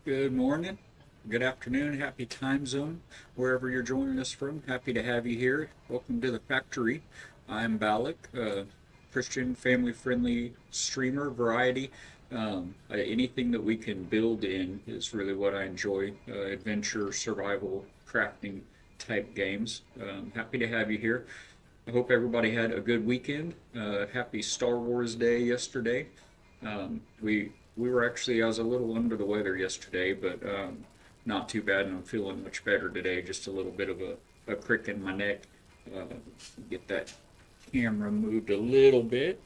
Good morning, good afternoon, happy time zone, wherever you're joining us from. Happy to have you here. Welcome to the factory. I'm Balak, Christian, family-friendly streamer, variety. Anything that we can build in is really what I enjoy. Adventure, survival, crafting type games. Happy to have you here. I hope everybody had a good weekend. Happy Star Wars Day yesterday. We were actually, I was a little under the weather yesterday, but not too bad, and I'm feeling much better today. Just a little bit of a crick in my neck. Uh, get that camera moved a little bit.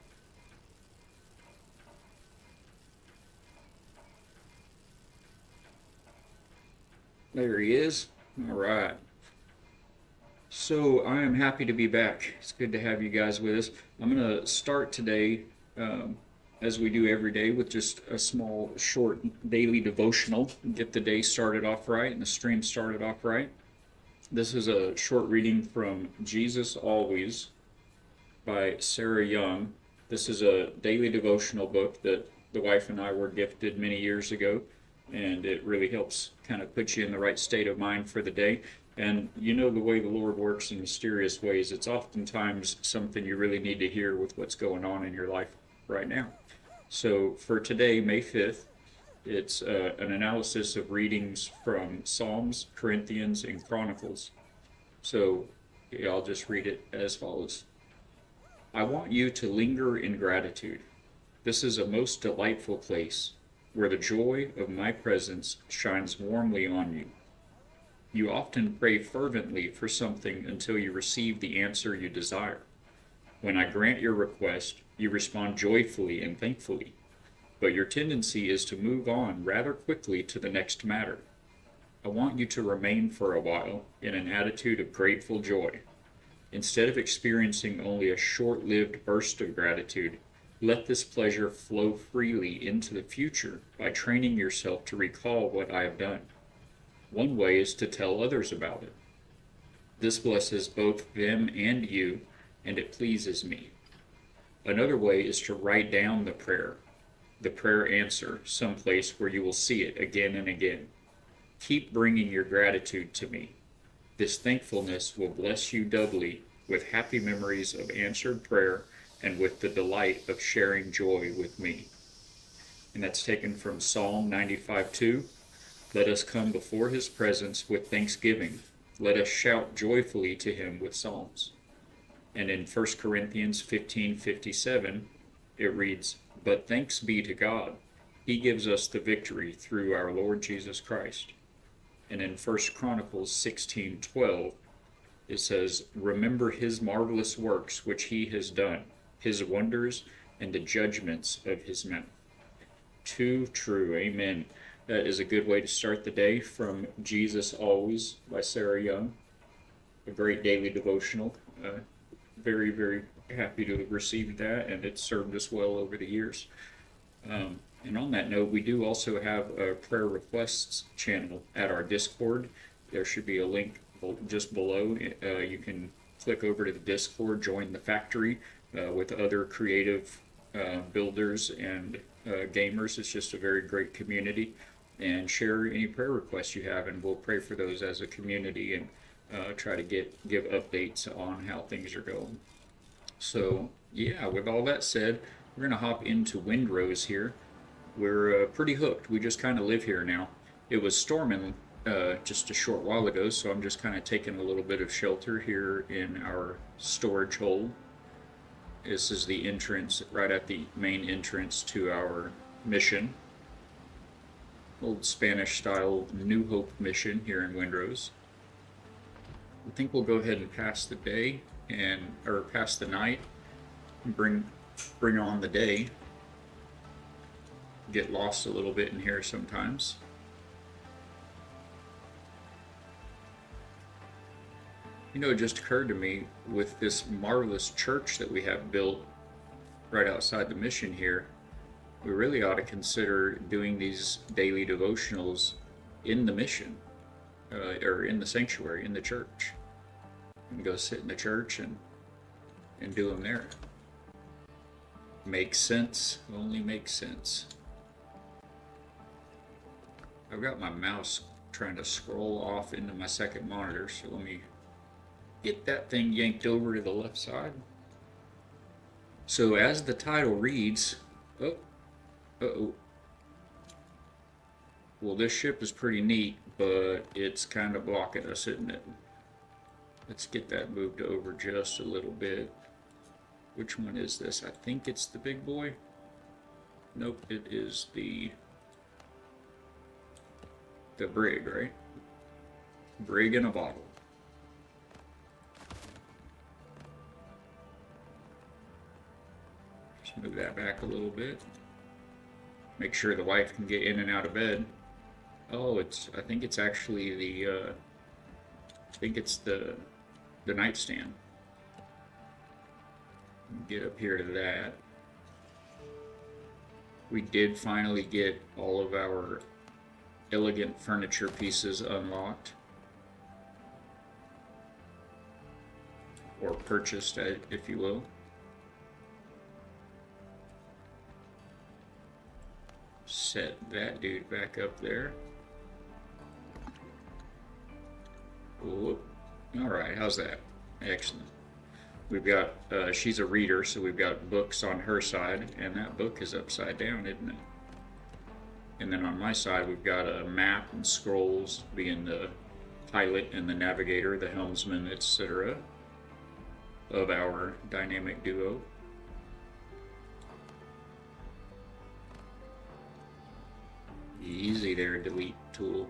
There he is. All right. So I am happy to be back. It's good to have you guys with us. I'm going to start today, as we do every day, with just a small, short daily devotional. Get the day started off right and the stream started off right. This is a short reading from Jesus Always by Sarah Young. This is a daily devotional book that the wife and I were gifted many years ago, and it really helps kind of put you in the right state of mind for the day. And you know the way the Lord works in mysterious ways. It's oftentimes something you really need to hear with what's going on in your life right now. So for today, May 5th, it's an analysis of readings from Psalms, Corinthians, and Chronicles. So yeah, I'll just read it as follows. I want you to linger in gratitude. This is a most delightful place where the joy of my presence shines warmly on you. You often pray fervently for something until you receive the answer you desire. When I grant your request, you respond joyfully and thankfully, but your tendency is to move on rather quickly to the next matter. I want you to remain for a while in an attitude of grateful joy. Instead of experiencing only a short-lived burst of gratitude, let this pleasure flow freely into the future by training yourself to recall what I have done. One way is to tell others about it. This blesses both them and you, and it pleases me. Another way is to write down the prayer answer, someplace where you will see it again and again. Keep bringing your gratitude to me. This thankfulness will bless you doubly with happy memories of answered prayer and with the delight of sharing joy with me. And that's taken from Psalm 95:2. Let us come before his presence with thanksgiving. Let us shout joyfully to him with psalms. And in 1 Corinthians 15:57, it reads, But thanks be to God, he gives us the victory through our Lord Jesus Christ. And in 1 Chronicles 16:12, it says, Remember his marvelous works which he has done, his wonders, and the judgments of his mouth. Too true, amen. That is a good way to start the day from Jesus Always by Sarah Young. A great daily devotional. Very, very happy to have received that, and it's served us well over the years. And on that note, we do also have a prayer requests channel at our Discord. There should be a link just below. You can click over to the Discord, join the factory with other creative builders and gamers. It's just a very great community. And share any prayer requests you have, and we'll pray for those as a community and try to give updates on how things are going. So yeah, with all that said, we're gonna hop into Windrose here. We're pretty hooked. We just kind of live here now. It was storming just a short while ago, so I'm just kind of taking a little bit of shelter here in our storage hold. This is the entrance, right at the main entrance to our mission. Old Spanish style New Hope mission here in Windrose. I think we'll go ahead and pass the day or pass the night and bring on the day. Get lost a little bit in here sometimes. You know, it just occurred to me with this marvelous church that we have built right outside the mission here, we really ought to consider doing these daily devotionals in the mission, or in the sanctuary, in the church. And go sit in the church and do them there. Makes sense, only makes sense. I've got my mouse trying to scroll off into my second monitor, so let me get that thing yanked over to the left side. So as the title reads, oh, uh-oh. Well, this ship is pretty neat, but it's kind of blocking us, isn't it? Let's get that moved over just a little bit. Which one is this? I think it's the big boy. Nope, it is the brig, right? Brig in a bottle. Just move that back a little bit. Make sure the wife can get in and out of bed. Oh, I think it's actually the nightstand. Get up here to that. We did finally get all of our elegant furniture pieces unlocked. Or purchased, if you will. Set that dude back up there. Whoop. All right, how's that? Excellent. We've got, she's a reader, so we've got books on her side, and that book is upside down, isn't it? And then on my side, we've got a map and scrolls, being the pilot and the navigator, the helmsman, etc. of our dynamic duo. Easy there, delete tool.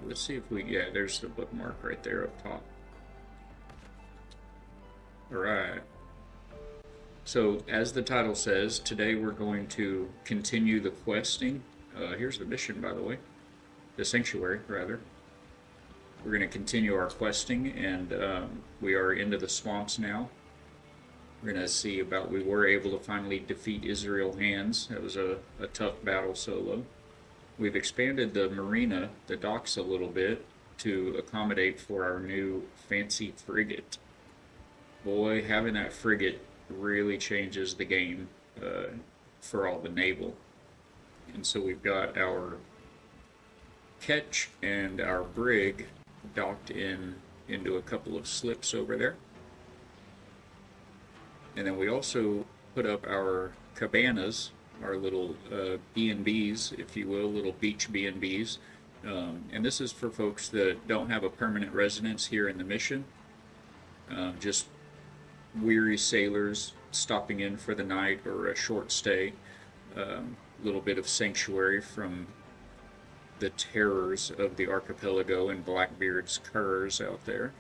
Let's see if yeah, there's the bookmark right there up top. Alright. So, as the title says, today we're going to continue the questing. Here's the mission, by the way. The sanctuary, rather. We're going to continue our questing, and we are into the swamps now. We're going to see about, we were able to finally defeat Israel Hands. That was a tough battle solo. We've expanded the marina, the docks, a little bit to accommodate for our new fancy frigate. Boy, having that frigate really changes the game for all the naval. And so we've got our ketch and our brig docked into a couple of slips over there. And then we also put up our cabanas, our little B&Bs, if you will, little beach B&Bs. And this is for folks that don't have a permanent residence here in the mission. Just weary sailors stopping in for the night or a short stay. A little bit of sanctuary from the terrors of the archipelago and Blackbeard's curs out there.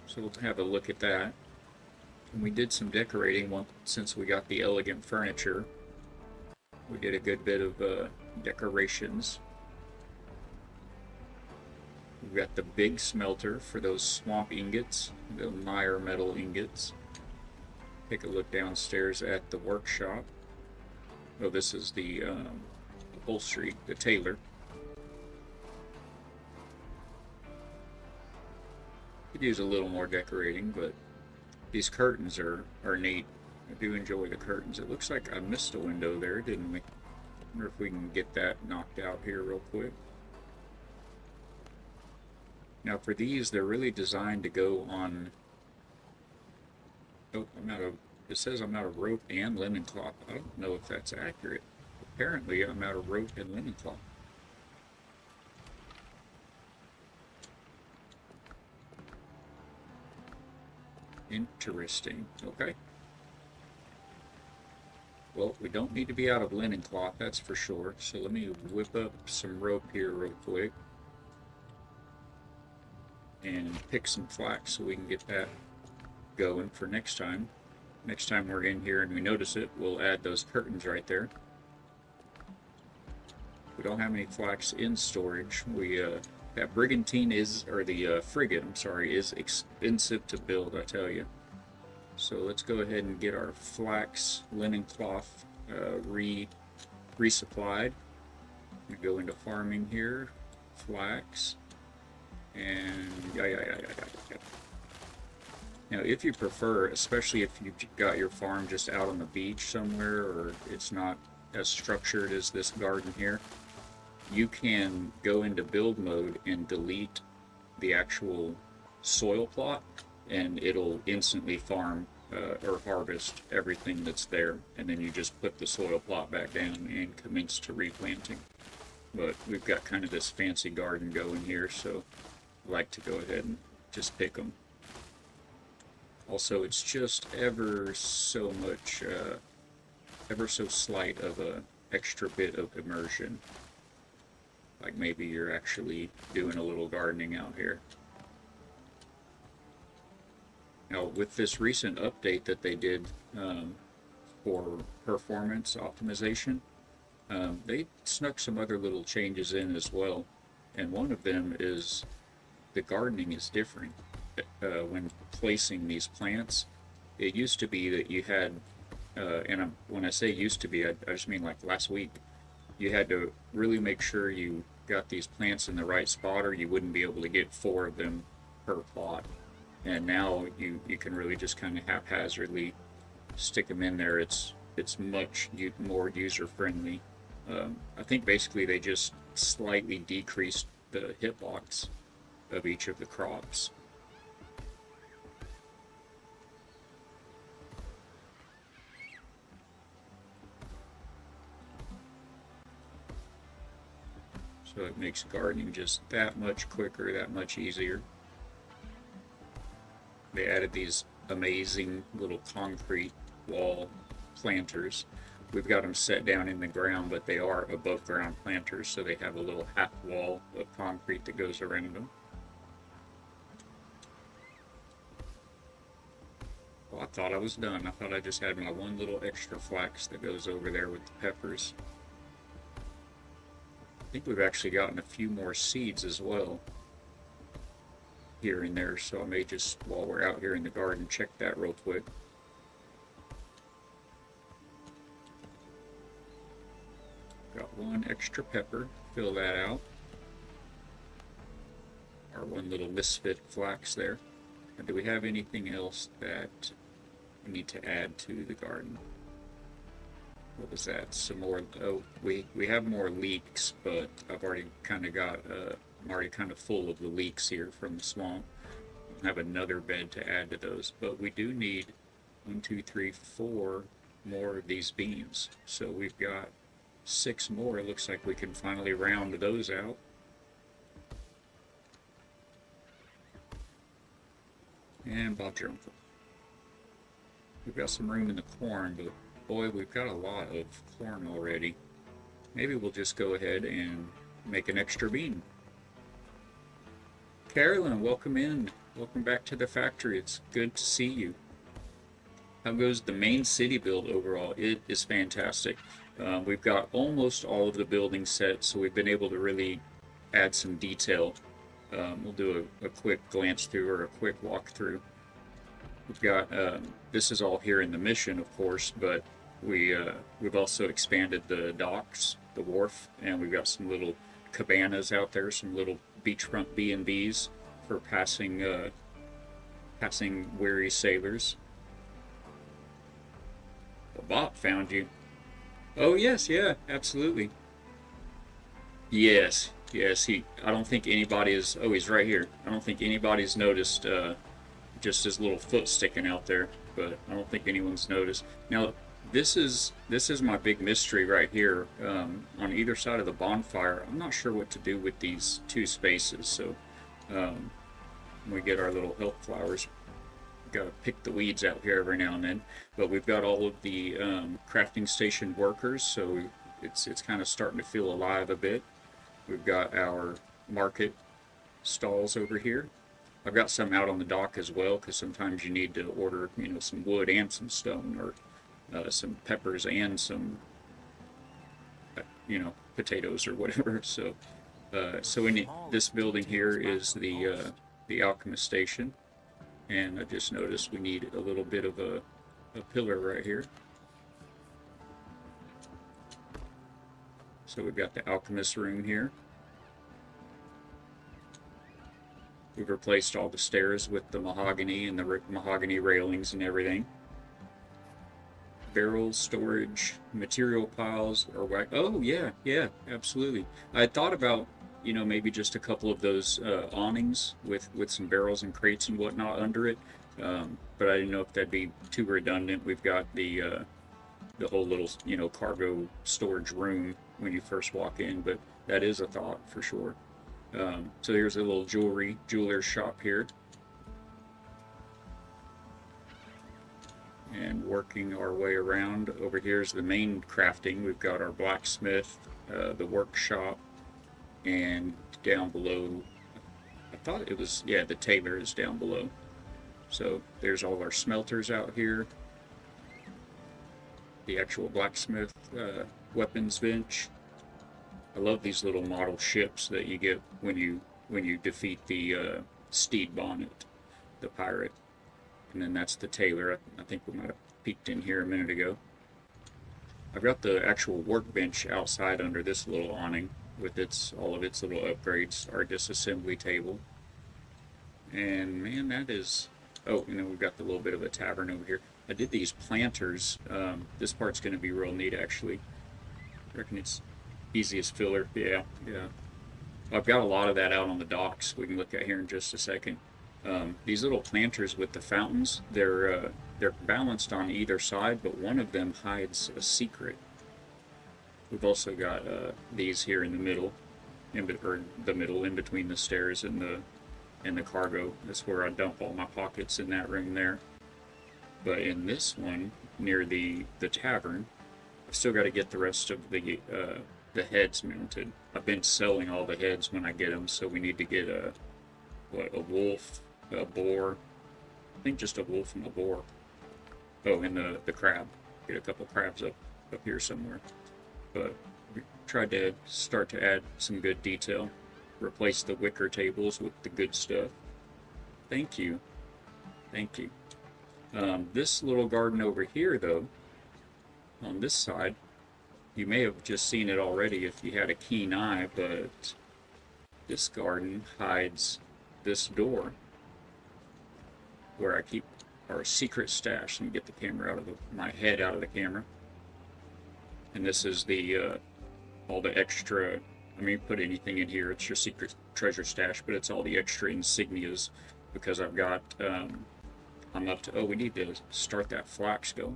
So we'll have a look at that. And we did some decorating since we got the elegant furniture. We did a good bit of decorations. We've got the big smelter for those swamp ingots, the mire metal ingots. Take a look downstairs at the workshop. Oh, this is the upholstery, the tailor. Could use a little more decorating, but these curtains are neat. I do enjoy the curtains. It looks like I missed a window there, didn't we? Wonder if we can get that knocked out here real quick. Now for these, they're really designed to go on... Oh, it says I'm out of rope and linen cloth. I don't know if that's accurate. Apparently I'm out of rope and linen cloth. Interesting. Okay. Well, we don't need to be out of linen cloth, that's for sure. So let me whip up some rope here real quick. And pick some flax so we can get that going for next time. Next time we're in here and we notice it, we'll add those curtains right there. We don't have any flax in storage. That brigantine the frigate, I'm sorry, is expensive to build, I tell you. So let's go ahead and get our flax linen cloth resupplied. We go into farming here, flax, and yeah. Now, if you prefer, especially if you've got your farm just out on the beach somewhere, or it's not as structured as this garden here, you can go into build mode and delete the actual soil plot, and it'll instantly farm or harvest everything that's there, and then you just put the soil plot back down and commence to replanting. But we've got kind of this fancy garden going here, so I like to go ahead and just pick them. Also, it's just ever so much, ever so slight of a extra bit of immersion. Like maybe you're actually doing a little gardening out here. Now, with this recent update that they did for performance optimization, they snuck some other little changes in as well. And one of them is the gardening is different. When placing these plants, it used to be that you had, when I say used to be, I just mean like last week, you had to really make sure you got these plants in the right spot or you wouldn't be able to get 4 of them per plot. And now you can really just kind of haphazardly stick them in there. It's much more user friendly. I think basically they just slightly decreased the hitbox of each of the crops. So it makes gardening just that much quicker, that much easier. They added these amazing little concrete wall planters. We've got them set down in the ground, but they are above ground planters, so they have a little half wall of concrete that goes around them. Well, I thought I was done. I thought I just had my one little extra flax that goes over there with the peppers. I think we've actually gotten a few more seeds as well here and there, so I may just, while we're out here in the garden, check that real quick. Got one extra pepper, fill that out. Our one little misfit flax there. And do we have anything else that we need to add to the garden? What was that? Some more, oh, we have more leeks, but I've already kind of got, I'm already kind of full of the leeks here from the swamp. I have another bed to add to those, but we do need 1, 2, 3, 4 more of these beans. So we've got 6 more. It looks like we can finally round those out. And Bob your uncle. We've got some room in the corn, but boy, we've got a lot of corn already. Maybe we'll just go ahead and make an extra bean. Carolyn, welcome in. Welcome back to the factory. It's good to see you. How goes the main city build overall? It is fantastic. We've got almost all of the buildings set, so we've been able to really add some detail. We'll do a quick glance through or a quick walkthrough. We've got, this is all here in the mission, of course, but we've also expanded the docks, the wharf, and we've got some little cabanas out there, some little beachfront B&Bs for passing weary sailors. Well, Bob found you. Oh yes, yeah, absolutely. Yes, yes. I don't think anybody is. Oh, he's right here. I don't think anybody's noticed just his little foot sticking out there, but I don't think anyone's noticed. Now, this is my big mystery right here. On either side of the bonfire, I'm not sure what to do with these 2 spaces. So when we get our little health flowers, gotta pick the weeds out here every now and then. But we've got all of the crafting station workers, so it's kind of starting to feel alive a bit. We've got our market stalls over here. I've got some out on the dock as well, because sometimes you need to order, you know, some wood and some stone, or some peppers and some, you know, potatoes or whatever. So, so in this building here is the alchemist station, and I just noticed we need a little bit of a pillar right here. So we've got the alchemist room here. We've replaced all the stairs with the mahogany and the mahogany railings and everything. barrels, storage, material piles, or whack. Oh yeah, yeah, absolutely. I thought about, maybe just a couple of those awnings with some barrels and crates and whatnot under it. But I didn't know if that'd be too redundant. We've got the whole little, cargo storage room when you first walk in, but that is a thought for sure. So here's a little jeweler's shop here. And working our way around, over here is the main crafting. We've got our blacksmith, the workshop, and down below, I thought it was, yeah, the tailor is down below. So there's all our smelters out here. The actual blacksmith weapons bench. I love these little model ships that you get when you defeat the Steed Bonnet, the pirate. And then that's the tailor. I think we might have peeked in here a minute ago. I've got the actual workbench outside under this little awning with all of its little upgrades. Our disassembly table. And man, that is... Oh, and then we've got the little bit of a tavern over here. I did these planters. This part's going to be real neat, actually. I reckon it's easiest filler. Yeah, yeah. I've got a lot of that out on the docks we can look at here in just a second. These little planters with the fountains, they're balanced on either side, but one of them hides a secret. We've also got these here in the middle, in between the stairs and the cargo. That's where I dump all my pockets, in that room there. But in this one, near the tavern, I've still got to get the rest of the heads mounted. I've been selling all the heads when I get them, so we need to get a wolf, a boar, I think just a wolf and a boar. Oh, and the crab. Get a couple crabs up here somewhere. But we tried to start to add some good detail. Replace the wicker tables with the good stuff. Thank you. Thank you. This little garden over here, though, on this side, you may have just seen it already if you had a keen eye, but this garden hides this door where I keep our secret stash. Let me get the camera my head out of the camera. And this is the all the extra. I mean, put anything in here. It's your secret treasure stash, but it's all the extra insignias because I've got. I'm up to. Oh, we need to start that flax go.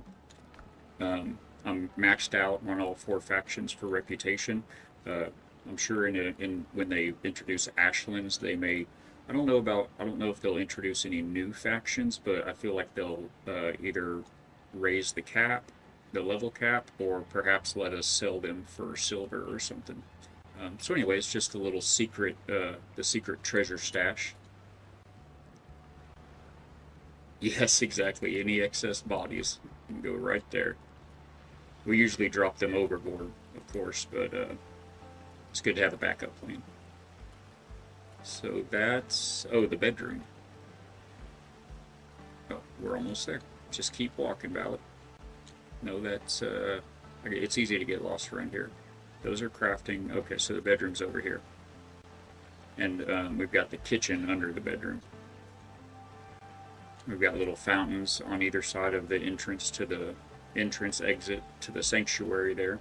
I'm maxed out on all 4 factions for reputation. I'm sure when they introduce Ashlands, they may. I don't know if they'll introduce any new factions, but I feel like they'll either raise the level cap, or perhaps let us sell them for silver or something. So anyway, it's just a little secret, the secret treasure stash. Yes, exactly. Any excess bodies can go right there. We usually drop them overboard, of course, but it's good to have a backup plan. So that's... Oh, the bedroom. Oh, we're almost there. Just keep walking, Ballot. No, that's... Okay, it's easy to get lost around here. Those are crafting. Okay, so the bedroom's over here. And we've got the kitchen under the bedroom. We've got little fountains on either side of the entrance to the exit to the sanctuary there.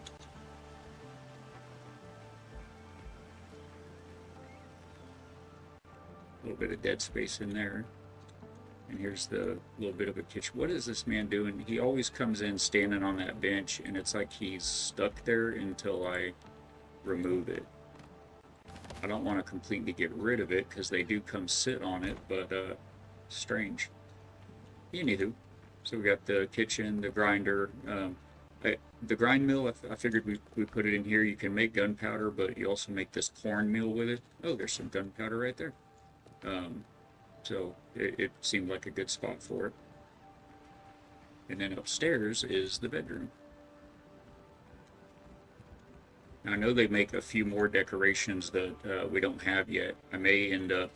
A little bit of dead space in there. And here's the little bit of a kitchen. What is this man doing? He always comes in standing on that bench, and it's like he's stuck there until I remove it. I don't want to completely get rid of it because they do come sit on it, but strange. Anywho, so we got the kitchen, the grinder, the grind mill. I figured we put it in here. You can make gunpowder, but you also make this corn meal with it. Oh, there's some gunpowder right there. So it seemed like a good spot for it. And then upstairs is the bedroom. Now, I know they make a few more decorations that we don't have yet. I may end up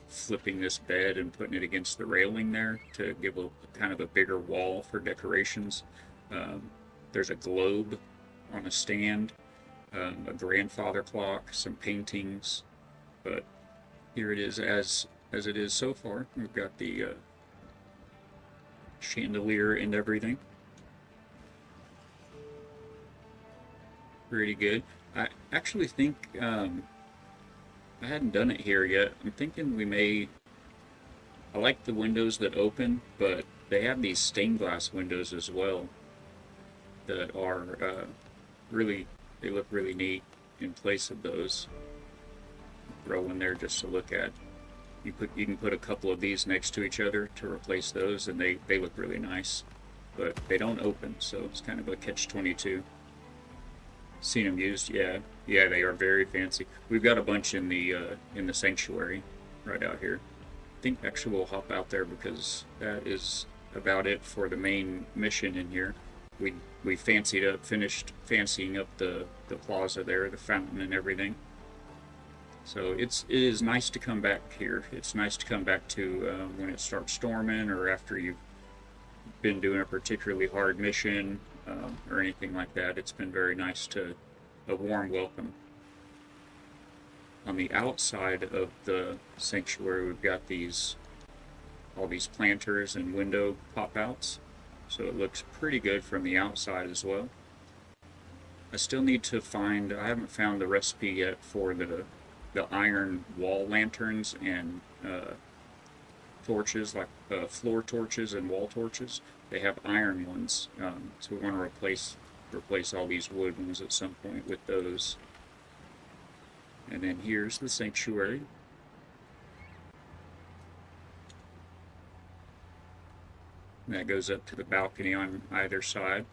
flipping this bed and putting it against the railing there to give a kind of a bigger wall for decorations. There's a globe on a stand, a grandfather clock, some paintings, but here it is as it is so far. We've got the chandelier and everything. pretty good. I actually think I hadn't done it here yet. I'm thinking we may. I like the windows that open, but they have these stained glass windows as well that are really. They look really neat in place of those. Throw in there just to look at. You can put a couple of these next to each other to replace those, and they look really nice. But they don't open, so it's kind of a catch-22. Seen them used, yeah, yeah, they are very fancy. We've got a bunch in the sanctuary right out here. I think actually we'll hop out there because that is about it for the main mission in here. We finished fancying up the plaza there, the fountain and everything. So it is nice to come back here. It's nice to come back to when it starts storming or after you've been doing a particularly hard mission or anything like that. It's been very nice to a warm welcome. On the outside of the sanctuary, we've got all these planters and window pop-outs, so it looks pretty good from the outside as well. I still need to I haven't found the recipe yet for the iron wall lanterns and torches, like floor torches and wall torches. They have iron ones, so we want to replace all these wood ones at some point with those. And then here's the sanctuary. That goes up to the balcony on either side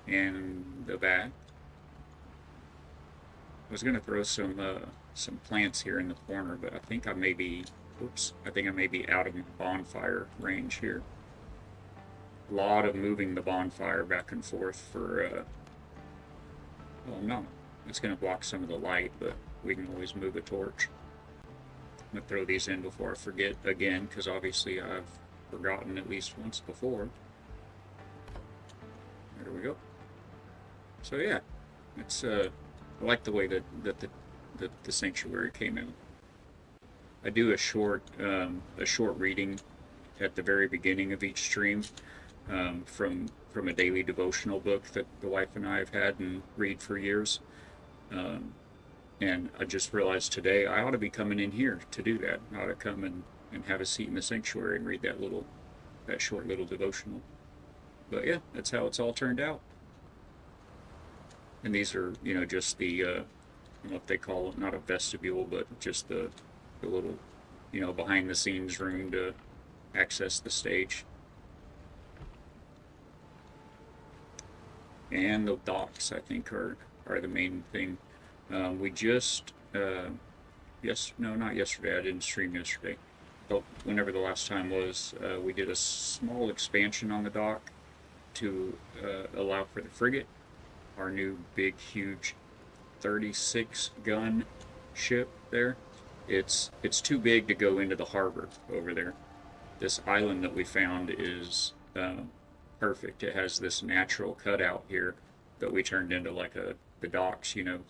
and the back. I was gonna throw some plants here in the corner, but I think I may be, oops, I think I may be out of my bonfire range here. A lot of moving the bonfire back and forth for, well, no, it's gonna block some of the light, but we can always move a torch. I'm gonna throw these in before I forget again, because obviously I've forgotten at least once before. There we go. So yeah, it's I like the way that the sanctuary came out. I do a short reading at the very beginning of each stream from a daily devotional book that the wife and I have had and read for years. And I just realized today I ought to be coming in here to do that. I ought to come and have a seat in the sanctuary and read that short little devotional. But yeah, that's how it's all turned out. And these are, just the, I don't know if they call it, not a vestibule, but just the little, behind the scenes room to access the stage. And the docks, I think, are the main thing. We just, no, not yesterday, I didn't stream yesterday, but whenever the last time was, we did a small expansion on the dock to allow for the frigate, our new big, huge 36 gun ship there. It's too big to go into the harbor over there. This island that we found is perfect. It has this natural cutout here that we turned into like the docks, the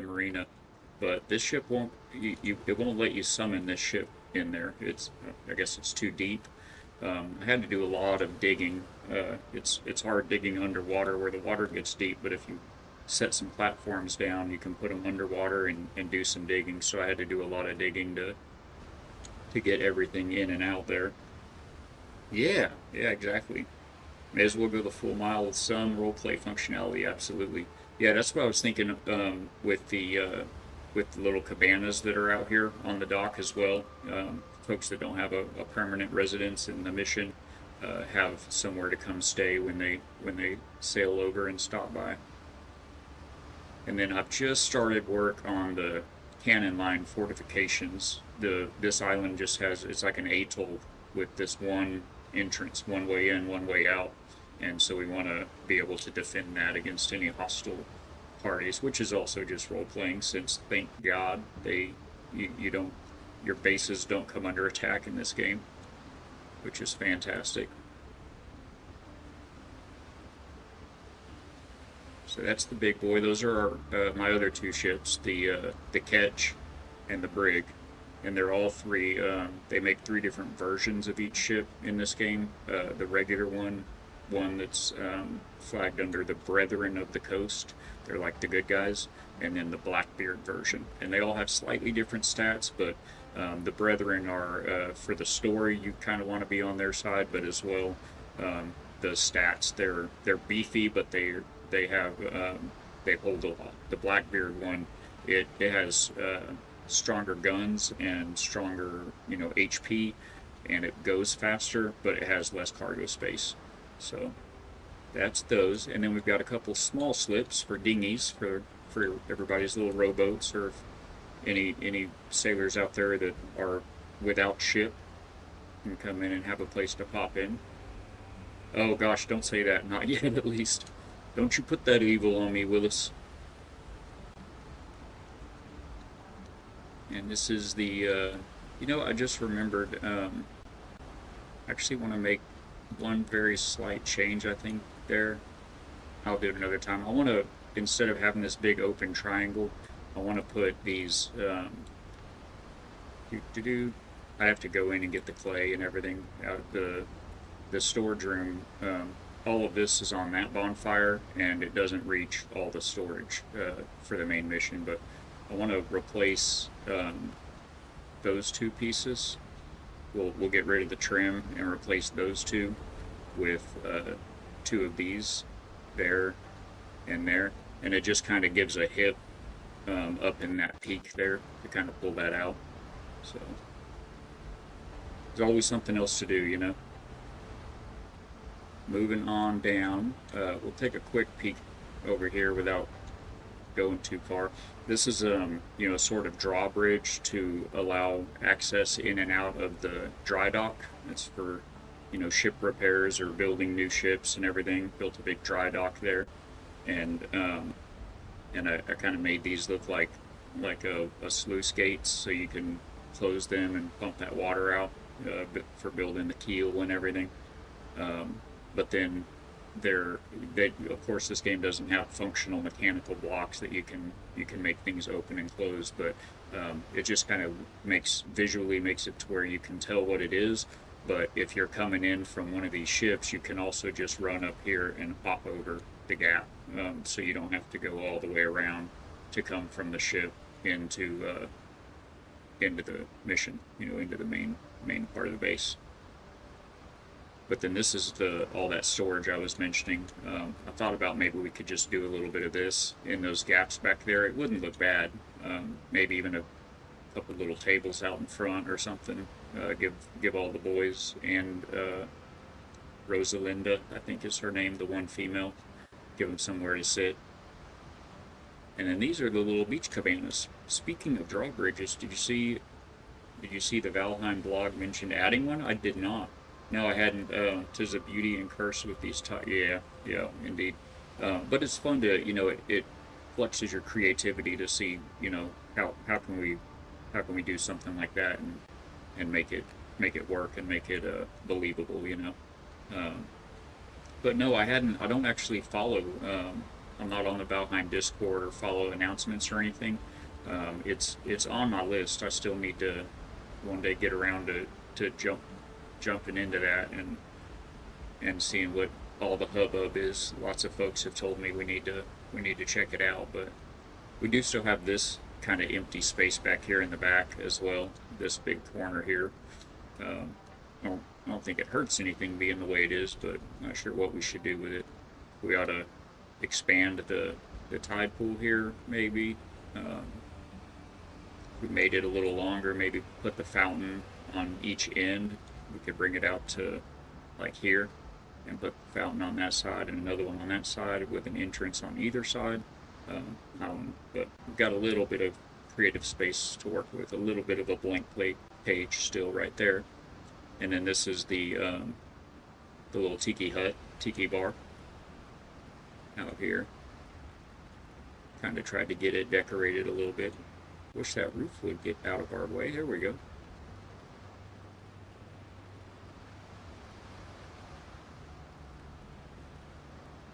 marina. But this ship won't, it won't let you summon this ship in there. I guess it's too deep. I had to do a lot of digging. It's hard digging underwater where the water gets deep, but if you set some platforms down, you can put them underwater and do some digging. So I had to do a lot of digging to get everything in and out there. Yeah, exactly. May as well go the full mile with some roleplay functionality, absolutely. Yeah, that's what I was thinking with the little cabanas that are out here on the dock as well. Folks that don't have a permanent residence in the mission have somewhere to come stay when they sail over and stop by. And then I've just started work on the cannon line fortifications. This island just it's like an atoll with this one entrance, one way in, one way out. And so we want to be able to defend that against any hostile parties, which is also just role-playing, since thank God your bases don't come under attack in this game, which is fantastic. So that's the big boy. Those are my other two ships, the Ketch and the Brig, and they're all three. They make three different versions of each ship in this game. The regular one one that's flagged under the Brethren of the Coast. They're like the good guys, and then the Blackbeard version. And they all have slightly different stats, but the Brethren are for the story. You kind of want to be on their side, but as well, the stats they're beefy, but they have they hold a lot. The Blackbeard one, it has stronger guns and stronger HP, and it goes faster, but it has less cargo space. So that's those, and then we've got a couple small slips for dinghies for everybody's little rowboats, or any sailors out there that are without ship can come in and have a place to pop in. Oh gosh, don't say that, not yet at least. Don't you put that evil on me, Willis. And this is the, I just remembered, I actually want to make one very slight change, I think, there. I'll do it another time. I want to, instead of having this big open triangle, I want to put these, I have to go in and get the clay and everything out of the storage room. All of this is on that bonfire, and it doesn't reach all the storage for the main mission, but I want to replace those two pieces. We'll get rid of the trim and replace those two with two of these there and there, and it just kind of gives a hip up in that peak there to kind of pull that out. So there's always something else to do. Moving on down, we'll take a quick peek over here without going too far. This is a sort of drawbridge to allow access in and out of the dry dock. It's for ship repairs or building new ships and everything. Built a big dry dock there, and I kind of made these look like a sluice gates, so you can close them and pump that water out for building the keel and everything. But then of course, this game doesn't have functional mechanical blocks that you can make things open and close, but it just kind of visually makes it to where you can tell what it is. But if you're coming in from one of these ships, you can also just run up here and hop over the gap, so you don't have to go all the way around to come from the ship into the mission, into the main part of the base. But then this is all that storage I was mentioning. I thought about maybe we could just do a little bit of this in those gaps back there. It wouldn't look bad. Maybe even a couple little tables out in front or something. Give all the boys and Rosalinda, I think is her name, the one female. Give them somewhere to sit. And then these are the little beach cabanas. Speaking of drawbridges, did you see the Valheim blog mentioned adding one? I did not. No, I hadn't. 'Tis a beauty and curse with these yeah, indeed. But it's fun to, it flexes your creativity to see, how can we do something like that and make it work and make it believable, But no, I don't actually follow. I'm not on the Valheim Discord or follow announcements or anything. It's on my list. I still need to one day get around to jumping into that and seeing what all the hubbub is. Lots of folks have told me we need to check it out, but we do still have this kind of empty space back here in the back as well. This big corner here. I don't think it hurts anything being the way it is, but I'm not sure what we should do with it. We ought to expand the tide pool here, maybe. We made it a little longer, maybe put the fountain on each end. We could bring it out to like here and put the fountain on that side and another one on that side with an entrance on either side. But we've got a little bit of creative space to work with, a little bit of a blank page still right there. And then this is the little tiki bar out here. Kind of tried to get it decorated a little bit. Wish that roof would get out of our way. There we go.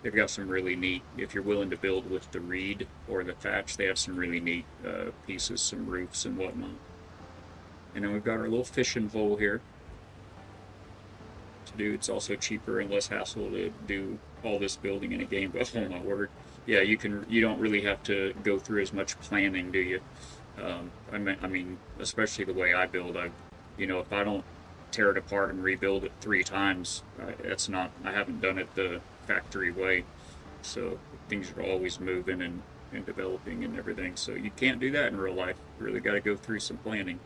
They've got some really neat, if you're willing to build with the reed or the thatch, they have some really neat pieces, some roofs and whatnot. And then we've got our little fishing pole here to do. It's also cheaper and less hassle to do all this building in a game. But oh my word, yeah, you don't really have to go through as much planning, do you? I mean, especially the way I build, if I don't tear it apart and rebuild it 3 times, I haven't done it the factory way. So things are always moving and developing and everything. So you can't do that in real life. You really got to go through some planning.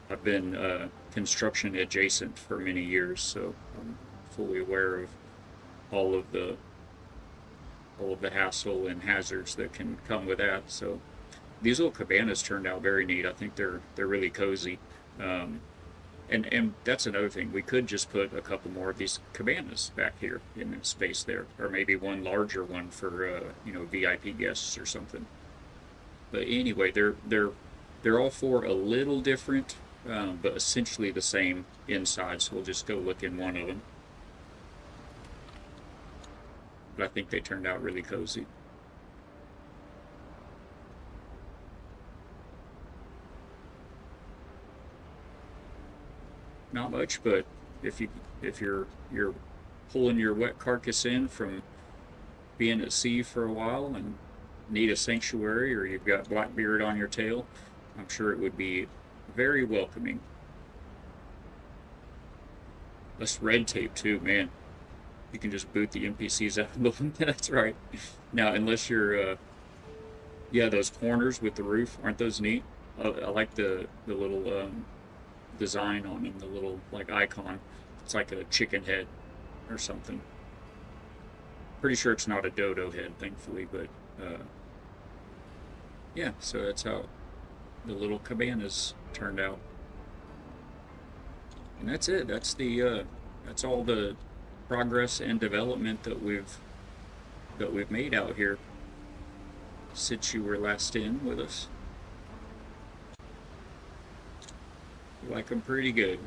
I've been construction adjacent for many years, so I'm fully aware of all of the all of the hassle and hazards that can come with that. So these little cabanas turned out very neat. I think they're really cozy. Um, and that's another thing. We could just put a couple more of these cabanas back here in the space there, or maybe one larger one for VIP guests or something. But anyway, they're all four a little different, but essentially the same inside. So we'll just go look in one of them. But I think they turned out really cozy. Not much, but if you're pulling your wet carcass in from being at sea for a while and need a sanctuary, or you've got Blackbeard on your tail, I'm sure it would be very welcoming. Less red tape too, man. You can just boot the NPCs out of them. That's right. Now, unless you're, yeah, those corners with the roof, aren't those neat? I like the little design on them, the little like icon. It's like a chicken head or something. Pretty sure it's not a dodo head, thankfully, but yeah. So that's how the little cabanas turned out, and that's it. That's all the progress and development that we've made out here since you were last in with us. You like them pretty good.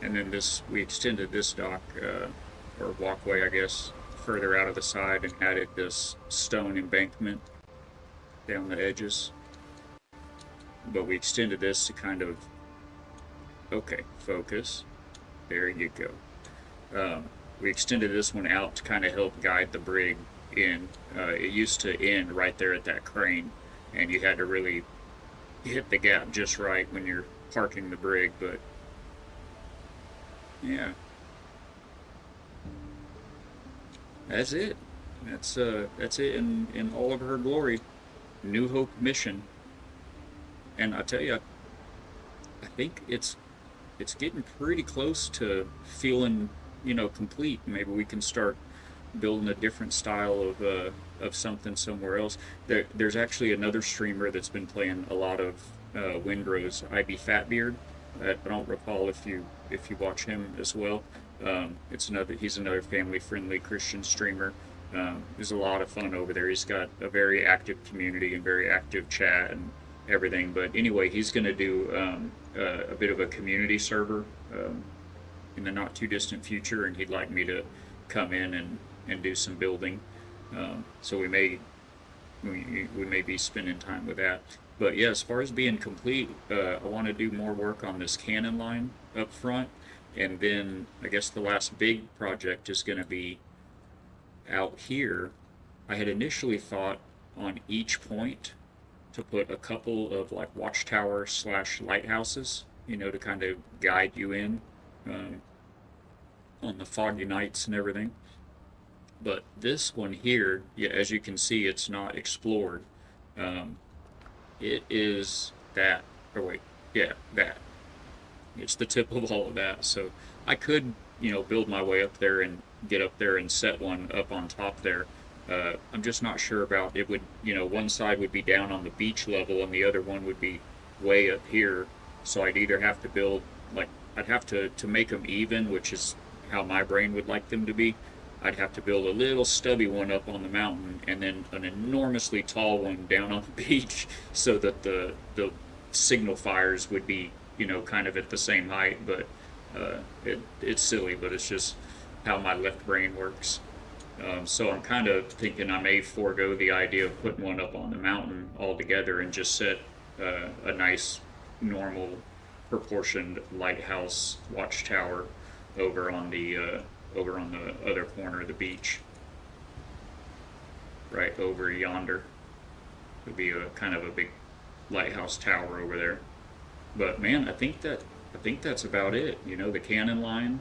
And then we extended this dock, or walkway, I guess, further out of the side and added this stone embankment down the edges. But we extended this to kind of, okay, focus. There you go. We extended this one out to kind of help guide the brig in. It used to end right there at that crane, and you had to really hit the gap just right when you're parking the brig, but yeah, that's it. That's it in all of her glory. New Hope mission. And I tell you, I think it's getting pretty close to feeling, complete. Maybe we can start building a different style of something somewhere else. There's actually another streamer that's been playing a lot of Windrose, IB Fatbeard. I don't recall if you watch him as well. He's another family-friendly Christian streamer. There's a lot of fun over there. He's got a very active community and very active chat and everything. But anyway, he's going to do a bit of a community server in the not too distant future, and he'd like me to come in and do some building. So we may be spending time with that. But yeah, as far as being complete, I want to do more work on this cannon line up front, and then I guess the last big project is going to be out here. I had initially thought on each point to put a couple of like watchtower / lighthouses, to kind of guide you in on the foggy nights and everything. But this one here, yeah, as you can see, it's not explored. Um, it is that, or wait, yeah, that. It's the tip of all of that. So I could, build my way up there and get up there and set one up on top there. I'm just not sure about it. One side would be down on the beach level and the other one would be way up here. So I'd either have to build, like, I'd have to make them even, which is how my brain would like them to be. I'd have to build a little stubby one up on the mountain and then an enormously tall one down on the beach so that the signal fires would be, kind of at the same height. But it's silly, but it's just how my left brain works. So I'm kind of thinking I may forego the idea of putting one up on the mountain altogether and just set a nice normal proportioned lighthouse watchtower over on the other corner of the beach, right over yonder. Would be a kind of a big lighthouse tower over there. But man, I think that's about it. You know, the cannon line,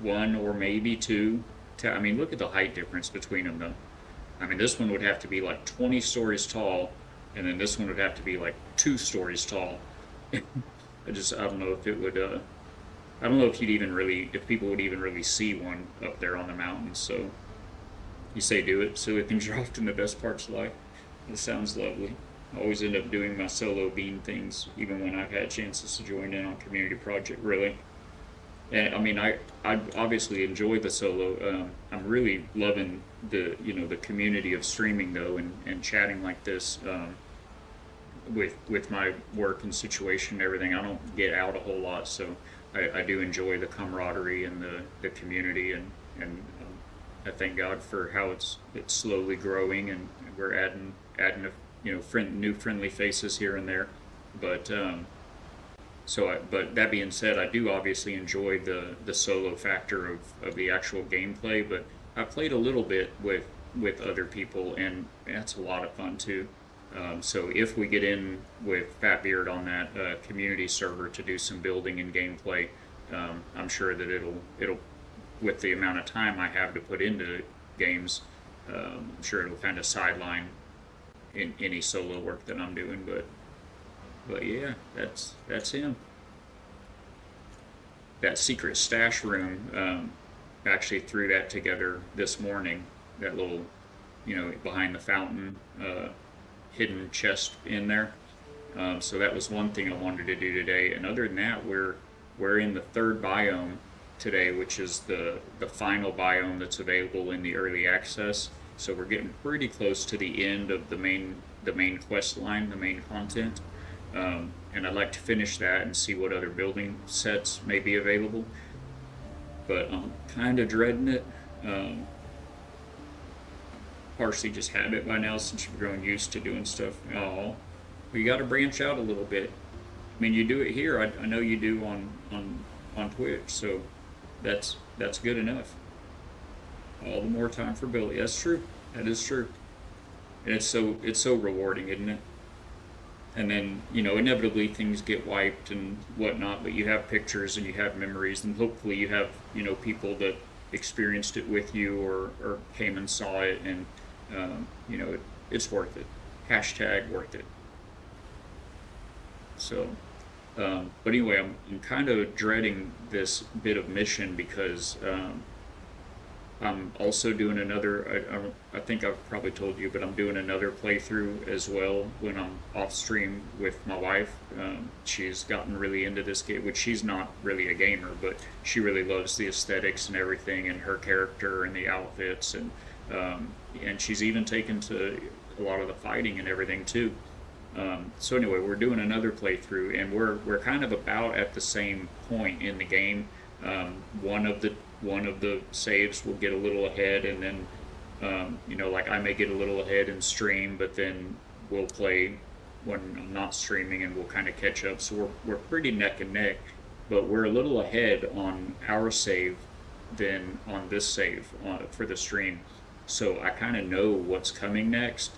one or maybe two. I mean, look at the height difference between them, though. I mean, this one would have to be like 20 stories tall, and then this one would have to be like 2 stories tall. I don't know if it would. I don't know if if people would even really see one up there on the mountains. So you say do it. Silly things are often the best parts of life. It sounds lovely. I always end up doing my solo bean things, even when I've had chances to join in on community project. Really, and I mean, I obviously enjoy the solo. I'm really loving the community of streaming though, and chatting like this. With my work and situation and everything, I don't get out a whole lot, so I do enjoy the camaraderie and the community, and I thank God for how it's slowly growing, and we're adding new friendly faces here and there. But but that being said, I do obviously enjoy the solo factor of the actual gameplay, but I played a little bit with other people, and that's a lot of fun too. So if we get in with Fatbeard on that community server to do some building and gameplay, I'm sure that it'll with the amount of time I have to put into games, I'm sure it'll kind of sideline in any solo work that I'm doing. But yeah, that's him. That secret stash room, actually threw that together this morning. That little, behind the fountain. Hidden chest in there. So that was one thing I wanted to do today. And other than that, we're in the third biome today, which is the final biome that's available in the early access. So we're getting pretty close to the end of the main quest line, the main content. And I'd like to finish that and see what other building sets may be available. But I'm kind of dreading it. Partially just habit by now, since you've grown used to doing stuff. Oh, you got to branch out a little bit. I mean, you do it here. I know you do on Twitch, so that's good enough. All the more time for Billy. That's true. That is true. And it's so rewarding, isn't it? And then inevitably things get wiped and whatnot, but you have pictures and you have memories, and hopefully you have people that experienced it with you or came and saw it, and it's worth it. Hashtag worth it. So, but anyway, I'm kind of dreading this bit of mission because I'm also doing another. I think I've probably told you, but I'm doing another playthrough as well when I'm off stream with my wife. She's gotten really into this game, which she's not really a gamer, but she really loves the aesthetics and everything, and her character and the outfits, and she's even taken to a lot of the fighting and everything too. So anyway, we're doing another playthrough, and we're kind of about at the same point in the game. One of the saves will get a little ahead, and then like I may get a little ahead in stream, but then we'll play when I'm not streaming, and we'll kind of catch up. So we're pretty neck and neck, but we're a little ahead on our save than on this save for the stream. So I kind of know what's coming next,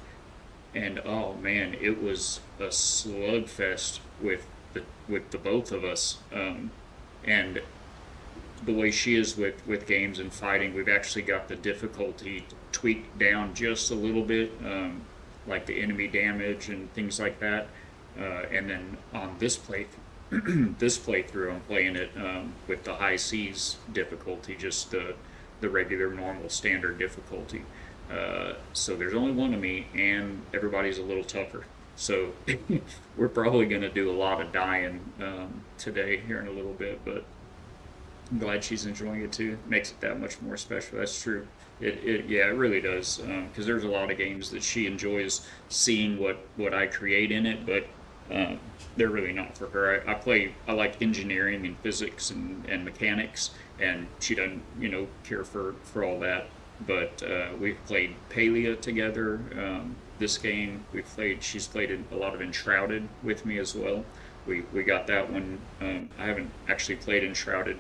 and oh man, it was a slugfest with the both of us, and the way she is with games and fighting, we've actually got the difficulty tweaked down just a little bit, like the enemy damage and things like that. And then on this playthrough, I'm playing it with the high seas difficulty, just the regular, normal, standard difficulty. So there's only one of me, and everybody's a little tougher. So we're probably going to do a lot of dying today here in a little bit, but I'm glad she's enjoying it too. It makes it that much more special. That's true. It really does. Because there's a lot of games that she enjoys seeing what I create in it, but they're really not for her. I like engineering and physics and mechanics, and she doesn't care for all that. But we've played Palia together. This game she's played a lot of Enshrouded with me as well. we got that one. I haven't actually played Enshrouded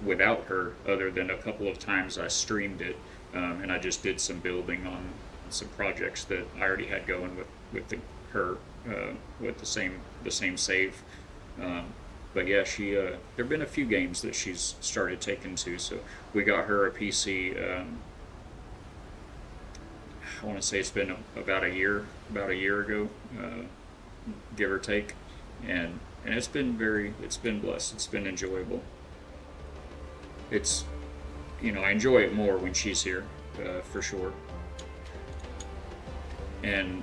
without her, other than a couple of times I streamed it, and I just did some building on some projects that I already had going with her with the same save. Um, but yeah, she there've been a few games that she's started taking to. So we got her a PC. I want to say it's been about a year ago, give or take, and it's been blessed. It's been enjoyable. It's I enjoy it more when she's here, for sure. And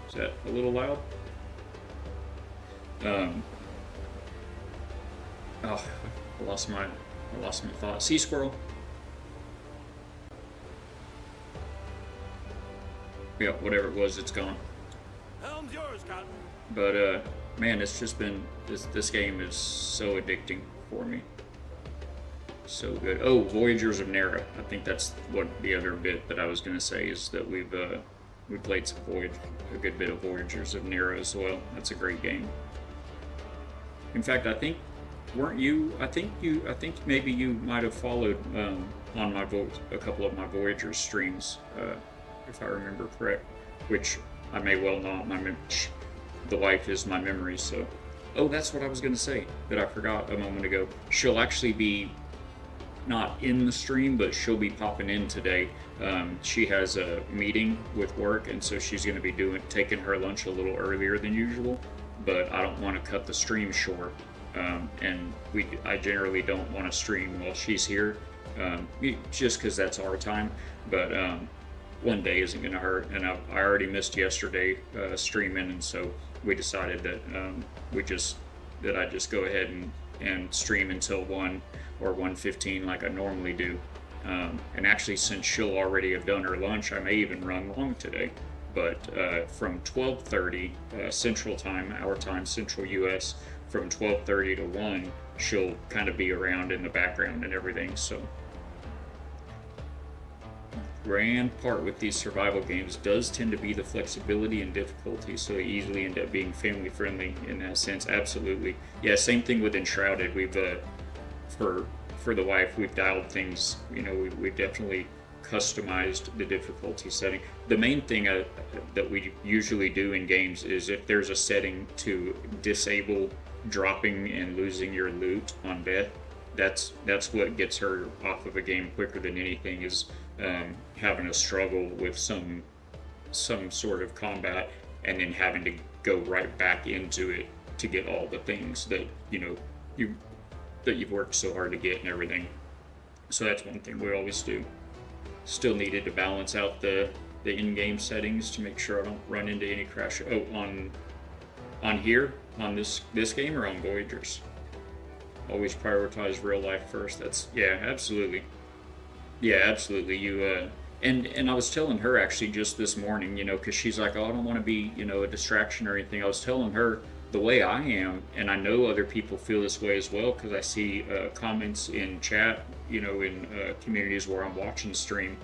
is that a little loud? Um, oh, I lost my thought. Sea squirrel. Yeah, whatever it was, it's gone. Helm's yours, Cotton. But man, it's just been this game is so addicting for me. So good. Oh, Voyagers of Nera. I think that's what the other bit that I was gonna say is that we played a good bit of Voyagers of Nera as well. That's a great game. In fact, I think weren't you? I think maybe you might have followed on a couple of my Voyagers streams, if I remember correct. Which I may well not. The wife is my memory. So, oh, that's what I was gonna say that I forgot a moment ago. She'll actually be not in the stream, but she'll be popping in today. She has a meeting with work, and so she's going to be taking her lunch a little earlier than usual. But I don't want to cut the stream short, and I generally don't want to stream while she's here, just because that's our time. But one day isn't going to hurt, and I already missed yesterday streaming, and so we decided that I just go ahead and stream until 1 or 1:15 like I normally do. And actually, since she'll already have done her lunch, I may even run long today. But from 12:30 Central Time, our time, Central US, from 12:30 to 1, she'll kind of be around in the background and everything. So, grand part with these survival games does tend to be the flexibility and difficulty, so they easily end up being family friendly in that sense. Absolutely. Yeah, same thing with Enshrouded. We've for the wife, we've dialed things, we've definitely customized the difficulty setting. The main thing that we usually do in games is if there's a setting to disable dropping and losing your loot on death, that's what gets her off of a game quicker than anything, is having a struggle with some sort of combat and then having to go right back into it to get all the things that you've worked so hard to get and everything. So that's one thing we always do. Still needed to balance out the in-game settings to make sure I don't run into any crash. Oh, on here, on this game, or on Voyagers? Always prioritize real life first. Yeah, absolutely. Yeah, absolutely. And I was telling her actually just this morning, because she's like, oh, I don't want to be, a distraction or anything. I was telling her the way I am, and I know other people feel this way as well, because I see comments in chat, in communities where I'm watching stream.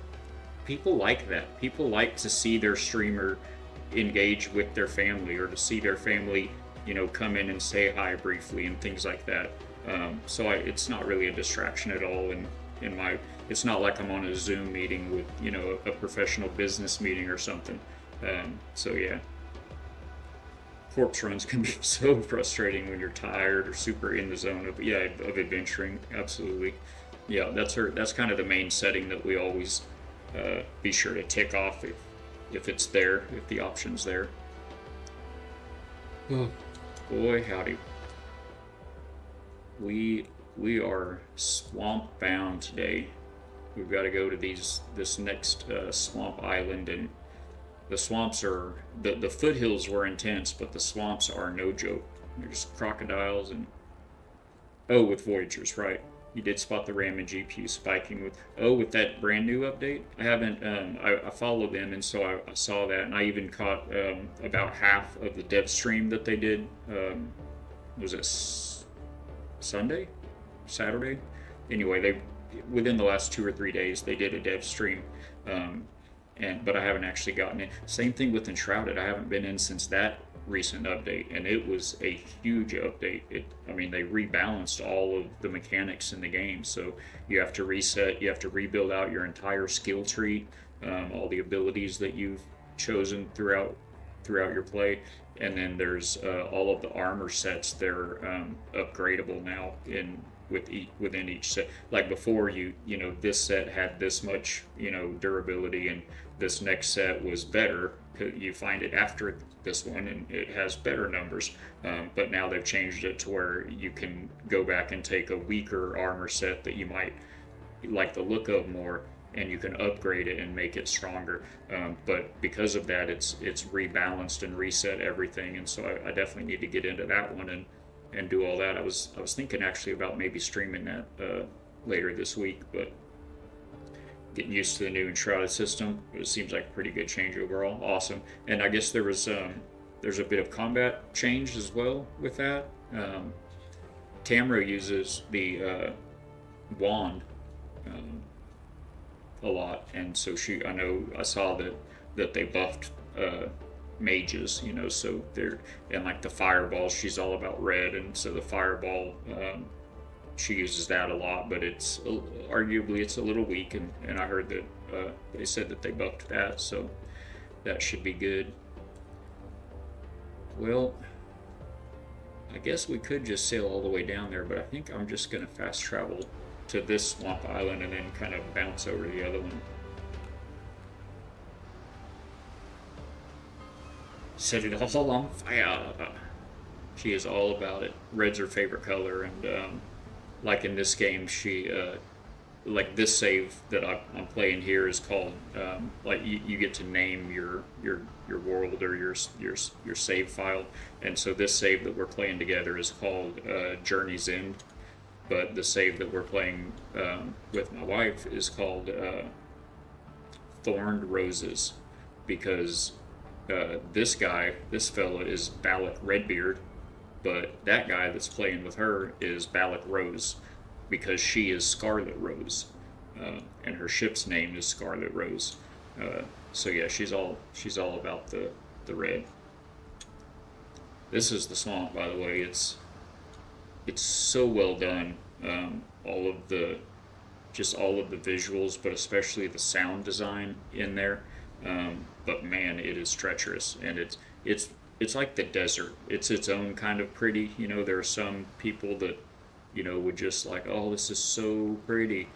People like that. People like to see their streamer engage with their family, or to see their family, come in and say hi briefly and things like that. So it's not really a distraction at all. It's not like I'm on a Zoom meeting with, a professional business meeting or something. So yeah. Corpse runs can be so frustrating when you're tired or super in the zone of adventuring. Absolutely. Yeah, that's kind of the main setting that we always be sure to tick off if it's there, if the option's there. Oh, boy howdy. We are swamp bound today. We've got to go to this next swamp island, and the swamps are, the foothills were intense, but the swamps are no joke. There's crocodiles with Voyagers, right? You did spot the RAM and GPU spiking with that brand new update. I haven't, I follow them, and so I saw that, and I even caught about half of the dev stream that they did. Was it Sunday? Saturday? Anyway, within the last 2 or 3 days, they did a dev stream. But I haven't actually gotten in. Same thing with Enshrouded. I haven't been in since that recent update, and it was a huge update. I mean, they rebalanced all of the mechanics in the game, so you have to reset, you have to rebuild out your entire skill tree, all the abilities that you've chosen throughout your play, and then there's all of the armor sets. They're upgradable now within each set. Like before, this set had this much durability, and this next set was better. You find it after this one, and it has better numbers. But now they've changed it to where you can go back and take a weaker armor set that you might like the look of more, and you can upgrade it and make it stronger. But because of that, it's rebalanced and reset everything, and so I definitely need to get into that one and do all that. I was thinking actually about maybe streaming that later this week, but getting used to the new enshrouded system. It seems like a pretty good change overall. Awesome. And I guess there's a bit of combat change as well with that. Tamra uses the wand a lot, and so I saw that they buffed mages, so they're, and like the fireball, she's all about red, and so the fireball, she uses that a lot, but it's arguably it's a little weak, and I heard that they said that they buffed that, so that should be good. Well, I guess we could just sail all the way down there, but I think I'm just gonna fast travel to this swamp island and then kind of bounce over to the other one. Set it all on fire. She is all about it. Red's her favorite color, and like in this game, she like this save that I'm playing here is called like you get to name your world or your save file, and so this save that we're playing together is called Journey's End, but the save that we're playing with my wife is called Thorned Roses, because this fella is Balak Redbeard, but that guy that's playing with her is Balak Rose, because she is Scarlet Rose, and her ship's name is Scarlet Rose. So yeah, she's all about the red. This is the swamp, by the way. It's so well done. All of the visuals, but especially the sound design in there. But man, it is treacherous, and it's like the desert. It's its own kind of pretty. There are some people that would just like, oh, this is so pretty,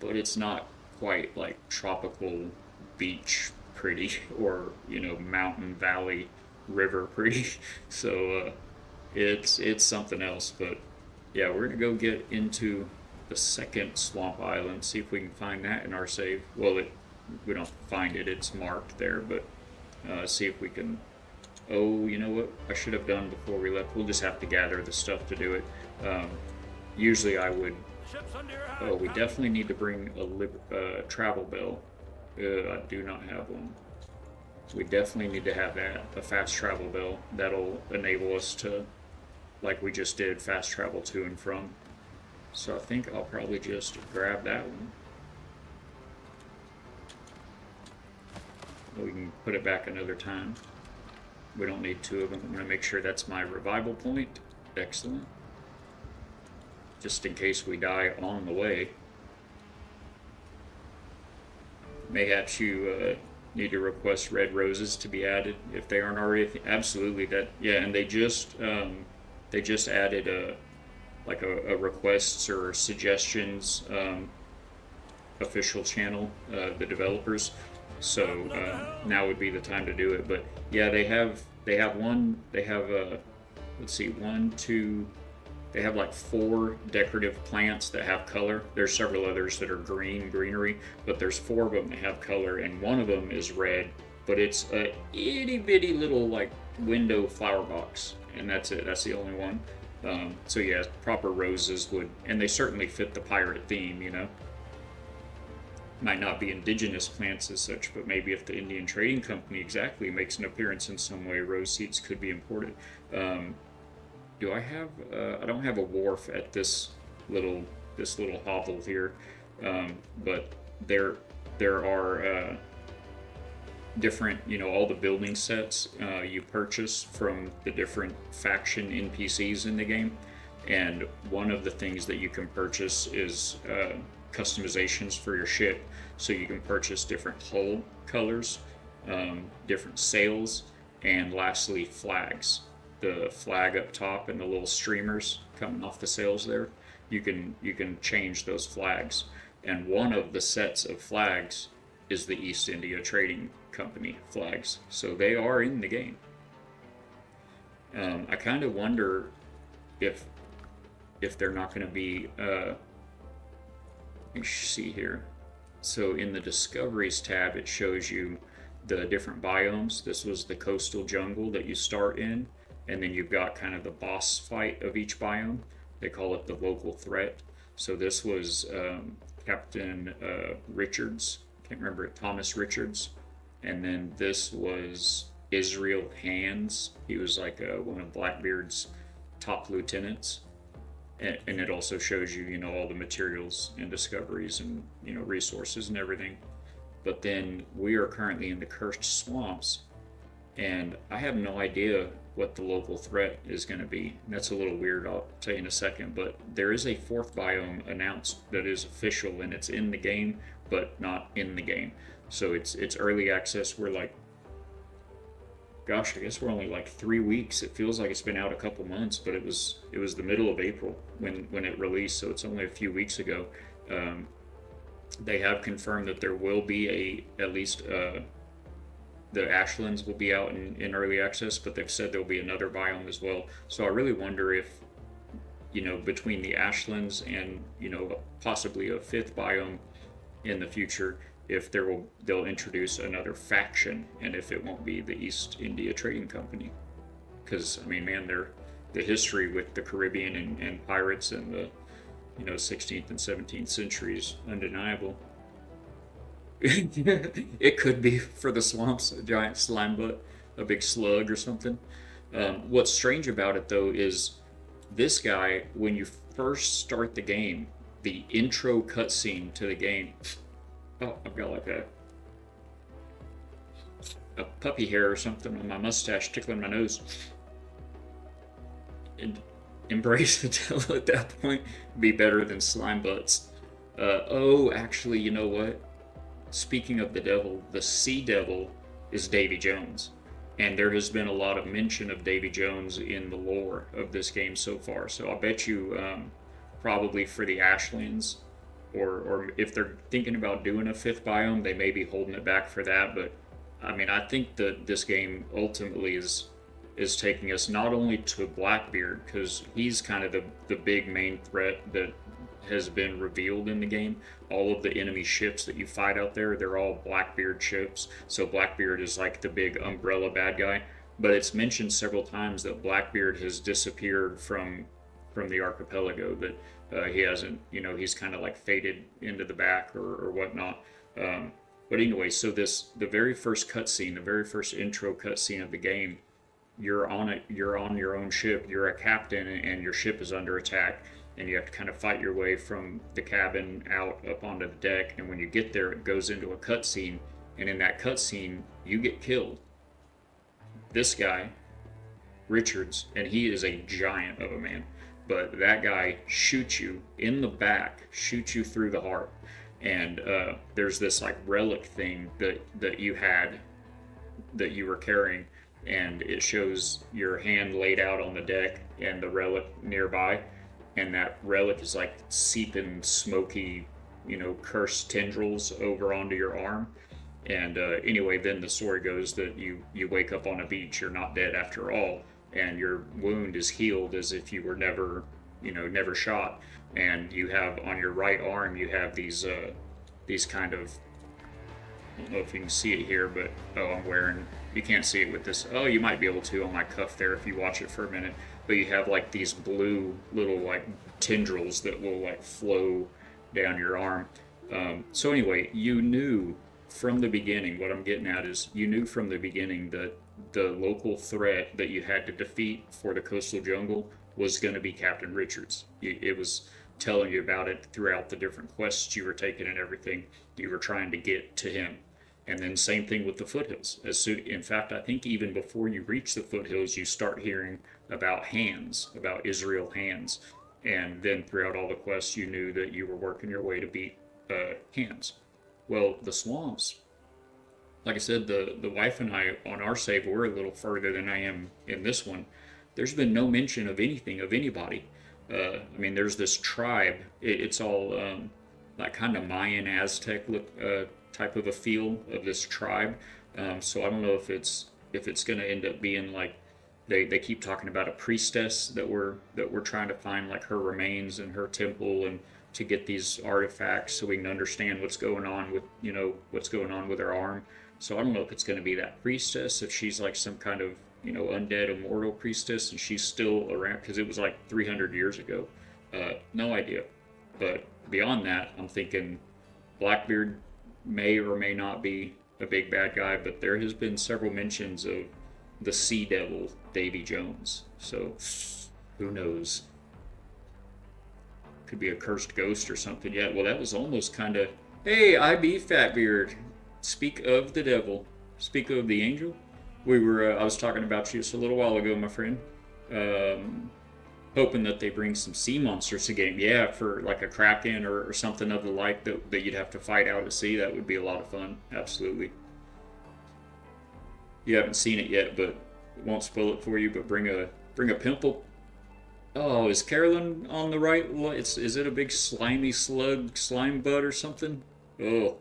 but it's not quite like tropical beach pretty, or mountain valley river pretty. So it's something else. But yeah, we're gonna go get into the second swamp island, see if we can find that in our save. Well, we don't find it, it's marked there, but see if we can. Oh, you know what I should have done before we left? We'll just have to gather the stuff to do it. Usually I would. Oh, we definitely need to bring a travel bell. I do not have one. We definitely need to have that, a fast travel bell. That'll enable us to, like we just did, fast travel to and from. So I think I'll probably just grab that one. We can put it back another time. We don't need two of them. I'm going to make sure that's my revival point. Excellent. Just in case we die on the way. Mayhaps you need to request red roses to be added if they aren't already. Absolutely, that. Yeah, and they just added a requests or suggestions official channel, the developers. So now would be the time to do it. But yeah, they have let's see, they have like 4 decorative plants that have color. There's several others that are greenery, but there's 4 of them that have color, and one of them is red, but it's a itty bitty little like window flower box, and that's it. That's the only one. So yeah, proper roses would, and they certainly fit the pirate theme, Might not be indigenous plants as such, but maybe if the Indian Trading Company exactly makes an appearance in some way, rose seeds could be imported. Do I have? I don't have a wharf at this little hovel here, but there are different, all the building sets you purchase from the different faction NPCs in the game. And one of the things that you can purchase is customizations for your ship. So you can purchase different hull colors, different sails, and lastly flags. The flag up top and the little streamers coming off the sails there, you can change those flags. And one of the sets of flags is the East India Trading Company flags. So they are in the game. I kind of wonder if they're not going to be. Let me see here. So in the Discoveries tab, it shows you the different biomes. This was the coastal jungle that you start in, and then you've got kind of the boss fight of each biome. They call it the local threat. So this was Captain Richards. Can't remember it. Thomas Richards. And then this was Israel Hands. He was like one of Blackbeard's top lieutenants. And it also shows you, all the materials and discoveries and, resources and everything. But then we are currently in the Cursed Swamps, and I have no idea what the local threat is going to be. That's a little weird, I'll tell you in a second, but there is a fourth biome announced that is official, and it's in the game, but not in the game. So it's early access. We're like, gosh, I guess we're only like 3 weeks. It feels like it's been out a couple months, but it was the middle of April when it released, so it's only a few weeks ago. They have confirmed that there will be at least the Ashlands will be out in early access, but they've said there'll be another biome as well. So I really wonder if, between the Ashlands and, possibly a fifth biome in the future, if they'll introduce another faction, and if it won't be the East India Trading Company. Because, I mean, man, the history with the Caribbean and pirates in the 16th and 17th centuries, undeniable. It could be for the swamps, a giant slime butt, a big slug or something. What's strange about it though is this guy, when you first start the game, the intro cutscene to the game. Oh, I've got like a puppy hair or something on my mustache tickling my nose. And embrace the devil at that point. Be better than slime butts. Oh, actually, you know what? Speaking of the devil, the sea devil is Davy Jones. And there has been a lot of mention of Davy Jones in the lore of this game so far. So I'll bet you probably for the Ashlands, or if they're thinking about doing a fifth biome, they may be holding it back for that. But I mean, I think that this game ultimately is taking us not only to Blackbeard, because he's kind of the big main threat that has been revealed in the game. All of the enemy ships that you fight out there, they're all Blackbeard ships. So Blackbeard is like the big umbrella bad guy. But it's mentioned several times that Blackbeard has disappeared from the archipelago, that he hasn't, he's kind of like faded into the back or whatnot. But anyway, so the very first cutscene, the very first intro cutscene of the game, you're on your own ship, you're a captain, and your ship is under attack, and you have to kind of fight your way from the cabin out up onto the deck. And when you get there, it goes into a cutscene, and in that cutscene, you get killed. This guy, Richards, and he is a giant of a man, but that guy shoots you in the back, shoots you through the heart. And there's this like relic thing that you had, that you were carrying, and it shows your hand laid out on the deck and the relic nearby, and that relic is like seeping smoky, cursed tendrils over onto your arm. And anyway, then the story goes that you wake up on a beach, you're not dead after all, and your wound is healed as if you were never shot. And you have on your right arm, you have these kind of, I don't know if you can see it here, but I'm wearing, you can't see it with this, oh, you might be able to on my cuff there if you watch it for a minute, but you have like these blue little like tendrils that will like flow down your arm. So anyway, you knew from the beginning, what I'm getting at is, you knew from the beginning that the local threat that you had to defeat for the coastal jungle was going to be Captain Richards. It was telling you about it throughout the different quests you were taking and everything. You were trying to get to him. And then same thing with the foothills. In fact, I think even before you reach the foothills, you start hearing about hands, about Israel hands. And then throughout all the quests, you knew that you were working your way to beat hands. Well, the swamps, like I said, the wife and I on our save were a little further than I am in this one. There's been no mention of anything of anybody. I mean, there's this tribe. It's all that kind of Mayan Aztec look type of a feel of this tribe. So I don't know if it's going to end up being like they keep talking about a priestess that we're trying to find, like her remains in her temple, and to get these artifacts so we can understand what's going on with her arm. So I don't know if it's going to be that priestess, if she's like some kind of undead immortal priestess and she's still around, because it was like 300 years ago. No idea. But beyond that, I'm thinking Blackbeard may or may not be a big bad guy, but there has been several mentions of the Sea Devil, Davy Jones. So who knows? Could be a cursed ghost or something. Yeah, well, that was almost kind of, hey, I be Fatbeard. Speak of the devil. Speak of the angel. I was talking about you just a little while ago, my friend. Hoping that they bring some sea monsters to game. Yeah, for like a kraken or something of the like that you'd have to fight out at sea. That would be a lot of fun. Absolutely. You haven't seen it yet, but won't spoil it for you. But bring a pimple. Oh, is Carolyn on the right? Is it a big slimy slime bud or something? Oh,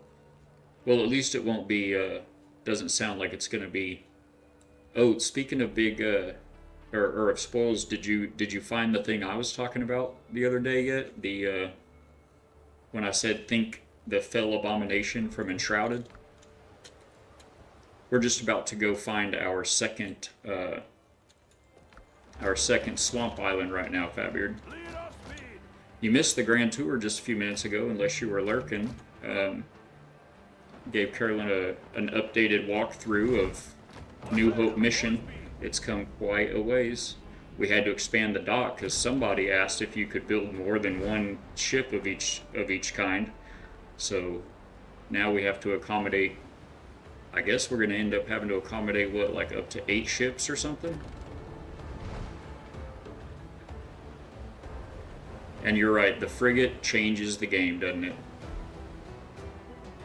well, at least it won't be. Doesn't sound like it's gonna be. Oh, speaking of big or of spoils, did you find the thing I was talking about the other day yet? The when I said think the fell abomination from Enshrouded. We're just about to go find our second swamp island right now, Fatbeard. You missed the grand tour just a few minutes ago, unless you were lurking. Gave Carolyn an updated walkthrough of New Hope Mission. It's come quite a ways. We had to expand the dock because somebody asked if you could build more than one ship of each kind. So now we have to accommodate. I guess we're going to end up having to accommodate what, like up to 8 ships or something. And you're right, the frigate changes the game, doesn't it?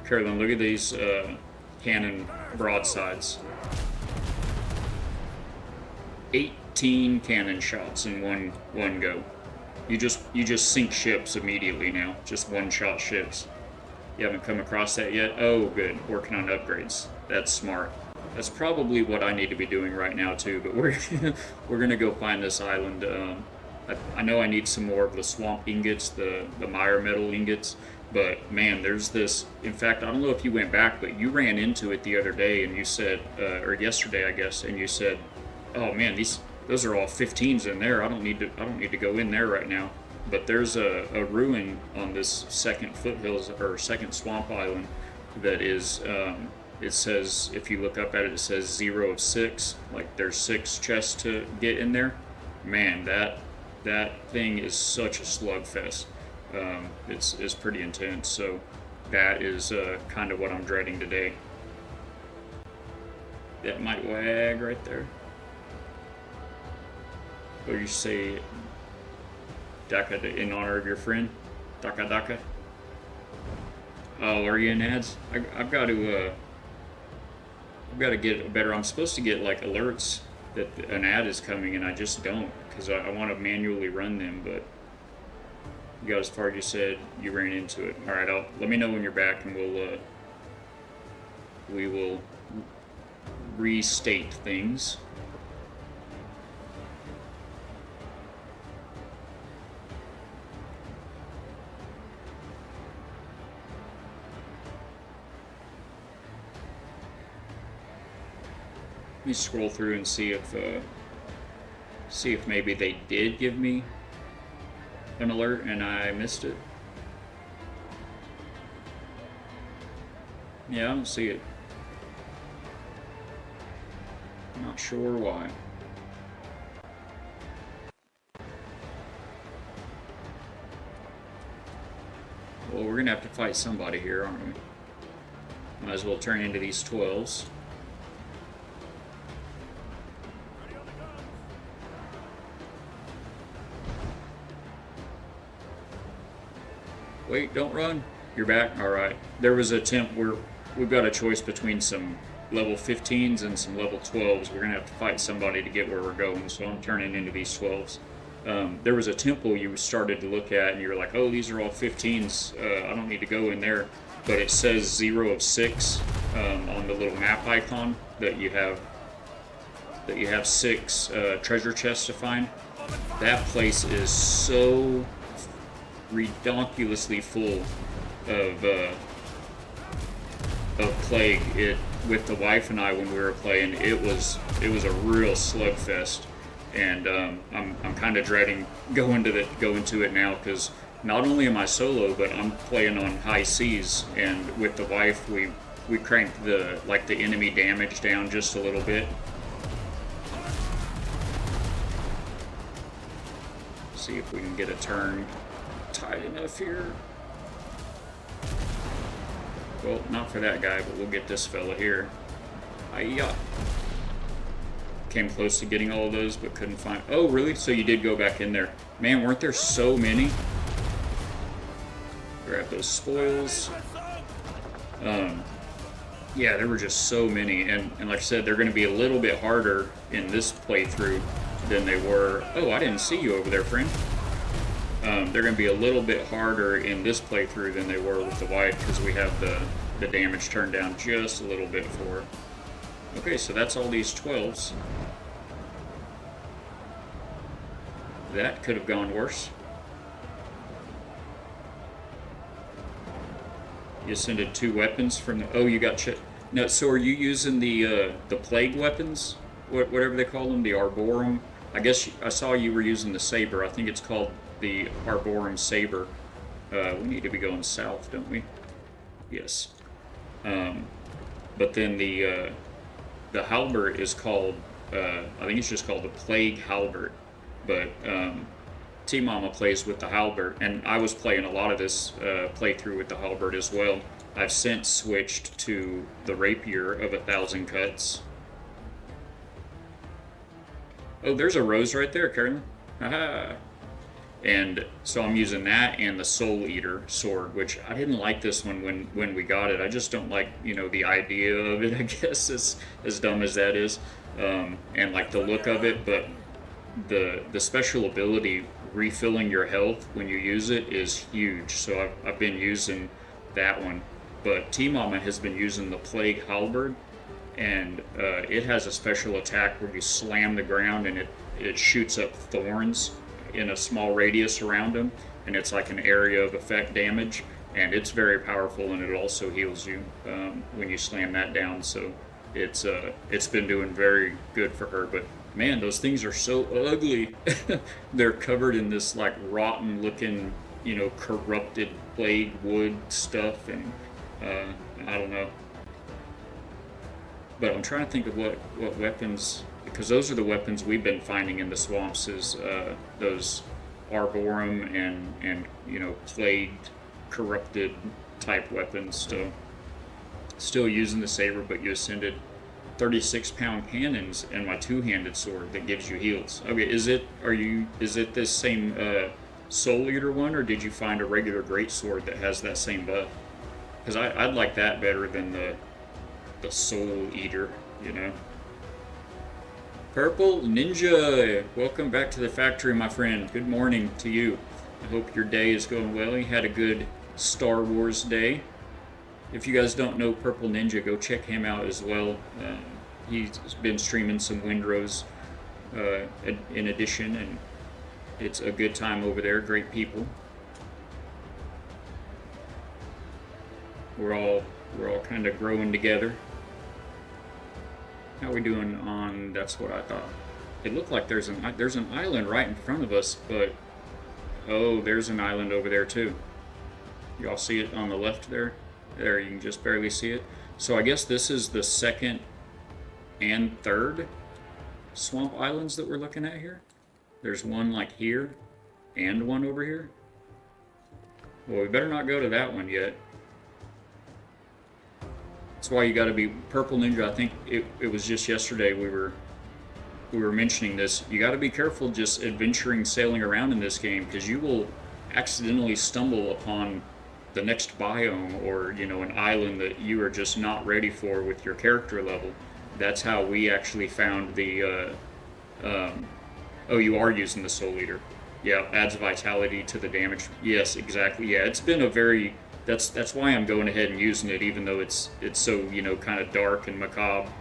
Carolyn, look at these cannon broadsides. 18 cannon shots in one go. You just sink ships immediately now. Just one-shot ships. You haven't come across that yet? Oh, good. Working on upgrades. That's smart. That's probably what I need to be doing right now too. But we're gonna go find this island. I know I need some more of the swamp ingots, the mire metal ingots. But man, there's this. In fact, I don't know if you went back, but you ran into it the other day, and you said, or yesterday, I guess, and you said, "Oh man, those are all 15s in there. I don't need to go in there right now." But there's a ruin on this second foothills or second swamp island that is. It says, if you look up at it, it says 0 of 6. Like there's 6 chests to get in there. Man, that thing is such a slugfest. It's pretty intense. So that is kind of what I'm dreading today. That might wag right there. Or you say Daka in honor of your friend? Daka Daka? Oh, are you in ads? I've got to get better. I'm supposed to get like alerts that an ad is coming, and I just don't, because I want to manually run them, but you got as far as you said you ran into it. All right, let me know when you're back, and we will restate things. Let me scroll through and see if maybe they did give me an alert and I missed it. Yeah, I don't see it. Not sure why. Well, we're gonna have to fight somebody here, aren't we? Might as well turn into these 12s. Wait, don't run. You're back? Alright. There was an attempt where we've got a choice between some level 15s and some level 12s. We're going to have to fight somebody to get where we're going, so I'm turning into these 12s. There was a temple you started to look at, and you were like, oh, these are all 15s. I don't need to go in there. But it says 0 of 6 on the little map icon that you have 6 treasure chests to find. That place is so redonkulously full of plague. With the wife and I, when we were playing, it was a real slugfest, and I'm kind of dreading going to it now, because not only am I solo, but I'm playing on high seas, and with the wife we cranked the enemy damage down just a little bit. See if we can get a turn tight enough here. Well, not for that guy, but we'll get this fella here. Hiya. Came close to getting all of those, but couldn't find... Oh, really? So you did go back in there. Man, weren't there so many? Grab those spoils. Yeah, there were just so many. And like I said, they're going to be a little bit harder in this playthrough than they were... Oh, I didn't see you over there, friend. They're going to be a little bit harder in this playthrough than they were with the white, because we have the damage turned down just a little bit for. Okay, so that's all these 12s. That could have gone worse. You ascended 2 weapons from the... Oh, you got... No, so are you using the plague weapons? Whatever they call them? The Arborum? I guess I saw you were using the saber. I think it's called the Arborum Saber. We need to be going south, don't we? Yes. But then the halberd is called, I think it's just called the Plague Halberd. But T-Mama plays with the halberd, and I was playing a lot of this playthrough with the halberd as well. I've since switched to the rapier of 1,000 cuts. Oh, there's a rose right there, Carolyn. Haha. And so I'm using that and the Soul Eater sword, which I didn't like this one when we got it. I just don't like, you know, the idea of it, I guess, as dumb as that is. And like the look of it, but the special ability, refilling your health when you use it, is huge. So I've been using that one. But T-Mama has been using the Plague Halberd, and it has a special attack where you slam the ground and it shoots up thorns in a small radius around them, and it's like an area of effect damage, and it's very powerful, and it also heals you when you slam that down. So it's been doing very good for her. But man, those things are so ugly. They're covered in this like rotten looking, you know, corrupted plague wood stuff, and I don't know. But I'm trying to think of what weapons, because those are the weapons we've been finding in the swamps, is those Arborum and you know, plagued, corrupted type weapons. Still using the saber, but you ascended 36-pound cannons and my 2-handed sword that gives you heals. Okay, is it this same Soul Eater one, or did you find a regular greatsword that has that same buff? Because I'd like that better than the Soul Eater, you know. Purple Ninja, welcome back to the factory, my friend. Good morning to you. I hope your day is going well. You had a good Star Wars day. If you guys don't know Purple Ninja, go check him out as well. He's been streaming some Windrose in addition, and it's a good time over there. Great people. We're all kind of growing together. How are we doing on... That's what I thought. It looked like there's an island right in front of us, but... Oh, there's an island over there too. Y'all see it on the left there? There, you can just barely see it. So I guess this is the second and third swamp islands that we're looking at here. There's one like here, and one over here. Well, we better not go to that one yet. That's why you got to be purple ninja. I think it was just yesterday we were mentioning this. You got to be careful just adventuring, sailing around in this game, because you will accidentally stumble upon the next biome, or an island that you are just not ready for with your character level. That's how we actually found the oh, you are using the Soul Eater. Yeah, adds vitality to the damage. Yes, exactly. Yeah, it's been a very that's why I'm going ahead and using it, even though it's so kind of dark and macabre.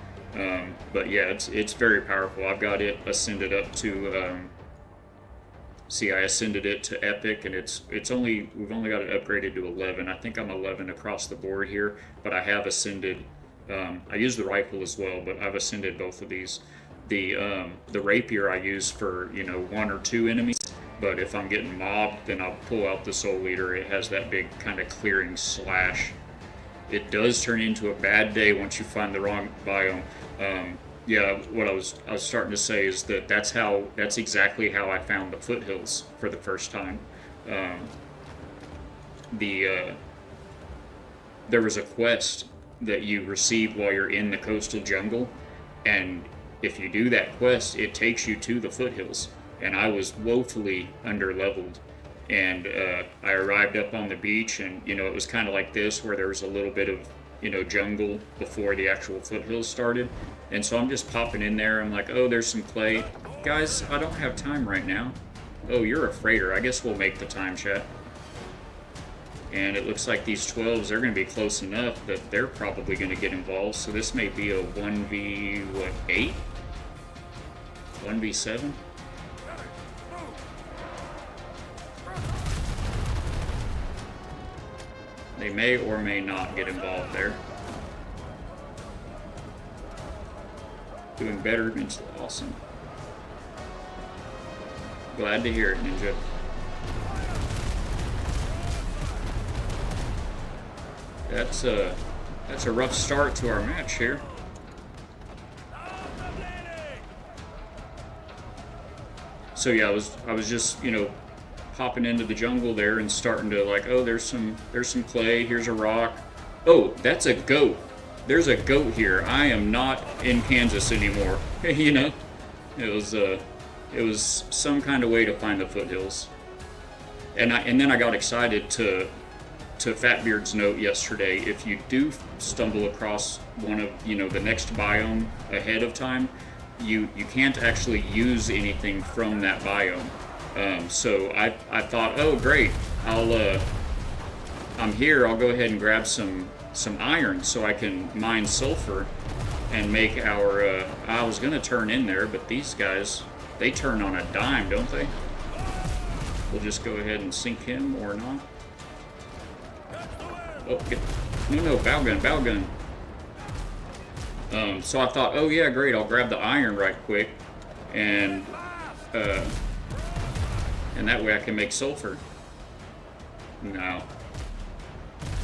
But yeah, it's very powerful. I've got it ascended up to see, I ascended it to epic, and we've only got it upgraded to 11. I think I'm 11 across the board here, but I have ascended. I use the rifle as well, but I've ascended both of these. The rapier I use for 1 or 2 enemies, but if I'm getting mobbed, then I'll pull out the Soul Eater. It has that big kind of clearing slash. It does turn into a bad day once you find the wrong biome. Yeah, what I was starting to say is that's exactly how I found the foothills for the first time. There was a quest that you receive while you're in the coastal jungle, and if you do that quest, it takes you to the foothills. And I was woefully under-leveled, and I arrived up on the beach, and it was kind of like this, where there was a little bit of jungle before the actual foothills started. And so I'm just popping in there. I'm like, oh, there's some clay. Guys, I don't have time right now. Oh, you're a freighter. I guess we'll make the time, chat. And it looks like these 12s, they're going to be close enough that they're probably going to get involved. So this may be a 1v8? 1v7? They may or may not get involved there. Doing better against awesome. Glad to hear it, Ninja. That's a rough start to our match here. So yeah, I was just popping into the jungle there and starting to like, oh, there's some clay. Here's a rock. Oh, that's a goat. There's a goat here. I am not in Kansas anymore. It was some kind of way to find the foothills. And then I got excited to Fatbeard's note yesterday. If you do stumble across one of the next biome ahead of time, you can't actually use anything from that biome. So I thought, oh great, I'm here. I'll go ahead and grab some iron so I can mine sulfur and make our. I was gonna turn in there, but these guys, they turn on a dime, don't they? We'll just go ahead and sink him or not. Oh, no, bow gun. So I thought, oh yeah, great, I'll grab the iron right quick, and that way I can make sulfur.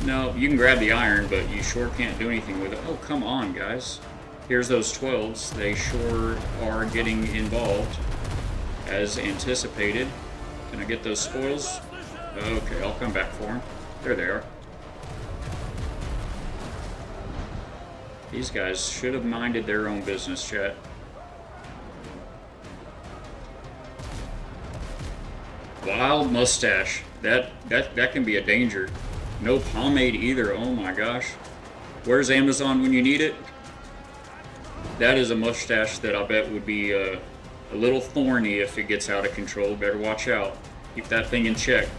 No, you can grab the iron, but you sure can't do anything with it. Oh, come on, guys. Here's those 12s. They sure are getting involved, as anticipated. Can I get those spoils? Okay, I'll come back for them. There they are. These guys should have minded their own business, chat. Wild mustache. That can be a danger. No pomade either. Oh my gosh. Where's Amazon when you need it? That is a mustache that I bet would be a little thorny if it gets out of control. Better watch out. Keep that thing in check.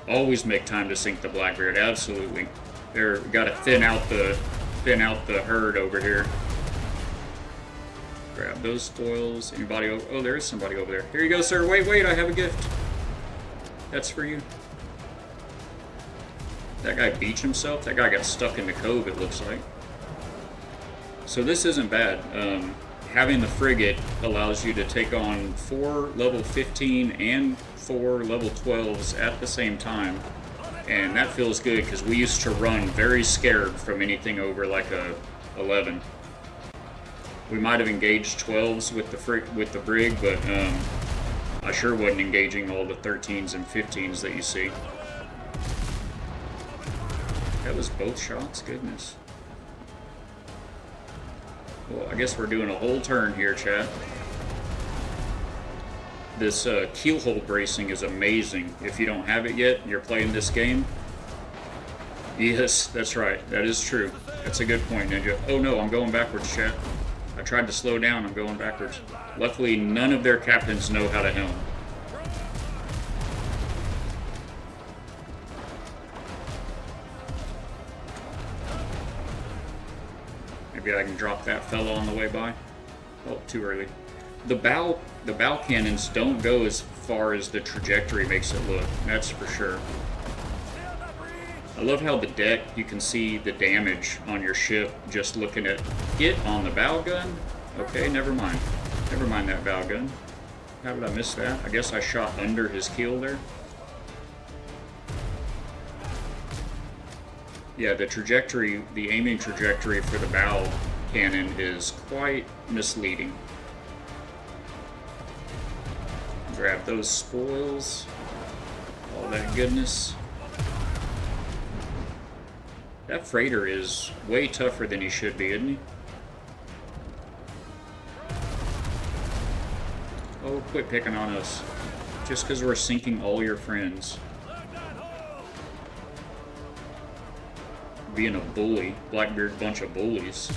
Always make time to sink the Blackbeard. Absolutely. They're got to thin out the herd over here. Grab those spoils. Anybody over? Oh, there is somebody over there. Here you go, sir. Wait, I have a gift. That's for you. That guy beached himself. That guy got stuck in the cove, it looks like. So this isn't bad. Having the frigate allows you to take on 4 level 15 and 4 level 12s at the same time. And that feels good, because we used to run very scared from anything over like a 11. We might have engaged 12s with the brig, but I sure wasn't engaging all the 13s and 15s that you see. That was both shots? Goodness. Well, I guess we're doing a whole turn here, chat. This keel hold bracing is amazing. If you don't have it yet, and you're playing this game. Yes, that's right. That is true. That's a good point, Ninja. Oh no, I'm going backwards, chat. I tried to slow down, I'm going backwards. Luckily, none of their captains know how to helm. Maybe I can drop that fella on the way by. Oh, too early. The bow cannons don't go as far as the trajectory makes it look. That's for sure. I love how the deck, you can see the damage on your ship just looking at it on the bow gun. Okay, never mind. Never mind that bow gun. How did I miss that? I guess I shot under his keel there. Yeah, the trajectory, the aiming trajectory for the bow cannon is quite misleading. Grab those spoils. All that goodness. That freighter is way tougher than he should be, isn't he? Oh, quit picking on us. Just because we're sinking all your friends. Being a bully. Blackbeard bunch of bullies.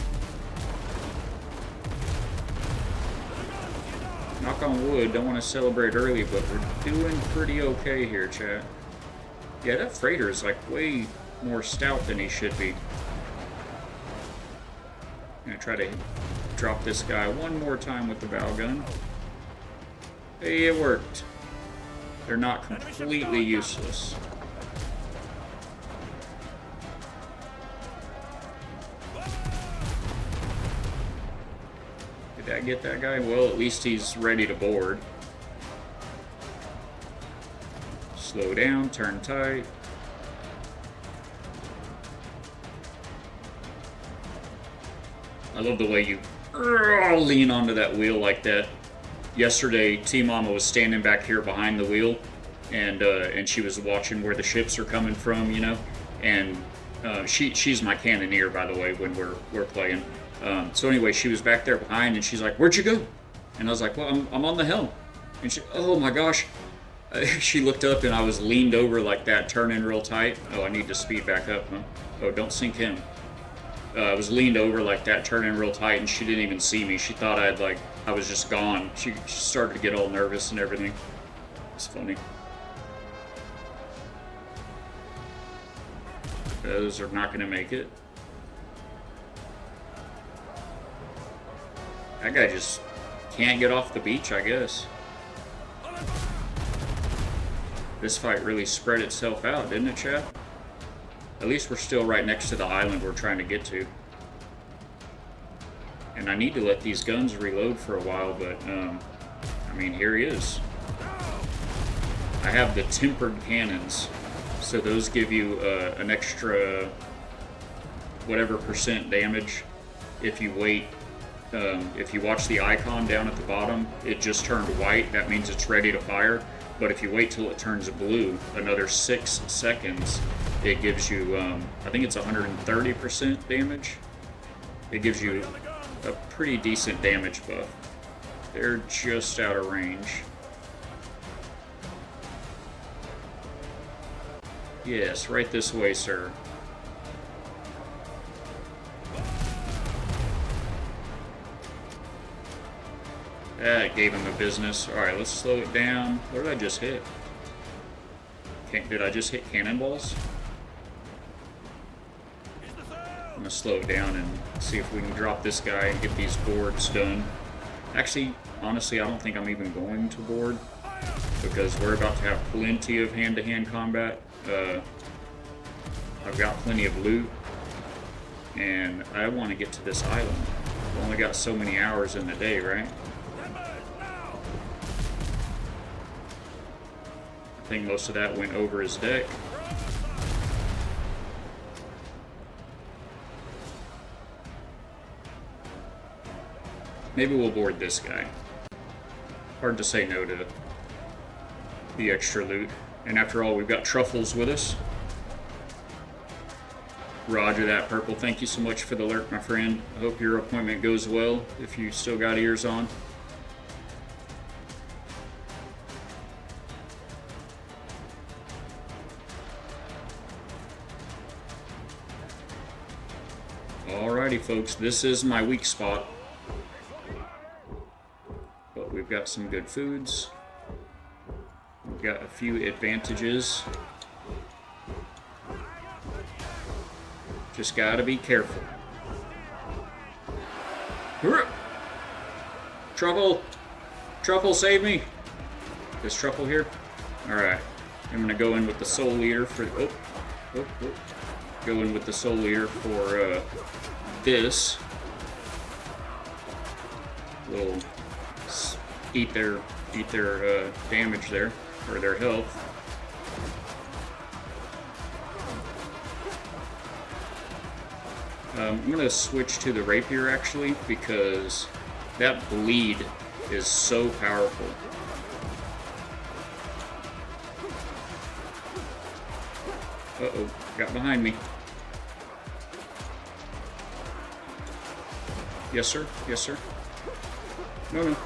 Knock on wood, don't want to celebrate early, but we're doing pretty okay here, chat. Yeah, that freighter is like way more stout than he should be. I'm gonna try to drop this guy one more time with the bow gun. Hey, it worked. They're not completely useless. Did I get that guy? Well, at least he's ready to board. Slow down, turn tight. I love the way you lean onto that wheel like that. Yesterday, T-Mama was standing back here behind the wheel, and she was watching where the ships are coming from, you know. And she's my cannoneer, by the way, when we're playing. So anyway, she was back there behind, and she's like, "Where'd you go?" And I was like, "Well, I'm on the helm." And she, "Oh my gosh." She looked up, and I was leaned over like that, turning real tight. Oh, I need to speed back up, huh? Oh, don't sink him. I was leaned over like that, turning real tight, and she didn't even see me. She thought I was just gone. She started to get all nervous and everything. It's funny. Those are not going to make it. That guy just can't get off the beach, I guess. This fight really spread itself out, didn't it, chat? At least we're still right next to the island we're trying to get to. And I need to let these guns reload for a while, but, I mean, here he is. I have the tempered cannons, so those give you an extra whatever % damage if you wait. If you watch the icon down at the bottom, it just turned white. That means it's ready to fire. But if you wait till it turns blue, another 6 seconds, it gives you, I think it's 130% damage. It gives you a pretty decent damage buff. They're just out of range. Yes, right this way, sir. That gave him a business. Alright, let's slow it down. What did I just hit? Did I just hit cannonballs? I'm gonna slow it down and see if we can drop this guy and get these boards done. Actually, honestly, I don't think I'm even going to board because we're about to have plenty of hand-to-hand combat. I've got plenty of loot, and I want to get to this island. We've only got so many hours in the day, right? I think most of that went over his deck. Maybe we'll board this guy. Hard to say no to the extra loot. And after all, we've got truffles with us. Roger that, Purple. Thank you so much for the alert, my friend. I hope your appointment goes well, if you still got ears on. Alrighty, folks, this is my weak spot. But we've got some good foods. We've got a few advantages. Just gotta be careful. Truffle! Truffle, save me! Is Truffle here? Alright. I'm gonna go in with the Soul Eater for... Go in with the Soul Eater for, this. We'll eat their damage there, or their health. I'm going to switch to the Rapier, actually, because that bleed is so powerful. Uh-oh, got behind me. Yes, sir. Yes, sir. No, no.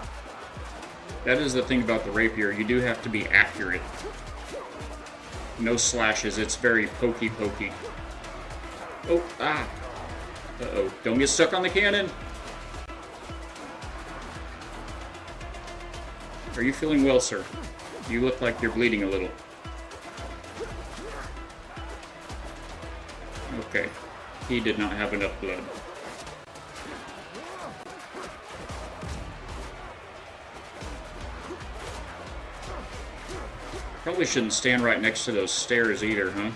That is the thing about the Rapier. You do have to be accurate. No slashes. It's very pokey. Oh, ah. Uh-oh. Don't get stuck on the cannon. Are you feeling well, sir? You look like you're bleeding a little. Okay. He did not have enough blood. Probably shouldn't stand right next to those stairs either, huh?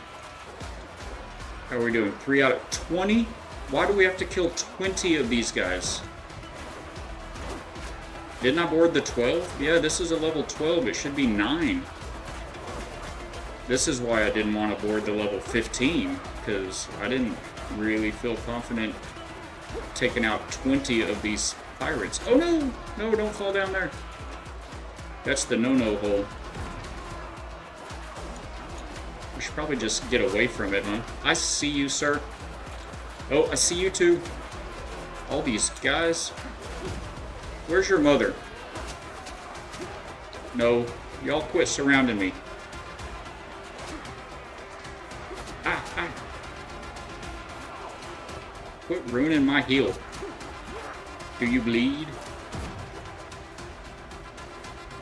How are we doing? 3 out of 20? Why do we have to kill 20 of these guys? Didn't I board the 12? Yeah, this is a level 12. It should be 9. This is why I didn't want to board the level 15, because I didn't really feel confident taking out 20 of these pirates. Oh no! No, don't fall down there. That's the no-no hole. We should probably just get away from it, huh? I see you, sir. Oh, I see you too. All these guys. Where's your mother? No, y'all quit surrounding me. Ah, ah. Quit ruining my heel. Do you bleed?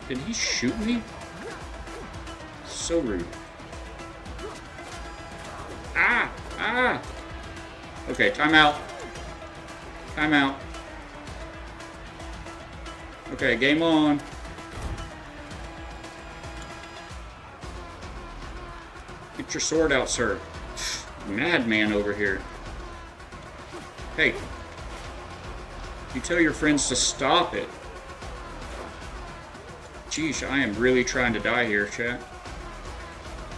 Did he shoot me? So rude. Ah! Ah! Okay, time out. Time out. Okay, game on. Get your sword out, sir. Madman over here. Hey. You tell your friends to stop it. Jeez, I am really trying to die here, chat.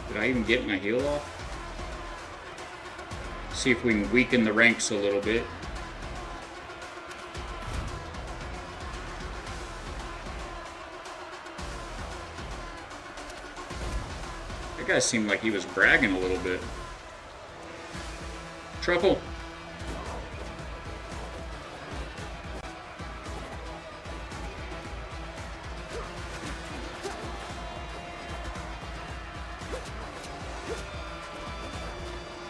Did I even get my heal off? See if we can weaken the ranks a little bit. That guy seemed like he was bragging a little bit. Truffle!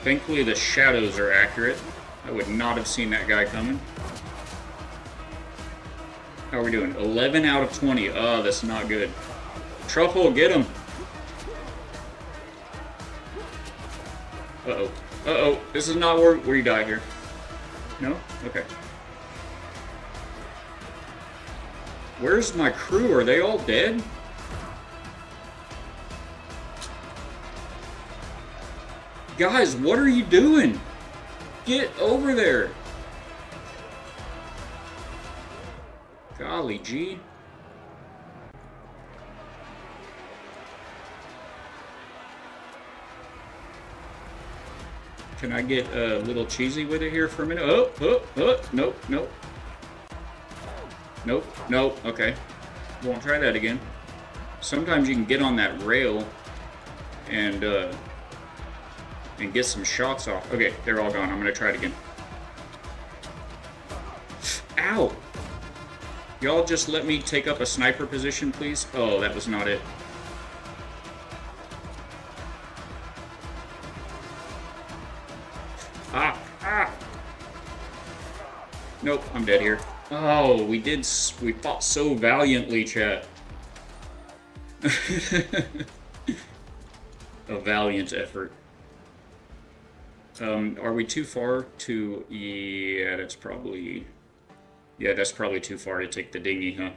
Thankfully the shadows are accurate. I would not have seen that guy coming. How are we doing? 11 out of 20. Oh, that's not good. Truffle, get him! Uh-oh. Uh-oh. This is not where you die here. No? Okay. Where's my crew? Are they all dead? Guys, what are you doing? Get over there. Golly gee. Can I get a little cheesy with it here for a minute? Oh, nope, nope. Nope, nope, okay. Won't try that again. Sometimes you can get on that rail and and get some shots off. Okay, they're all gone. I'm gonna try it again. Ow! Y'all just let me take up a sniper position, please? Oh, that was not it. Ah! Ah! Nope, I'm dead here. Oh, we fought so valiantly, chat. A valiant effort. Are we too far to... Yeah, that's probably too far to take the dinghy, huh?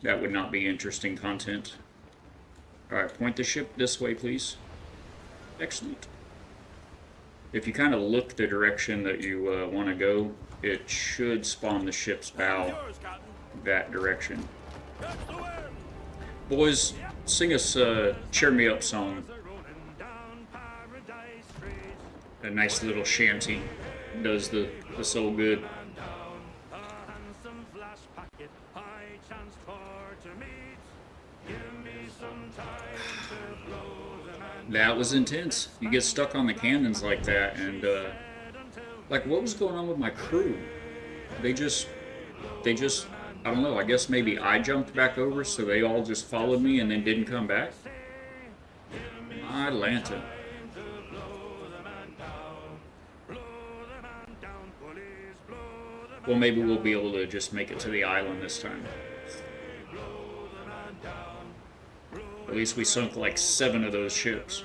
That would not be interesting content. Alright, point the ship this way, please. Excellent. If you kind of look the direction that you want to go, it should spawn the ship's bow that direction. Boys, sing us a Cheer Me Up song. A nice little shanty does the soul good. That was intense. You get stuck on the cannons like that, and like, what was going on with my crew? They just, I don't know, I guess maybe I jumped back over, so they all just followed me and then didn't come back? Atlanta. Well, maybe we'll be able to just make it to the island this time. At least we sunk like 7 of those ships.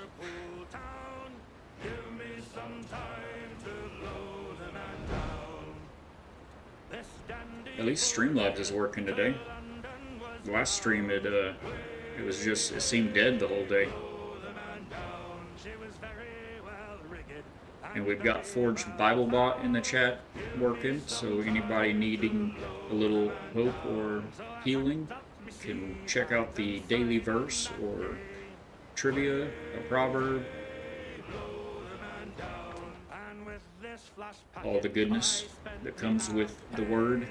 At least Streamlabs is working today. The last stream, it seemed dead the whole day. And we've got Forged BibleBot in the chat working, so anybody needing a little hope or healing can check out the daily verse or trivia, a proverb, all the goodness that comes with the word.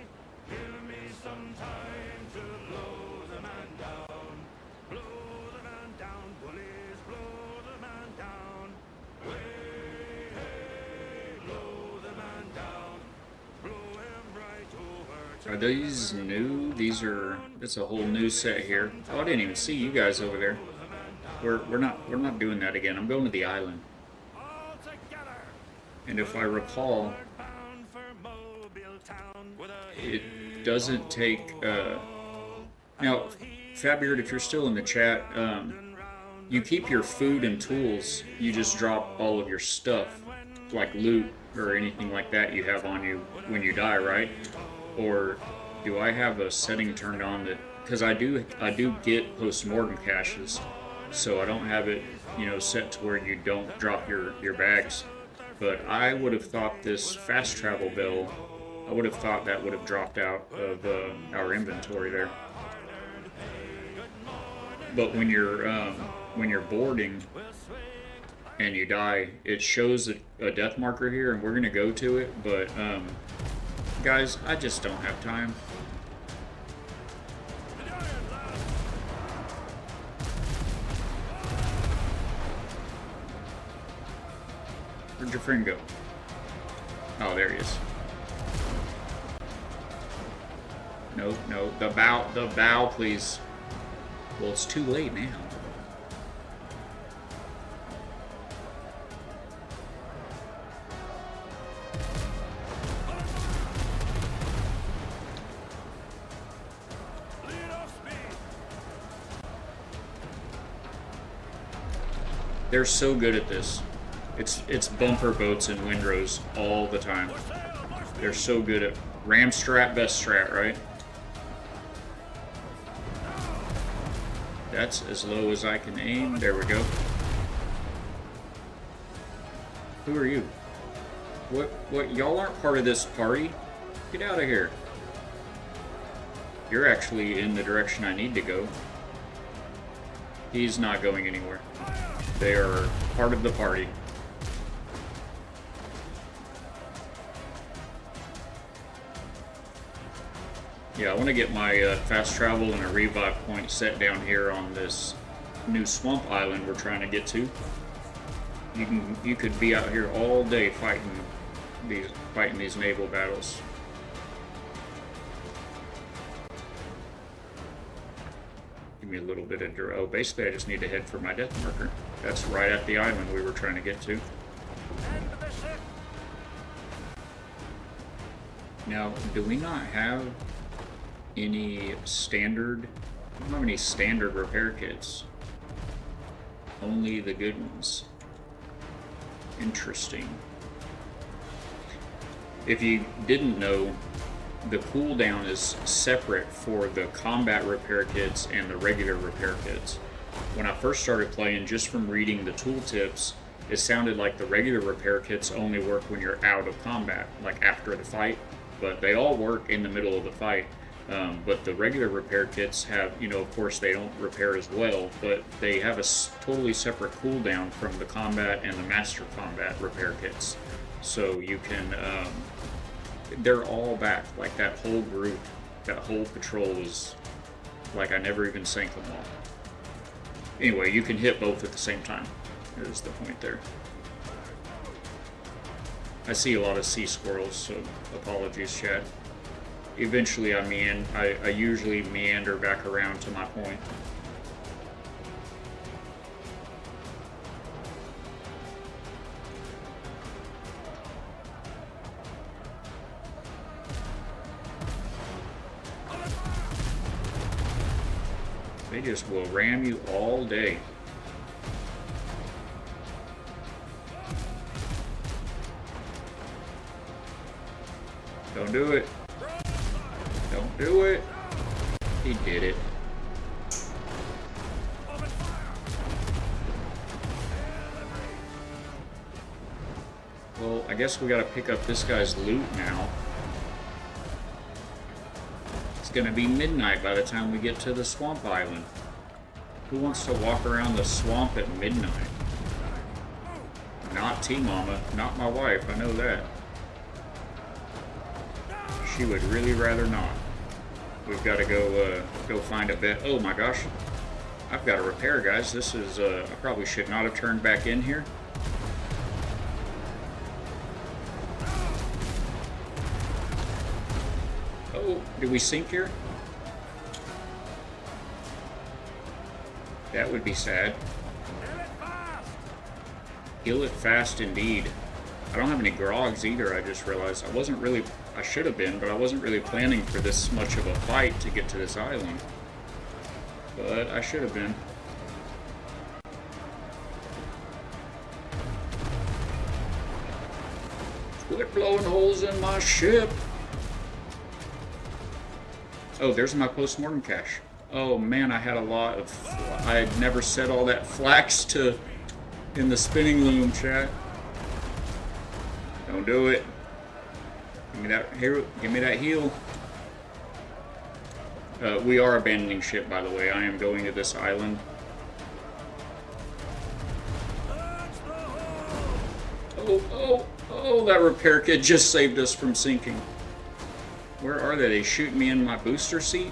Are these new? It's a whole new set here. Oh, I didn't even see you guys over there. We're not doing that again. I'm going to the island. And if I recall, it doesn't take now, Fabiard, if you're still in the chat, you keep your food and tools, you just drop all of your stuff, like loot or anything like that you have on you when you die, right? Or do I have a setting turned on that, because I do get post-mortem caches, so I don't have it, set to where you don't drop your bags. But I would have thought this fast travel bell, I would have thought that would have dropped out of our inventory there. But when you're boarding and you die, it shows a death marker here, and we're gonna go to it. But guys, I just don't have time. Where'd your friend go? Oh, there he is. No, the bow, please. Well, it's too late now. They're so good at this. It's bumper boats and Windrose all the time. They're so good at ram strat, best strat, right? That's as low as I can aim. There we go. Who are you? What? Y'all aren't part of this party? Get out of here. You're actually in the direction I need to go. He's not going anywhere. They are part of the party. Yeah, I want to get my fast travel and a revive point set down here on this new swamp island we're trying to get to. You could be out here all day fighting these naval battles. Give me a little bit of oh, basically I just need to head for my death marker. That's right at the island we were trying to get to. Now, do we not have any standard? I don't have any standard repair kits. Only the good ones. Interesting. If you didn't know, the cooldown is separate for the combat repair kits and the regular repair kits. When I first started playing, just from reading the tooltips, it sounded like the regular repair kits only work when you're out of combat, like after the fight, but they all work in the middle of the fight. But the regular repair kits have, you know, of course they don't repair as well, but they have a totally separate cooldown from the combat and the master combat repair kits. So you can, they're all back, like that whole group, that whole patrol is, like I never even sank them all. Anyway, you can hit both at the same time, is the point there. I see a lot of sea squirrels, so apologies, chat. Eventually I usually meander back around to my point. They just will ram you all day. Don't do it. Don't do it. He did it. Well, I guess we gotta pick up this guy's loot now. It's gonna be midnight by the time we get to the swamp island. Who wants to walk around the swamp at midnight? Not T-Mama, not my wife, I know that. She would really rather not. We've got to go find a bed. Oh my gosh, I've got to repair, guys. This is I probably should not have turned back in here. Oh, did we sink here? That would be sad. Heal it fast indeed. I don't have any grogs either, I just realized. I should have been, but I wasn't really planning for this much of a fight to get to this island. But I should have been. Quit blowing holes in my ship! Oh, there's my post-mortem cache. Oh man, I had a lot of... I had never set all that flax in the spinning loom, chat. Don't do it. Give me that hero. Give me that heal. We are abandoning ship, by the way. I am going to this island. Oh, that repair kit just saved us from sinking. Where are they? They shoot me in my booster seat?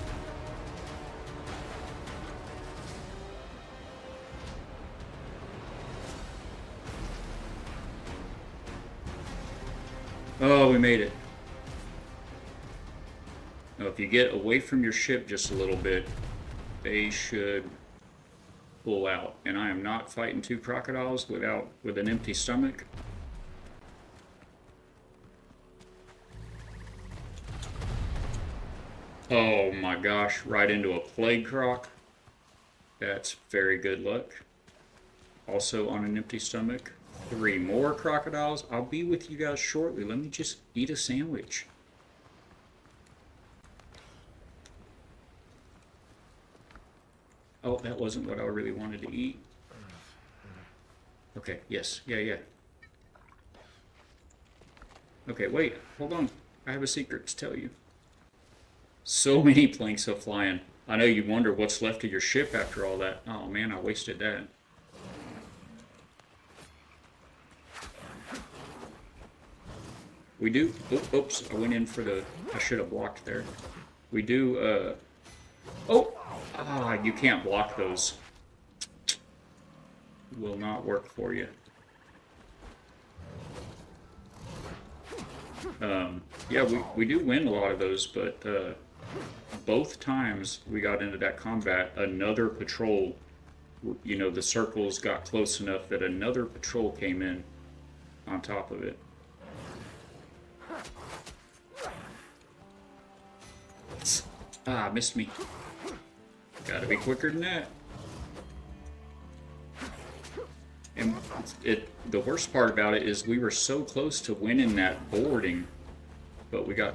Oh, we made it. Now, if you get away from your ship just a little bit, they should pull out. And I am not fighting two crocodiles with an empty stomach. Oh my gosh, right into a plague croc. That's very good luck. Also on an empty stomach. 3 more crocodiles. I'll be with you guys shortly. Let me just eat a sandwich. Oh, that wasn't what I really wanted to eat. Okay, yes, yeah. Okay, wait, hold on. I have a secret to tell you. So many planks of flying. I know you wonder what's left of your ship after all that. Oh man, I wasted that. We do, oops, I went in for I should have blocked there. We do, you can't block those. Will not work for you. Yeah, we do win a lot of those, but both times we got into that combat, another patrol, you know, the circles got close enough that another patrol came in on top of it. Ah, missed me. Gotta be quicker than that. And the worst part about it is we were so close to winning that boarding, but we got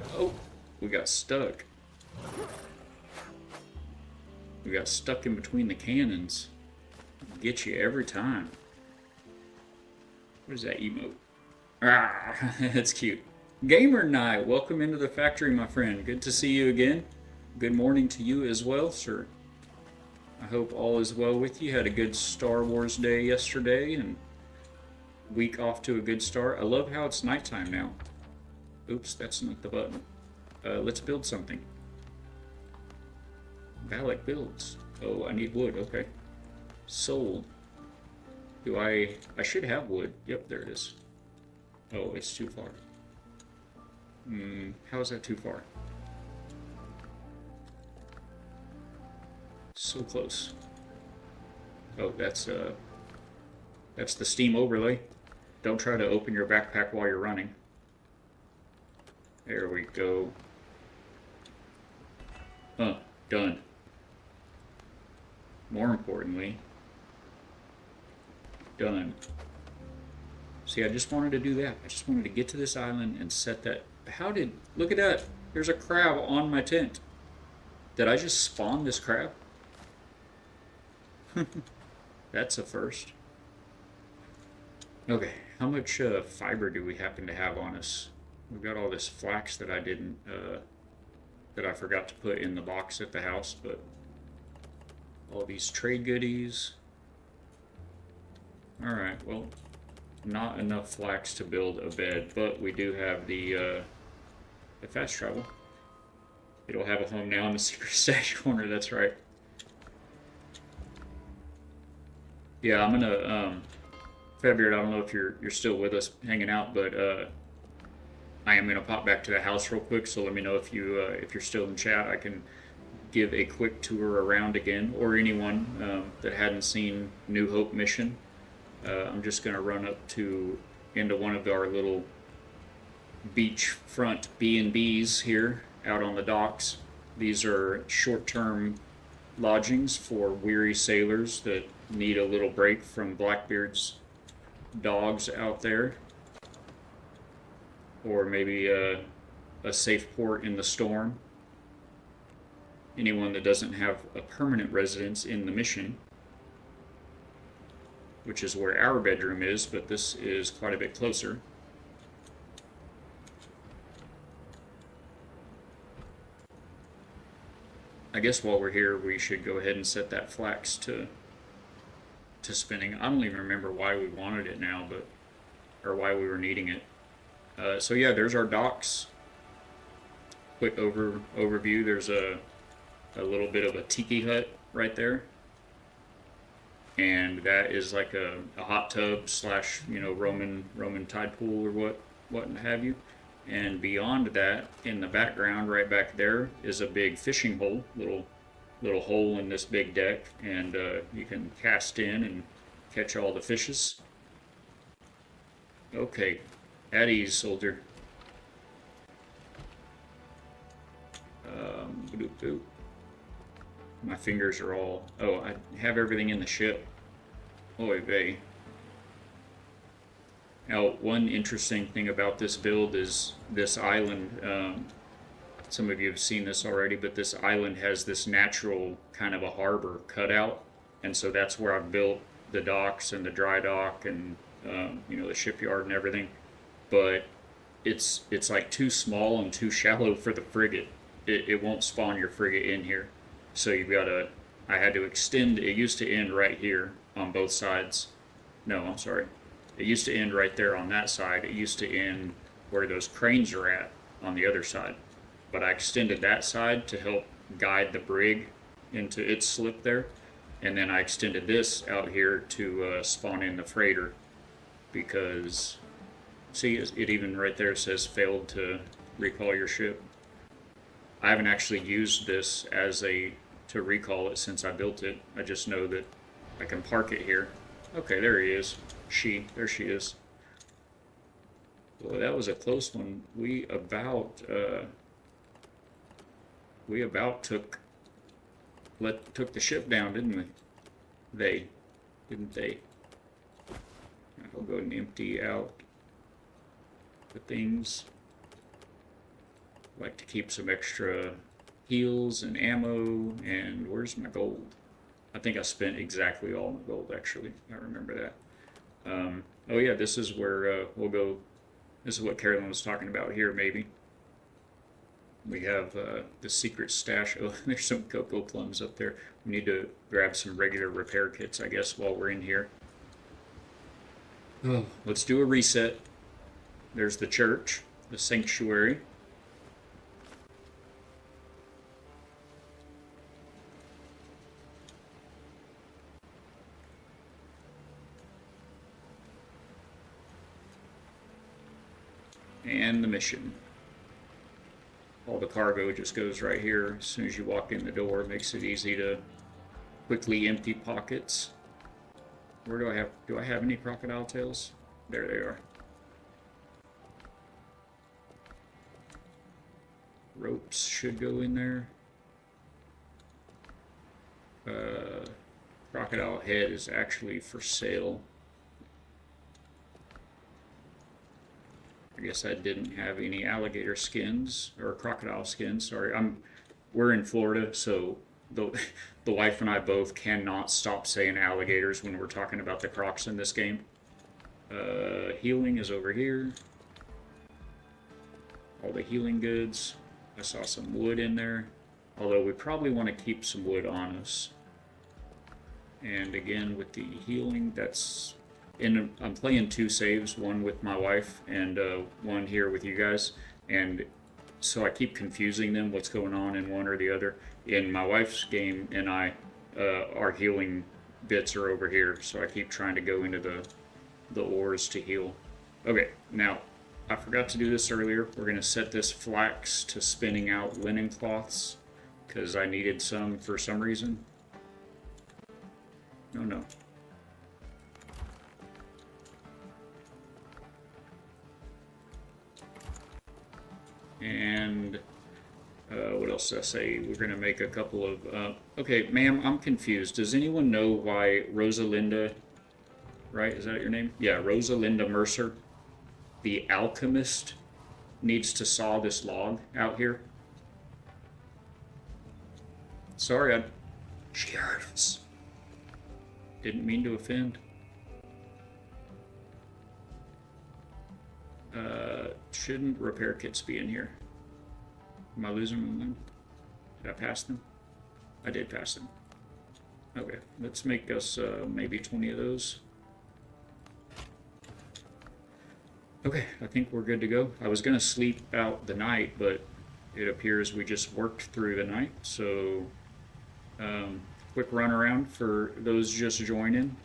stuck. We got stuck in between the cannons. Get you every time. What is that emote? Ah, that's cute. Gamer Night, welcome into the factory, my friend. Good to see you again. Good morning to you as well, sir. I hope all is well with you. Had a good Star Wars day yesterday and week off to a good start. I love how it's nighttime now. Oops, that's not the button. Let's build something. Valak builds. Oh, I need wood. Okay. Sold. Do I should have wood. Yep, there it is. Oh, it's too far. How is that too far? So close. Oh, that's the steam overlay. Don't try to open your backpack while you're running. There we go. Done. More importantly, done. See, I just wanted to do that. I just wanted to get to this island and set that. Look at that. There's a crab on my tent. Did I just spawn this crab? That's a first. Okay, how much fiber do we happen to have on us? We've got all this flax that I didn't, that I forgot to put in the box at the house, but all these trade goodies. Alright, well, not enough flax to build a bed, but we do have the fast travel. It'll have a home now in the secret stash corner, that's right. Yeah, I'm gonna, February, I don't know if you're still with us hanging out, but I am gonna pop back to the house real quick, so let me know if you're still in chat. I can give a quick tour around again, or anyone that hadn't seen New Hope mission. I'm just gonna run up into one of our little beachfront B&Bs here out on the docks. These are short-term lodgings for weary sailors that need a little break from Blackbeard's dogs out there, or maybe a safe port in the storm. Anyone that doesn't have a permanent residence in the mission, which is where our bedroom is, but this is quite a bit closer. I guess while we're here, we should go ahead and set that flax to spinning. I don't even remember why we wanted it now, or why we were needing it. So yeah, there's our docks. Quick overview. There's a little bit of a tiki hut right there, and that is like a hot tub slash, you know, Roman tide pool or what have you. And beyond that, in the background, right back there, is a big fishing hole, little hole in this big deck, and you can cast in and catch all the fishes. Okay, at ease, soldier. My fingers are all... Oh, I have everything in the ship. Oy vey. Now, one interesting thing about this build is this island. Some of you have seen this already, but this island has this natural kind of a harbor cut out, and so that's where I've built the docks and the dry dock and you know, the shipyard and everything. But it's like too small and too shallow for the frigate. It won't spawn your frigate in here, so you've got to. I had to extend. It used to end right here on both sides. No, I'm sorry. It used to end right there on that side. It used to end where those cranes are at on the other side. But I extended that side to help guide the brig into its slip there. And then I extended this out here to spawn in the freighter, because See, it even right there says failed to recall your ship. I haven't actually used this as to recall it since I built it. I just know that I can park it here. Okay, there he is. There she is. Boy, that was a close one. We about took the ship down, didn't we? Didn't they? I'll go and empty out the things. Like to keep some extra heals and ammo. And where's my gold? I think I spent exactly all my gold, actually. I remember that. Oh yeah, this is where we'll go. This is what Carolyn was talking about here, maybe. We have the secret stash. Oh, there's some cocoa plums up there. We need to grab some regular repair kits, I guess, while we're in here. Oh, let's do a reset. There's the church, the sanctuary. And the mission. All the cargo just goes right here as soon as you walk in the door. It makes it easy to quickly empty pockets. Where do I have any crocodile tails? There they are. Ropes should go in there. Crocodile head is actually for sale. I guess I didn't have any alligator skins or crocodile skins. Sorry, we're in Florida, so the wife and I both cannot stop saying alligators when we're talking about the crocs in this game. Healing is over here. All the healing goods. I saw some wood in there, although we probably want to keep some wood on us. And again, with the healing, I'm playing 2 saves, one with my wife and one here with you guys, and so I keep confusing them what's going on in one or the other. In my wife's game and our healing bits are over here, so I keep trying to go into the ores to heal. Okay, now I forgot to do this earlier. We're going to set this flax to spinning out linen cloths because I needed some for some reason. No. And what else did I say? We're going to make a couple of... okay, ma'am, I'm confused. Does anyone know why Rosalinda... Right, is that your name? Yeah, Rosalinda Mercer, the alchemist, needs to saw this log out here? Sorry, she heard us. Didn't mean to offend. Shouldn't repair kits be in here? Am I losing them? Did I pass them? I did pass them. Okay, let's make us maybe 20 of those. Okay, I think we're good to go. I was going to sleep out the night, but it appears we just worked through the night. So, quick run around for those just joining.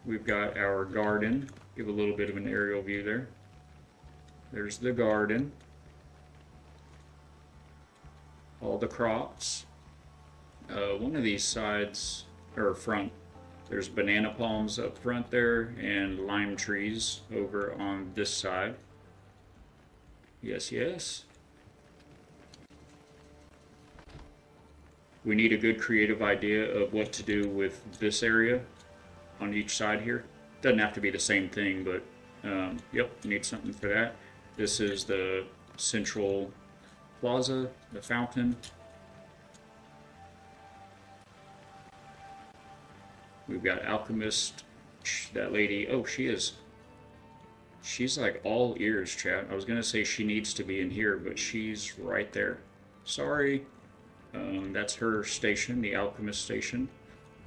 We've got our garden. Give a little bit of an aerial view there. There's the garden. All the crops. One of these sides, or front, there's banana palms up front there and lime trees over on this side. Yes, yes. We need a good creative idea of what to do with this area on each side here. Doesn't have to be the same thing, but yep, need something for that. This is the central plaza, the fountain. We've got alchemist, that lady. Oh, she's like all ears, chat. I was gonna say she needs to be in here, but she's right there. Sorry. That's her station, the alchemist station.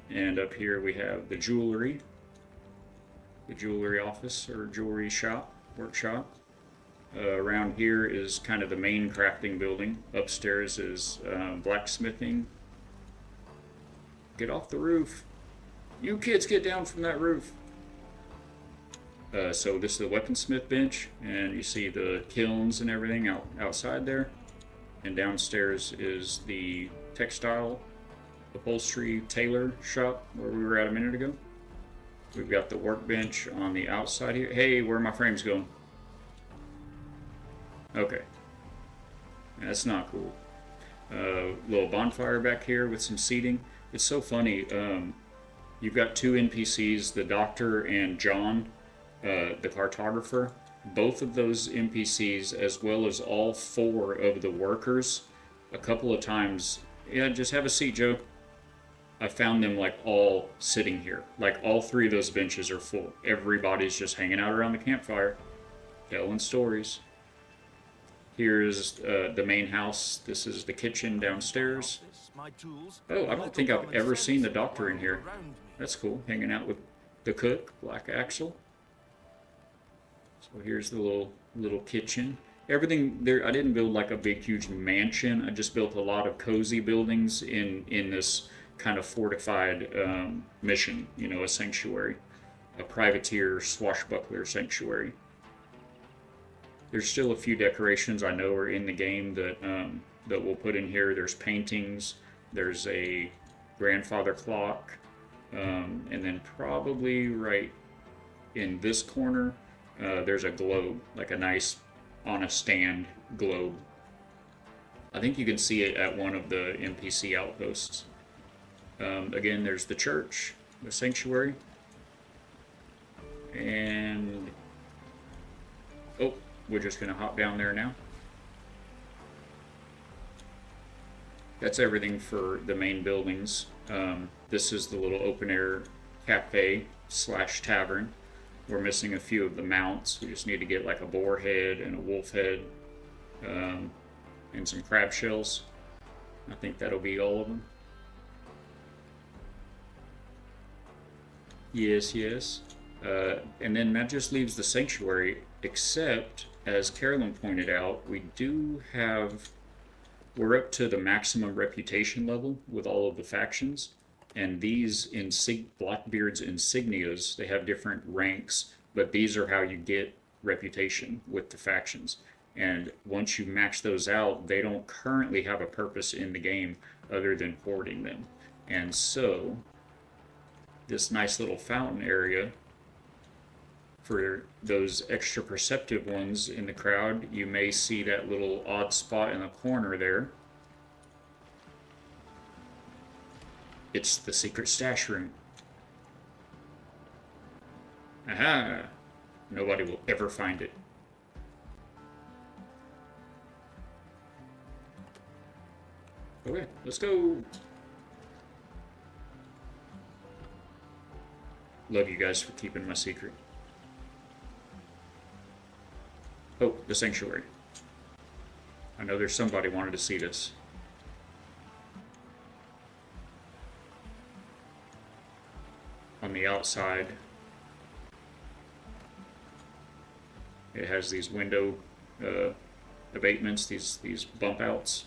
And up here we have the jewelry office or jewelry shop, workshop. Around here is kind of the main crafting building. Upstairs is blacksmithing. Get off the roof. You kids get down from that roof. So this is the weaponsmith bench, and you see the kilns and everything outside there. And downstairs is the textile upholstery tailor shop where we were at a minute ago. We've got the workbench on the outside here. Hey, where are my frames going? Okay. That's not cool. Little bonfire back here with some seating. It's so funny. You've got two NPCs, the doctor and John, the cartographer. Both of those NPCs, as well as all four of the workers, a couple of times. Yeah, just have a seat, Joe. I found them like all sitting here. Like all three of those benches are full. Everybody's just hanging out around the campfire, telling stories. Here's the main house. This is the kitchen downstairs. Oh, I don't think I've ever seen the doctor in here. That's cool. Hanging out with the cook, Black Axel. So here's the little kitchen. Everything there. I didn't build like a big, huge mansion. I just built a lot of cozy buildings in this kind of fortified mission. You know, a sanctuary, a privateer swashbuckler sanctuary. There's still a few decorations I know are in the game that that we'll put in here. There's paintings. There's a grandfather clock, and then probably right in this corner, there's a globe, like a nice on a stand globe. I think you can see it at one of the NPC outposts. Again, there's the church, the sanctuary, and oh, we're just gonna hop down there now. That's everything for the main buildings. This is the little open air cafe / tavern. We're missing a few of the mounts. We just need to get like a boar head and a wolf head, and some crab shells. I think that'll be all of them. Yes, yes. And then that just leaves the sanctuary, except, as Carolyn pointed out, we're up to the maximum reputation level with all of the factions. And these Blackbeard's insignias, they have different ranks, but these are how you get reputation with the factions. And once you max those out, they don't currently have a purpose in the game other than hoarding them. And so this nice little fountain area for those extra perceptive ones in the crowd, you may see that little odd spot in the corner there. It's the secret stash room. Aha! Nobody will ever find it. Okay, let's go. Love you guys for keeping my secret. Oh, the sanctuary. I know there's somebody wanted to see this. On the outside, it has these window abatements, these bump outs,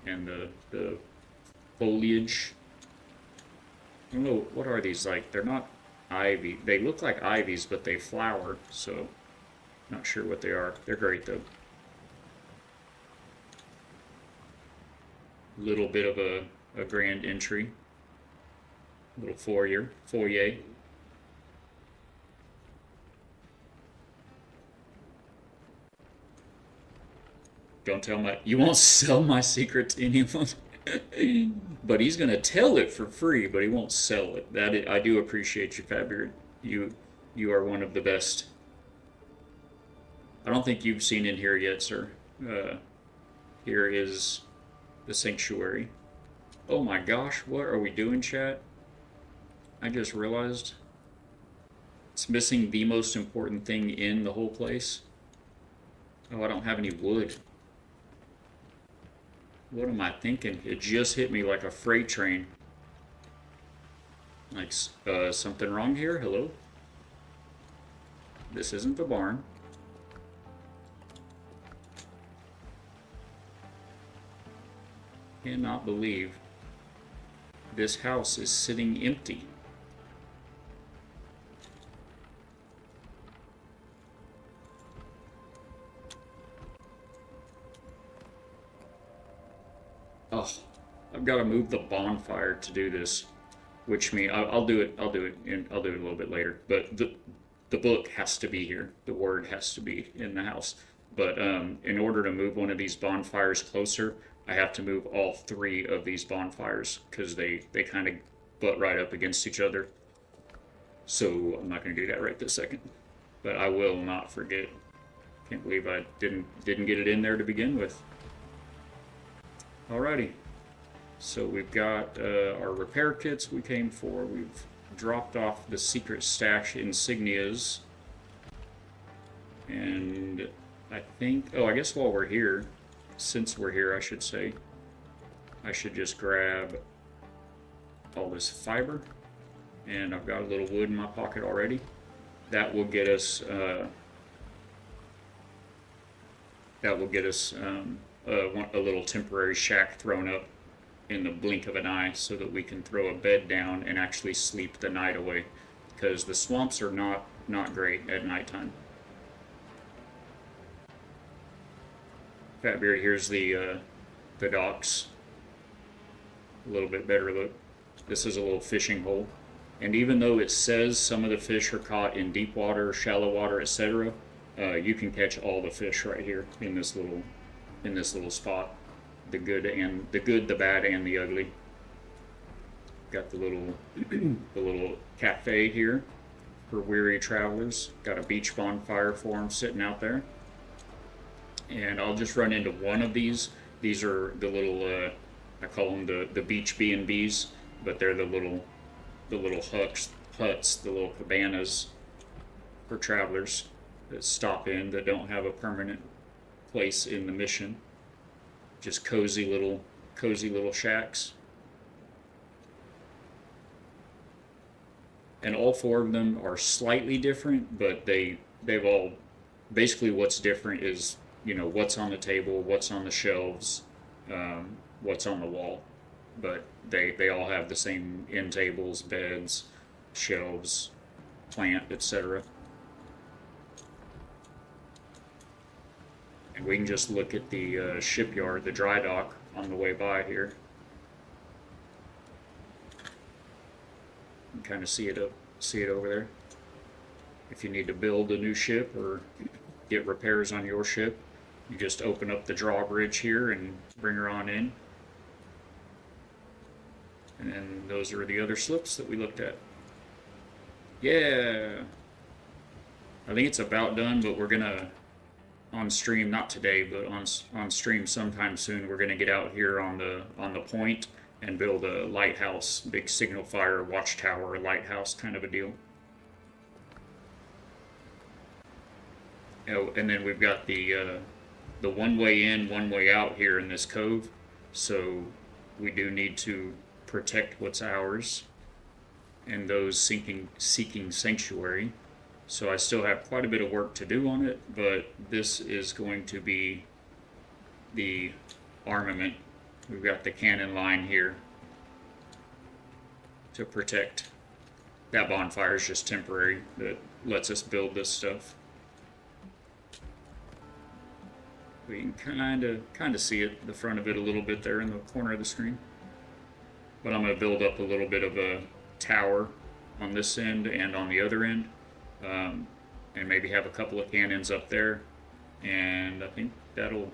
and the foliage. I don't know, what are these like? They're not ivy. They look like ivies, but they flower, so not sure what they are. They're great though. Little bit of a grand entry. Little foyer. Don't tell you won't sell my secret to anyone. But he's gonna tell it for free, but he won't sell it. I do appreciate you, Fatbeard. You are one of the best. I don't think you've seen in here yet, sir. Here is the sanctuary. Oh my gosh, what are we doing, chat? I just realized it's missing the most important thing in the whole place. Oh, I don't have any wood. What am I thinking? It just hit me like a freight train. Like, something wrong here? Hello? This isn't the barn. Cannot believe this house is sitting empty. Oh, I've got to move the bonfire to do this, which means I'll do it. I'll do it a little bit later. But the book has to be here. The word has to be in the house. But in order to move one of these bonfires closer, I have to move all three of these bonfires because they kind of butt right up against each other. So I'm not going to do that right this second. But I will not forget. Can't believe I didn't get it in there to begin with. Alrighty. So we've got our repair kits we came for. We've dropped off the secret stash insignias. And I think, oh, I guess while we're here, since we're here, I should say, I should just grab all this fiber. And I've got a little wood in my pocket already. That will get us, a little temporary shack thrown up in the blink of an eye so that we can throw a bed down and actually sleep the night away, because the swamps are not great at nighttime. Fatbeard, here's the docks. A little bit better look. This is a little fishing hole, and even though it says some of the fish are caught in deep water, shallow water, etc., you can catch all the fish right here in this little spot. The good, the bad, and the ugly. Got the little cafe here for weary travelers. Got a beach bonfire for them sitting out there. And I'll just run into one of these. These are the little, I call them the beach B&Bs, but they're the little huts, the little cabanas for travelers that stop in that don't have a permanent place in the mission. Just cozy little shacks. And all four of them are slightly different, but they've all, basically what's different is, you know, what's on the table, what's on the shelves, what's on the wall. But they all have the same end tables, beds, shelves, plant, etc. And we can just look at the shipyard, the dry dock, on the way by here. You can kind of see it over there. If you need to build a new ship or get repairs on your ship, you just open up the drawbridge here and bring her on in. And then those are the other slips that we looked at. Yeah. I think it's about done, but we're gonna, on stream, not today, but on stream sometime soon, we're gonna get out here on the point and build a lighthouse, big signal fire, watchtower, lighthouse kind of a deal. Oh, and then we've got the one way in, one way out here in this cove, so we do need to protect what's ours and those seeking sanctuary. So I still have quite a bit of work to do on it, but this is going to be the armament. We've got the cannon line here to protect. That bonfire is just temporary, that lets us build this stuff. We can kind of see it, the front of it a little bit there in the corner of the screen. But I'm going to build up a little bit of a tower on this end and on the other end. And maybe have a couple of cannons up there, and I think that'll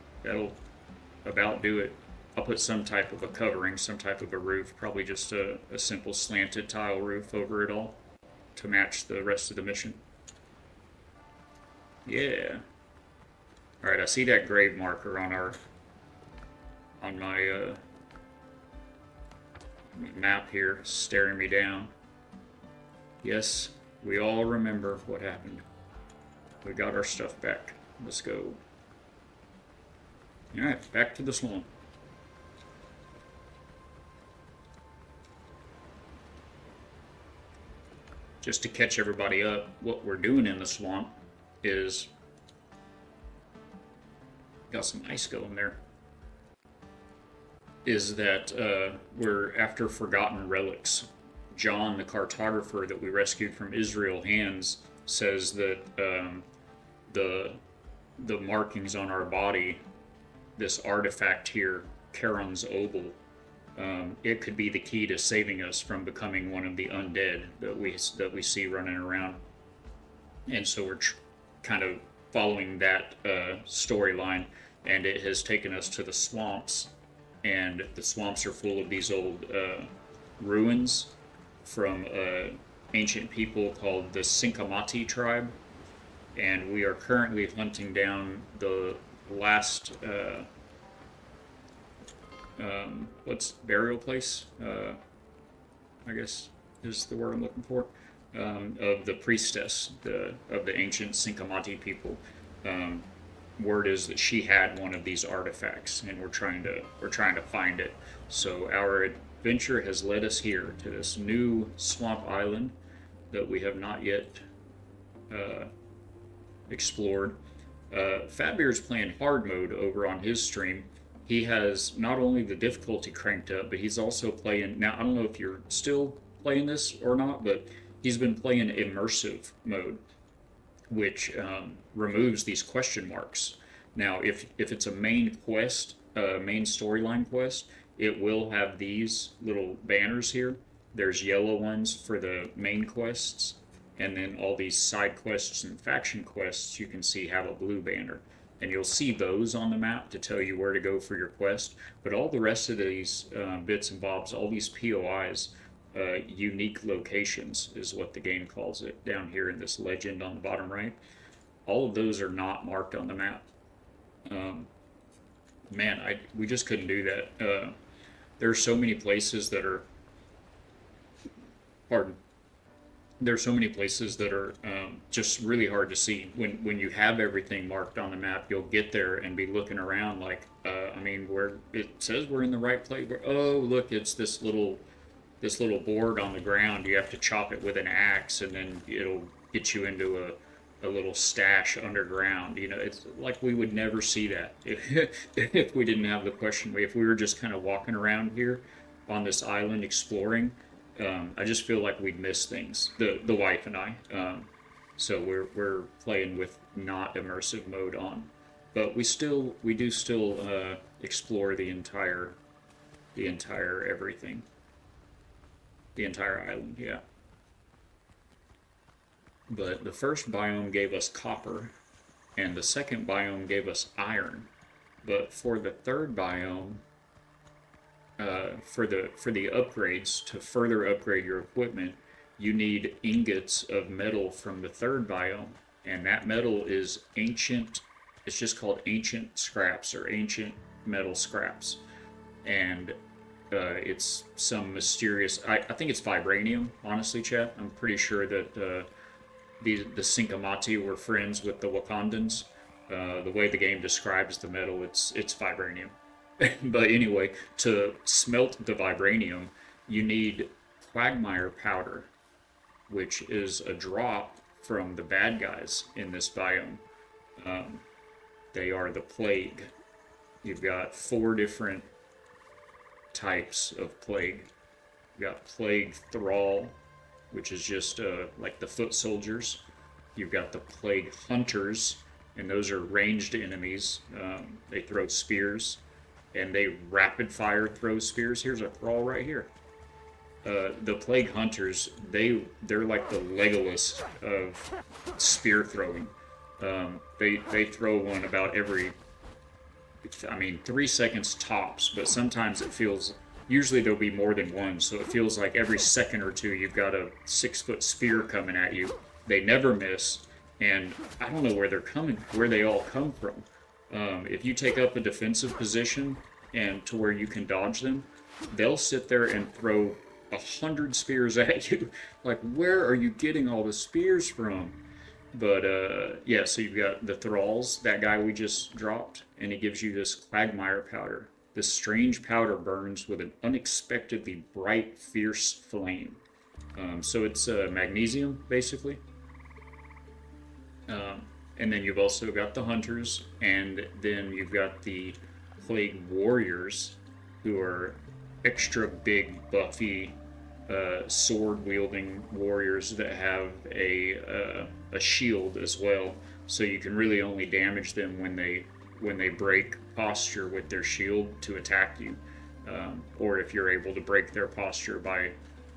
about do it. I'll put some type of a covering, some type of a roof, probably just a simple slanted tile roof over it all to match the rest of the mission. Yeah. All right, I see that grave marker on my map here, staring me down. Yes. We all remember what happened. We got our stuff back. Let's go. Alright, back to the swamp. Just to catch everybody up, what we're doing in the swamp is... Got some ice going there. Is that we're after forgotten relics. John, the cartographer that we rescued from Israel hands, says that the markings on our body, this artifact here, Charon's Obol. It could be the key to saving us from becoming one of the undead that we see running around. And so we're kind of following that storyline, and it has taken us to the swamps, and the swamps are full of these old ruins from ancient people called the Sinkamati tribe, and we are currently hunting down the last what's burial place? I guess is the word I'm looking for. Of the priestess of the ancient Sinkamati people. Word is that she had one of these artifacts, and we're trying to find it. So our adventure has led us here to this new swamp island that we have not yet explored. Fatbear's playing hard mode over on his stream. He has not only the difficulty cranked up, but he's also playing. Now, I don't know if you're still playing this or not, but he's been playing immersive mode, which removes these question marks. Now, if it's a main quest, main storyline quest, it will have these little banners here. There's yellow ones for the main quests, and then all these side quests and faction quests you can see have a blue banner. And you'll see those on the map to tell you where to go for your quest. But all the rest of these bits and bobs, all these POIs, unique locations is what the game calls it, down here in this legend on the bottom right. All of those are not marked on the map. Man, we just couldn't do that. There are so many places that are, pardon, there are so many places that are just really hard to see. When you have everything marked on the map, you'll get there and be looking around like, I mean, where it says we're in the right place. Oh, look, it's this little board on the ground. You have to chop it with an axe, and then it'll get you into a little stash underground. You know, it's like we would never see that if we didn't have the question. If we were just kind of walking around here on this island exploring, I just feel like we'd miss things. The wife and I. So we're playing with not immersive mode on, but we do still explore the entire everything. The entire island, yeah. But the first biome gave us copper, and the second biome gave us iron. But for the third biome, for the upgrades, to further upgrade your equipment, you need ingots of metal from the third biome, and that metal is ancient. It's just called ancient scraps, or ancient metal scraps, and it's some mysterious, I think it's vibranium, honestly, chat. I'm pretty sure that the Sinkamati were friends with the Wakandans. The way the game describes the metal, it's vibranium. But anyway, to smelt the vibranium, you need quagmire powder, which is a drop from the bad guys in this biome. They are the plague. You've got 4 different types of plague. You've got plague thrall, which is just like the foot soldiers. You've got the plague hunters, and those are ranged enemies. They throw spears, and they rapid fire throw spears. Here's a thrall right here. The plague hunters, they're like the Legolas of spear throwing. They throw one about every, 3 seconds tops, but sometimes it feels, usually there'll be more than one, so it feels like every second or two you've got a 6-foot spear coming at you. They never miss, and I don't know where they all come from. If you take up a defensive position and to where you can dodge them, they'll sit there and throw 100 spears at you. Like, where are you getting all the spears from? But yeah, so you've got the thralls, that guy we just dropped, and he gives you this quagmire powder. This strange powder burns with an unexpectedly bright, fierce flame. So it's magnesium, basically. And then you've also got the hunters, and then you've got the plague warriors, who are extra big, buffy, sword-wielding warriors that have a shield as well. So you can really only damage them when they when they break posture with their shield to attack you, or if you're able to break their posture by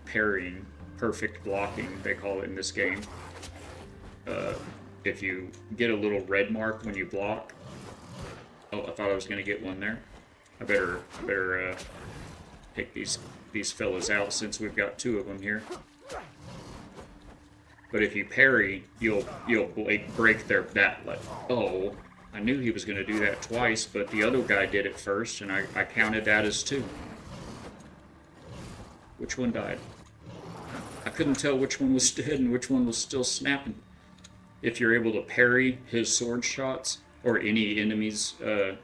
parrying, perfect blocking, they call it in this game. If you get a little red mark when you block, oh, I thought I was going to get one there. I better pick these fellas out since we've got two of them here. But if you parry, you'll break their oh, I knew he was going to do that twice, but the other guy did it first, and I counted that as two. Which one died? I couldn't tell which one was dead and which one was still snapping. If you're able to parry his sword shots or any enemy's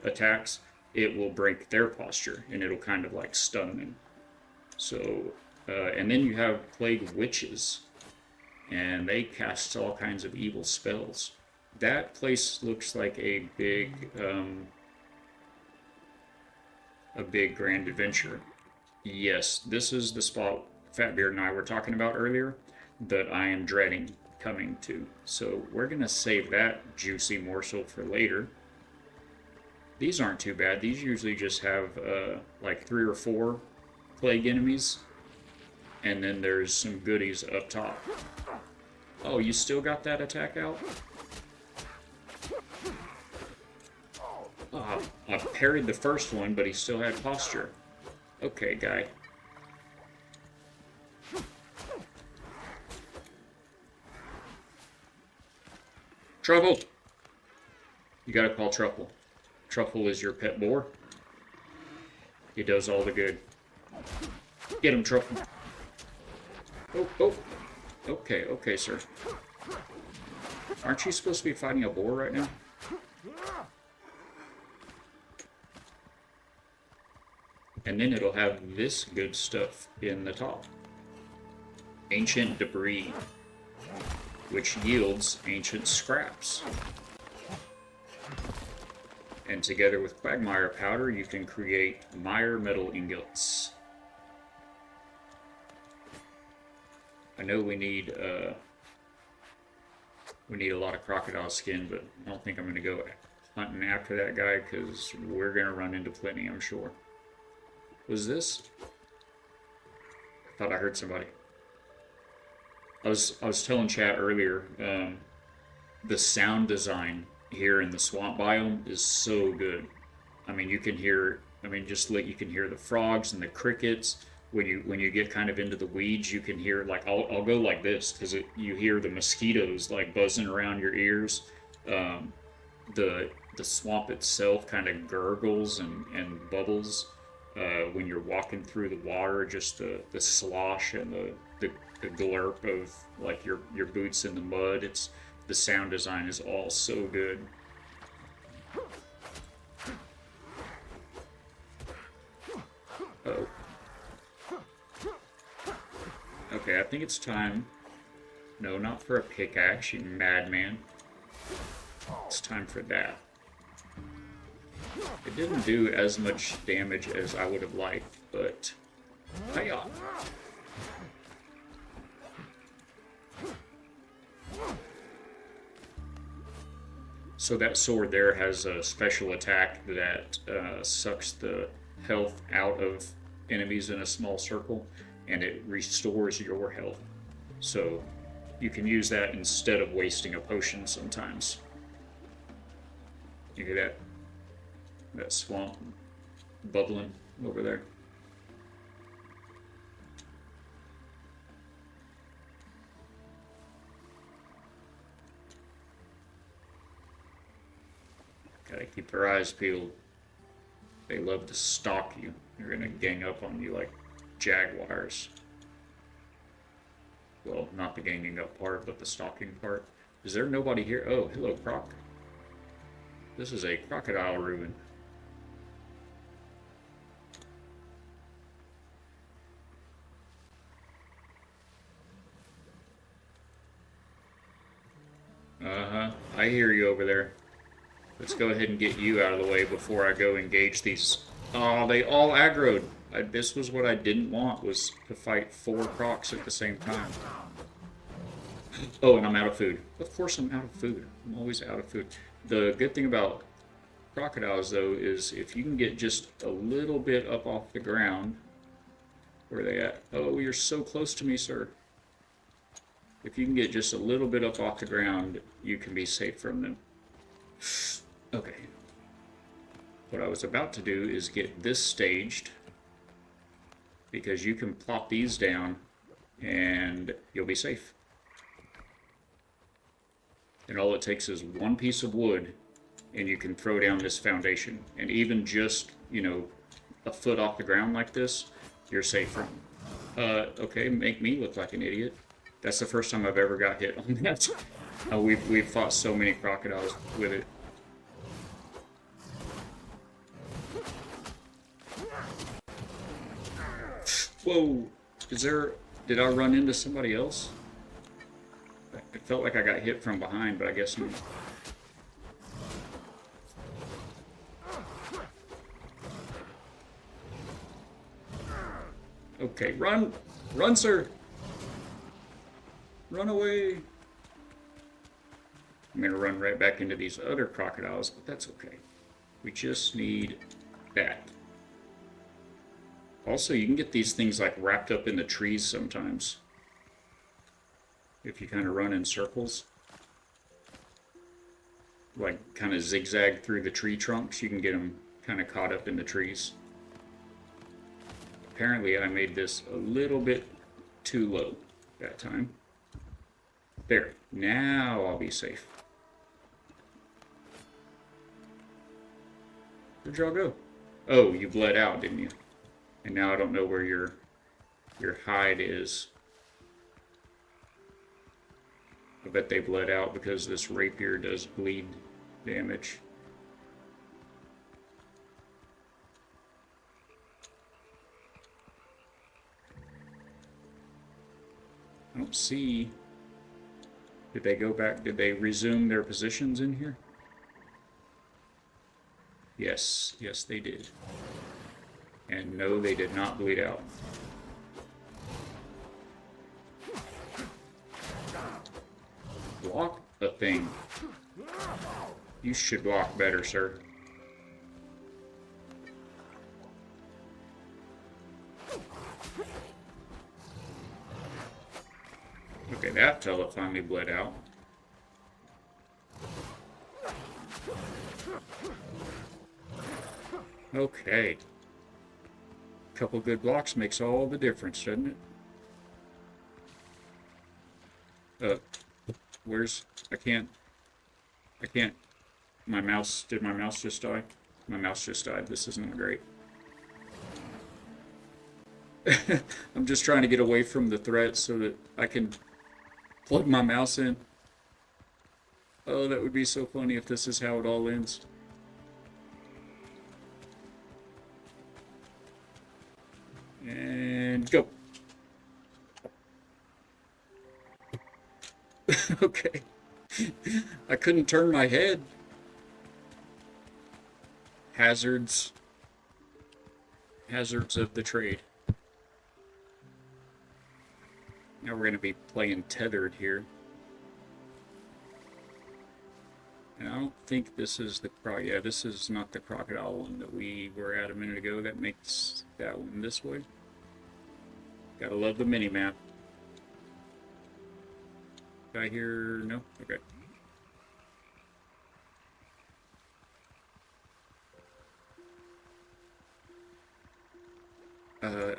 attacks, it will break their posture, and it'll kind of like stun them. So, and then you have Plague Witches, and they cast all kinds of evil spells. That place looks like a big grand adventure. Yes, this is the spot Fatbeard and I were talking about earlier that I am dreading coming to. So we're gonna save that juicy morsel for later. These aren't too bad. These usually just have like 3 or 4 plague enemies, and then there's some goodies up top. Oh, you still got that attack out? Oh, I parried the first one, but he still had posture. Okay, guy. Truffle! You gotta call Truffle. Truffle is your pet boar. He does all the good. Get him, Truffle. Oh, oh. Okay, okay, sir. Aren't you supposed to be fighting a boar right now? And then it'll have this good stuff in the top. Ancient debris, which yields ancient scraps. And together with quagmire powder, you can create mire metal ingots. I know we need a lot of crocodile skin, but I don't think I'm going to go hunting after that guy because we're going to run into plenty, I'm sure. Was this? I thought I heard somebody. I was telling chat earlier, the sound design here in the swamp biome is so good. I mean, you can hear, you can hear the frogs and the crickets. When you get kind of into the weeds, you can hear, like, I'll go like this because you hear the mosquitoes like buzzing around your ears. The swamp itself kind of gurgles and bubbles when you're walking through the water. Just the slosh and the glurp of like your boots in the mud. The sound design is all so good. Oh. Okay, I think it's time. No, not for a pickaxe, you madman. It's time for that. It didn't do as much damage as I would have liked, but hiya! So that sword there has a special attack that sucks the health out of enemies in a small circle, and it restores your health. So you can use that instead of wasting a potion sometimes. You hear that? That swamp bubbling over there. Gotta keep their eyes peeled. They love to stalk you. They're gonna gang up on you like jaguars. Well, not the ganging up part, but the stalking part. Is there nobody here? Oh, hello, Croc. This is a crocodile ruin. Uh-huh. I hear you over there. Let's go ahead and get you out of the way before I go engage these. Oh, they all aggroed. This was what I didn't want, was to fight 4 crocs at the same time. Oh, and I'm out of food. Of course I'm out of food. I'm always out of food. The good thing about crocodiles, though, is if you can get just a little bit up off the ground. Where are they at? Oh, you're so close to me, sir. If you can get just a little bit up off the ground, you can be safe from them. Okay. What I was about to do is get this staged, because you can plop these down and you'll be safe. And all it takes is one piece of wood and you can throw down this foundation. And even just, you know, a foot off the ground like this, you're safe from. Okay, make me look like an idiot. That's the first time I've ever got hit on that. We've fought so many crocodiles with it. Whoa! Did I run into somebody else? It felt like I got hit from behind, but I guess not. Okay, run! Run, sir! Run away! I'm gonna run right back into these other crocodiles, but that's okay. We just need that. Also, you can get these things like wrapped up in the trees sometimes. If you kind of run in circles. Like kind of zigzag through the tree trunks, you can get them kind of caught up in the trees. Apparently I made this a little bit too low that time. There, now I'll be safe. Where'd y'all go? Oh, you bled out, didn't you? And now I don't know where your hide is. I bet they bled out because this rapier does bleed damage. I don't see... Did they go back? Did they resume their positions in here? Yes, yes they did. And no, they did not bleed out. Block the thing. You should block better, sir. Okay, that fella finally bled out. Okay. A couple good blocks makes all the difference, doesn't it? Where's... I can't... My mouse... Did my mouse just die? My mouse just died. This is not great. I'm just trying to get away from the threat so that I can plug my mouse in. Oh, that would be so funny if this is how it all ends. And go. Okay. I couldn't turn my head. Hazards. Hazards of the trade. Now we're going to be playing tethered here. And I don't think this is the yeah, this is not the crocodile one that we were at a minute ago. That makes that one this way. Gotta love the mini-map. Guy here? No? Okay.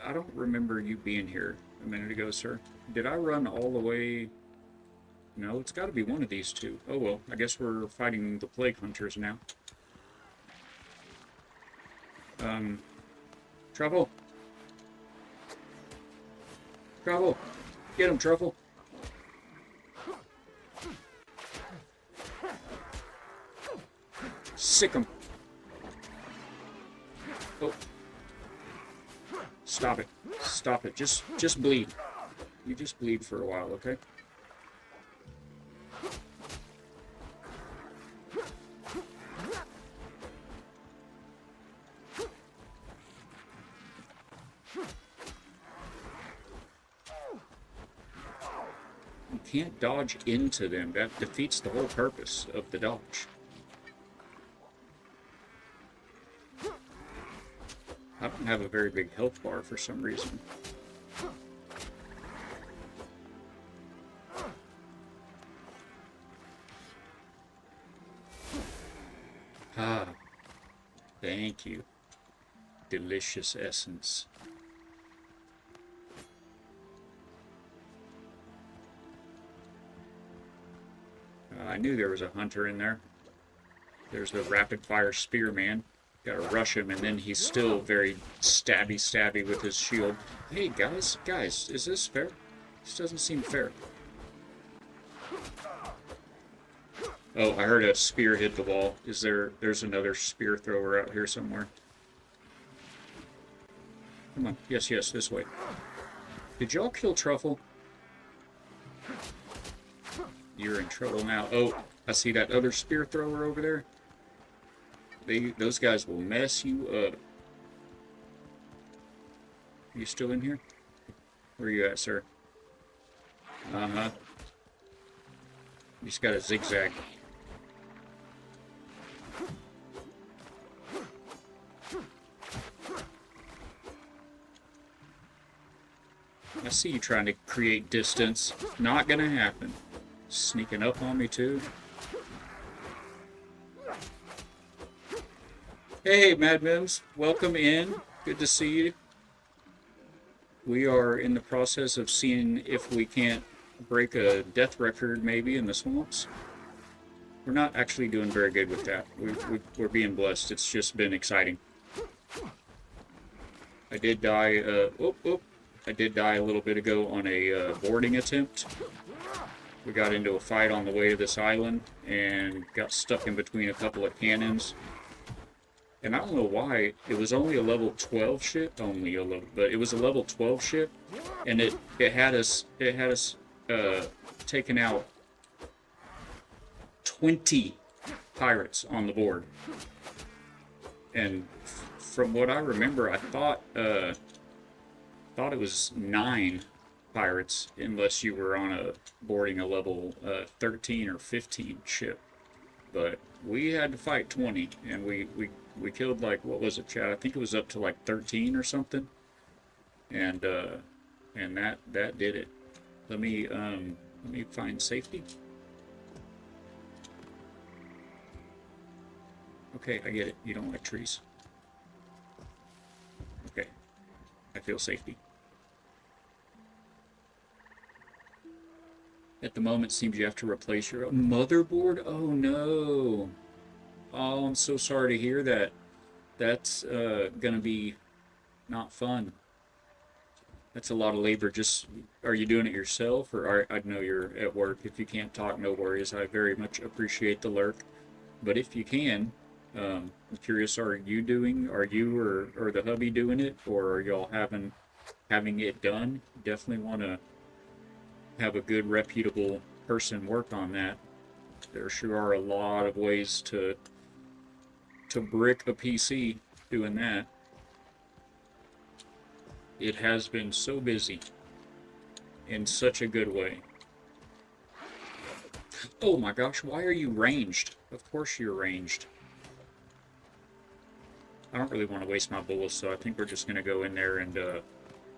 I don't remember you being here a minute ago, sir. Did I run all the way? No, it's got to be one of these two. Oh well, I guess we're fighting the plague hunters now. Truffle. Truffle. Get him, Truffle. Sick him. Oh. Stop it. Stop it. Just bleed. You just bleed for a while, okay? You can't dodge into them. That defeats the whole purpose of the dodge. I don't have a very big health bar for some reason. Ah, thank you. Delicious essence. I knew there was a hunter in there. There's the rapid fire spearman. Gotta rush him, and then he's still very stabby with his shield. Hey guys, is this fair? This doesn't seem fair. Oh, I heard a spear hit the wall. There's another spear thrower out here somewhere. Come on, yes, this way. Did y'all kill Truffle? You're in trouble now. Oh, I see that other spear thrower over there. Those guys will mess you up. Are you still in here? Where are you at, sir? Uh-huh. You just gotta zigzag. I see you trying to create distance. Not gonna happen. Sneaking up on me, too. Hey, Mad Mims. Welcome in. Good to see you. We are in the process of seeing if we can't break a death record, maybe, in the swamps. We're not actually doing very good with that. We're being blessed. It's just been exciting. I did die, I did die a little bit ago on a boarding attempt. We got into a fight on the way to this island and got stuck in between a couple of cannons. And I don't know why, it was only a level 12 ship, but it was a level 12 ship, and it had us taking out 20 pirates on the board. And from what I remember, I thought it was 9 pirates, unless you were on boarding a level 13 or 15 ship. But we had to fight 20, and we killed, like, what was it, Chad? I think it was up to like 13 or something. And that did it. Let me find safety. Okay, I get it. You don't like trees. Okay. I feel safety. At the moment, it seems you have to replace your own motherboard? Oh no. Oh, I'm so sorry to hear that. That's gonna be not fun. That's a lot of labor. Are you doing it yourself, or I know you're at work. If you can't talk, no worries. I very much appreciate the lurk. But if you can, I'm curious, are you or the hubby doing it, or are y'all having it done? Definitely want to have a good, reputable person work on that. There sure are a lot of ways to brick a PC doing that. It has been so busy in such a good way. Oh my gosh, why are you ranged? Of course you're ranged. I don't really want to waste my bullets, so I think we're just going to go in there and,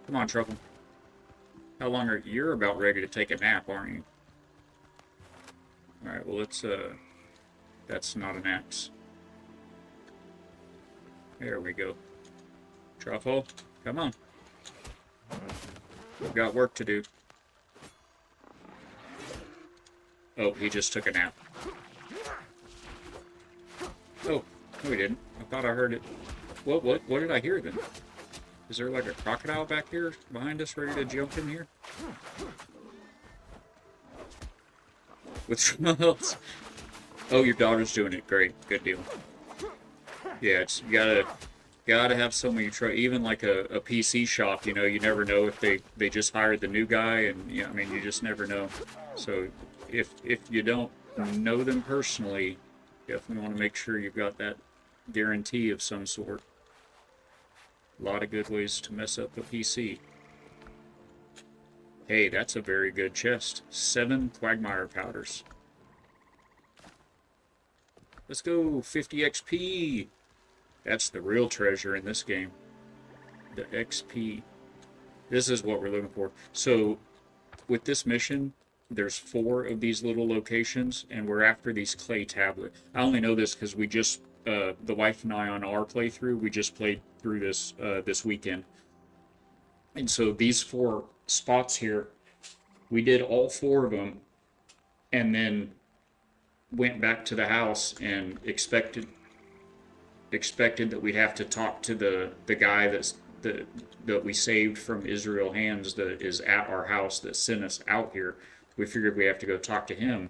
come on, Truffle. How long you're about ready to take a nap, aren't you? Alright, well, that's not an axe. There we go. Truffle, come on. We've got work to do. Oh, he just took a nap. Oh, no he didn't. I thought I heard it. What did I hear then? Is there like a crocodile back here behind us ready to jump in here? With someone else? Oh, your daughter's doing it. Great. Good deal. Yeah, you gotta have someone you try. Even like a PC shop, you know, you never know if they just hired the new guy, and I mean, you just never know. So if you don't know them personally, definitely want to make sure you've got that guarantee of some sort. A lot of good ways to mess up a PC. Hey, that's a very good chest. 7 quagmire powders. Let's go, 50 XP. That's the real treasure in this game. The XP. This is what we're looking for. So with this mission, there's 4 of these little locations, and we're after these clay tablets. I only know this because we just, the wife and I on our playthrough, we just played through this this weekend. And so these 4 spots here, we did all 4 of them, and then went back to the house and expected that we'd have to talk to the guy that we saved from Israel hands, that is at our house, that sent us out here. We figured we have to go talk to him,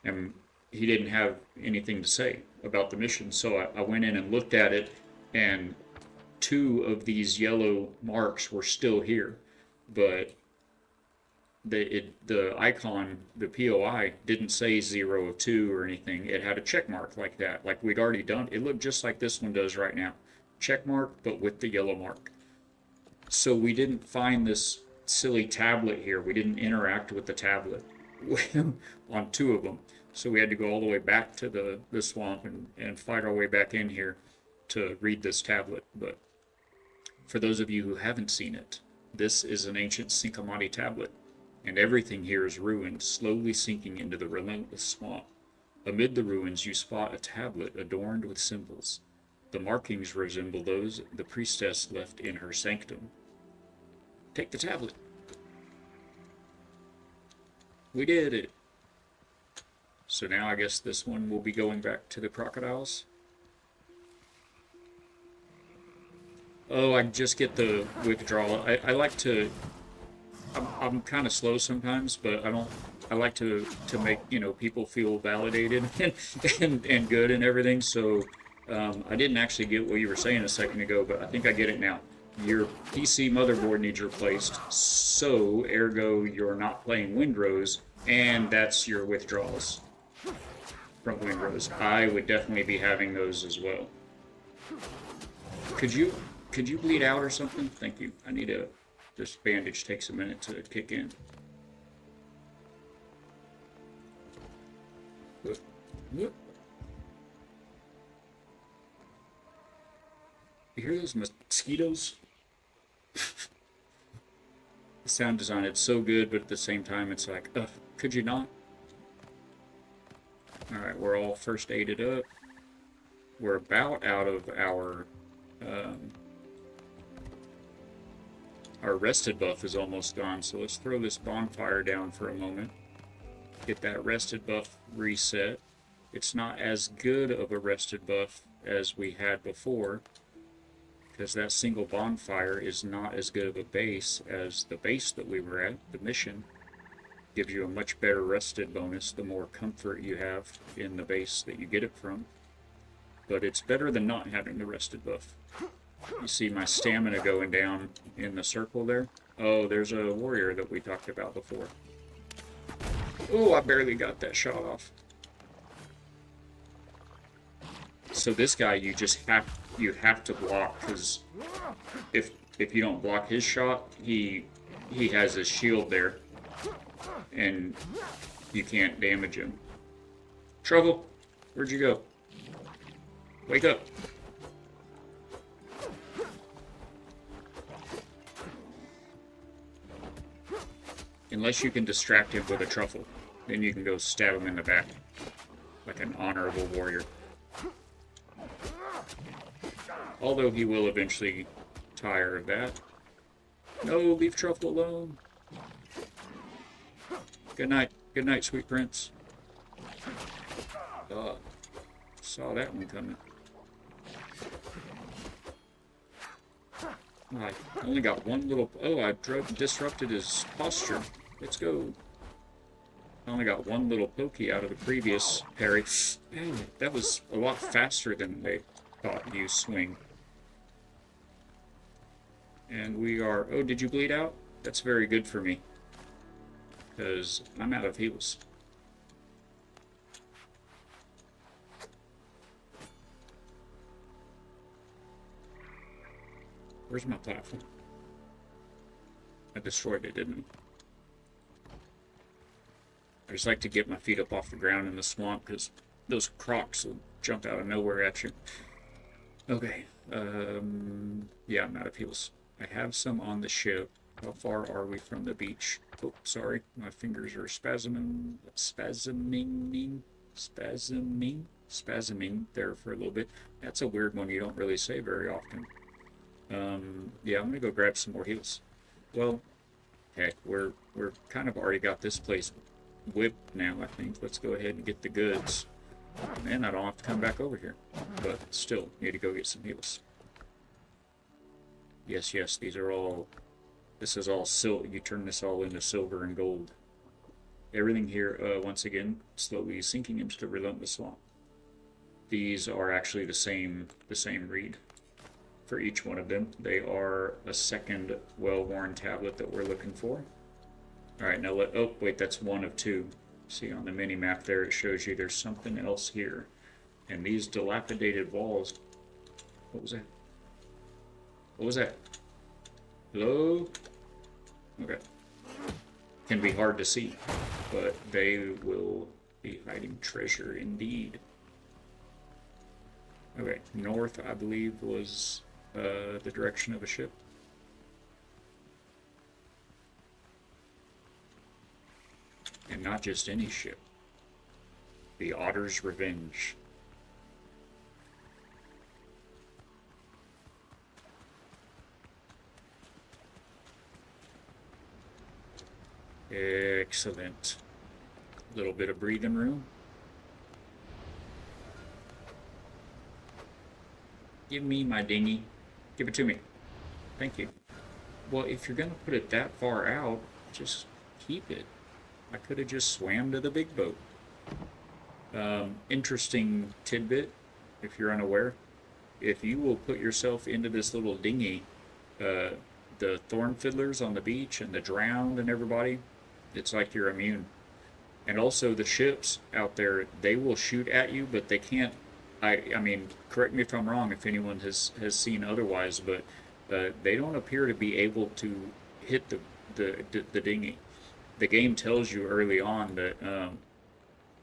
and he didn't have anything to say about the mission. So I went in and looked at it, and 2 of these yellow marks were still here, but the icon, the POI, didn't say 0 of 2 or anything. It had a check mark like that, like we'd already done. It looked just like this one does right now. Check mark, but with the yellow mark. So we didn't find this silly tablet here. We didn't interact with the tablet on 2 of them. So we had to go all the way back to the swamp and fight our way back in here to read this tablet. But for those of you who haven't seen it, this is an ancient Sinkamati tablet, and everything here is ruined, slowly sinking into the relentless swamp. Amid the ruins you spot a tablet adorned with symbols. The markings resemble those the priestess left in her sanctum. Take the tablet. We did it. So now I guess this one will be going back to the crocodiles. Oh, I just get the withdrawal. I like to... I'm kind of slow sometimes, but I like to make, you know, people feel validated and good and everything. So I didn't actually get what you were saying a second ago, but I think I get it now. Your PC motherboard needs replaced, so ergo you're not playing Windrose, and that's your withdrawals from Windrose. I would definitely be having those as well. Could you bleed out or something? Thank you. I need a... This bandage takes a minute to kick in. Whoop, whoop. You hear those mosquitoes? The sound design, it's so good, but at the same time it's like, ugh, could you not? Alright, we're all first aided up. We're about out of our rested buff is almost gone, so let's throw this bonfire down for a moment. Get that rested buff reset. It's not as good of a rested buff as we had before, because that single bonfire is not as good of a base as the base that we were at. The mission gives you a much better rested bonus the more comfort you have in the base that you get it from. But it's better than not having the rested buff. You see my stamina going down in the circle there? Oh, there's a warrior that we talked about before. Oh, I barely got that shot off. So this guy, you have to block, because if you don't block his shot, he has his shield there, and you can't damage him. Trouble, where'd you go? Wake up. Unless you can distract him with a truffle, then you can go stab him in the back, like an honorable warrior. Although he will eventually tire of that. No, leave truffle alone. Good night, sweet prince. Saw that one coming. I only got one little... Oh, I disrupted his posture. Let's go. I only got one little pokey out of the previous parry. Man, that was a lot faster than they thought you swing. And we are... Oh, did you bleed out? That's very good for me, because I'm out of heals. Where's my platform? I destroyed it, didn't I? I just like to get my feet up off the ground in the swamp, because those crocs will jump out of nowhere at you. Okay. Yeah, I'm out of heals. I have some on the ship. How far are we from the beach? Oh, sorry, my fingers are spasming there for a little bit. That's a weird one you don't really say very often. Yeah, I'm gonna go grab some more heals. Well, heck, we're kind of already got this place whipped now, I think. Let's go ahead and get the goods. And I don't have to come back over here. But still, need to go get some heals. Yes, yes, these are all... This is all silver. You turn this all into silver and gold. Everything here, once again, slowly sinking into the relentless swamp. These are actually the same read for each one of them. They are a second well-worn tablet that we're looking for. Alright, now oh, wait, that's one of two. See, on the mini-map there, it shows you there's something else here. And these dilapidated walls... What was that? What was that? Hello? Okay. Can be hard to see, but they will be hiding treasure indeed. Okay, north, I believe, was the direction of a ship. And not just any ship. The Otter's Revenge. Excellent. A little bit of breathing room. Give me my dinghy. Give it to me. Thank you. Well, if you're going to put it that far out, just keep it. I could have just swam to the big boat. Interesting tidbit, if you're unaware. If you will put yourself into this little dinghy, the thorn fiddlers on the beach and the drowned and everybody, it's like you're immune. And also the ships out there, they will shoot at you, but they can't. I mean, correct me if I'm wrong, if anyone has seen otherwise, but they don't appear to be able to hit the dinghy. The game tells you early on that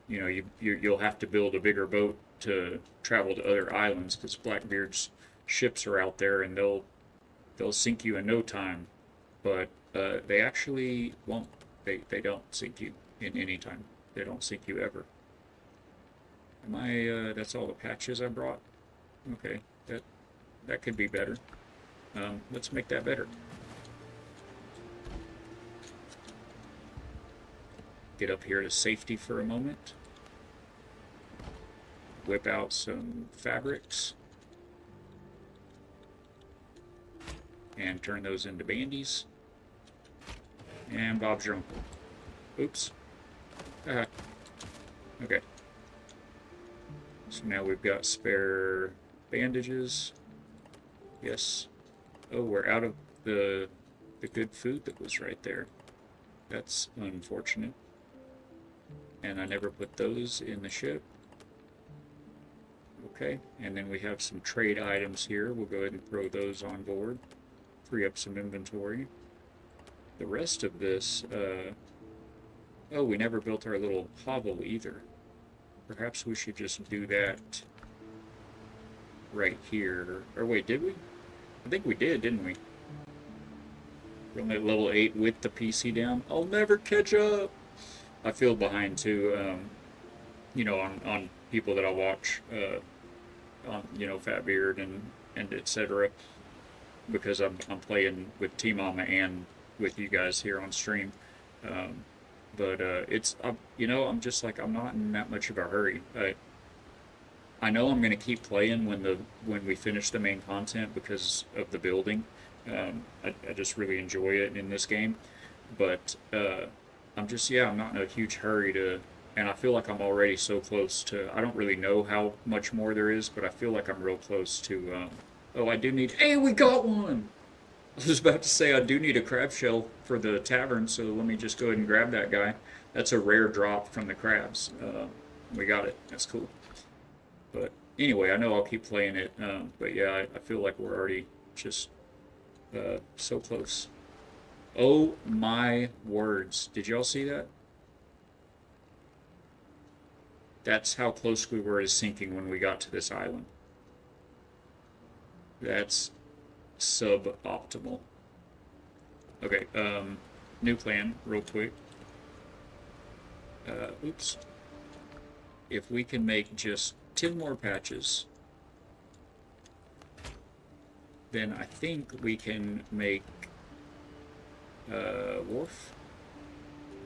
you know you'll have to build a bigger boat to travel to other islands because Blackbeard's ships are out there and they'll sink you in no time. But they actually won't. They don't sink you in any time. They don't sink you ever. Am I? That's all the patches I brought. Okay, that could be better. Let's make that better. Get up here to safety for a moment. Whip out some fabrics. And turn those into bandies. And Bob's your uncle. Oops. Okay. So now we've got spare bandages. Yes. Oh, we're out of the good food that was right there. That's unfortunate. And I never put those in the ship. Okay, and then we have some trade items here. We'll go ahead and throw those on board. Free up some inventory. The rest of this, oh, we never built our little hovel either. Perhaps we should just do that right here. Or wait, did we? I think we did, didn't we? We're only at level 8 with the PC down. I'll never catch up! I feel behind too, you know, on people that I watch, on, you know, Fatbeard and etc. Because I'm playing with T-Mama and with you guys here on stream. But it's, you know, I'm just like, I'm not in that much of a hurry. I know I'm going to keep playing when we finish the main content because of the building. I just really enjoy it in this game. But I'm just, yeah, I'm not in a huge hurry to, and I feel like I'm already so close to, I don't really know how much more there is, but I feel like I'm real close to, oh, I do need, hey, we got one! I was about to say I do need a crab shell for the tavern, so let me just go ahead and grab that guy. That's a rare drop from the crabs. We got it. That's cool. But anyway, I know I'll keep playing it, but yeah, I feel like we're already just so close. Oh my words. Did y'all see that? That's how close we were to sinking when we got to this island. That's suboptimal. Okay, new plan, real quick. Oops. If we can make just 10 more patches, then I think we can make wharf.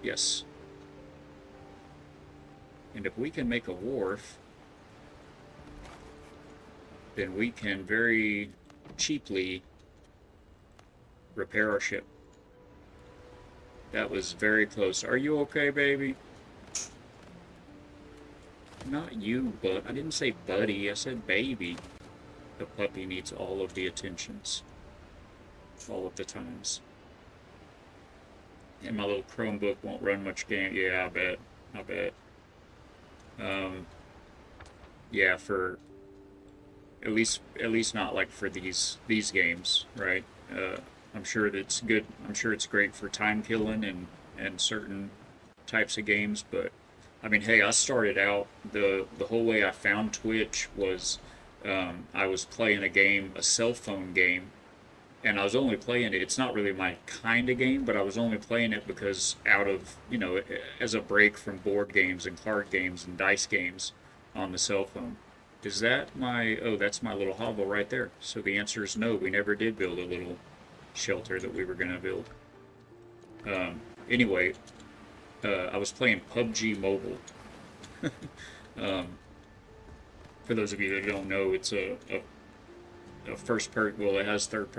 Yes. And if we can make a wharf, then we can very cheaply repair our ship. That was very close. Are you okay, baby? Not you, but I didn't say buddy, I said baby. The puppy needs all of the attentions. All of the times. And my little Chromebook won't run much game. Yeah, I bet. I bet. Yeah, for at least not like for these games, right? I'm sure that's good. I'm sure it's great for time killing and certain types of games, but I mean, hey, I started out the whole way I found Twitch was I was playing a game, a cell phone game, and I was only playing it. It's not really my kind of game, but I was only playing it because out of, as a break from board games and card games and dice games on the cell phone. Is that my, oh, that's my little hovel right there. So the answer is no, we never did build a little shelter that we were going to build. Anyway, I was playing PUBG Mobile. For those of you that don't know, it's a first person, well, it has third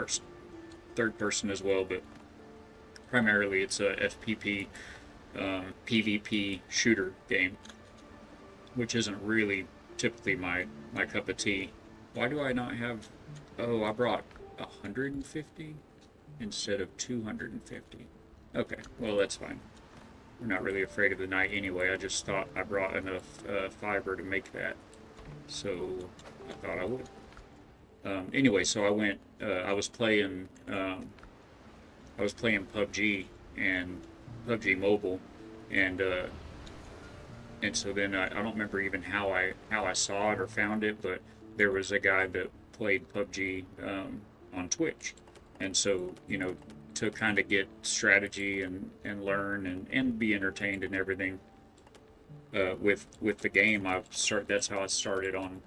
person as well, but primarily it's a FPP, PvP shooter game, which isn't really typically my cup of tea. Why do I not have, oh, I brought 150 instead of 250. Okay, well, that's fine. We're not really afraid of the night anyway. I just thought I brought enough fiber to make that, so I thought I would. Anyway, so I went. I was playing PUBG and PUBG Mobile, and so then I don't remember even how I saw it or found it, but there was a guy that played PUBG on Twitch, and so to kind of get strategy and learn and be entertained and everything with the game. That's how I started on.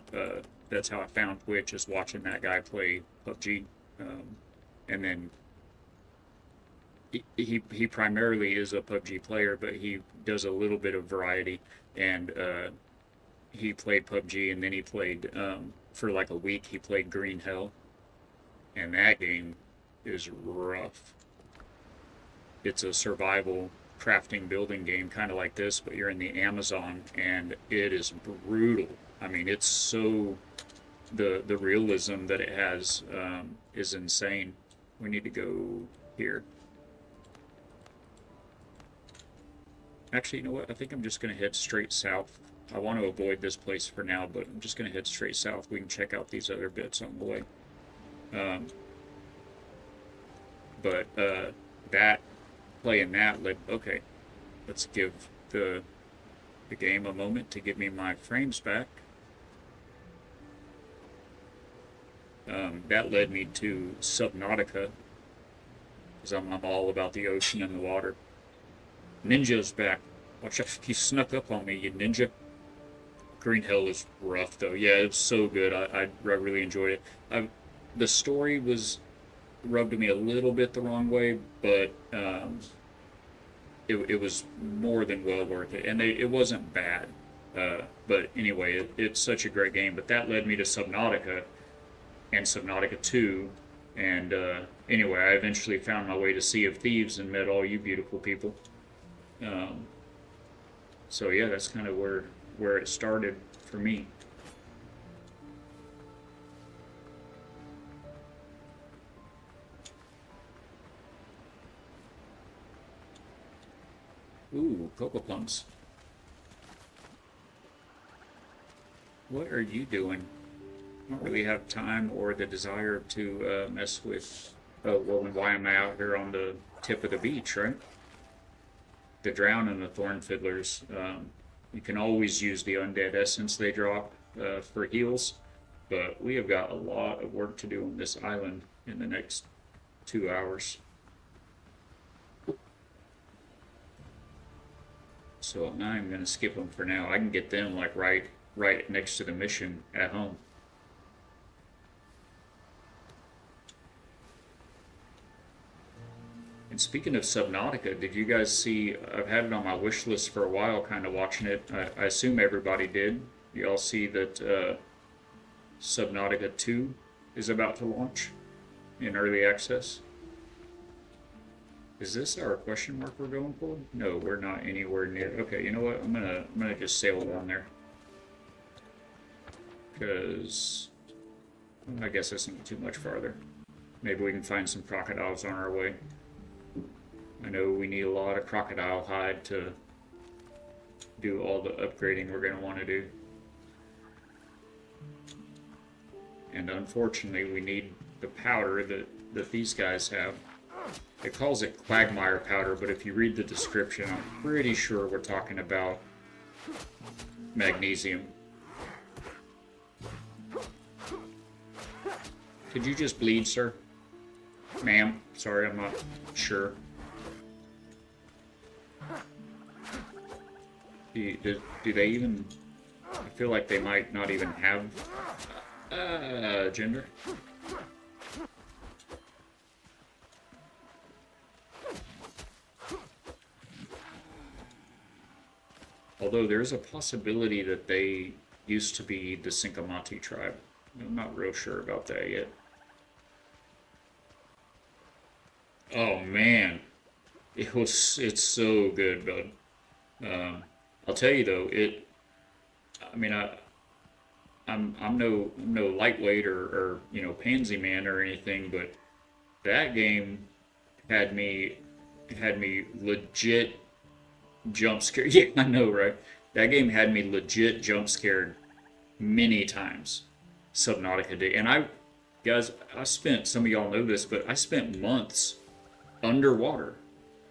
That's how I found Twitch, is watching that guy play PUBG, and then he primarily is a PUBG player, but he does a little bit of variety, and he played PUBG, and then he played for like a week. He played Green Hell, and that game is rough. It's a survival crafting building game, kind of like this, but you're in the Amazon, and it is brutal. I mean, it's so the realism that it has is insane. We need to go here. Actually, you know what? I think I'm just going to head straight south. I want to avoid this place for now, but I'm just going to head straight south. We can check out these other bits on the way. That playing that, okay, let's give the game a moment to give me my frames back. That led me to Subnautica, because I'm all about the ocean and the water. Ninja's back. Watch out, he snuck up on me, you ninja. Green Hell is rough though. Yeah, it was so good. I really enjoyed it. The story rubbed me a little bit the wrong way, but it was more than well worth it, and it wasn't bad. But anyway, it's such a great game. But that led me to Subnautica and Subnautica 2, and anyway, I eventually found my way to Sea of Thieves and met all you beautiful people. So yeah, that's kind of where it started for me. Ooh, Cocoa Plums. What are you doing? I don't really have time or the desire to mess with, well, why am I out here on the tip of the beach, right? The Drown and the Thorn Fiddlers. You can always use the Undead Essence they drop for heals, but we have got a lot of work to do on this island. in the next 2 hours. So I'm going to skip them for now. I can get them like right next to the mission at home. And speaking of Subnautica, did you guys see? I've had it on my wish list for a while, kind of watching it. I assume everybody did. You all see that Subnautica 2 is about to launch in early access? Is this our question mark we're going for? No, we're not anywhere near. Okay, you know what? I'm gonna just sail down there. Because I guess that's not too much farther. Maybe we can find some crocodiles on our way. I know we need a lot of crocodile hide to do all the upgrading we're going to want to do. And unfortunately, we need the powder that these guys have. It calls it quagmire powder, but if you read the description, I'm pretty sure we're talking about magnesium. Could you just bleed, sir? Ma'am, sorry, I'm not sure. Do they even... I feel like they might not even have gender. Although there's a possibility that they used to be the Sinkamati tribe. I'm not real sure about that yet. Oh man, it's so good, bud. I'll tell you though, I mean, I'm no lightweight or you know pansy man or anything, but that game had me legit jump scared. Yeah, I know, right? That game had me legit jump scared many times. Subnautica did, and I spent, some of y'all know this, but I spent months underwater.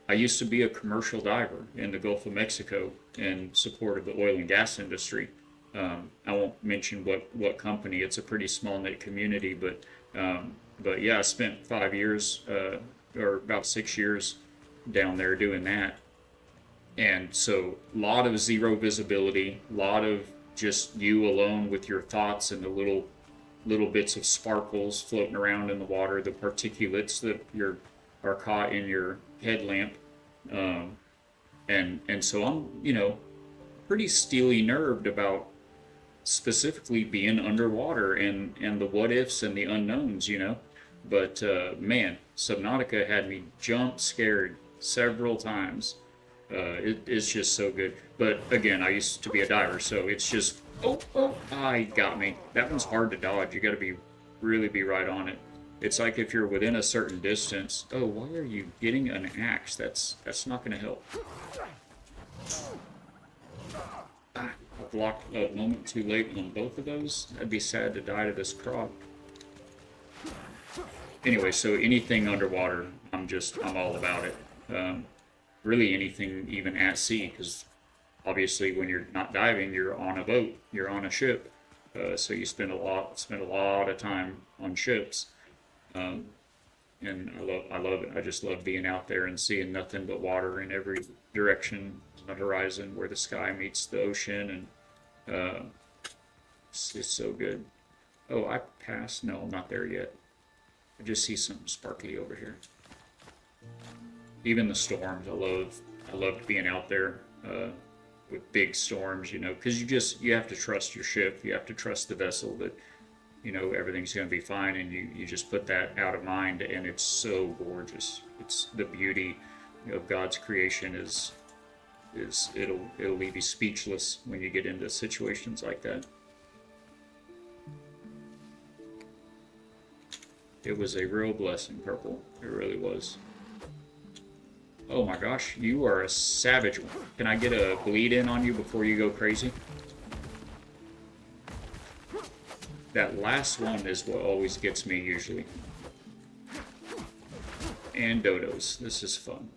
I used to be a commercial diver in the Gulf of Mexico in support of the oil and gas industry. I won't mention what company. It's a pretty small knit community, but yeah, I spent 5 years or about 6 years down there doing that. And so, a lot of zero visibility, a lot of just you alone with your thoughts and the little bits of sparkles floating around in the water, the particulates that are caught in your headlamp. And so I'm, you know, pretty steely nerved about specifically being underwater and the what ifs and the unknowns, you know. But man, Subnautica had me jump scared several times. It's just so good. But again, I used to be a diver, so it's just I got me. That one's hard to dodge. You got to really be right on it. It's like if you're within a certain distance. Oh, why are you getting an axe? That's not going to help. I blocked a moment too late on both of those. I'd be sad to die to this crop. Anyway, so anything underwater, I'm all about it. Really anything even at sea, because obviously when you're not diving, you're on a boat, you're on a ship. So you spend a lot of time on ships. And I love it. I just love being out there and seeing nothing but water in every direction on the horizon where the sky meets the ocean, and it's so good. Oh, I passed. No, I'm not there yet. I just see something sparkly over here. Even the storms, I loved being out there with big storms, you know, because you have to trust your ship, you have to trust the vessel that, you know, everything's going to be fine, and you just put that out of mind, and it's so gorgeous. It's the beauty of God's creation is it'll leave you speechless when you get into situations like that. It was a real blessing, Purple. It really was. Oh my gosh, you are a savage one. Can I get a bleed in on you before you go crazy? That last one is what always gets me usually. And dodos. This is fun.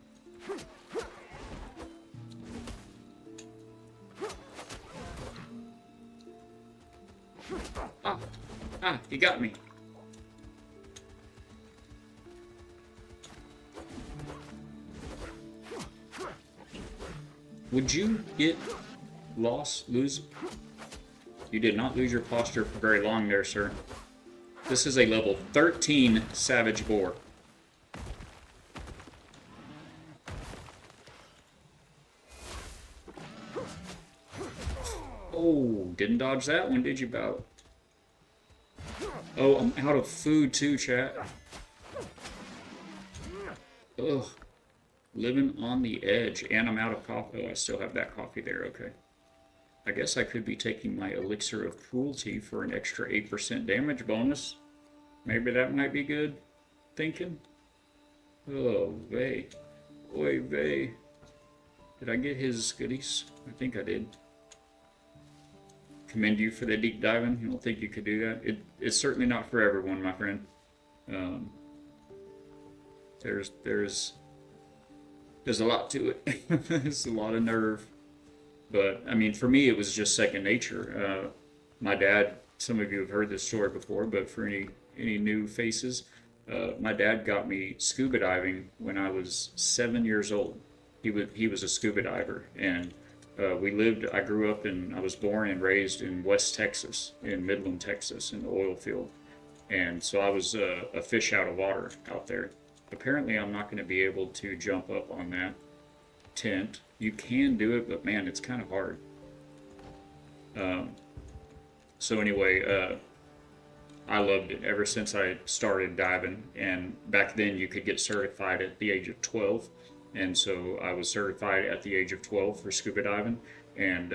Ah, he got me. Would you get lost, lose? You did not lose your posture for very long there, sir. This is a level 13 Savage Boar. Oh, didn't dodge that one, did you, Bow? Oh, I'm out of food too, chat. Ugh. Living on the edge, and I'm out of coffee. Oh, I still have that coffee there, okay. I guess I could be taking my Elixir of Cruelty for an extra 8% damage bonus. Maybe that might be good thinking. Oh, vey. Oy vey. Did I get his goodies? I think I did. Commend you for the deep diving. You don't think you could do that? It's certainly not for everyone, my friend. There's a lot to it. There's a lot of nerve. But, I mean, for me, it was just second nature. My dad, some of you have heard this story before, but for any new faces, my dad got me scuba diving when I was 7 years old. He was a scuba diver, and I grew up I was born and raised in West Texas, in Midland, Texas, in the oil field. And so I was a fish out of water out there. Apparently, I'm not going to be able to jump up on that tent. You can do it, but man, it's kind of hard. So anyway, I loved it ever since I started diving. And back then, you could get certified at the age of 12. And so I was certified at the age of 12 for scuba diving. And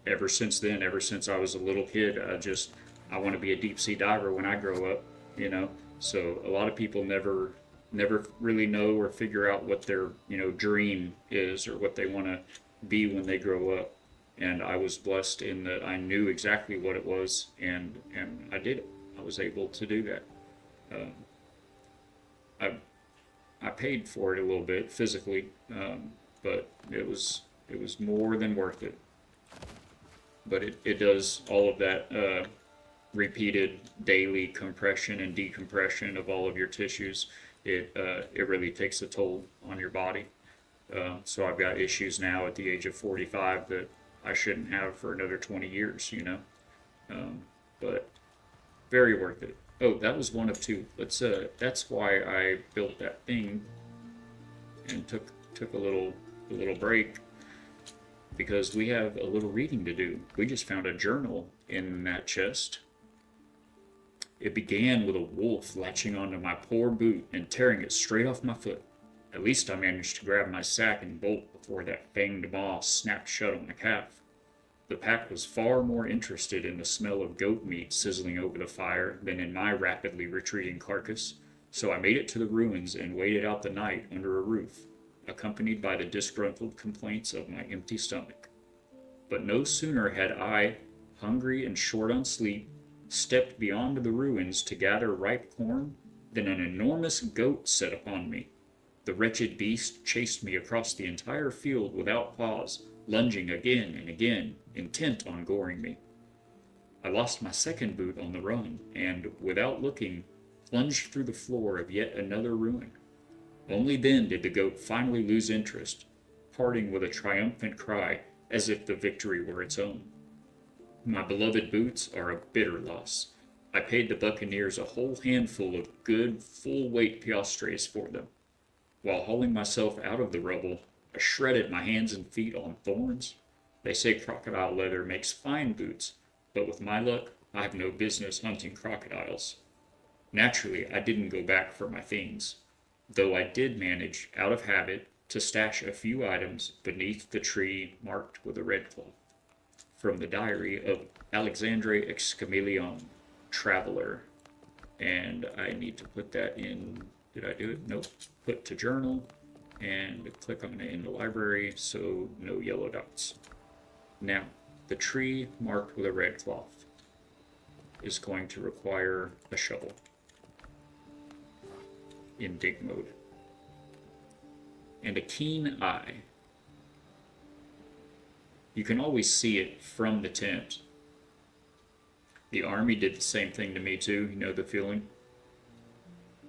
ever since then, ever since I was a little kid, I want to be a deep sea diver when I grow up, you know. So a lot of people never really know or figure out what their, dream is or what they want to be when they grow up. And I was blessed in that I knew exactly what it was, and I did it. I was able to do that. I paid for it a little bit physically, but it was more than worth it. But it does all of that repeated daily compression and decompression of all of your tissues. It really takes a toll on your body. So I've got issues now at the age of 45 that I shouldn't have for another 20 years, but very worth it. Oh, that was one of two. That's why I built that thing and took a little break, because we have a little reading to do. We just found a journal in that chest. It began with a wolf latching onto my poor boot and tearing it straight off my foot. At least I managed to grab my sack and bolt before that fanged maw snapped shut on my calf. The pack was far more interested in the smell of goat meat sizzling over the fire than in my rapidly retreating carcass, so I made it to the ruins and waited out the night under a roof, accompanied by the disgruntled complaints of my empty stomach. But no sooner had I, hungry and short on sleep, stepped beyond the ruins to gather ripe corn than an enormous goat set upon me. The wretched beast chased me across the entire field without pause, lunging again and again, intent on goring me. I lost my second boot on the run, and, without looking, plunged through the floor of yet another ruin. Only then did the goat finally lose interest, parting with a triumphant cry, as if the victory were its own. My beloved boots are a bitter loss. I paid the buccaneers a whole handful of good, full-weight piastres for them. While hauling myself out of the rubble, I shredded my hands and feet on thorns. They say crocodile leather makes fine boots, but with my luck, I have no business hunting crocodiles. Naturally, I didn't go back for my things, though I did manage, out of habit, to stash a few items beneath the tree marked with a red cloth. From the diary of Alexandre Excamilion, Traveler. And I need to put that in. Did I do it? Nope. Put to journal and click on it in the library, so no yellow dots. Now, the tree marked with a red cloth is going to require a shovel in dig mode and a keen eye. You can always see it from the tent. The army did the same thing to me too, you know the feeling?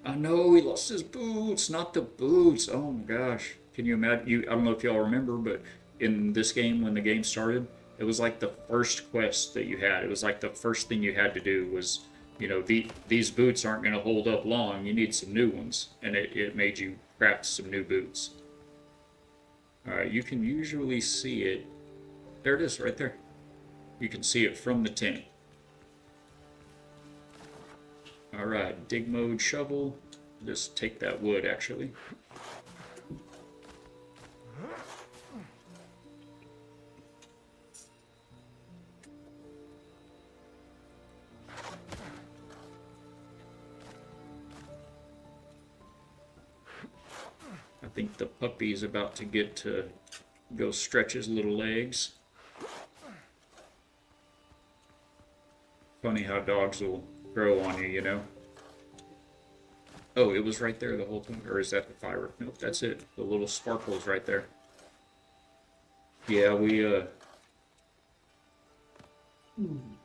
Oh no, he lost his boots, not the boots. Oh my gosh. Can you imagine? I don't know if y'all remember, but in this game, when the game started, it was like the first quest that you had. It was like the first thing you had to do was, these boots aren't going to hold up long. You need some new ones, and it made you craft some new boots. All right, you can usually see it. There it is, right there. You can see it from the tent. All right, dig mode shovel. Just take that wood, actually. I think the puppy's about to get to go stretch his little legs. Funny how dogs will grow on you, you know? Oh, it was right there the whole time? Or is that the fire? Nope, that's it. The little sparkle is right there. Yeah,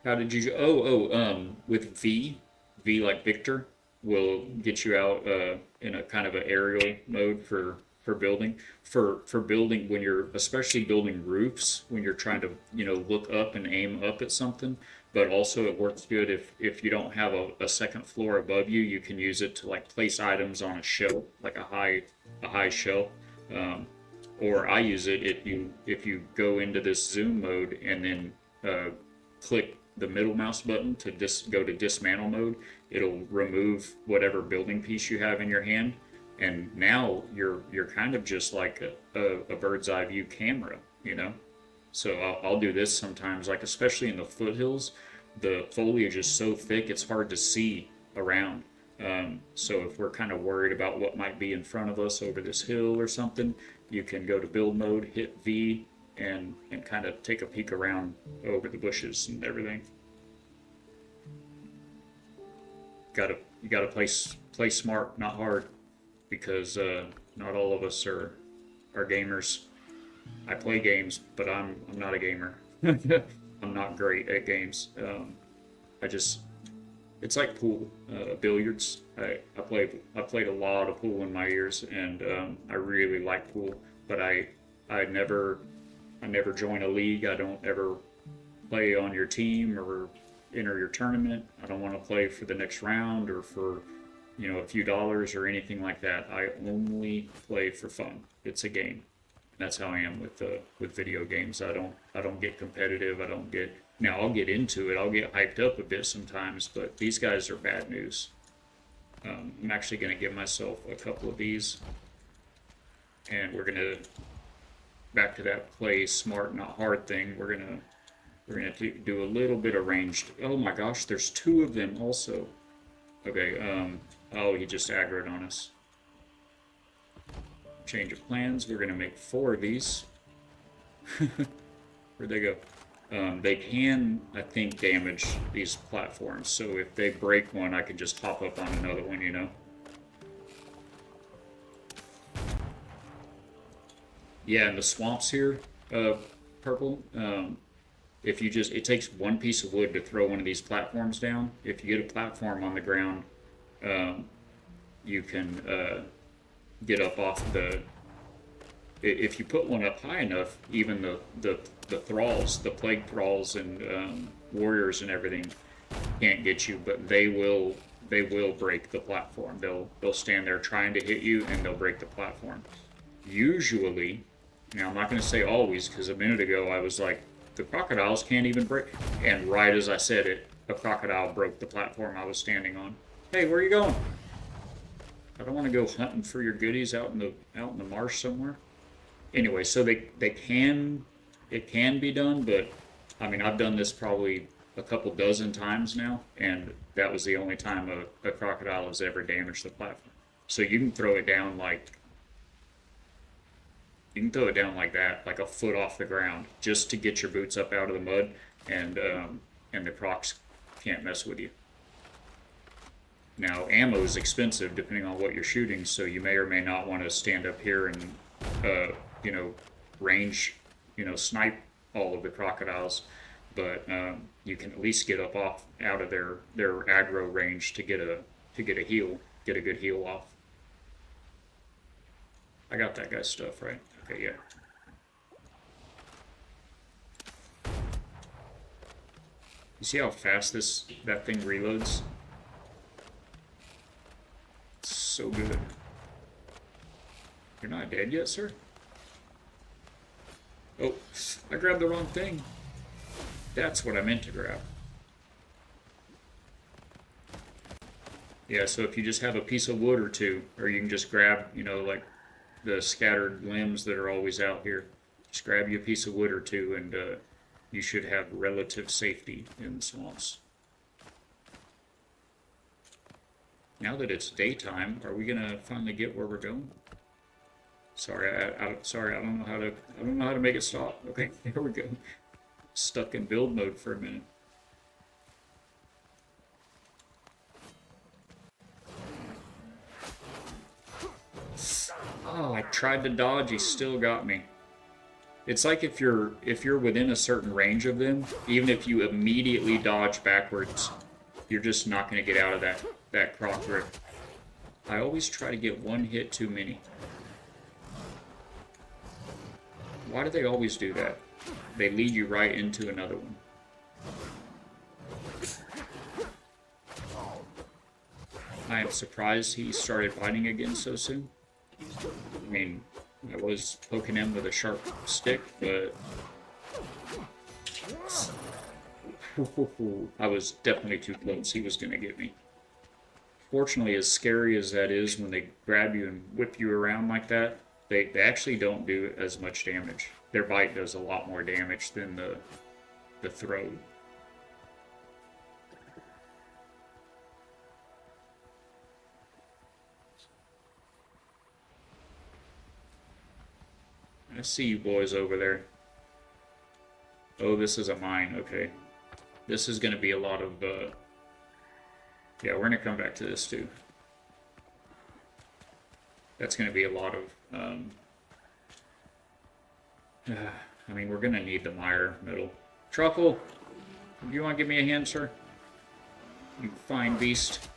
how did you... with V like Victor, will get you out in a kind of an aerial mode for building. For building, when you're especially building roofs, when you're trying to, look up and aim up at something. But also it works good if you don't have a second floor above you, you can use it to like place items on a shelf, like a high shelf. Or I use it if you go into this zoom mode and then click the middle mouse button to go to dismantle mode, it'll remove whatever building piece you have in your hand, and now you're kind of just like a bird's eye view camera, So I'll do this sometimes, like especially in the foothills, the foliage is so thick it's hard to see around. So if we're kind of worried about what might be in front of us over this hill or something, you can go to build mode, hit V, and kind of take a peek around over the bushes and everything. You gotta play smart, not hard, because not all of us are gamers. I play games, but I'm not a gamer. I'm not great at games. It's like pool, billiards. I played a lot of pool in my years, and I really like pool. But I never join a league. I don't ever play on your team or enter your tournament. I don't want to play for the next round or for a few dollars or anything like that. I only play for fun. It's a game. That's how I am with video games. I don't get competitive. Now I'll get into it. I'll get hyped up a bit sometimes, but these guys are bad news. I'm actually going to give myself a couple of these, and we're going to back to that play smart not hard thing. We're gonna do a little bit of ranged. Oh my gosh, there's two of them also. Okay. Oh, he just aggroed on us. Change of plans. We're gonna make 4 of these. Where'd they go? They can, I think, damage these platforms. So if they break one, I can just hop up on another one, Yeah, in the swamps here, Purple, it takes 1 piece of wood to throw one of these platforms down. If you get a platform on the ground, you can get up off if you put one up high enough, even the thralls, the plague thralls and warriors and everything can't get you, but they will break the platform. They'll stand there trying to hit you, and they'll break the platform. Usually, now I'm not going to say always, because a minute ago I was like, the crocodiles can't even break, and right as I said it, a crocodile broke the platform I was standing on. Hey, where are you going? I don't want to go hunting for your goodies out in the marsh somewhere. Anyway, so it can be done, but I mean, I've done this probably a couple dozen times now, and that was the only time a crocodile has ever damaged the platform. So you can throw it down like that, like a foot off the ground, just to get your boots up out of the mud, and the crocs can't mess with you. Now, ammo is expensive depending on what you're shooting, so you may or may not want to stand up here and range, snipe all of the crocodiles, but you can at least get up out of their aggro range to get a good heal off. I got that guy's stuff, right? Okay, yeah. You see how fast that thing reloads? It's so good. You're not dead yet, sir? Oh, I grabbed the wrong thing. That's what I meant to grab. Yeah, so if you just have a piece of wood or two, or you can just grab, you know, like the scattered limbs that are always out here, just grab you a piece of wood or two, and you should have relative safety in the swamps. Now that it's daytime, are we gonna finally get where we're going? Sorry, sorry, I don't know how to make it stop. Okay, there we go. Stuck in build mode for a minute. Oh, I tried to dodge, he still got me. It's like if you're within a certain range of them, even if you immediately dodge backwards, you're just not going to get out of that croc grip. I always try to get one hit too many. Why do they always do that? They lead you right into another one. I am surprised he started biting again so soon. I mean, I was poking him with a sharp stick, but I was definitely too close. He was going to get me. Fortunately, as scary as that is when they grab you and whip you around like that, they actually don't do as much damage. Their bite does a lot more damage than the throw. I see you boys over there. Oh, this is a mine. Okay. This is going to be a lot of... yeah, we're going to come back to this too. That's going to be a lot of... I mean, we're going to need the mire middle. Truffle! Do you want to give me a hand, sir? You fine beast.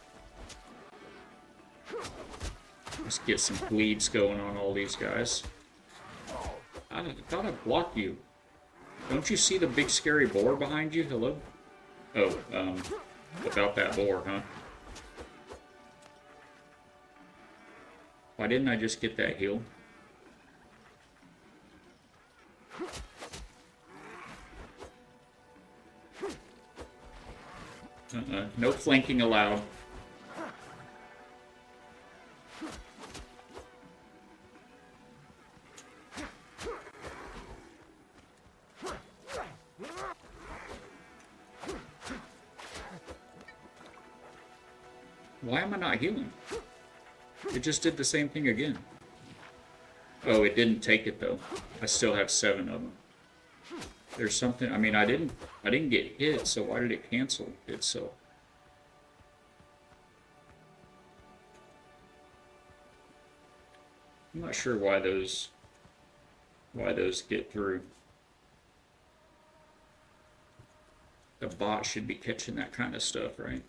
Let's get some bleeds going on all these guys. I thought I blocked you. Don't you see the big scary boar behind you? Hello? Oh, about that boar, huh? Why didn't I just get that heal? No flanking allowed. Why am I not healing? It just did the same thing again. Oh, it didn't take it though. I still have 7 of them. There's something. I mean, I didn't get hit, so why did it cancel itself? I'm not sure why those get through. The bot should be catching that kind of stuff, right?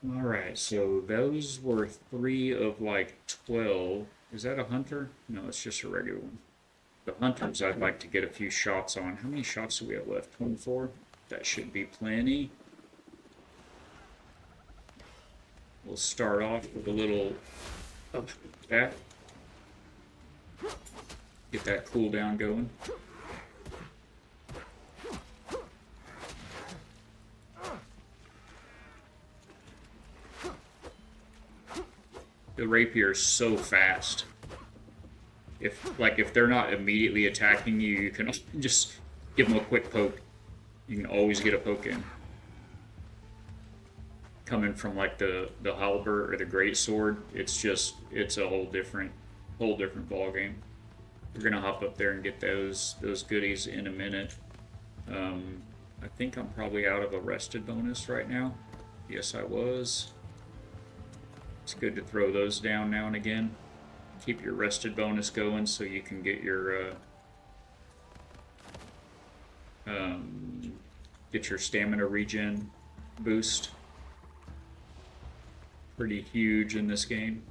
Alright, so those were 3 of like 12. Is that a hunter? No, it's just a regular one. The hunters I'd like to get a few shots on. How many shots do we have left? 24? That should be plenty. We'll start off with a little of that. Get that cooldown going. The rapier is so fast. If they're not immediately attacking you, you can just give them a quick poke. You can always get a poke in. Coming from like the halberd or the great sword, it's a whole different ball game. We're gonna hop up there and get those goodies in a minute. I think I'm probably out of a rested bonus right now. Yes, I was. It's good to throw those down now and again. Keep your rested bonus going so you can get your stamina regen boost. pretty huge in this game.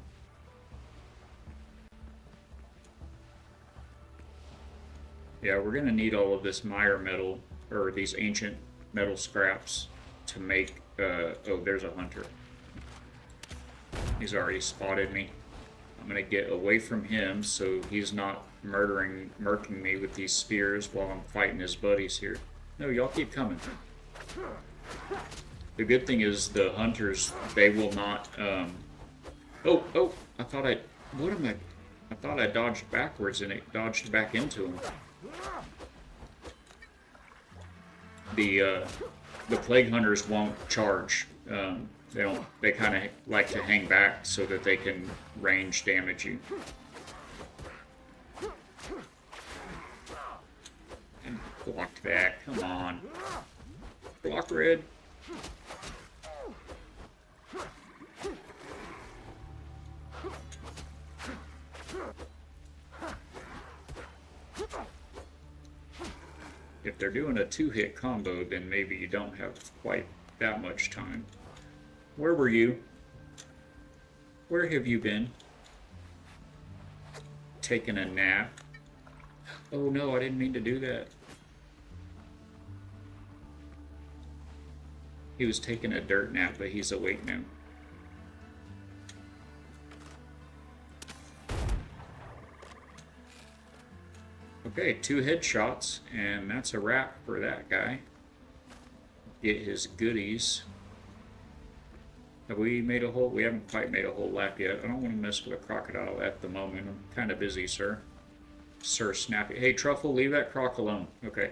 Yeah, we're gonna need all of this mire metal, or these ancient metal scraps, to make, oh, there's a hunter. He's already spotted me. I'm gonna get away from him so he's not murking me with these spears while I'm fighting his buddies here. No, y'all keep coming. The good thing is the hunters, they will not, oh, I thought I thought I dodged backwards and it dodged back into him. The plague hunters won't charge. They kind of like to hang back so that they can range damage you. And block that, come on. Block red. If they're doing a 2-hit combo, then maybe you don't have quite that much time. Where were you? Where have you been? Taking a nap? Oh no, I didn't mean to do that. He was taking a dirt nap, but he's awake now. Okay, 2 headshots, and that's a wrap for that guy. Get his goodies. Have we made a whole? We haven't quite made a whole lap yet. I don't want to mess with a crocodile at the moment. I'm kind of busy, sir. Sir Snappy. Hey, Truffle, leave that croc alone. Okay.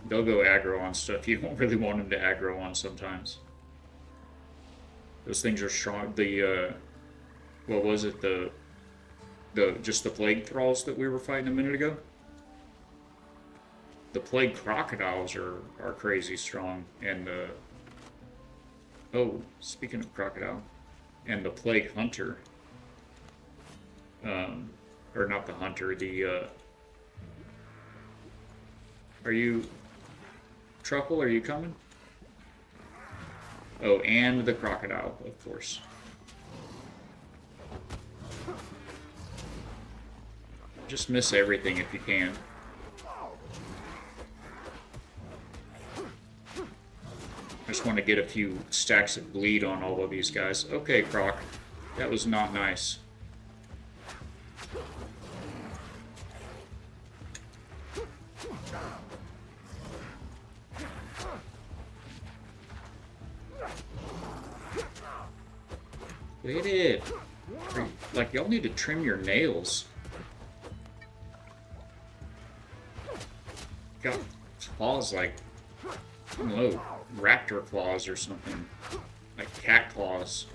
They'll go aggro on stuff you don't really want them to aggro on sometimes. Those things are strong. The, what was it? Just the plague thralls that we were fighting a minute ago? The plague crocodiles are crazy strong, and the... Oh, speaking of crocodile, and the plague hunter, or not the hunter, the, are you, Truffle, are you coming? Oh, and the crocodile, of course. Just miss everything if you can. I just want to get a few stacks of bleed on all of these guys. Okay, Croc. That was not nice. Hit it! Like, y'all need to trim your nails. Got claws like, I don't know, raptor claws or something. Like cat claws.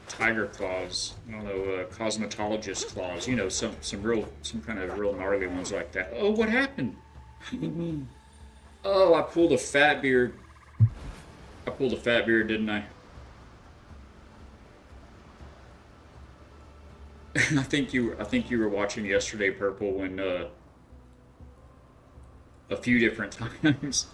Tiger claws. I don't know, cosmetologist claws. You know, some kind of real gnarly ones like that. Oh, what happened? Oh, I pulled a fat beard. I pulled a fat beard, didn't I? I think you were watching yesterday, Purple, when a few different times,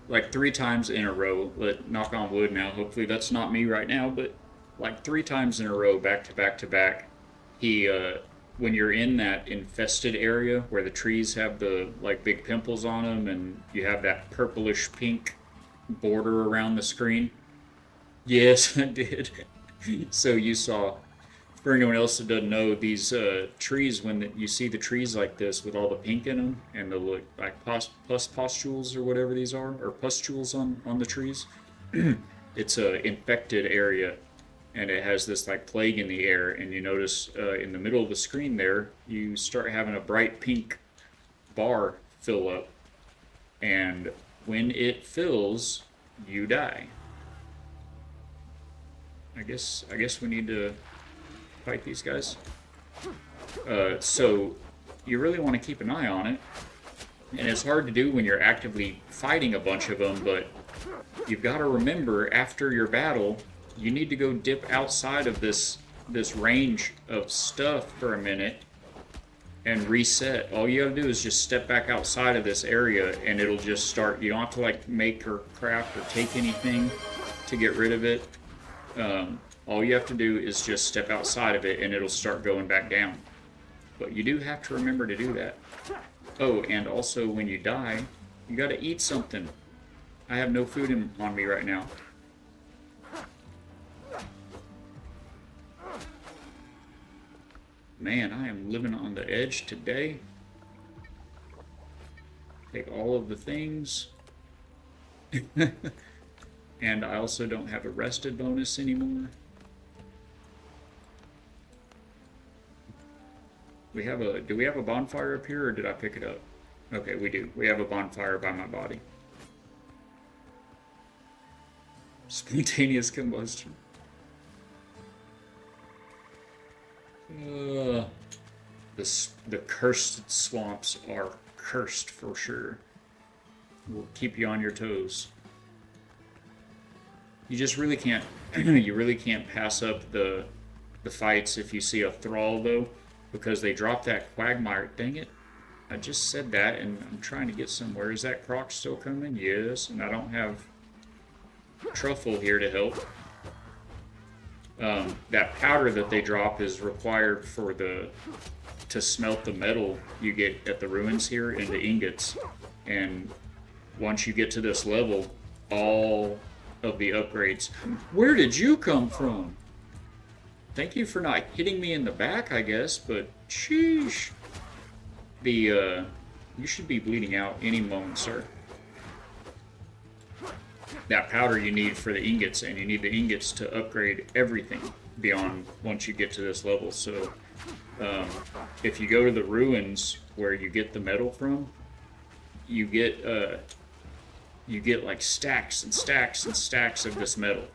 like 3 times in a row. But knock on wood now. Hopefully that's not me right now, but like 3 times in a row, back to back to back. He, when you're in that infested area where the trees have the like big pimples on them, and you have that purplish pink border around the screen. Yes, I did. So you saw. For anyone else that doesn't know, these trees, when you see the trees like this with all the pink in them and the like pustules or whatever these are, or pustules on the trees, it's a infected area, and it has this like plague in the air. And you notice in the middle of the screen there, you start having a bright pink bar fill up, and when it fills, you die. I guess we need to fight these guys. So you really want to keep an eye on it, and it's hard to do when you're actively fighting a bunch of them, but you've got to remember after your battle you need to go dip outside of this range of stuff for a minute and reset. All you gotta do is just step back outside of this area and it'll just start. You don't have to like make or craft or take anything to get rid of it. All you have to do is just step outside of it and it'll start going back down. But you do have to remember to do that. Oh, and also when you die, you gotta eat something. I have no food on me right now. Man, I am living on the edge today. Take all of the things. And I also don't have a rested bonus anymore. Do we have a bonfire up here, or did I pick it up? Okay, we do. We have a bonfire by my body. Spontaneous combustion. The cursed swamps are cursed for sure. Will keep you on your toes. You just really can't. You really can't pass up the fights if you see a thrall though, because they drop that quagmire. Dang it! I just said that, and I'm trying to get somewhere. Is that croc still coming? Yes, and I don't have truffle here to help. That powder that they drop is required for to smelt the metal you get at the ruins here into ingots. And once you get to this level, all of the upgrades. Where did you come from? Thank you for not hitting me in the back, I guess, but sheesh. You should be bleeding out any moment, sir. That powder you need for the ingots, and you need the ingots to upgrade everything beyond once you get to this level. So if you go to the ruins where you get the metal from, you get like stacks and stacks and stacks of this metal,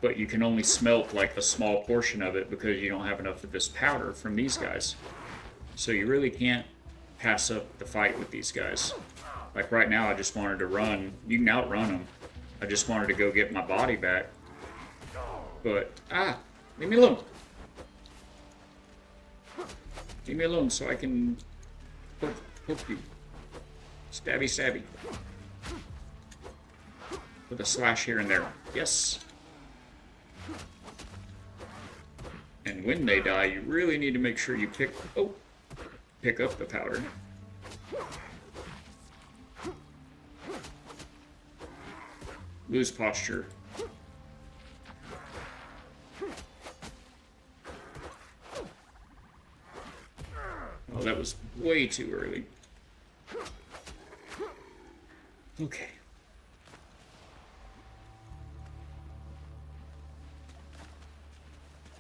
but you can only smelt like a small portion of it because you don't have enough of this powder from these guys. So you really can't pass up the fight with these guys. Like right now, I just wanted to run. You can outrun them. I just wanted to go get my body back. But, leave me alone. Leave me alone so I can poke you. Stabby, stabby. With a slash here and there. Yes. And when they die, you really need to make sure you pick up the powder. Lose posture. Oh, that was way too early. Okay.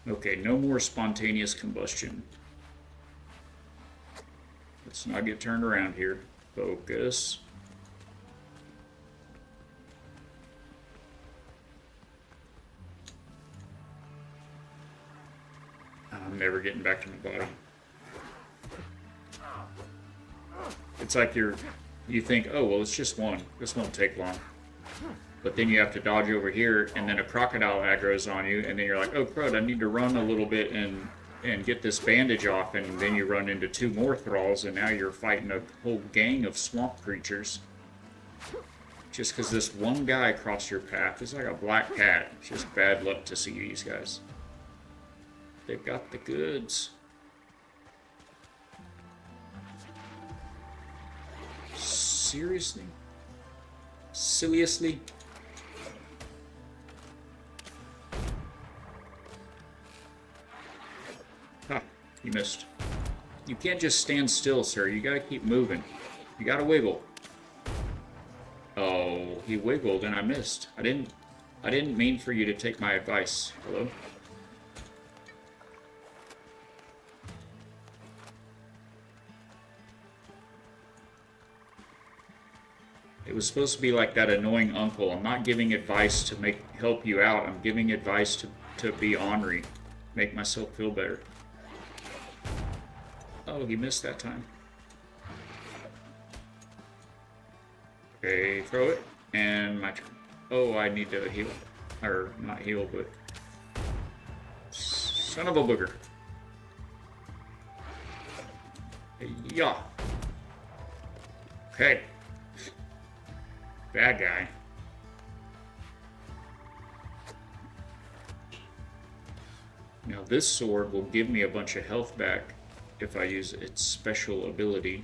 Okay, no more spontaneous combustion. Let's not get turned around here. Focus. I'm never getting back to my body. It's like you think, oh, well, it's just one. This won't take long. But then you have to dodge over here, and then a crocodile aggro's on you, and then you're like, oh, crud, I need to run a little bit and get this bandage off, and then you run into two more thralls, and now you're fighting a whole gang of swamp creatures. Just because this one guy crossed your path. It's like a black cat. It's just bad luck to see these guys. They've got the goods. Seriously? Seriously? Ha, you missed. You can't just stand still, sir. You gotta keep moving. You gotta wiggle. Oh, he wiggled and I missed. I didn't mean for you to take my advice. Hello? It was supposed to be like that annoying uncle. I'm not giving advice to help you out. I'm giving advice to be ornery. Make myself feel better. Oh, he missed that time. Okay, throw it. And my turn. Oh, I need to heal. Or, not heal, but... Son of a booger. Yeah. Okay. Bad guy. Now this sword will give me a bunch of health back if I use its special ability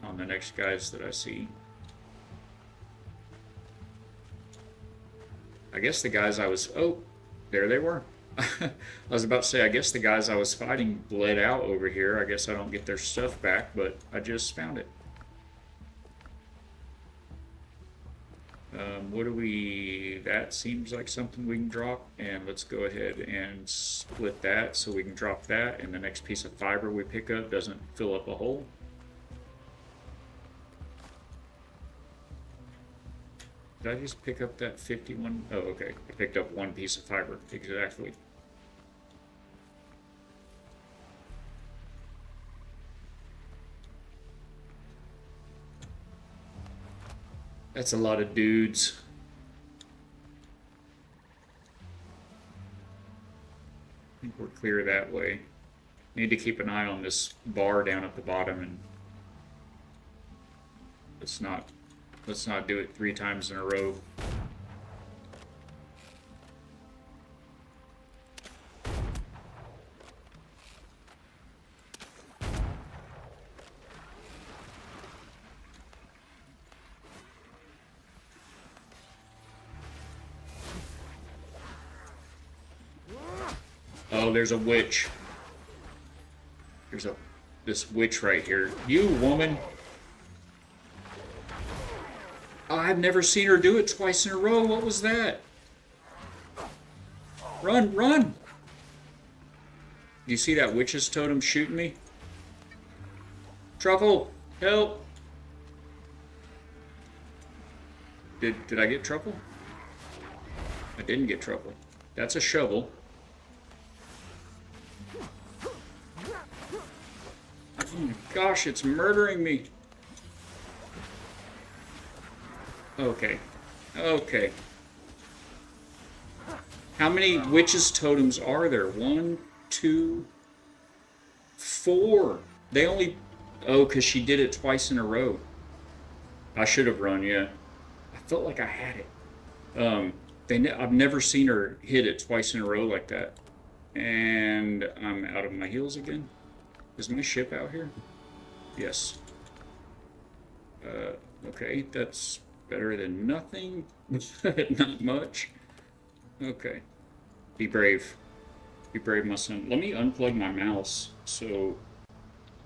on the next guys that I see. I guess the guys I was... Oh, there they were. I was about to say, I guess the guys I was fighting bled out over here. I guess I don't get their stuff back, but I just found it. What do we... That seems like something we can drop. And let's go ahead and split that so we can drop that. And the next piece of fiber we pick up doesn't fill up a hole. Did I just pick up that 51? Oh, okay. I picked up one piece of fiber. Exactly. That's a lot of dudes. I think we're clear that way. Need to keep an eye on this bar down at the bottom, and let's not do it 3 times in a row. Oh, there's a witch. There's this witch right here. You woman. Oh, I've never seen her do it twice in a row. What was that? Run, run! Do you see that witch's totem shooting me? Truffle, help! Did I get truffle? I didn't get truffle. That's a shovel. Oh my gosh, it's murdering me. Okay. Okay. How many witches' totems are there? 1, 2, 4. They only... Oh, because she did it twice in a row. I should have run, yeah. I felt like I had it. I've never seen her hit it twice in a row like that. And I'm out of my heals again. Is my ship out here? Yes. Okay, that's better than nothing. Not much. Okay. Be brave. Be brave, my son. Let me unplug my mouse so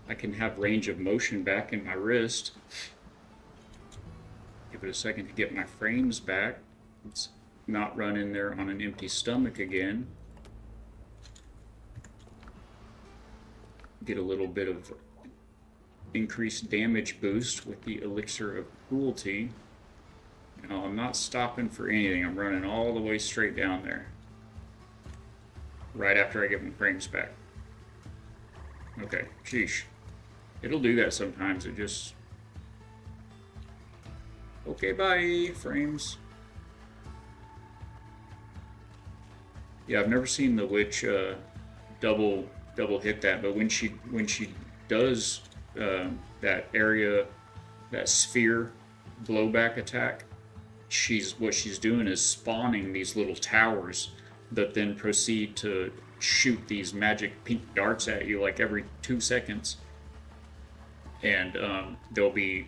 I can have range of motion back in my wrist. Give it a second to get my frames back. Let's not run in there on an empty stomach again. Get a little bit of increased damage boost with the elixir of cruelty. Now I'm not stopping for anything. I'm running all the way straight down there. Right after I get my frames back. Okay, sheesh. It'll do that sometimes. It just... Okay, bye, frames. Yeah, I've never seen the witch double hit that, but when she does that area, that sphere blowback attack, what she's doing is spawning these little towers that then proceed to shoot these magic pink darts at you like every 2 seconds, and there'll be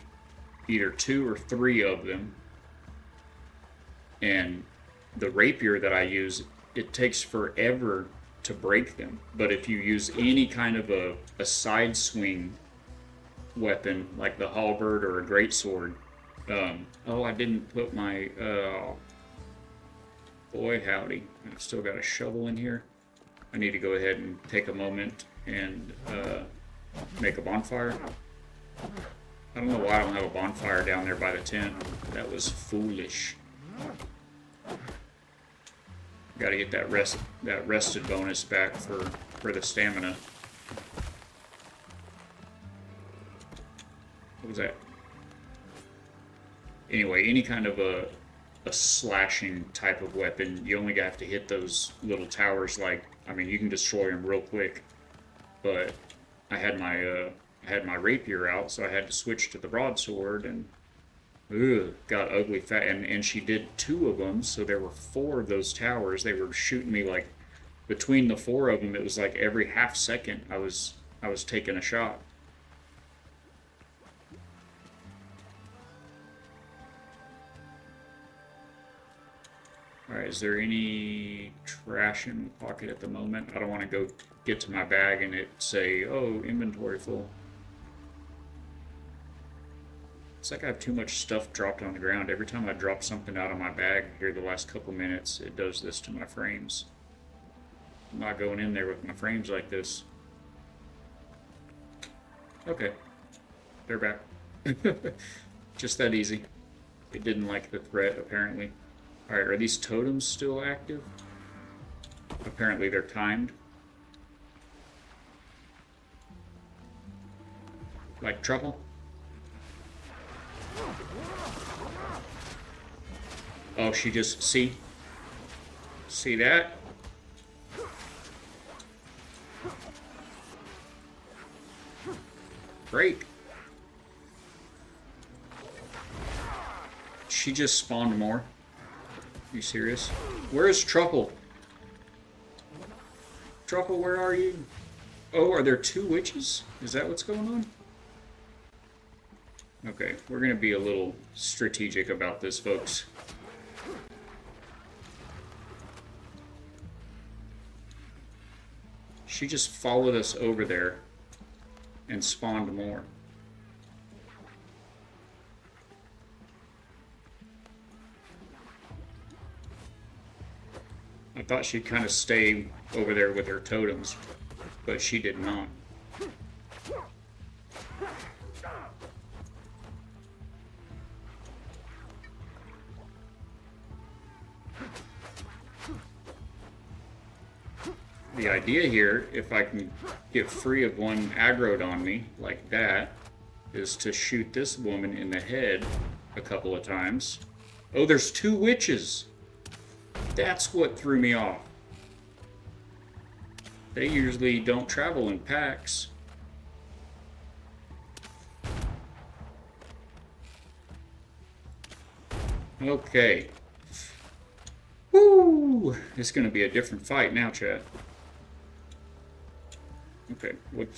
either 2 or 3 of them. And the rapier that I use, it takes forever to break them, but if you use any kind of a side swing weapon like the halberd or a greatsword, oh, I didn't put my boy howdy, I've still got a shovel in here. I need to go ahead and take a moment and make a bonfire. I don't know why I don't have a bonfire down there by the tent. That was foolish. Got to get that rested bonus back for the stamina. What was that? Anyway, any kind of a slashing type of weapon, you only have to hit those little towers. Like, I mean, you can destroy them real quick. But I had my I had my rapier out, so I had to switch to the broadsword, and got ugly fat. And she did 2 of them, so there were 4 of those towers. They were shooting me like between the 4 of them. It was like every half second I was taking a shot. Alright, is there any trash in the pocket at the moment? I don't want to go get to my bag and it say, oh, inventory full. It's like I have too much stuff dropped on the ground. Every time I drop something out of my bag here the last couple minutes, it does this to my frames. I'm not going in there with my frames like this. Okay. They're back. Just that easy. It didn't like the threat, apparently. Alright, are these totems still active? Apparently they're timed. Like trouble? Oh, she just... See? See that? Break. She just spawned more. Are you serious? Where's Truffle? Truffle, where are you? Oh, are there 2 witches? Is that what's going on? Okay, we're gonna be a little strategic about this, folks. She just followed us over there and spawned more. I thought she'd kind of stay over there with her totems, but she did not. The idea here, if I can get free of one aggroed on me, like that, is to shoot this woman in the head a couple of times. Oh, there's 2 witches! That's what threw me off. They usually don't travel in packs. Okay. Woo! It's gonna be a different fight now, chat. Okay, what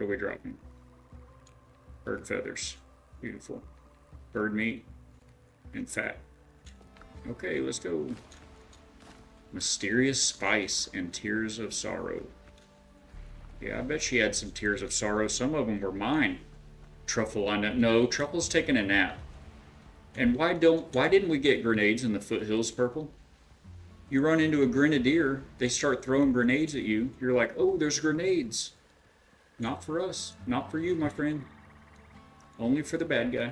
are we dropping? Bird feathers. Beautiful. Bird meat and fat. Okay, let's go. Mysterious spice and tears of sorrow. Yeah, I bet she had some tears of sorrow. Some of them were mine. Truffle, I know. No, Truffle's taking a nap. And why didn't we get grenades in the foothills, Purple? You run into a grenadier, they start throwing grenades at you. You're like, oh, there's grenades. Not for us. Not for you, my friend. Only for the bad guy.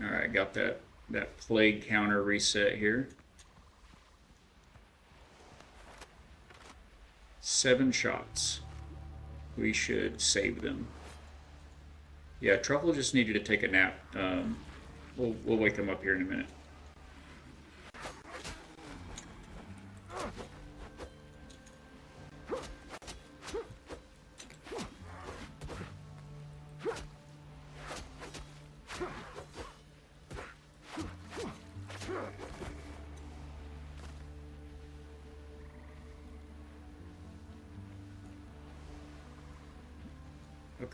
Alright, got that plague counter reset here. 7 shots. We should save them. Yeah, Truffle just needed to take a nap. We'll wake him up here in a minute.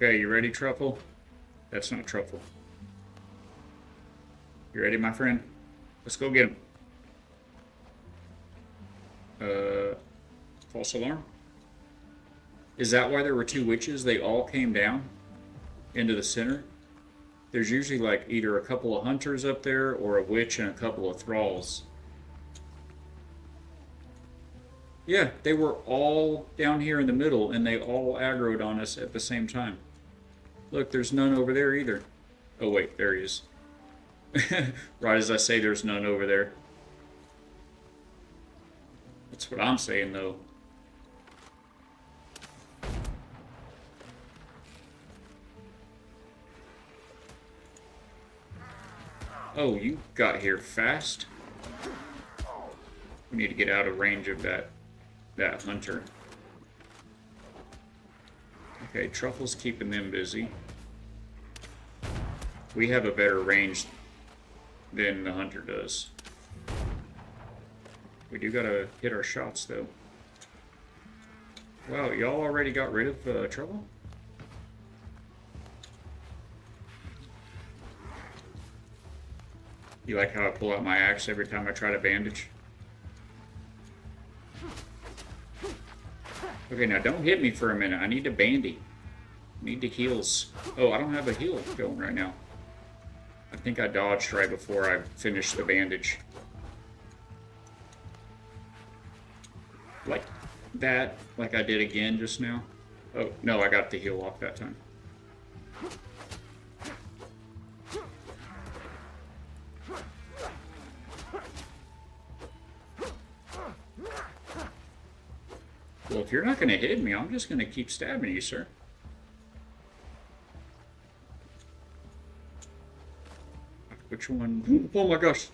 Okay, you ready, Truffle? That's not Truffle. You ready, my friend? Let's go get him. False alarm? Is that why there were 2 witches? They all came down into the center? There's usually like either a couple of hunters up there or a witch and a couple of thralls. Yeah, they were all down here in the middle and they all aggroed on us at the same time. Look, there's none over there either. Oh wait, there he is. Right as I say there's none over there. That's what I'm saying though. Oh, you got here fast. We need to get out of range of that hunter. Okay, Truffle's keeping them busy. We have a better range than the hunter does. We do gotta hit our shots though. Wow, y'all already got rid of Trouble? You like how I pull out my axe every time I try to bandage? Okay, now don't hit me for a minute. I need to bandy. I need the heals. Oh, I don't have a heal going right now. I think I dodged right before I finished the bandage. Like that, like I did again just now. Oh, no, I got the heal off that time. Well, if you're not going to hit me, I'm just going to keep stabbing you, sir. Which one? Oh my gosh.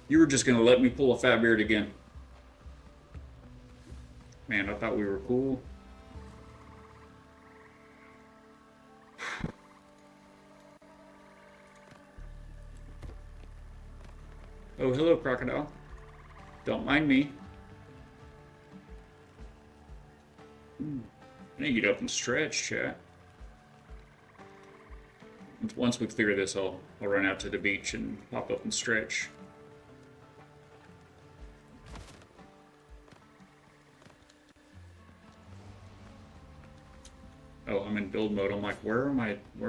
You were just going to let me pull a fat beard again. Man, I thought we were cool. Oh, hello, crocodile. Don't mind me. I need to get up and stretch, chat. Once we clear this, I'll run out to the beach and hop up and stretch. Oh, I'm in build mode. I'm like, where are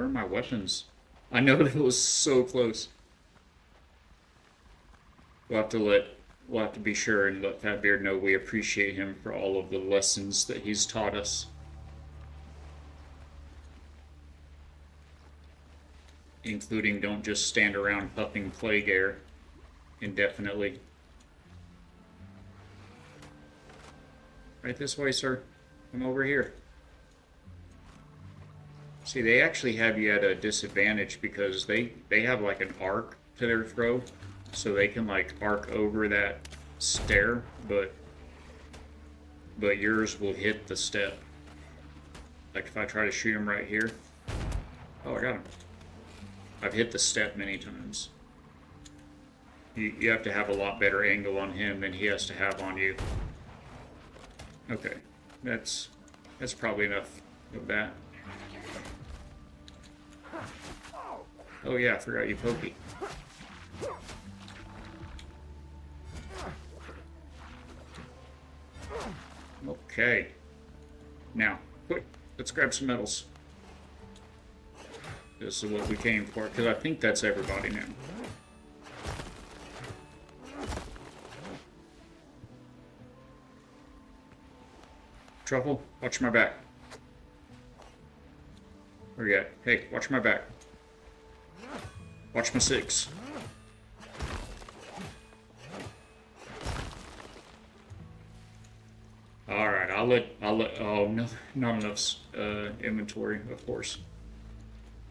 my weapons? I know that it was so close. We'll have to be sure and let Fatbeard know we appreciate him for all of the lessons that he's taught us. Including don't just stand around puffing plague air indefinitely. Right this way, sir. Come over here. See, they actually have you at a disadvantage because they have like an arc to their throw. So they can like arc over that stair, but yours will hit the step. Like if I try to shoot him right here. Oh, I got him. I've hit the step many times. You have to have a lot better angle on him than he has to have on you. Okay, that's probably enough of that. Oh yeah, I forgot you pokey. Okay. Now, quick, let's grab some medals. This is what we came for, because I think that's everybody now. Truffle, watch my back. Where you at? Hey, watch my back. Watch my six. Alright, I'll let, oh no, not enough inventory, of course.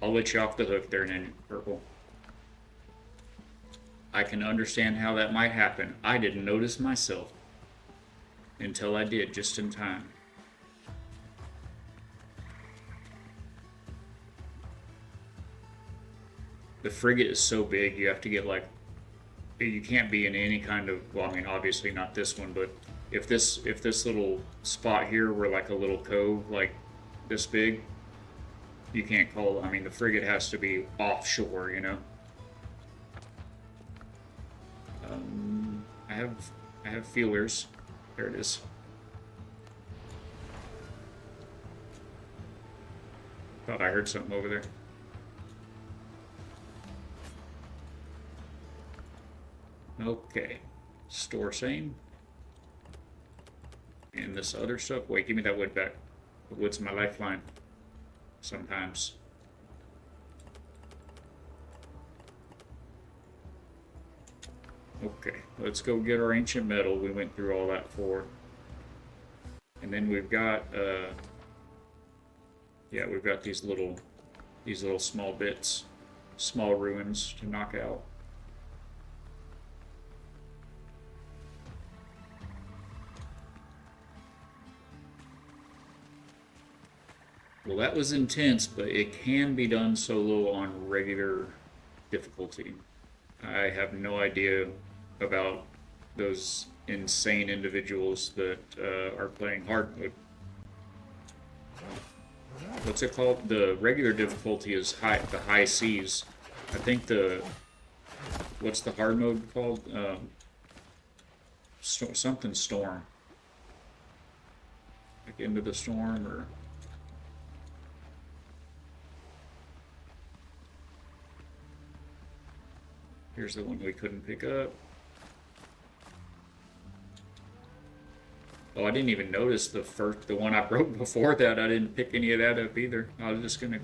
I'll let you off the hook there, Ninja Purple. I can understand how that might happen. I didn't notice myself until I did, just in time. The frigate is so big, you have to get like, you can't be in any kind of, well, I mean, obviously not this one, but if this little spot here were like a little cove, like this big, you can't call, I mean, the frigate has to be offshore, you know? I have feelers. There it is. Thought I heard something over there. Okay. Store same. And this other stuff. Wait, give me that wood back. The wood's my lifeline. Sometimes. Okay, let's go get our ancient metal. We went through all that for. And then we've got yeah, we've got these little small bits, small ruins to knock out. Well, that was intense, but it can be done solo on regular difficulty. I have no idea about those insane individuals that are playing hard mode. What's it called? The regular difficulty is the high seas. I think what's the hard mode called? Something storm. Like into the storm or. Here's the one we couldn't pick up. Oh, I didn't even notice the one I broke before that. I didn't pick any of that up either. I was just gonna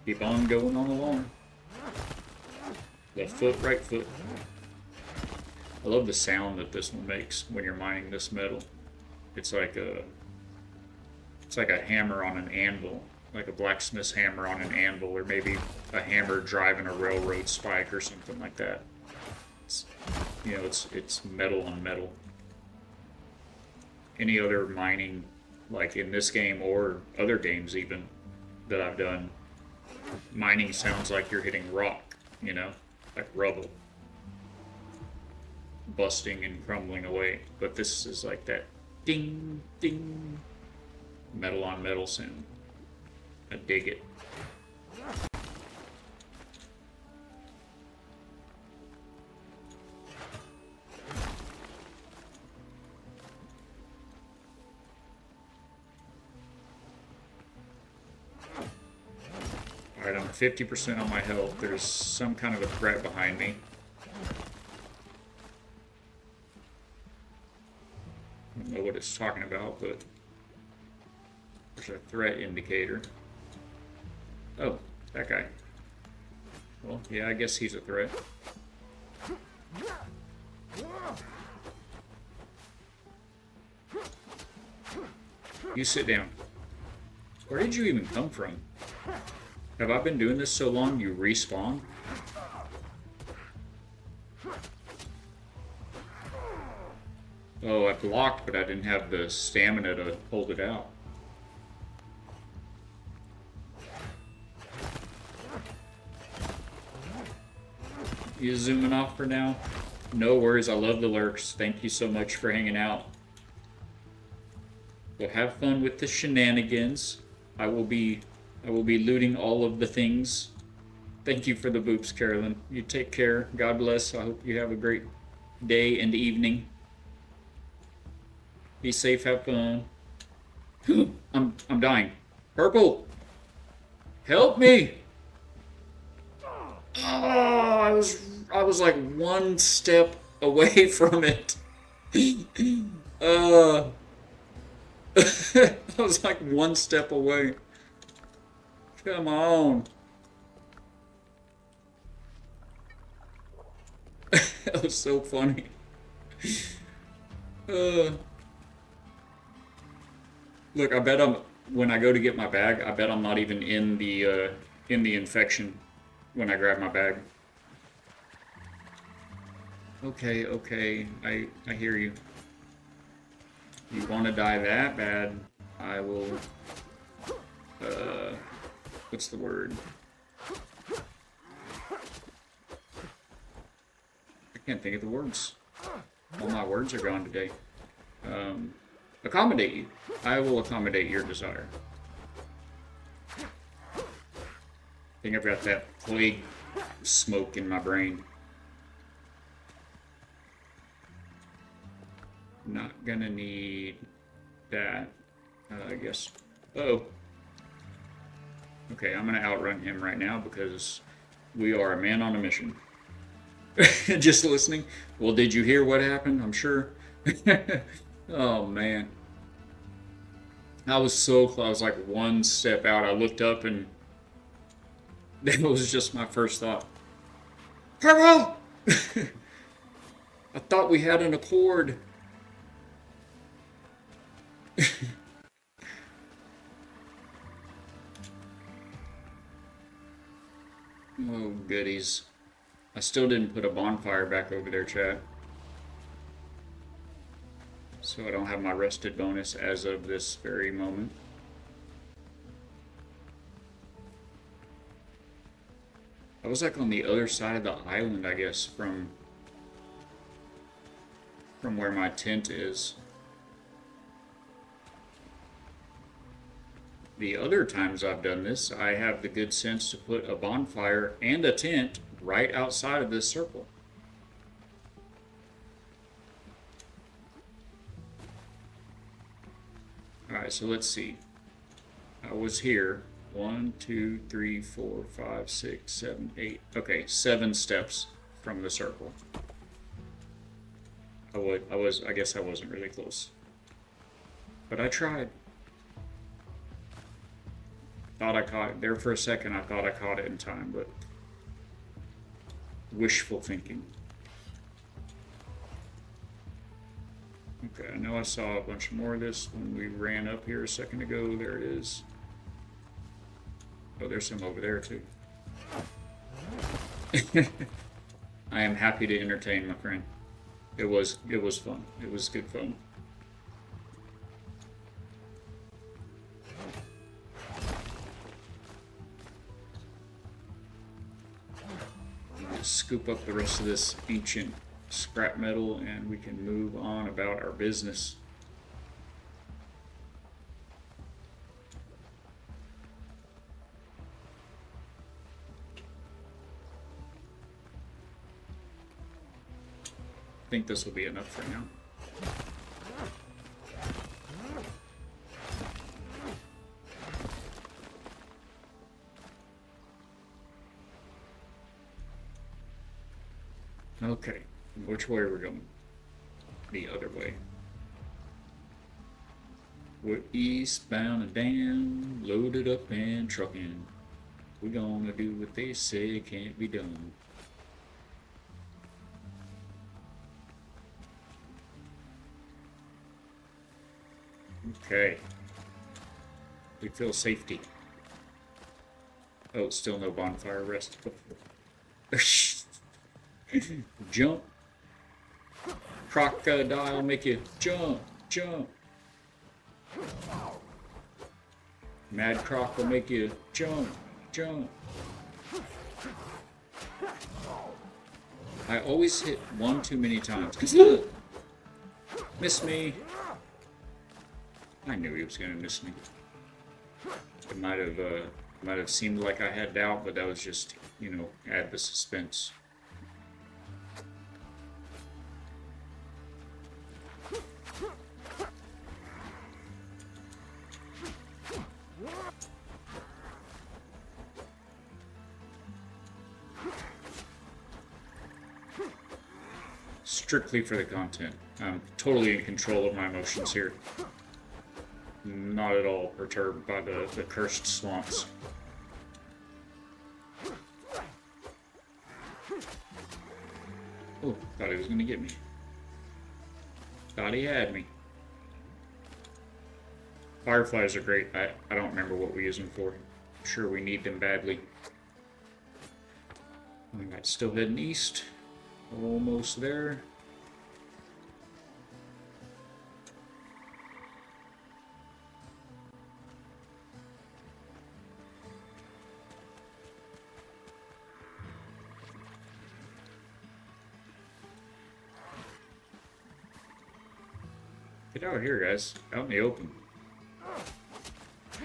keep on going on along. Left foot, right foot. I love the sound that this one makes when you're mining this metal. It's like a hammer on an anvil, like a blacksmith's hammer on an anvil, or maybe a hammer driving a railroad spike or something like that. It's, it's metal on metal. Any other mining, like in this game or other games even that I've done, mining sounds like you're hitting rock, like rubble, busting and crumbling away. But this is like that ding, ding, metal on metal sound. I dig it. Alright, I'm 50% on my health. There's some kind of a threat behind me. I don't know what it's talking about, but there's a threat indicator. Oh, that guy. Well, yeah, I guess he's a threat. You sit down. Where did you even come from? Have I been doing this so long you respawn? Oh, I blocked, but I didn't have the stamina to hold it out. You zooming off for now? No worries, I love the lurks. Thank you so much for hanging out. Well, have fun with the shenanigans. I will be looting all of the things. Thank you for the boops, Carolyn. You take care. God bless. I hope you have a great day and evening. Be safe, have fun. I'm dying. Purple! Help me! Oh, I was like one step away from it. I was like one step away. Come on. That was so funny. Look, I bet when I go to get my bag, I bet I'm not even in the infection when I grab my bag. Okay, I hear you. You want to die that bad, I will, what's the word? I can't think of the words. All my words are gone today. Accommodate you. I will accommodate your desire. I think I've got that plague smoke in my brain. Not gonna need that, I guess. Uh-oh. Okay, I'm gonna outrun him right now because we are a man on a mission. Just listening. Well, did you hear what happened? I'm sure. Oh, man. I was so close. I was like one step out. I looked up and that was just my first thought. Purple! I thought we had an accord. Oh, goodies. I still didn't put a bonfire back over there, chat. So I don't have my rested bonus as of this very moment. I was like on the other side of the island, I guess, from where my tent is. The other times I've done this, I have the good sense to put a bonfire and a tent right outside of this circle. Alright, so let's see. I was here. 1, 2, 3, 4, 5, 6, 7, 8. Okay, 7 steps from the circle. I guess I wasn't really close. But I tried. Thought I caught it. There for a second, I thought I caught it in time, but wishful thinking. Okay, I know I saw a bunch more of this when we ran up here a second ago. There it is. Oh, there's some over there too. I am happy to entertain my friend. It was fun. It was good fun. Just scoop up the rest of this ancient scrap metal and we can move on about our business. I think this will be enough for now. Okay, which way are we going? The other way. We're eastbound and down, loaded up and trucking. We're gonna do what they say can't be done. Okay. We feel safety. Oh, still no bonfire rest. Jump. Crocodile make you jump, jump. Mad Croc will make you jump, jump. I always hit one too many times. Miss me. I knew he was going to miss me. It might have seemed like I had doubt, but that was just, you know, add the suspense. Strictly for the content. I'm totally in control of my emotions here. Not at all perturbed by the cursed swamps. Oh, thought he was going to get me. Thought he had me. Fireflies are great. I don't remember what we use them for. I'm sure we need them badly. Alright, still heading east. Almost there. Get out here, guys. Out in the open.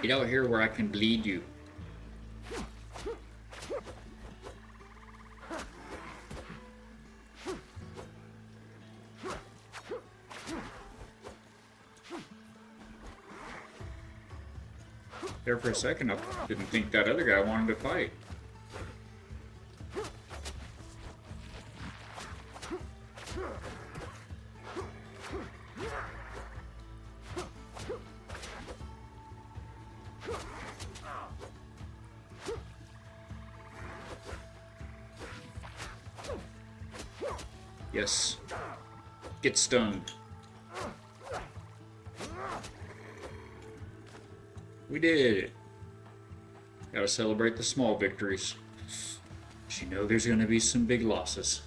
Get out here where I can bleed you. There for a second, I didn't think that other guy wanted to fight. Yes. Get stunned. We did it. Gotta celebrate the small victories. But you know there's gonna be some big losses.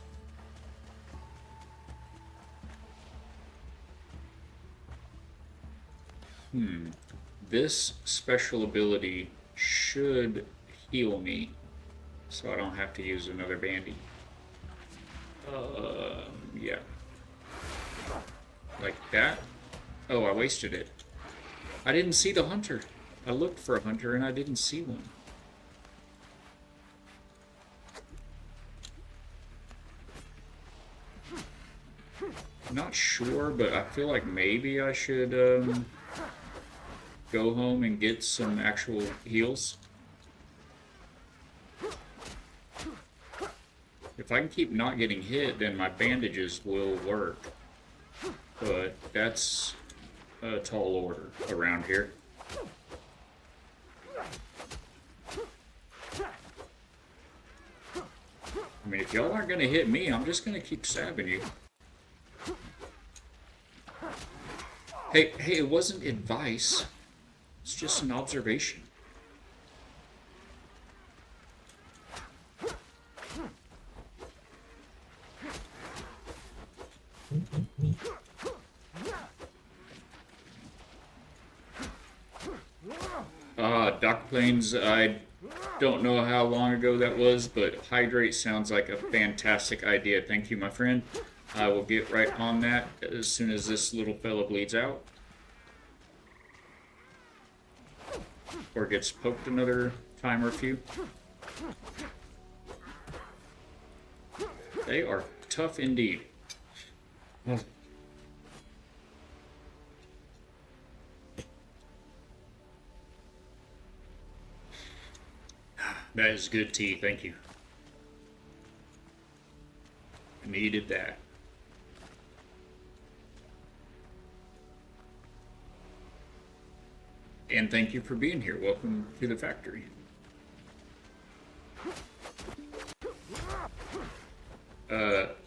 This special ability should heal me so I don't have to use another bandy. Yeah. Like that? Oh, I wasted it. I didn't see the hunter. I looked for a hunter and I didn't see one. Not sure, but I feel like maybe I should go home and get some actual heals. If I can keep not getting hit, then my bandages will work. But that's a tall order around here. I mean, if y'all aren't gonna hit me, I'm just gonna keep stabbing you. Hey, it wasn't advice. It's just an observation. Dock planes, I don't know how long ago that was, but hydrate sounds like a fantastic idea. Thank you, my friend. I will get right on that as soon as this little fella bleeds out. Or gets poked another time or few. They are tough indeed. That is good tea, thank you. I needed that. And thank you for being here. Welcome to the factory.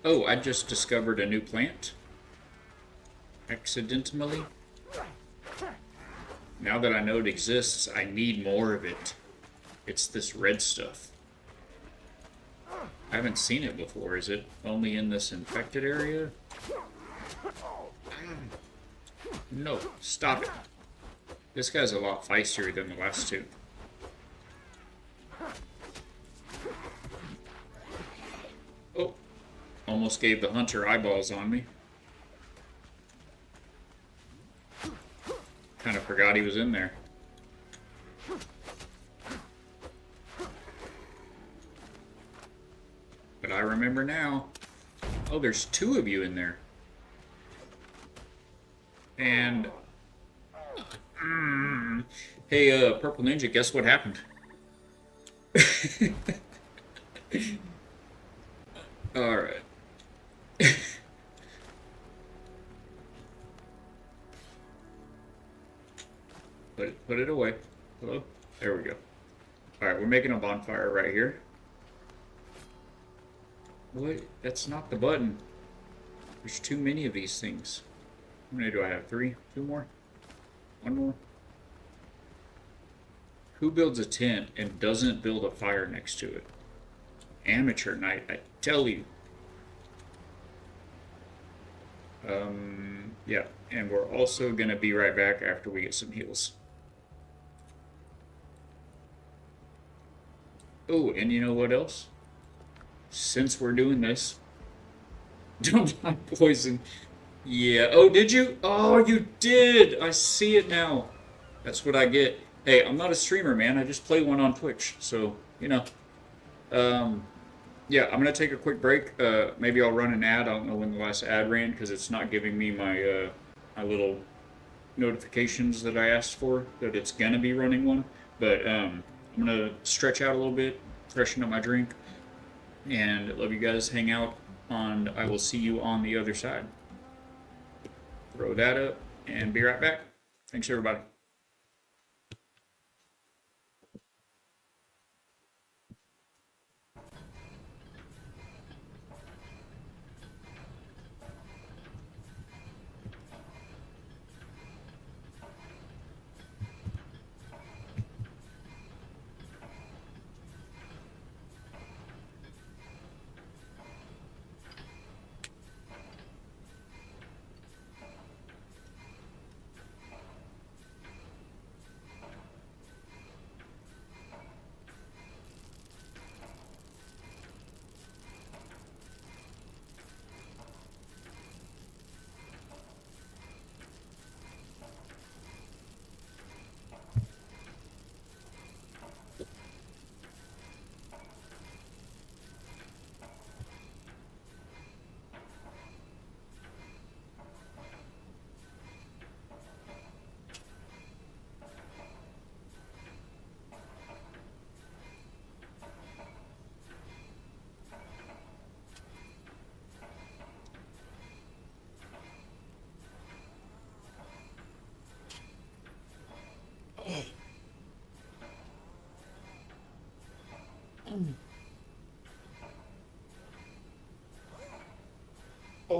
Oh, I just discovered a new plant. Accidentally. Now that I know it exists, I need more of it. It's this red stuff. I haven't seen it before. Is it only in this infected area? No, stop it. This guy's a lot feistier than the last two. Oh, almost gave the hunter eyeballs on me. Kind of forgot he was in there. But I remember now. Oh, there's two of you in there. And... Hey, Purple Ninja, guess what happened? Alright. Put it away. Hello? There we go. Alright, we're making a bonfire right here. What? That's not the button. There's too many of these things. How many do I have? 3? 2 more? 1 more? Who builds a tent and doesn't build a fire next to it? Amateur night, I tell you. Yeah, and we're also gonna be right back after we get some heals. Oh, and you know what else? Since we're doing this, don't die poison. Yeah. Oh, did you? Oh, you did. I see it now. That's what I get. Hey, I'm not a streamer, man. I just play one on Twitch. So, you know. Yeah, I'm going to take a quick break. Maybe I'll run an ad. I don't know when the last ad ran because it's not giving me my, my little notifications that I asked for, that it's going to be running one. But I'm going to stretch out a little bit, freshen up my drink, and love you guys. Hang out, and I will see you on the other side. Throw that up, and be right back. Thanks, everybody.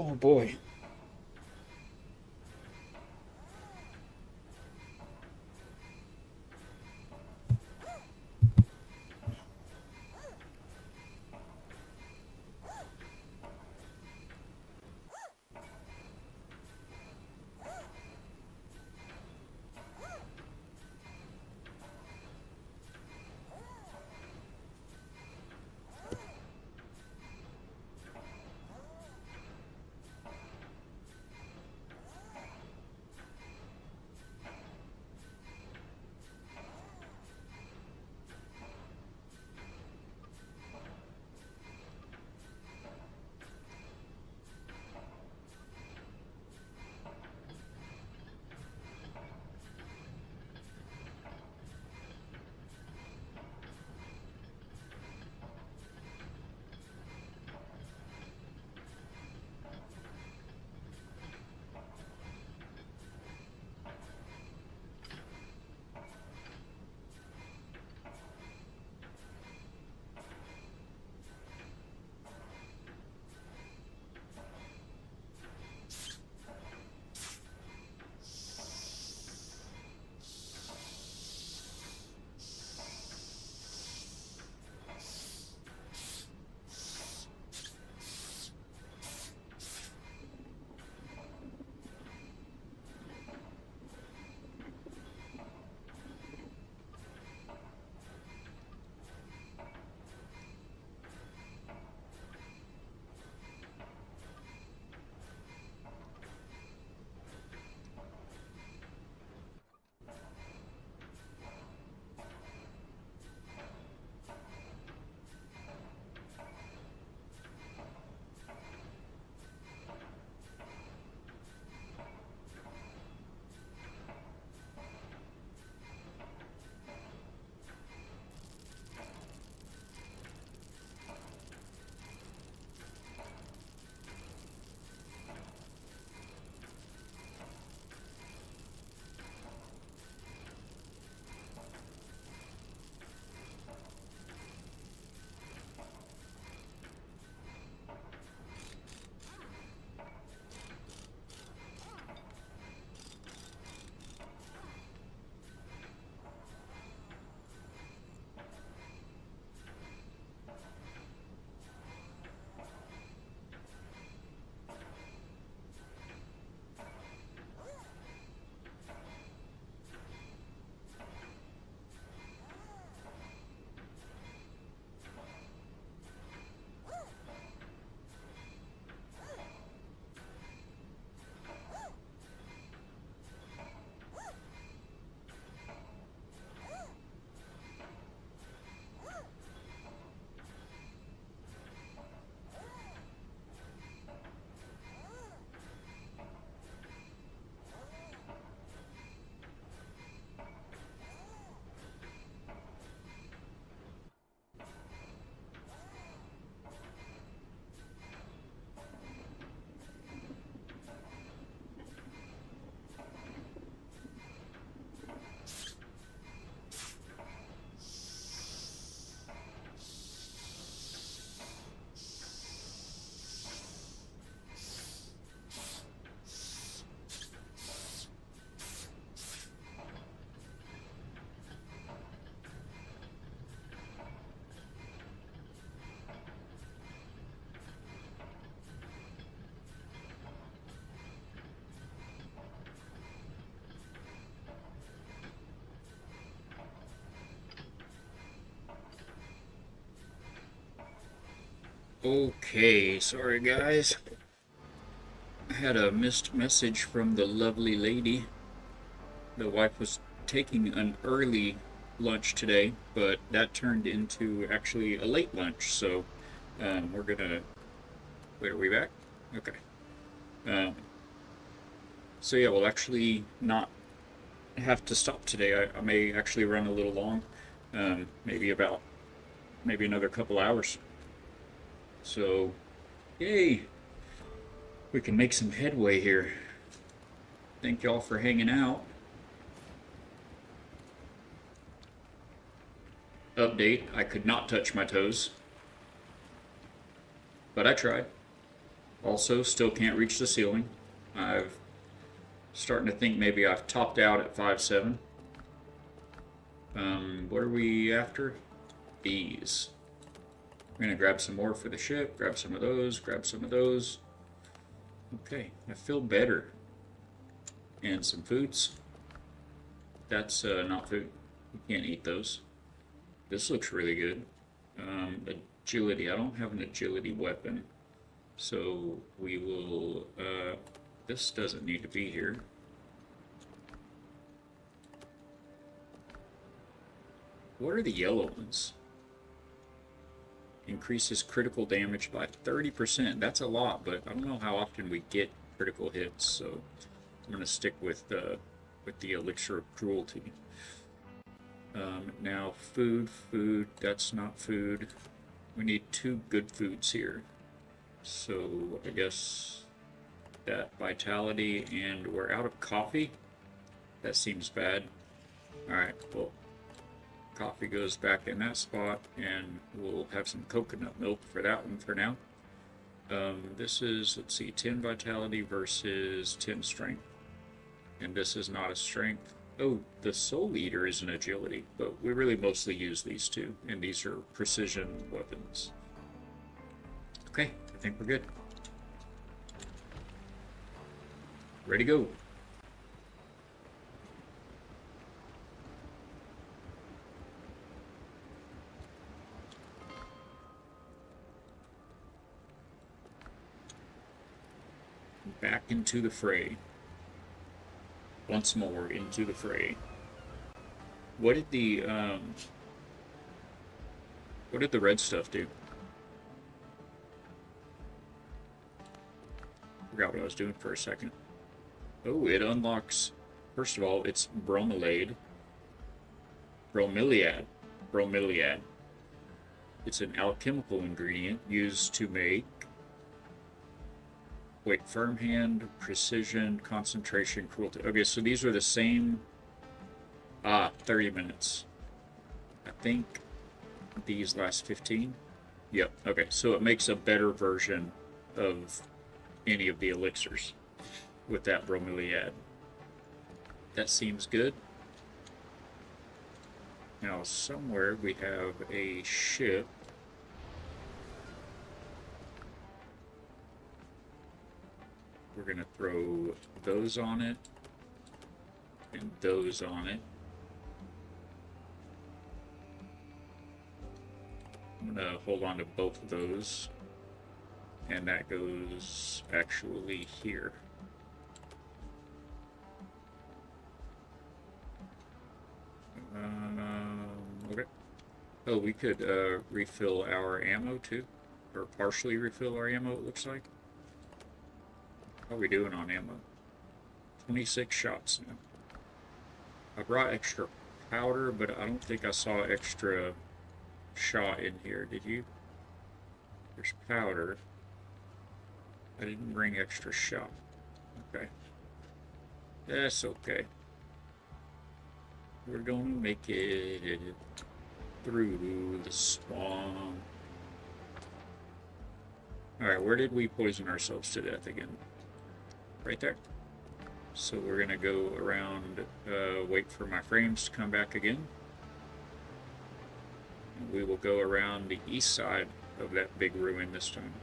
Oh boy. Okay, sorry guys. I had a missed message from the lovely lady. The wife was taking an early lunch today, but that turned into actually a late lunch, so we're gonna... Wait, are we back? Okay. Um, so yeah, we'll actually not have to stop today. I may actually run a little long, maybe another couple hours. So, yay! We can make some headway here. Thank y'all for hanging out. Update, I could not touch my toes, but I tried. Also, still can't reach the ceiling. I've starting to think maybe I've topped out at 5.7. What are we after? Bees. We're gonna grab some more for the ship, grab some of those, grab some of those. Okay, I feel better. And some foods. That's not food. You can't eat those. This looks really good. Agility. I don't have an agility weapon. So we will, this doesn't need to be here. What are the yellow ones? Increases critical damage by 30%. That's a lot, but I don't know how often we get critical hits, so I'm gonna stick with the elixir of cruelty. Now food, that's not food. We need 2 good foods here. So I guess that vitality, and we're out of coffee. That seems bad. Alright, well, coffee goes back in that spot, and we'll have some coconut milk for that one for now. This is, let's see, 10 vitality versus 10 strength. And this is not a strength. Oh, the Soul Eater is an agility, but we really mostly use these two, and these are precision weapons. Okay, I think we're good. Ready to go. Back into the fray. Once more into the fray. What did the red stuff do? Forgot what I was doing for a second. Oh, it unlocks, first of all, it's bromeliad. Bromeliad. It's an alchemical ingredient used to make, wait, firm hand, precision, concentration, cruelty. Okay, so these are the same. 30 minutes. I think these last 15. Yep, okay, so it makes a better version of any of the elixirs with that bromeliad. That seems good. Now, somewhere we have a ship. We're going to throw those on it and those on it. I'm going to hold on to both of those. And that goes actually here. Okay. Oh, we could refill our ammo too. Or partially refill our ammo, it looks like. How are we doing on ammo? 26 shots now. I brought extra powder, but I don't think I saw extra shot in here. Did you? There's powder. I didn't bring extra shot. Okay. That's okay. We're gonna make it through the spawn. Alright, where did we poison ourselves to death again? Right there. So we're gonna go around, wait for my frames to come back again. And we will go around the east side of that big ruin this time.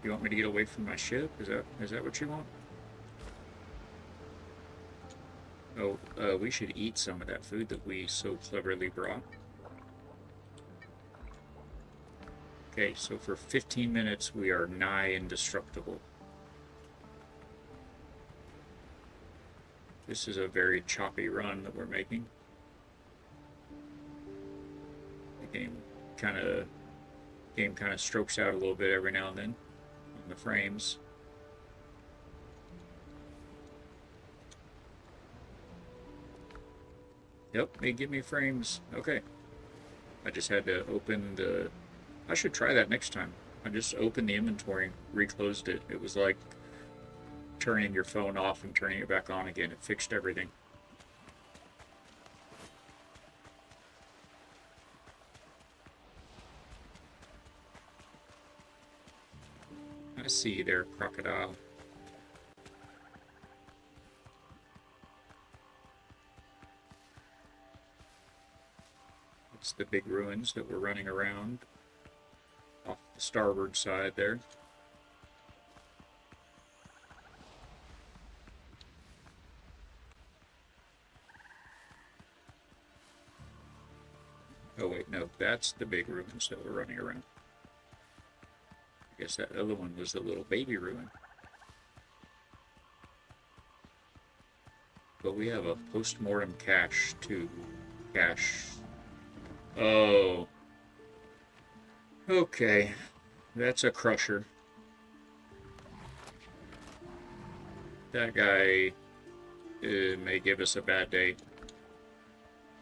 You want me to get away from my ship? Is that what you want? Oh, we should eat some of that food that we so cleverly brought. Okay, so for 15 minutes we are nigh indestructible. This is a very choppy run that we're making. The game kind of strokes out a little bit every now and then on the frames. Yep, they give me frames. Okay. I just had to open the... I should try that next time. I just opened the inventory, reclosed it. It was like turning your phone off and turning it back on again. It fixed everything. see you there, crocodile. It's the big ruins that we're running around off the starboard side there. Oh wait, no, that's the big ruins that we're running around. I guess that other one was the little baby ruin. But we have a post-mortem cache too. Cache. Oh. Okay. That's a crusher. That guy may give us a bad day.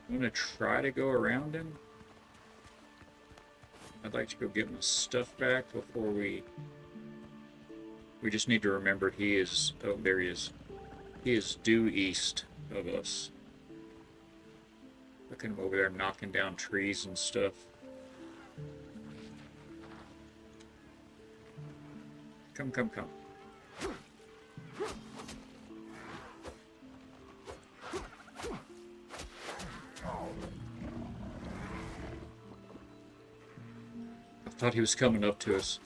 I'm gonna try to go around him. I'd like to go get my stuff back before we just need to remember he is, oh, there he is. He is due east of us. Look at him over there knocking down trees and stuff. Come, come, come. I thought he was coming up to us.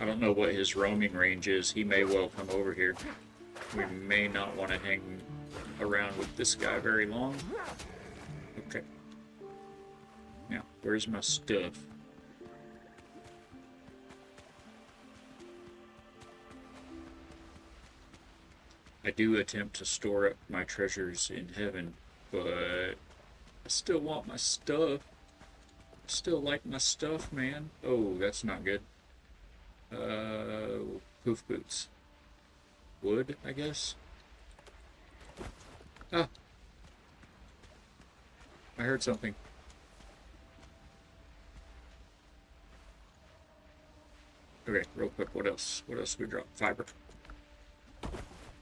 I don't know what his roaming range is. He may well come over here. We may not want to hang around with this guy very long. Okay. Now, where's my stuff? I do attempt to store up my treasures in heaven, but I still want my stuff. Still like my stuff, man. Oh, that's not good. Poof boots. Wood, I guess. Ah. I heard something. Okay, real quick, what else? What else did we drop? Fiber.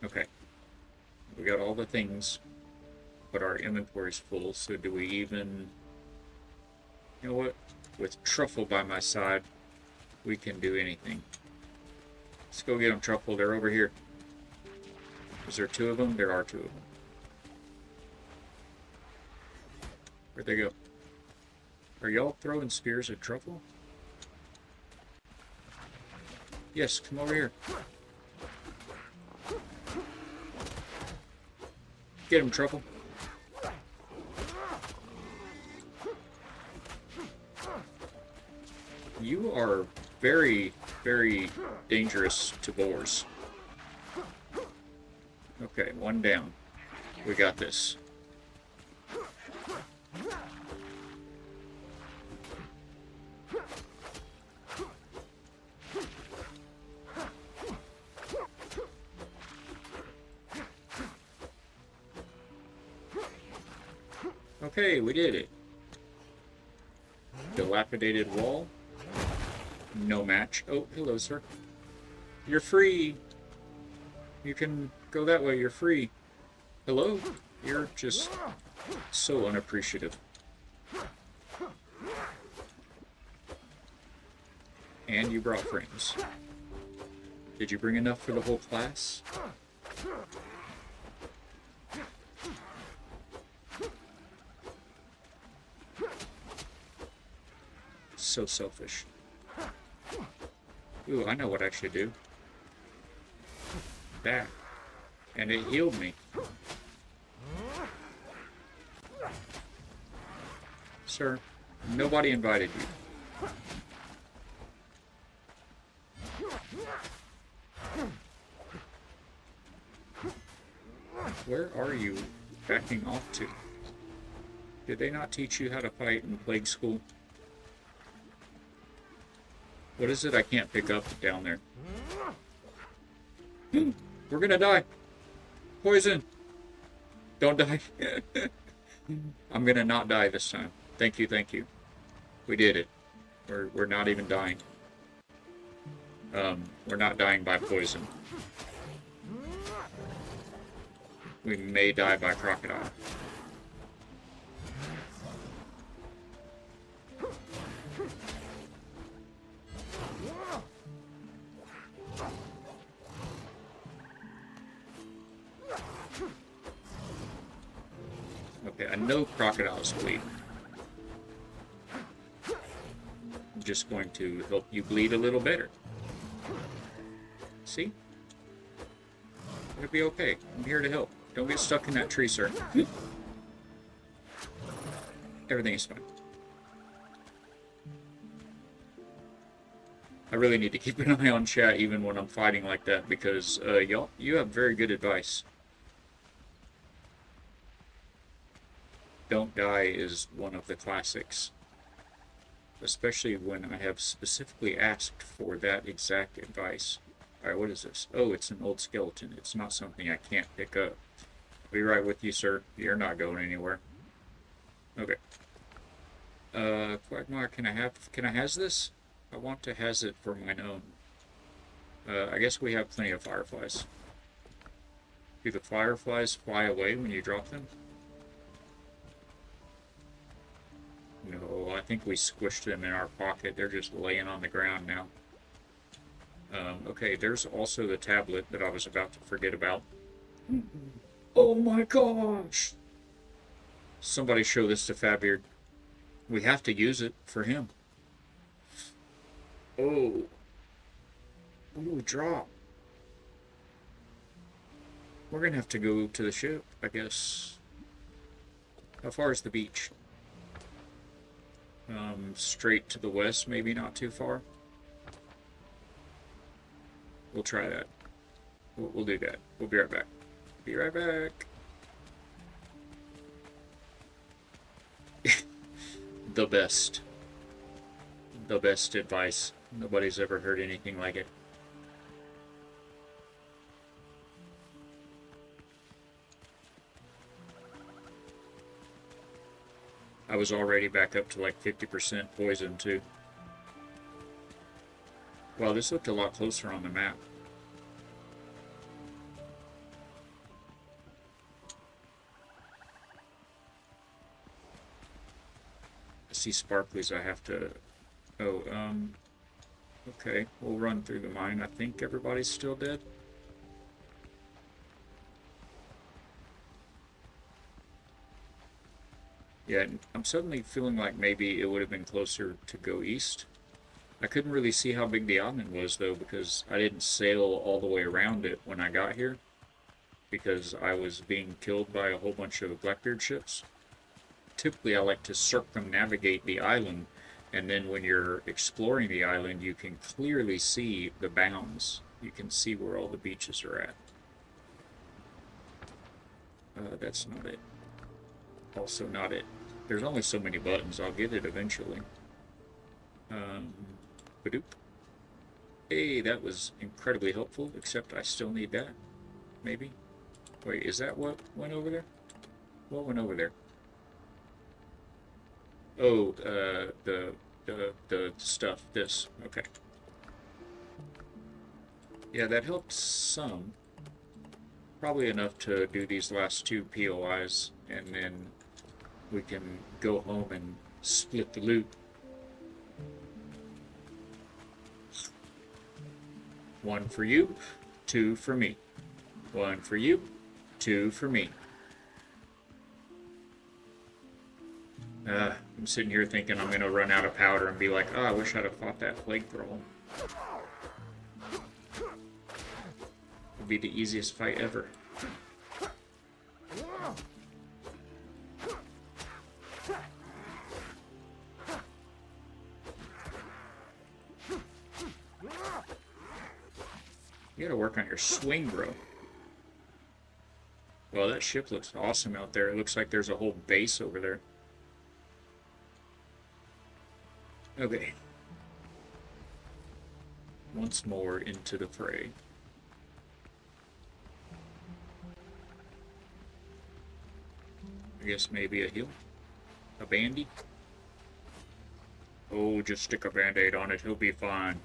Okay. We got all the things, but our inventory's full, so do we even... You know what? With Truffle by my side, we can do anything. Let's go get them, Truffle. They're over here. Is there two of them? There are two of them. Where'd they go? Are y'all throwing spears at Truffle? Yes, come over here. Get him, Truffle. You are very, very dangerous to boars. Okay, one down. We got this. Okay, we did it. Dilapidated wall. No match. Oh, hello, sir. You're free. You can go that way. You're free. Hello? You're just so unappreciative. And you brought friends. Did you bring enough for the whole class? So selfish. Ooh, I know what I should do. That. And it healed me. Sir, nobody invited you. Where are you backing off to? Did they not teach you how to fight in Plague School? What is it I can't pick up down there? We're gonna die. Poison. Don't die. I'm gonna not die this time. Thank you, thank you. We did it. We're not even dying. We're not dying by poison. We may die by crocodile. I know crocodiles bleed. I'm just going to help you bleed a little better. See? It'll be okay. I'm here to help. Don't get stuck in that tree, sir. Everything is fine. I really need to keep an eye on chat even when I'm fighting like that because y'all, you have very good advice. Don't die is one of the classics. Especially when I have specifically asked for that exact advice. Alright, what is this? Oh, it's an old skeleton. It's not something I can't pick up. I'll be right with you, sir. You're not going anywhere. Okay. Quagmire, can I has this? I want to has it for mine own. I guess we have plenty of fireflies. Do the fireflies fly away when you drop them? No, I think we squished them in our pocket. They're just laying on the ground now. Okay, there's also the tablet that I was about to forget about. Oh my gosh! Somebody show this to Fabbeard. We have to use it for him. Oh. Ooh, drop. We're gonna have to go to the ship, I guess. How far is the beach? Straight to the west, maybe not too far. We'll try that. We'll do that. We'll be right back. Be right back. The best. The best advice. Nobody's ever heard anything like it. I was already back up to like 50% poison too. Wow, this looked a lot closer on the map. I see sparklies I have to... Oh, okay, we'll run through the mine. I think everybody's still dead. Yeah, I'm suddenly feeling like maybe it would have been closer to go east. I couldn't really see how big the island was, though, because I didn't sail all the way around it when I got here, because I was being killed by a whole bunch of Blackbeard ships. Typically, I like to circumnavigate the island, and then when you're exploring the island, you can clearly see the bounds. You can see where all the beaches are at. That's not it. Also not it. There's only so many buttons. I'll get it eventually. Badoop. Hey, that was incredibly helpful, except I still need that. Maybe. Wait, is that what went over there? What went over there? Oh, the stuff. This. Okay. Yeah, that helped some. Probably enough to do these last two POIs, and then we can go home and split the loot. One for you, two for me. One for you, two for me. I'm sitting here thinking I'm gonna run out of powder and be like, oh, I wish I'd have fought that plague thrall. It'd be the easiest fight ever. You gotta work on your swing, bro. Well, that ship looks awesome out there. It looks like there's a whole base over there. Okay. Once more into the fray. I guess maybe a heal? A bandy? Oh, just stick a band-aid on it. He'll be fine.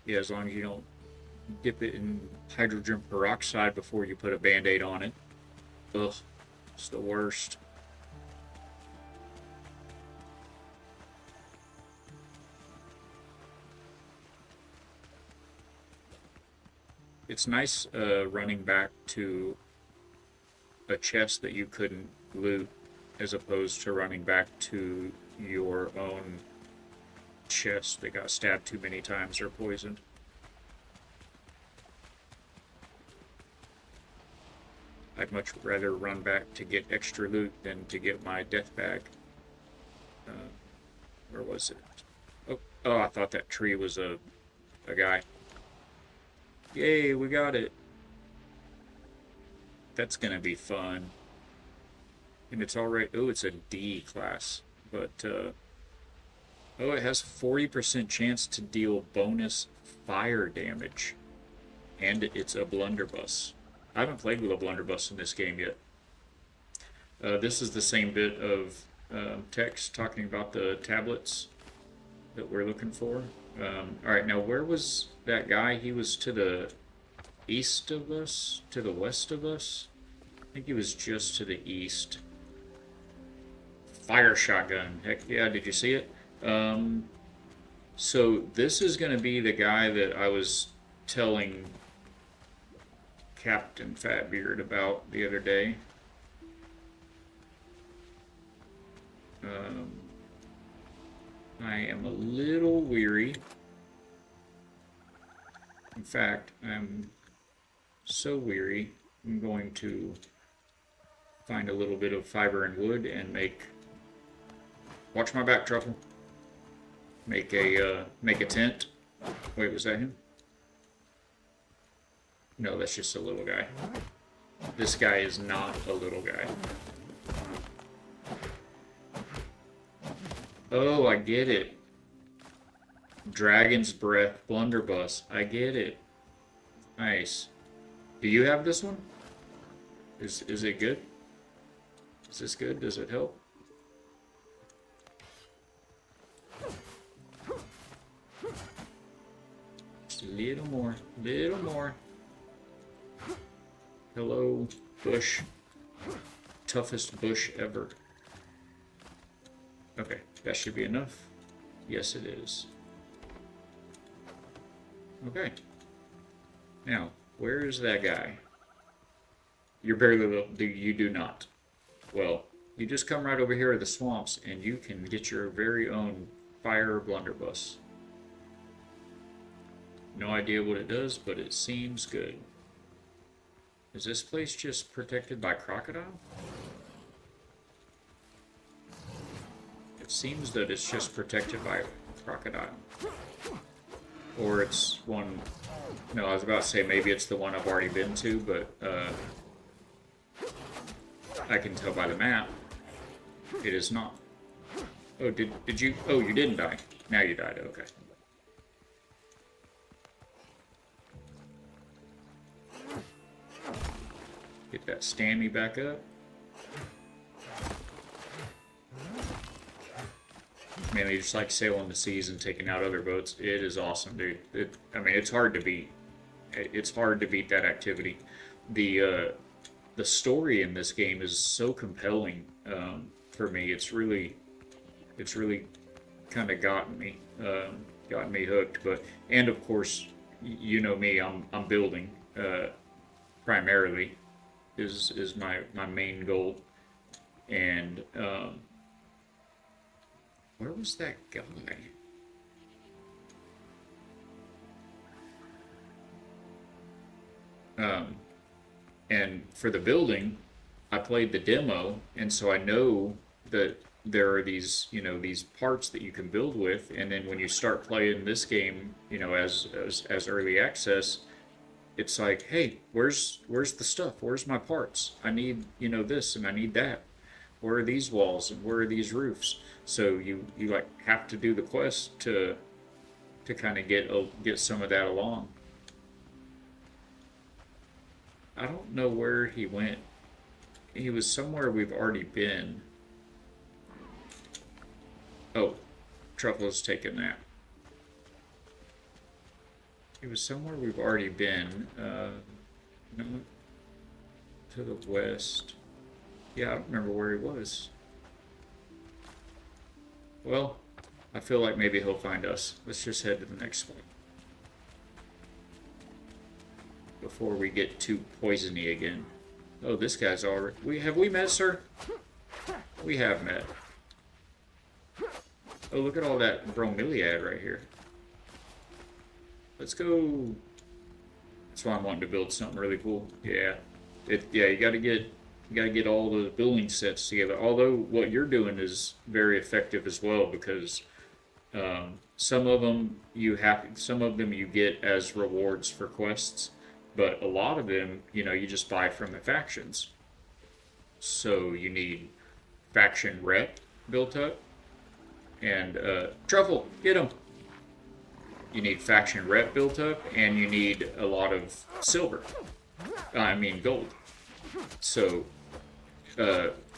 Yeah, as long as you don't dip it in hydrogen peroxide before you put a band-aid on it. Ugh, it's the worst. it's nice running back to a chest that you couldn't loot as opposed to running back to your own chest that got stabbed too many times or poisoned. I'd much rather run back to get extra loot than to get my death bag. Where was it? Oh, I thought that tree was a guy. Yay, we got it. That's gonna be fun. And it's alright. Oh, it's a D class. But, oh, it has 40% chance to deal bonus fire damage. And it's a blunderbuss. I haven't played with a blunderbuss in this game yet. This is the same bit of text talking about the tablets that we're looking for. Alright, now where was that guy? He was to the east of us? To the west of us? I think he was just to the east. Fire shotgun. Heck yeah, did you see it? So this is going to be the guy that I was telling Captain Fatbeard about the other day. I am a little weary. In fact, I'm so weary, I'm going to find a little bit of fiber and wood and make... Watch my back, Truffle. Make a tent. Wait, was that him? No, that's just a little guy. This guy is not a little guy. Oh, I get it. Dragon's Breath Blunderbuss. I get it. Nice. Do you have this one? Is it good? Is this good? Does it help? Just a little more. Little more. Hello, bush. Toughest bush ever. Okay, that should be enough. Yes, it is. Okay. Now, where is that guy? You're barely little. You do not. Well, you just come right over here to the swamps and you can get your very own fire blunderbuss. No idea what it does, but it seems good. Is this place just protected by crocodile? It seems that it's just protected by crocodile. Or it's one... No, I was about to say maybe it's the one I've already been to, but I can tell by the map it is not. Oh, did you... Oh, you didn't die. Now you died, okay. Get that stammy back up. Mainly just like sailing the seas and taking out other boats. It is awesome, dude. I mean, it's hard to beat. It's hard to beat that activity. The story in this game is so compelling for me. It's really kind of gotten me hooked. But and of course, you know me. I'm building primarily is my main goal. And where was that guy? And for the building, I played the demo, and so I know that there are these, you know, these parts that you can build with, and then when you start playing this game, you know, as early access, it's like, hey, where's the stuff? Where's my parts? I need, you know, this and I need that. Where are these walls and where are these roofs? So you like have to do the quest to kind of get some of that along. I don't know where he went. He was somewhere we've already been. Oh, Truffle's taken that. He was somewhere we've already been. No, to the west. Yeah, I don't remember where he was. Well, I feel like maybe he'll find us. Let's just head to the next spot. before we get too poisony again. Oh, this guy's already... Have we met, sir? We have met. Oh, look at all that bromeliad right here. Let's go. That's why I'm wanting to build something really cool. Yeah. Yeah, you gotta get all the building sets together. Although what you're doing is very effective as well, because some of them you get as rewards for quests, but a lot of them, you just buy from the factions. So you need faction rep built up, and truffle, get him. You need faction rep built up, and you need a lot of silver. I mean gold. So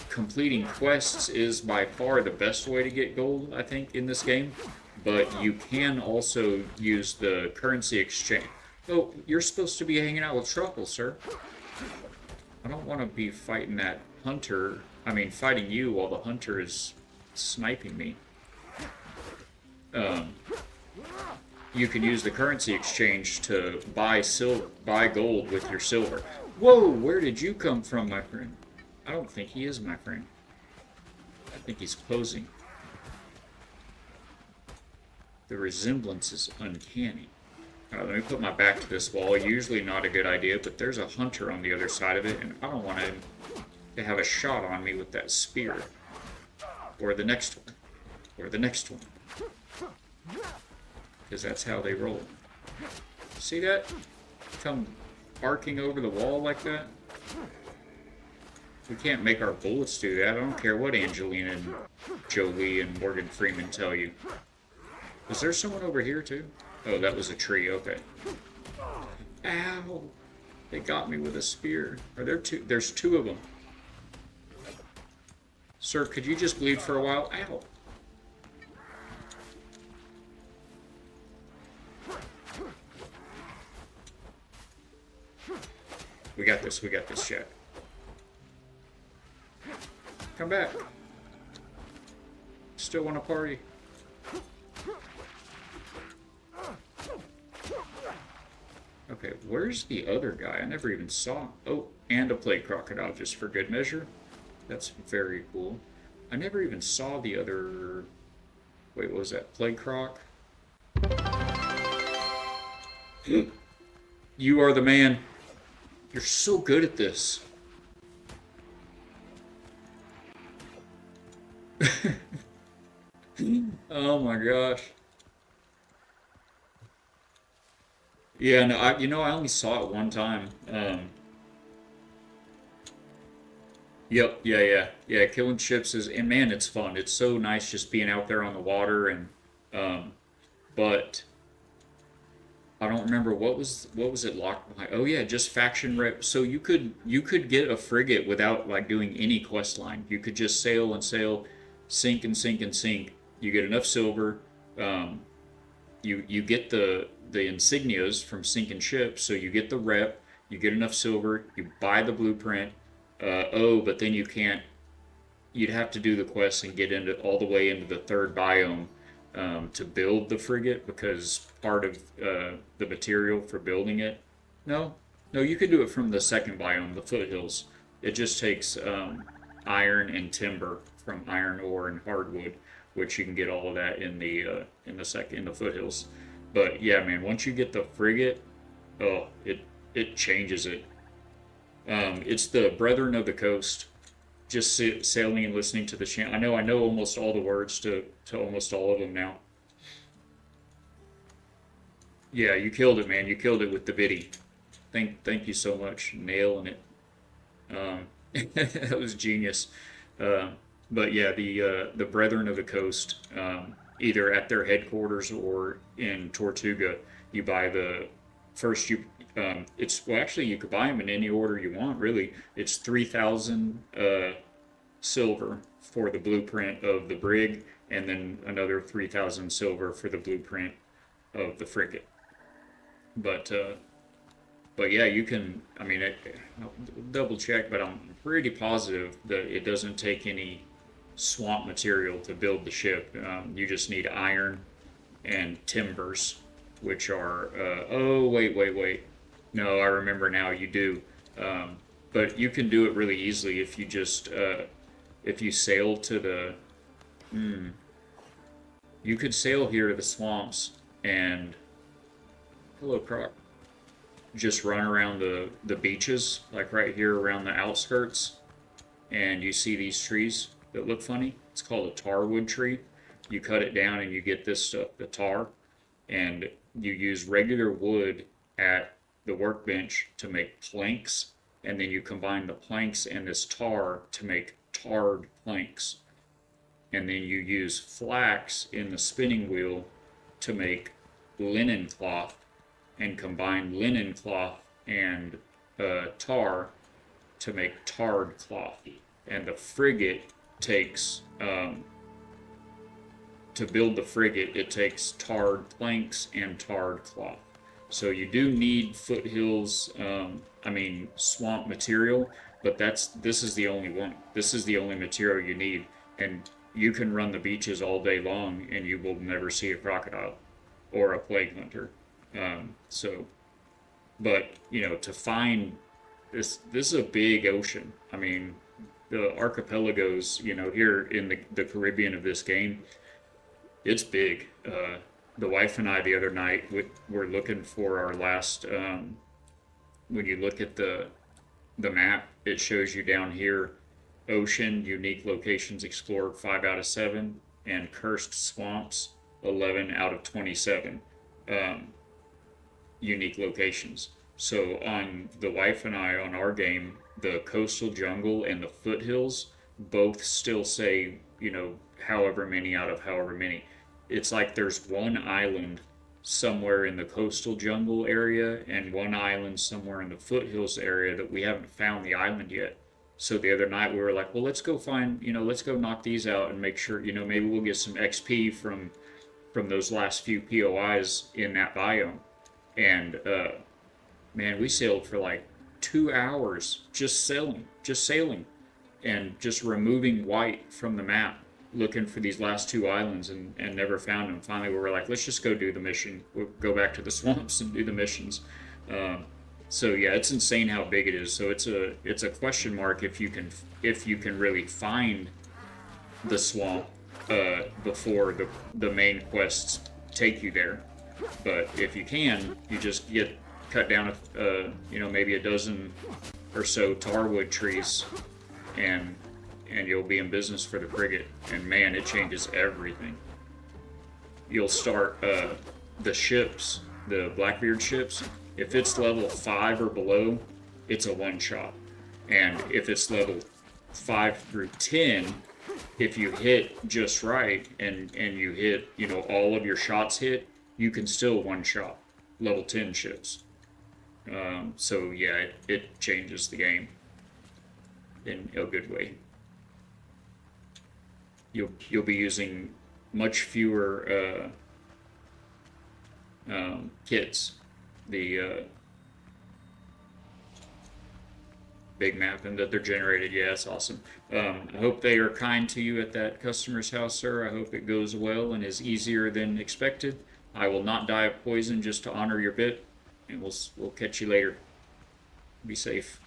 completing quests is by far the best way to get gold, I think, in this game. But you can also use the currency exchange. Oh, you're supposed to be hanging out with Truffle, sir. I don't want to be fighting that hunter. I mean, fighting you while the hunter is sniping me. You can use the currency exchange to buy gold with your silver. Whoa, where did you come from, my friend? I don't think he is my friend. I think he's posing. The resemblance is uncanny. Let me put my back to this wall. Usually not a good idea, but there's a hunter on the other side of it, and I don't want him to have a shot on me with that spear. Or the next one. Or the next one. Because that's how they roll. See that? Come arcing over the wall like that? We can't make our bullets do that. I don't care what Angelina and Jolie and Morgan Freeman tell you. Is there someone over here too? Oh, that was a tree. Okay. Ow! They got me with a spear. Are there two? There's two of them. Sir, could you just bleed for a while? Ow! We got this, Jack. Come back. Still want to party. Okay, where's the other guy? I never even saw. Oh, and a plague crocodile, just for good measure. That's very cool. I never even saw the other... Wait, what was that? Plague croc? You are the man. You're so good at this. Oh my gosh. Yeah, no, I only saw it one time. Yep, yeah. Killing ships is, and man, it's fun. It's so nice just being out there on the water, and but I don't remember what was it locked behind. Oh yeah, just faction rep. So you could get a frigate without like doing any quest line. You could just sail and sail, sink and sink and sink. You get enough silver. You get the insignias from sinking ships, so you get the rep. You get enough silver. You buy the blueprint. But then you can't. You'd have to do the quest and get into all the way into the third biome to build the frigate, because part of the material for building it. No, you could do it from the second biome, the foothills. It just takes iron and timber from iron ore and hardwood, which you can get all of that in the foothills. But yeah, man, once you get the frigate, oh, it changes it. It's the Brethren of the Coast. Just sailing and listening to the chant. I know almost all the words to almost all of them now. Yeah, you killed it, man. You killed it with the biddy. Thank you so much. Nailing it. That was genius. But yeah, the Brethren of the Coast, either at their headquarters or in Tortuga, you buy the first actually you could buy them in any order you want, really. It's 3,000 silver for the blueprint of the brig, and then another 3,000 silver for the blueprint of the frigate. But yeah, you can. I mean, I'll double check, but I'm pretty positive that it doesn't take any swamp material to build the ship. You just need iron and timbers, which are. Oh wait. No, I remember now. You do, but you can do it really easily if you just if you sail to the. You could sail here to the swamps and hello, Croc. Just run around the beaches, like right here around the outskirts, and you see these trees that look funny. It's called a tarwood tree. You cut it down and you get this stuff, the tar, and you use regular wood at the workbench to make planks, and then you combine the planks and this tar to make tarred planks. And then you use flax in the spinning wheel to make linen cloth, and combine linen cloth and tar to make tarred cloth. And the frigate takes, to build the frigate, it takes tarred planks and tarred cloth. So you do need foothills, I mean swamp material, but this is the only one. This is the only material you need, and you can run the beaches all day long and you will never see a crocodile or a plague hunter. So, but you know, to find this is a big ocean. I mean, the archipelagos, you know, here in the Caribbean of this game, it's big. The wife and I the other night were looking for our last. When you look at the map, it shows you down here, ocean, unique locations explored 5 out of 7, and cursed swamps 11 out of 27 unique locations. So on the wife and I on our game, the coastal jungle and the foothills both still say, you know, however many out of however many. It's like there's one island somewhere in the coastal jungle area and one island somewhere in the foothills area that we haven't found the island yet. So the other night we were like, well, let's go find, you know, let's go knock these out and make sure, you know, maybe we'll get some XP from those last few POIs in that biome. And man, we sailed for like 2 hours just sailing, and just removing white from the map, looking for these last 2 islands, and never found them. Finally, we were like, let's just go do the mission. We'll go back to the swamps and do the missions. So yeah, it's insane how big it is. So it's a question mark if you can really find the swamp before the main quests take you there. But if you can, you just cut down you know, maybe a dozen or so tarwood trees, and you'll be in business for the frigate. And man, it changes everything. You'll start the ships, the Blackbeard ships. If it's level 5 or below, it's a one-shot. And if it's level 5 through 10, if you hit just right and you hit, you know, all of your shots hit, you can still one-shot level 10 ships. So yeah, it changes the game in a good way. You'll be using much fewer kits. The big map and that they're generated. Yeah, that's awesome. I hope they are kind to you at that customer's house, sir. I hope it goes well and is easier than expected. I will not die of poison just to honor your bit, and we'll catch you later. Be safe.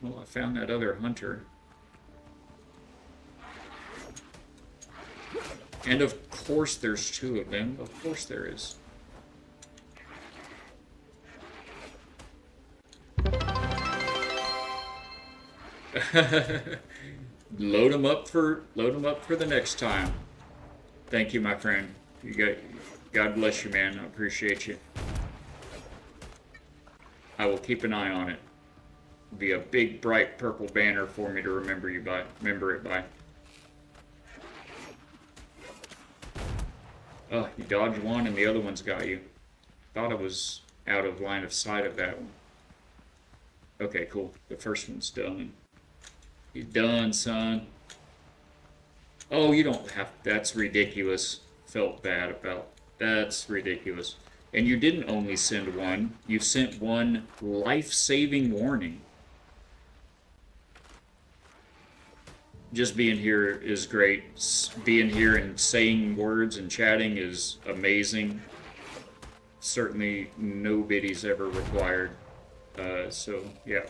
Well, I found that other hunter. And of course there's 2 of them. Of course there is. Load them up for the next time. Thank you, my friend. God bless you, man. I appreciate you. I will keep an eye on it. Be a big bright purple banner for me to remember it by. Oh, you dodged one and the other one's got you. Thought I was out of line of sight of that one. Okay, cool. The first one's done. You're done, son. Oh, you don't have... That's ridiculous. Felt bad about... That's ridiculous. And you didn't only send one. You sent one life-saving warning. just being here is great. Being here and saying words and chatting is amazing. Certainly no biddies ever required. So yeah,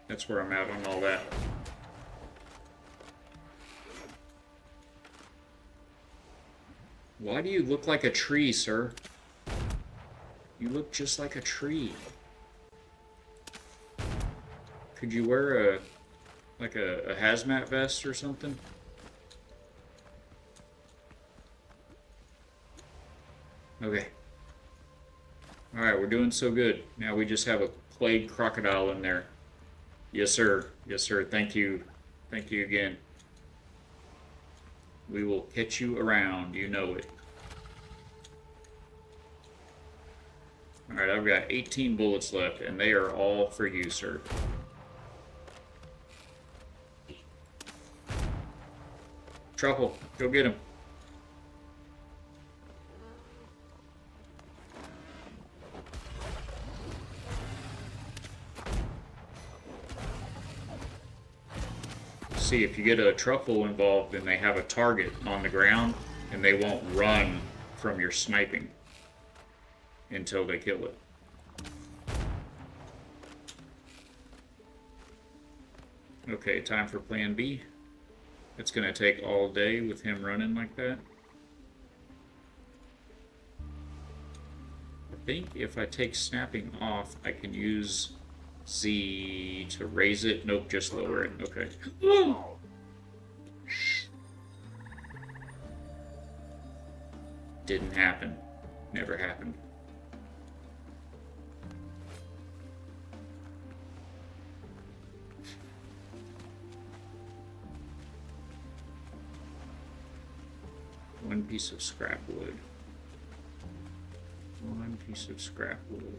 that's where I'm at on all that. Why do you look like a tree, sir? You look just like a tree. Could you wear a hazmat vest or something? Okay. Alright, we're doing so good. Now we just have a plague crocodile in there. Yes, sir. Yes, sir. Thank you. Thank you again. We will catch you around. You know it. Alright, I've got 18 bullets left, and they are all for you, sir. Truffle, go get him. See, if you get a truffle involved, then they have a target on the ground, and they won't run from your sniping until they kill it. Okay, time for plan B. It's going to take all day with him running like that. I think if I take snapping off, I can use Z to raise it. Nope, just lower it. Okay. Didn't happen. Never happened. One piece of scrap wood. One piece of scrap wood.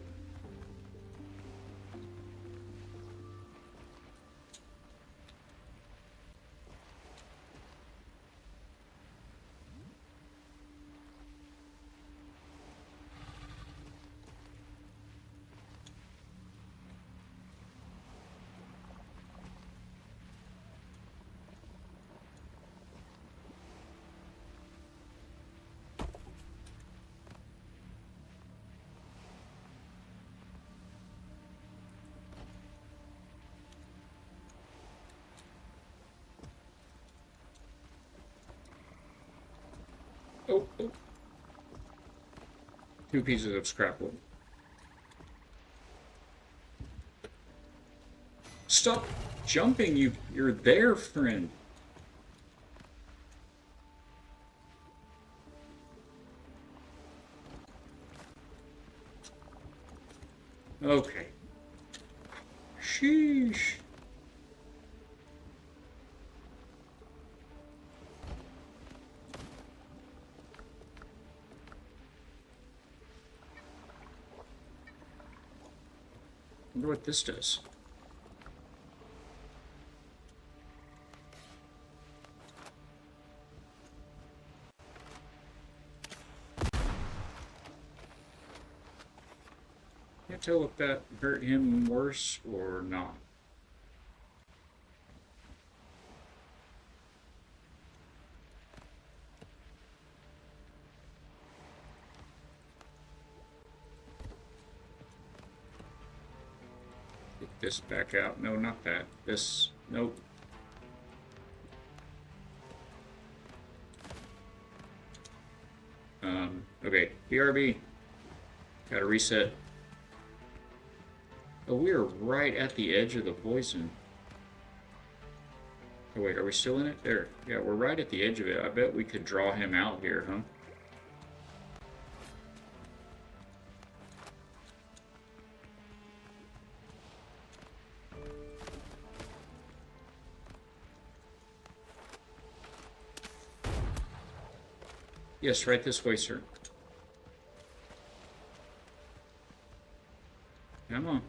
Oh, oh. 2 pieces of scrap wood. Stop jumping, you're there, friend. Okay. Sheesh. I wonder what this does. Can't tell if that hurt him worse or not. Get this back out. No, not that. This. Nope. Okay. BRB. Gotta reset. Oh, we are right at the edge of the poison. Oh wait, are we still in it? There. Yeah, we're right at the edge of it. I bet we could draw him out here, huh? Yes, right this way, sir. Come on.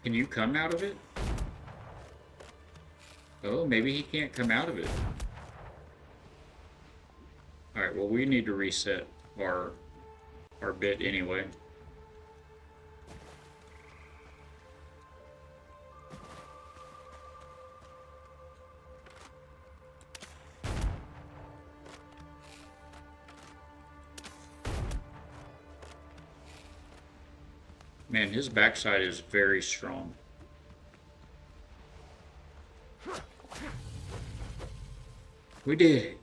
Can you come out of it? Oh, maybe he can't come out of it. Alright, well, we need to reset our bit anyway. Man, his backside is very strong. We did it.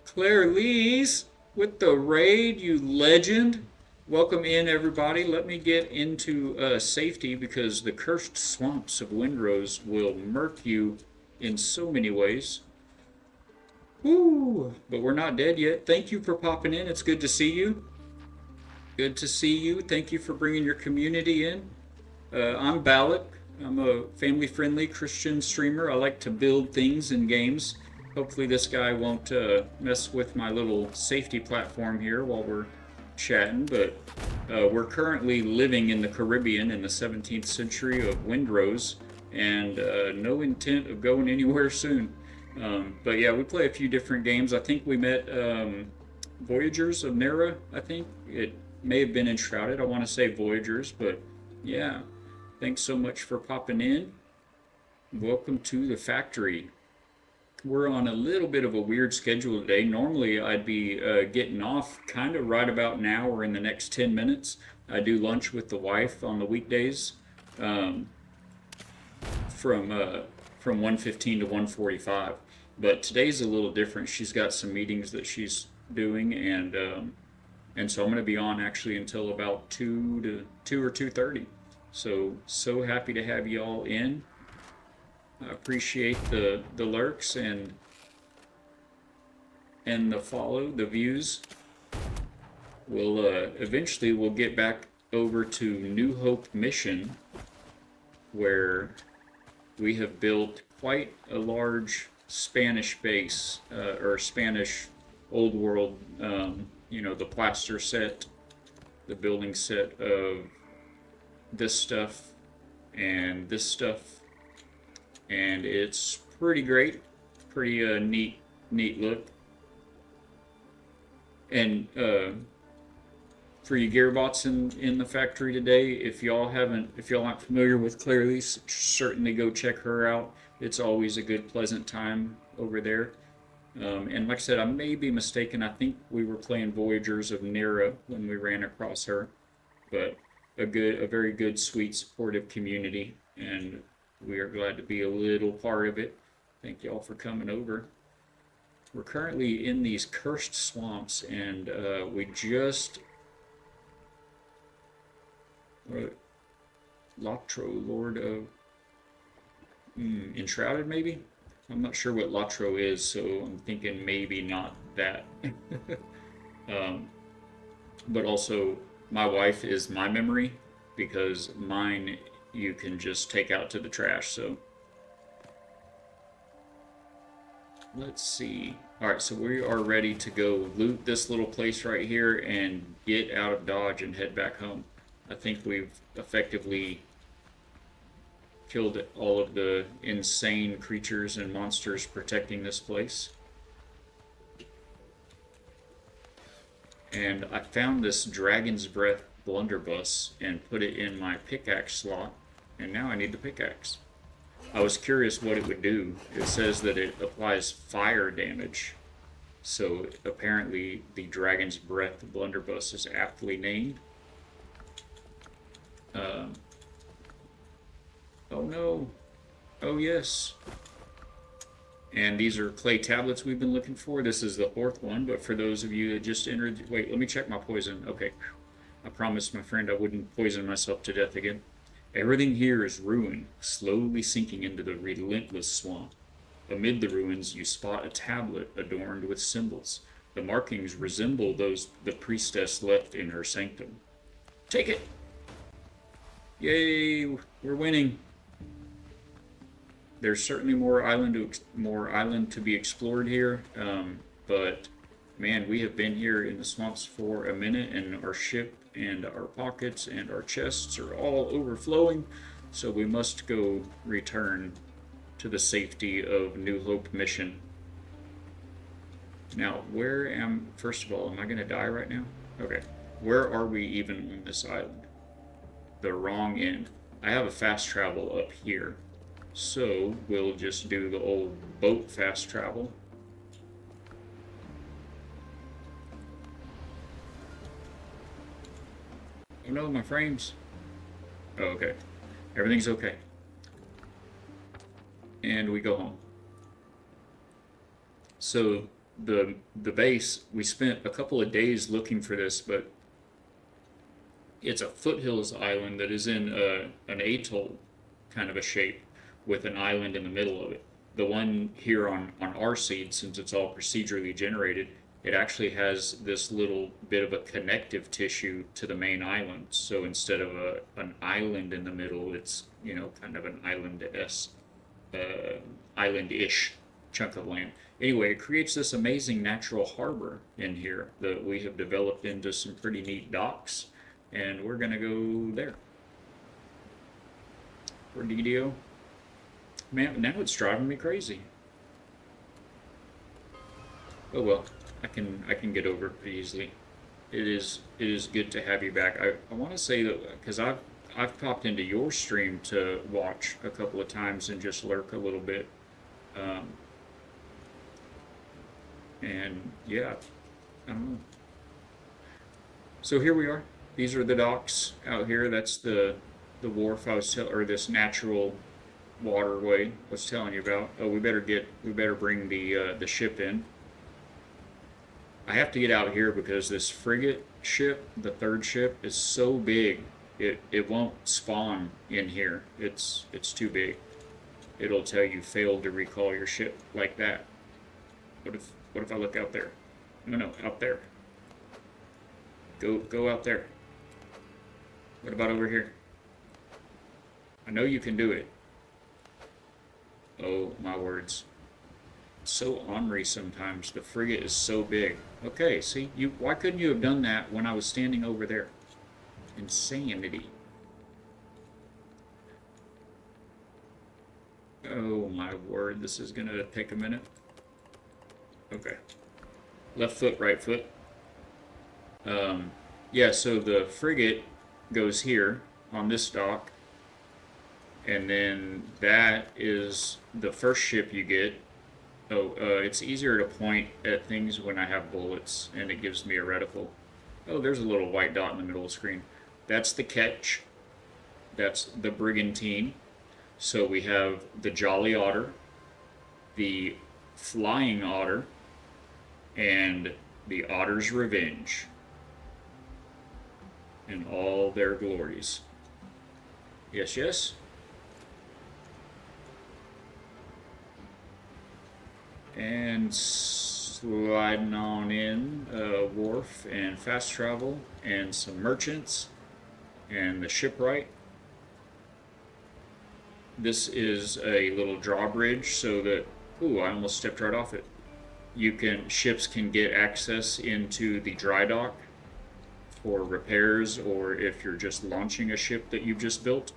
Claire Lee's with the raid, you legend. Welcome in, everybody. Let me get into safety because the cursed swamps of Windrose will murk you in so many ways. Woo! But we're not dead yet. Thank you for popping in. It's good to see you. Good to see you. Thank you for bringing your community in. I'm Balak. I'm a family-friendly Christian streamer. I like to build things in games. Hopefully this guy won't mess with my little safety platform here while we're chatting, but we're currently living in the Caribbean in the 17th century of Windrose, and no intent of going anywhere soon. But yeah, we play a few different games. I think we met Voyagers of Nera, I think. It may have been Enshrouded. I want to say Voyagers, but yeah. Thanks so much for popping in. Welcome to the factory. We're on a little bit of a weird schedule today. Normally I'd be getting off kind of right about now or in the next 10 minutes. I do lunch with the wife on the weekdays from 1:15 to 1:45. But today's a little different. She's got some meetings that she's doing, and so I'm going to be on actually until about 2 or 2:30. So happy to have you all in. I appreciate the lurks and the follow, the views. We'll eventually we'll get back over to New Hope Mission, where we have built quite a large Spanish base, or Spanish old world, you know, the plaster set, the building set of this stuff and this stuff, and it's pretty great, pretty neat look. And for you gearbots in the factory today, if y'all aren't familiar with Claire Lee, certainly go check her out. It's always a good, pleasant time over there. And like I said, I may be mistaken. I think we were playing Voyagers of Nera when we ran across her, but a very good, sweet, supportive community, and we are glad to be a little part of it. Thank y'all for coming over. We're currently in these cursed swamps, and we just Latro, Lord of Enshrouded, maybe? I'm not sure what Latro is, so I'm thinking maybe not that. But also, my wife is my memory, because mine you can just take out to the trash, so. Let's see. Alright, so we are ready to go loot this little place right here and get out of Dodge and head back home. I think we've effectively killed all of the insane creatures and monsters protecting this place. And I found this Dragon's Breath blunderbuss and put it in my pickaxe slot, and now I need the pickaxe. I was curious what it would do. It says that it applies fire damage, so apparently the Dragon's Breath blunderbuss is aptly named. Oh no. Oh yes. And these are clay tablets we've been looking for. This is the fourth one, but for those of you that just entered... Wait, let me check my poison. Okay. I promised my friend I wouldn't poison myself to death again. Everything here is ruin, slowly sinking into the relentless swamp. Amid the ruins, you spot a tablet adorned with symbols. The markings resemble those the priestess left in her sanctum. Take it! Yay! We're winning. There's certainly more island to be explored here, but man, we have been here in the swamps for a minute, and our ship and our pockets and our chests are all overflowing, so we must go return to the safety of New Hope Mission. Now, first of all, am I going to die right now? Okay. Where are we even on this island? The wrong end. I have a fast travel up here, so we'll just do the old boat fast travel. Oh no, my frames. Oh, okay. Everything's okay. And we go home. So the base, we spent a couple of days looking for this, but it's a foothills island that is in an atoll kind of a shape with an island in the middle of it. The one here on our seed, since it's all procedurally generated, it actually has this little bit of a connective tissue to the main island. So instead of an island in the middle, it's, you know, kind of an island-ish chunk of land. Anyway, it creates this amazing natural harbor in here that we have developed into some pretty neat docks, and we're gonna go there. For DDO. Man, now it's driving me crazy. Oh well, I can get over it pretty easily. It is good to have you back. I want to say that because I've popped into your stream to watch a couple of times and just lurk a little bit. Um, and yeah, I don't know. So here we are. These are the docks out here. That's the wharf I was or this natural waterway I was telling you about. Oh, we better bring the ship in. I have to get out here because this frigate ship, the third ship, is so big it won't spawn in here. It's too big. It'll tell you failed to recall your ship like that. What if I look out there? No, out there. Go out there. What about over here? I know you can do it. Oh my words. It's so ornery sometimes. The frigate is so big. Okay, see, why couldn't you have done that when I was standing over there? Insanity. Oh my word, this is gonna take a minute. Okay. Left foot, right foot. Yeah, so the frigate goes here on this dock, and then that is the first ship you get. Oh, it's easier to point at things when I have bullets, and it gives me a reticle. Oh, there's a little white dot in the middle of the screen. That's the ketch. That's the brigantine. So we have the Jolly Otter, the Flying Otter, and the Otter's Revenge, in all their glories. Yes, yes. And sliding on in a wharf and fast travel and some merchants and the shipwright. This is a little drawbridge so that, ooh, I almost stepped right off it. Ships can get access into the dry dock for repairs, or if you're just launching a ship that you've just built.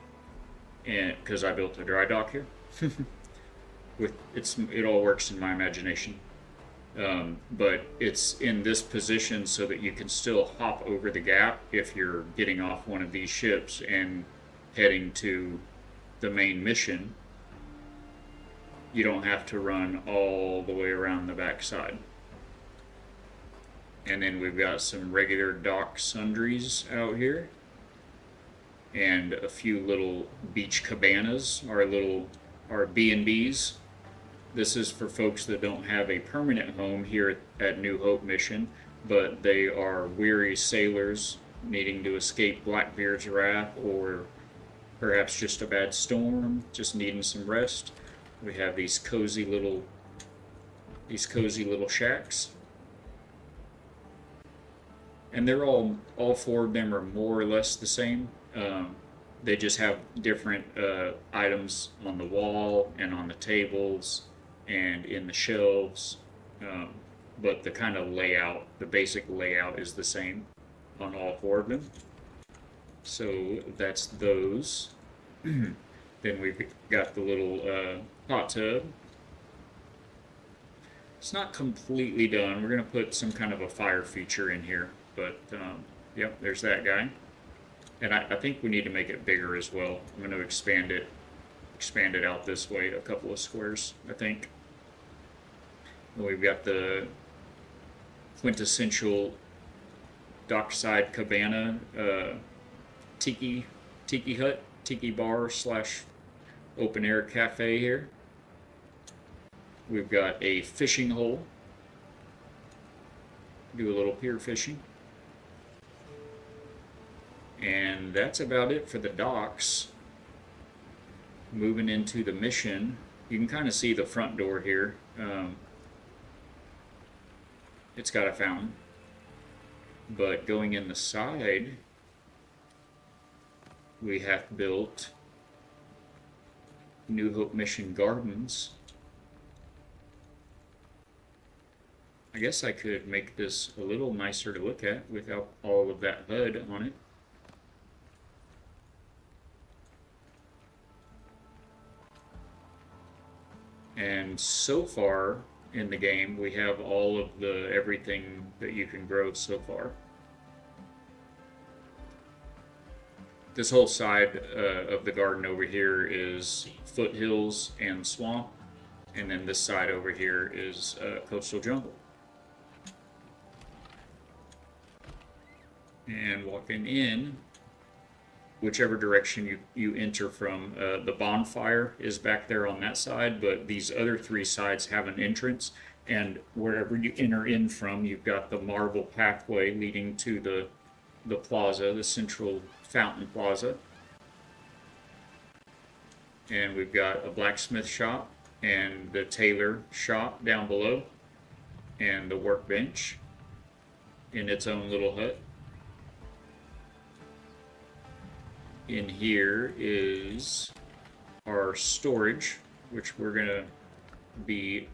And because I built a dry dock here. It all works in my imagination. But it's in this position so that you can still hop over the gap if you're getting off one of these ships and heading to the main mission. You don't have to run all the way around the backside. And then we've got some regular dock sundries out here, and a few little beach cabanas, our B&Bs. This is for folks that don't have a permanent home here at New Hope Mission, but they are weary sailors needing to escape Blackbeard's wrath, or perhaps just a bad storm, just needing some rest. We have these cozy little shacks. And they're all four of them are more or less the same. They just have different items on the wall and on the tables and in the shelves. But the kind of layout, the basic layout is the same on all four of them. So that's those. Then we've got the little hot tub. It's not completely done. We're going to put some kind of a fire feature in here. But, yep, there's that guy. And I think we need to make it bigger as well. I'm going to expand it out this way a couple of squares, I think. And we've got the quintessential dockside cabana tiki hut, tiki bar slash open air cafe here. We've got a fishing hole. Do a little pier fishing. And that's about it for the docks. Moving into the mission, you can kind of see the front door here. It's got a fountain. But going in the side, we have built New Hope Mission Gardens. I guess I could make this a little nicer to look at without all of that HUD on it. And so far in the game, we have all of the everything that you can grow so far. This whole side of the garden over here is foothills and swamp, and then this side over here is coastal jungle. And walking in, whichever direction you enter from, the bonfire is back there on that side, but these other three sides have an entrance, and wherever you enter in from, you've got the marble pathway leading to the plaza, the central fountain plaza. And we've got a blacksmith shop and the tailor shop down below, and the workbench in its own little hut. In here is our storage, which we're going to be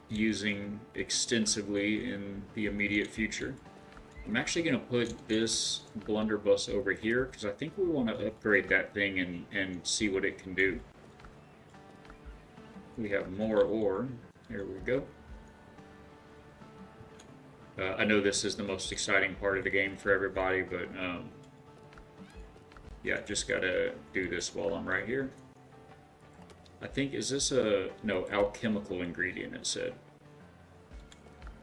using extensively in the immediate future. I'm actually going to put this blunderbuss over here because I think we want to upgrade that thing and see what it can do. We have more ore. Here we go. I know this is the most exciting part of the game for everybody, but yeah, just gotta do this while I'm right here. I think, is this no, alchemical ingredient, it said.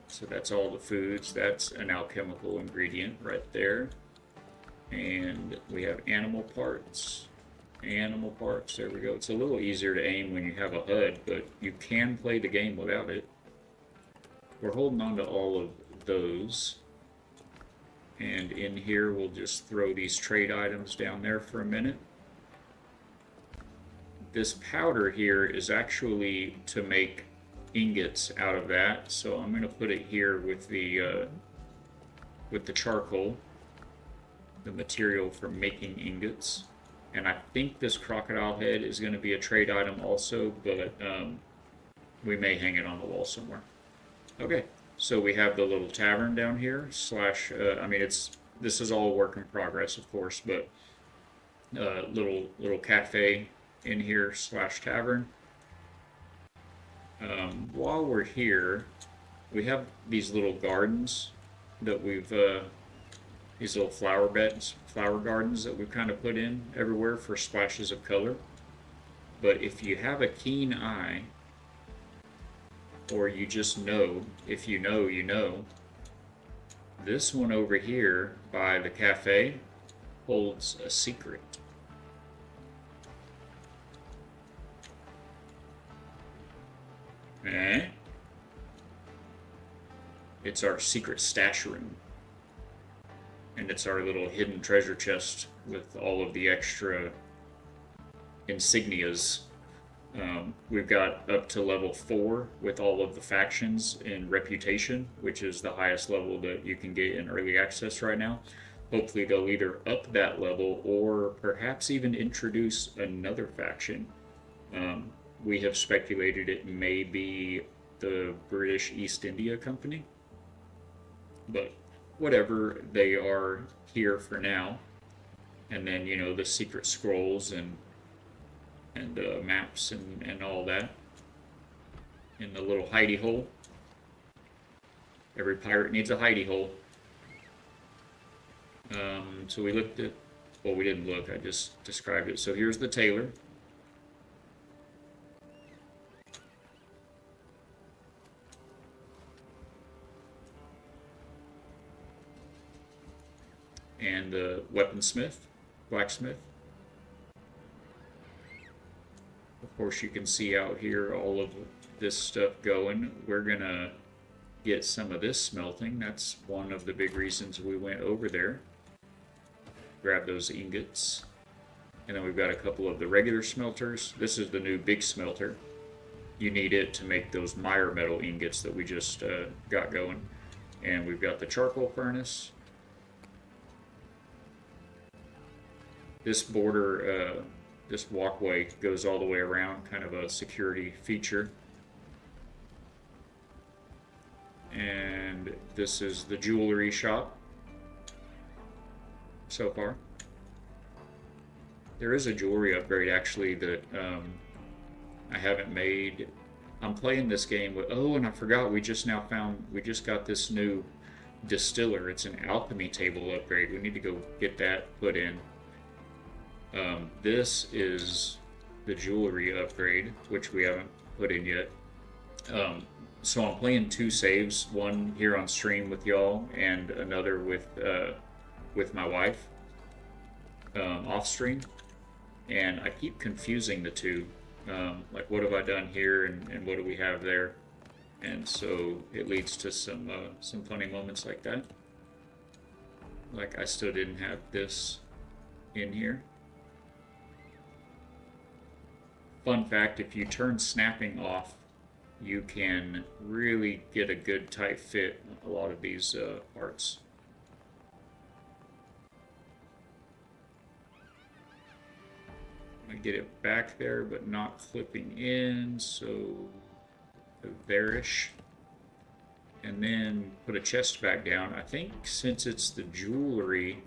So that's all the foods. That's an alchemical ingredient right there. And we have animal parts. Animal parts, there we go. It's a little easier to aim when you have a HUD, but you can play the game without it. We're holding on to all of those. And in here, we'll just throw these trade items down there for a minute. This powder here is actually to make ingots out of that, so I'm going to put it here with the charcoal, the material for making ingots. And I think this crocodile head is going to be a trade item also, but we may hang it on the wall somewhere. Okay. So we have the little tavern down here, slash, I mean, this is all work in progress, of course, but little cafe in here, slash tavern. While we're here, we have these little gardens that we've, these little flower gardens that we've kind of put in everywhere for splashes of color. But if you have a keen eye, or you just know, if you know, you know, this one over here by the cafe holds a secret. It's our secret stash room. And it's our little hidden treasure chest with all of the extra insignias. We've got up to level 4 with all of the factions in reputation, which is the highest level that you can get in early access right now. Hopefully they'll either up that level or perhaps even introduce another faction. We have speculated it may be the British East India Company, but whatever, they are here for now. And then, you know, the secret scrolls and maps and all that in the little hidey hole. Every pirate needs a hidey hole. So we looked at, well, we didn't look, I just described it. So here's the tailor. And the weaponsmith. blacksmith. Of course, you can see out here all of this stuff going. We're gonna get some of this smelting. That's one of the big reasons we went over there. Grab those ingots. And then we've got a couple of the regular smelters. This is the new big smelter. You need it to make those mire metal ingots that we just got going. And we've got the charcoal furnace. This border, this walkway goes all the way around, kind of a security feature. And this is the jewelry shop so far. There is a jewelry upgrade actually that I haven't made. I'm playing this game with, oh, and I forgot, we just got this new distiller. It's an alchemy table upgrade. We need to go get that put in. This is the jewelry upgrade, which we haven't put in yet. So I'm playing 2 saves, one here on stream with y'all and another with my wife off stream. And I keep confusing the two. Like, what have I done here and what do we have there? And so it leads to some funny moments like that. Like, I still didn't have this in here. Fun fact, if you turn snapping off, you can really get a good tight fit on a lot of these parts. I get it back there, but not clipping in, so there-ish. And then put a chest back down. I think since it's the jewelry,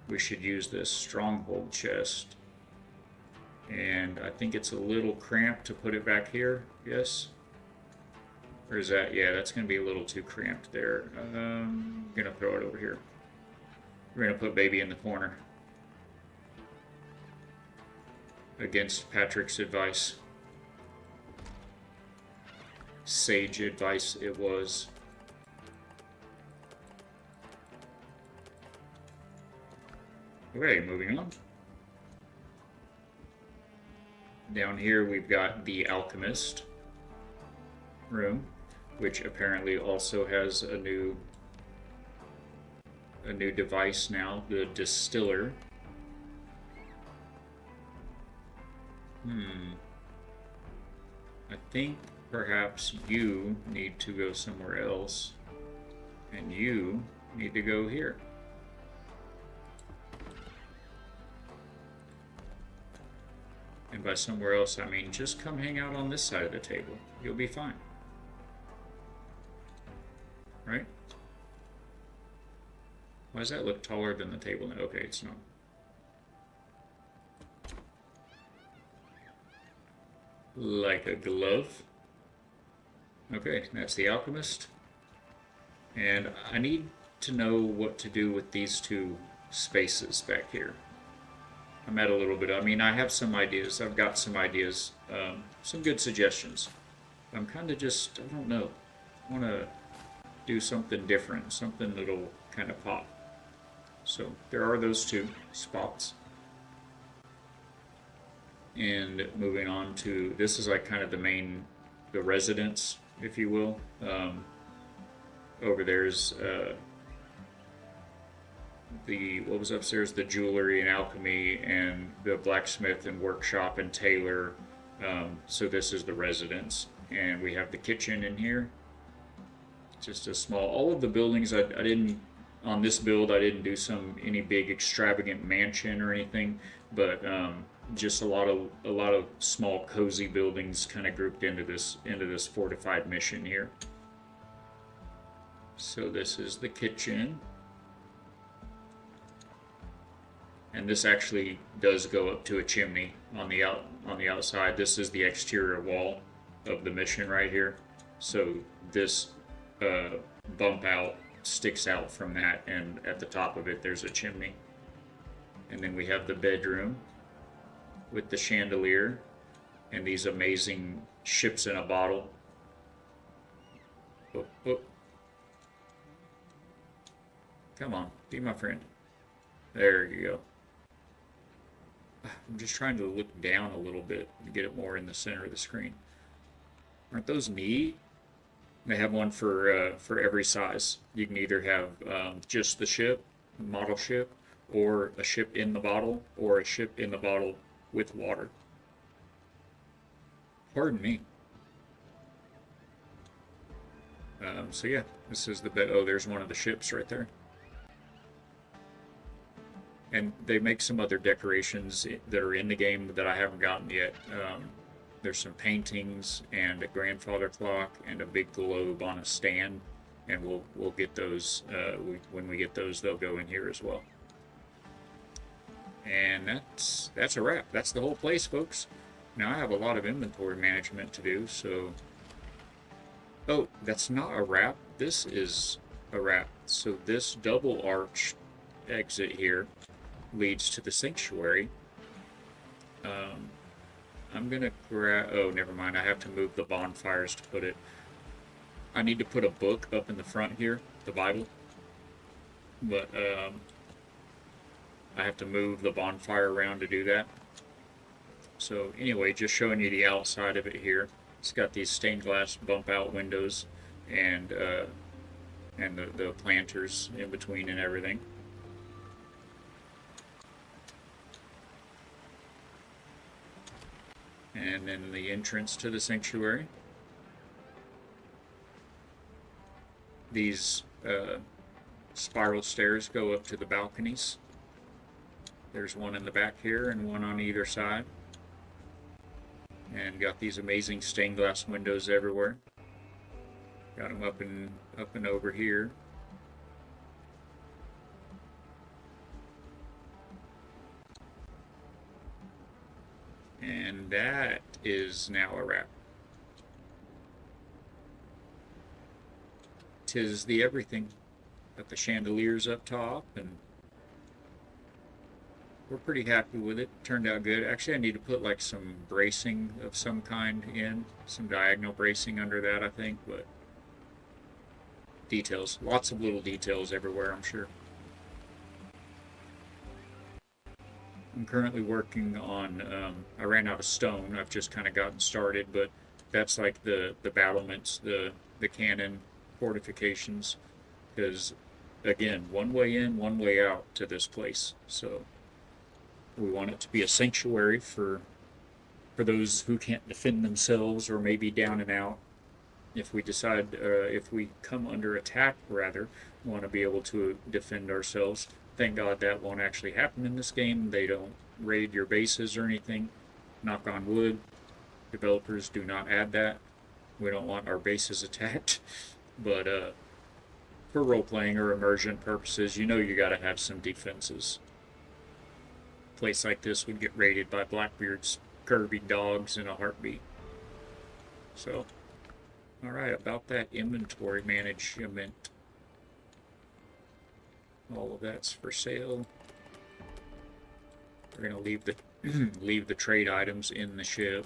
we should use this stronghold chest. And I think it's a little cramped to put it back here, yes? Or is that, yeah, that's going to be a little too cramped there. I'm going to throw it over here. We're going to put baby in the corner. Against Patrick's advice. Sage advice it was. Okay, moving on. Down here we've got the alchemist room, which apparently also has a new device now, the distiller. I think perhaps you need to go somewhere else, and you need to go here. And by somewhere else, I mean just come hang out on this side of the table. You'll be fine. Right? Why does that look taller than the table now? Okay, it's not. Like a glove. Okay, that's the alchemist. And I need to know what to do with these 2 spaces back here. I'm at a little bit, I mean, I have some ideas. I've got some ideas, some good suggestions. I'm kind of just, I don't know. I want to do something different, something that'll kind of pop. So there are those 2 spots. And moving on to, this is like kind of the residence, if you will. Over there's what was upstairs, the jewelry and alchemy and the blacksmith and workshop and tailor. So this is the residence. And we have the kitchen in here. Just a small, all of the buildings I didn't, on this build I didn't do any big extravagant mansion or anything, but just a lot of small cozy buildings kind of grouped into this fortified mission here. So this is the kitchen, and this actually does go up to a chimney on the outside. This is the exterior wall of the mission right here. So this bump out sticks out from that, and at the top of it there's a chimney. And then we have the bedroom with the chandelier and these amazing ships in a bottle. Oh, oh. Come on, be my friend. There you go. I'm just trying to look down a little bit to get it more in the center of the screen. Aren't those neat? They have one for every size. You can either have just the ship, model ship, or a ship in the bottle, or a ship in the bottle with water. Pardon me. So yeah, this is the bit. Oh, there's one of the ships right there. And they make some other decorations that are in the game that I haven't gotten yet. There's some paintings and a grandfather clock and a big globe on a stand, and we'll get those. When we get those, they'll go in here as well. And that's a wrap. That's the whole place, folks. Now I have a lot of inventory management to do, so. Oh, that's not a wrap. This is a wrap. So this double arch exit here leads to the sanctuary. I'm gonna grab. Oh, never mind. I have to move the bonfires to put it. I need to put a book up in the front here, the Bible. But I have to move the bonfire around to do that. So anyway, just showing you the outside of it here. It's got these stained glass bump out windows and the planters in between and everything. And then the entrance to the sanctuary. These spiral stairs go up to the balconies. There's one in the back here and one on either side. And got these amazing stained glass windows everywhere. Got them up and over here. And that is now a wrap. 'Tis the everything. Got the chandeliers up top, and we're pretty happy with it. Turned out good. Actually, I need to put like some bracing of some kind in, some diagonal bracing under that, I think, but details. Lots of little details everywhere, I'm sure. I'm currently working on, I ran out of stone. I've just kind of gotten started, but that's like the battlements, the cannon fortifications, because again, one way in, one way out to this place. So we want it to be a sanctuary for those who can't defend themselves or maybe down and out. If we decide, if we come under attack, rather, we want to be able to defend ourselves. Thank God that won't actually happen in this game. They don't raid your bases or anything. Knock on wood. Developers do not add that. We don't want our bases attacked. But for role-playing or immersion purposes, you know you gotta have some defenses. A place like this would get raided by Blackbeard's Kirby dogs in a heartbeat. So, alright, about that inventory management. All of that's for sale. We're gonna leave the leave the trade items in the ship.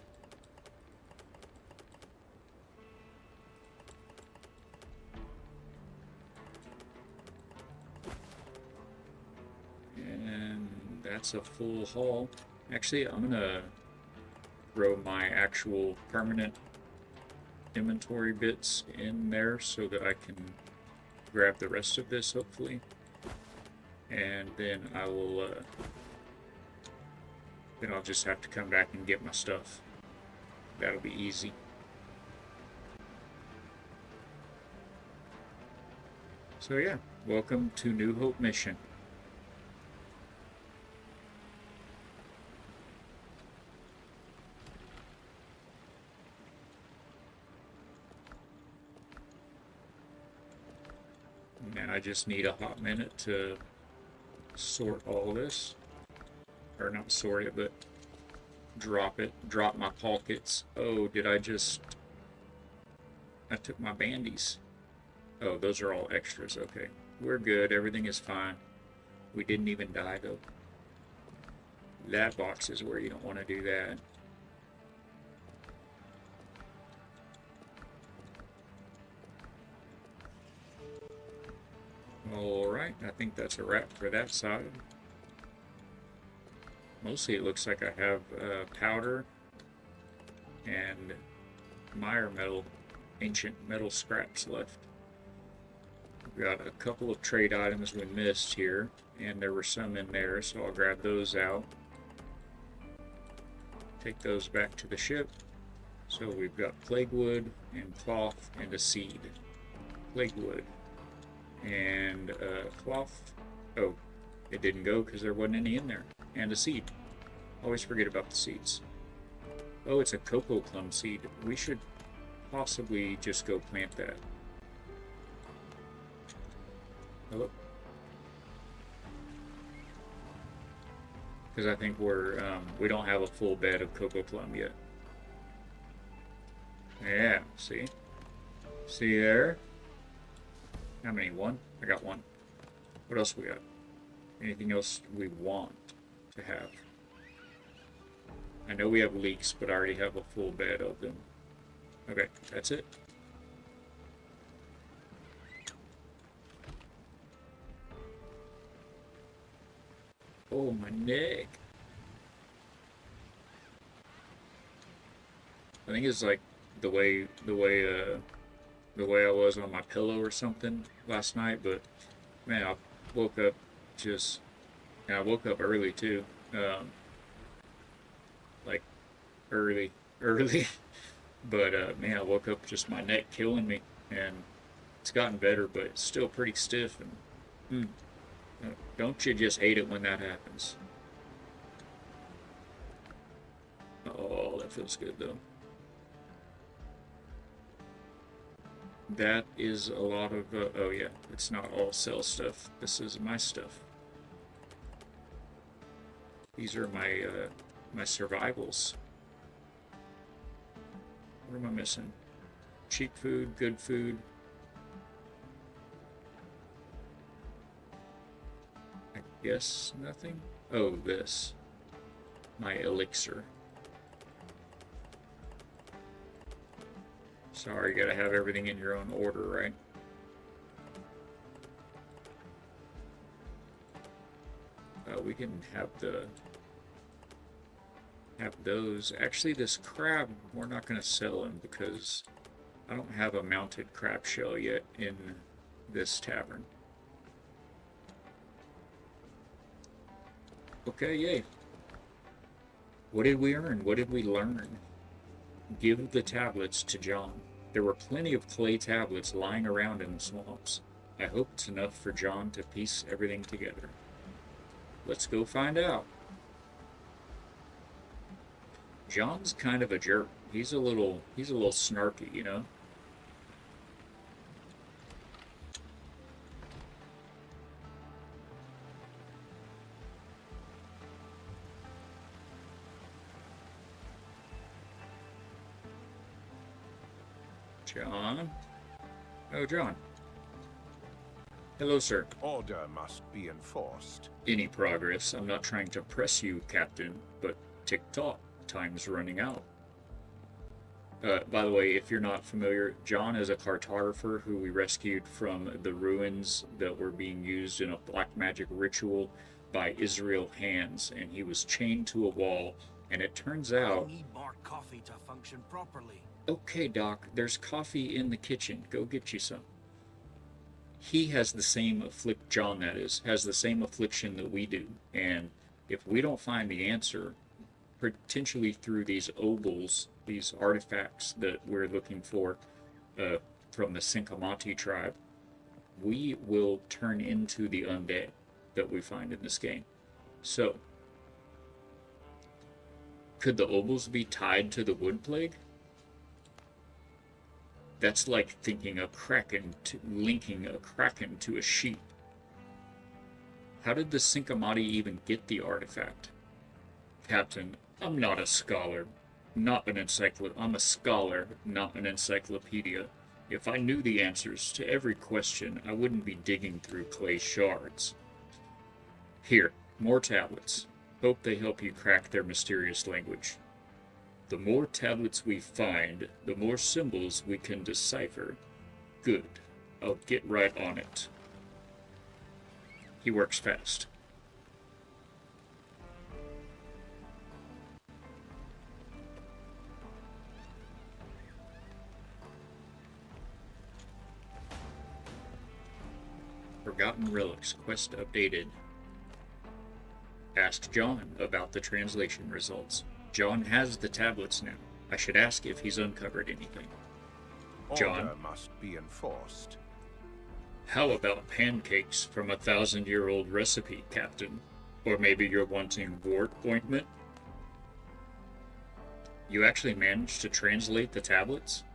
And that's a full haul. Actually, I'm gonna throw my actual permanent inventory bits in there so that I can grab the rest of this, hopefully. And then I will, then I'll just have to come back and get my stuff. That'll be easy. So yeah, welcome to New Hope Mission. And I just need a hot minute to sort all this, or not sort it, but drop it, drop my pockets. Oh, did I took my bandies. Oh, those are all extras. Okay, we're good, everything is fine. We didn't even die though. That box is where you don't want to do that. Alright, I think that's a wrap for that side. Mostly it looks like I have powder and mire metal, ancient metal scraps left. We've got a couple of trade items we missed here, and there were some in there, so I'll grab those out. Take those back to the ship. So we've got plague wood and cloth and a seed. Plague wood and cloth. Oh, it didn't go because there wasn't any in there. And a seed. Always forget about the seeds. Oh, it's a cocoa plum seed. We should possibly just go plant that. Hello? Because I think we don't have a full bed of cocoa plum yet. Yeah, see? See there? How many? One? I got one. What else we got? Anything else we want to have? I know we have leeks, but I already have a full bed of them. Okay, that's it. Oh, my neck. I think it's like the way I was on my pillow or something last night, but man, I woke up and I woke up early too. Like early, but man, I woke up just my neck killing me, and it's gotten better, but it's still pretty stiff. And don't you just hate it when that happens? Oh, that feels good though. That is a lot of, oh yeah, it's not all cell stuff. This is my stuff. These are my survivals. What am I missing? Cheap food, good food. I guess nothing? Oh, this. My elixir. Sorry, you gotta have everything in your own order, right? We can have those. Actually, this crab, we're not gonna sell him because I don't have a mounted crab shell yet in this tavern. Okay, yay. What did we earn? What did we learn? Give the tablets to John. There were plenty of clay tablets lying around in the swamps. I hope it's enough for John to piece everything together. Let's go find out. John's kind of a jerk. He's a little snarky, you know? John? Oh, John. Hello, sir. Order must be enforced. Any progress? I'm not trying to press you, Captain, but tick-tock. Time's running out. By the way, if you're not familiar, John is a cartographer who we rescued from the ruins that were being used in a black magic ritual by Israel hands, and he was chained to a wall, and it turns out... I need more coffee to function properly. Okay, Doc, there's coffee in the kitchen. Go get you some. He has the same John, that is, has the same affliction that we do, and if we don't find the answer, potentially through these obols, these artifacts that we're looking for from the Sinkamati tribe, we will turn into the undead that we find in this game. So, could the obols be tied to the wood plague? That's like thinking linking a kraken to a sheep. How did the Sinkamati even get the artifact? Captain, I'm not a scholar, not an I'm a scholar, not an encyclopedia. If I knew the answers to every question, I wouldn't be digging through clay shards. Here, more tablets. Hope they help you crack their mysterious language. The more tablets we find, the more symbols we can decipher. Good. I'll get right on it. He works fast. Forgotten Relics quest updated. Ask John about the translation results. John has the tablets now. I should ask if he's uncovered anything. John? Order must be enforced. How about pancakes from a 1,000-year-old recipe, Captain? Or maybe you're wanting wart ointment? You actually managed to translate the tablets?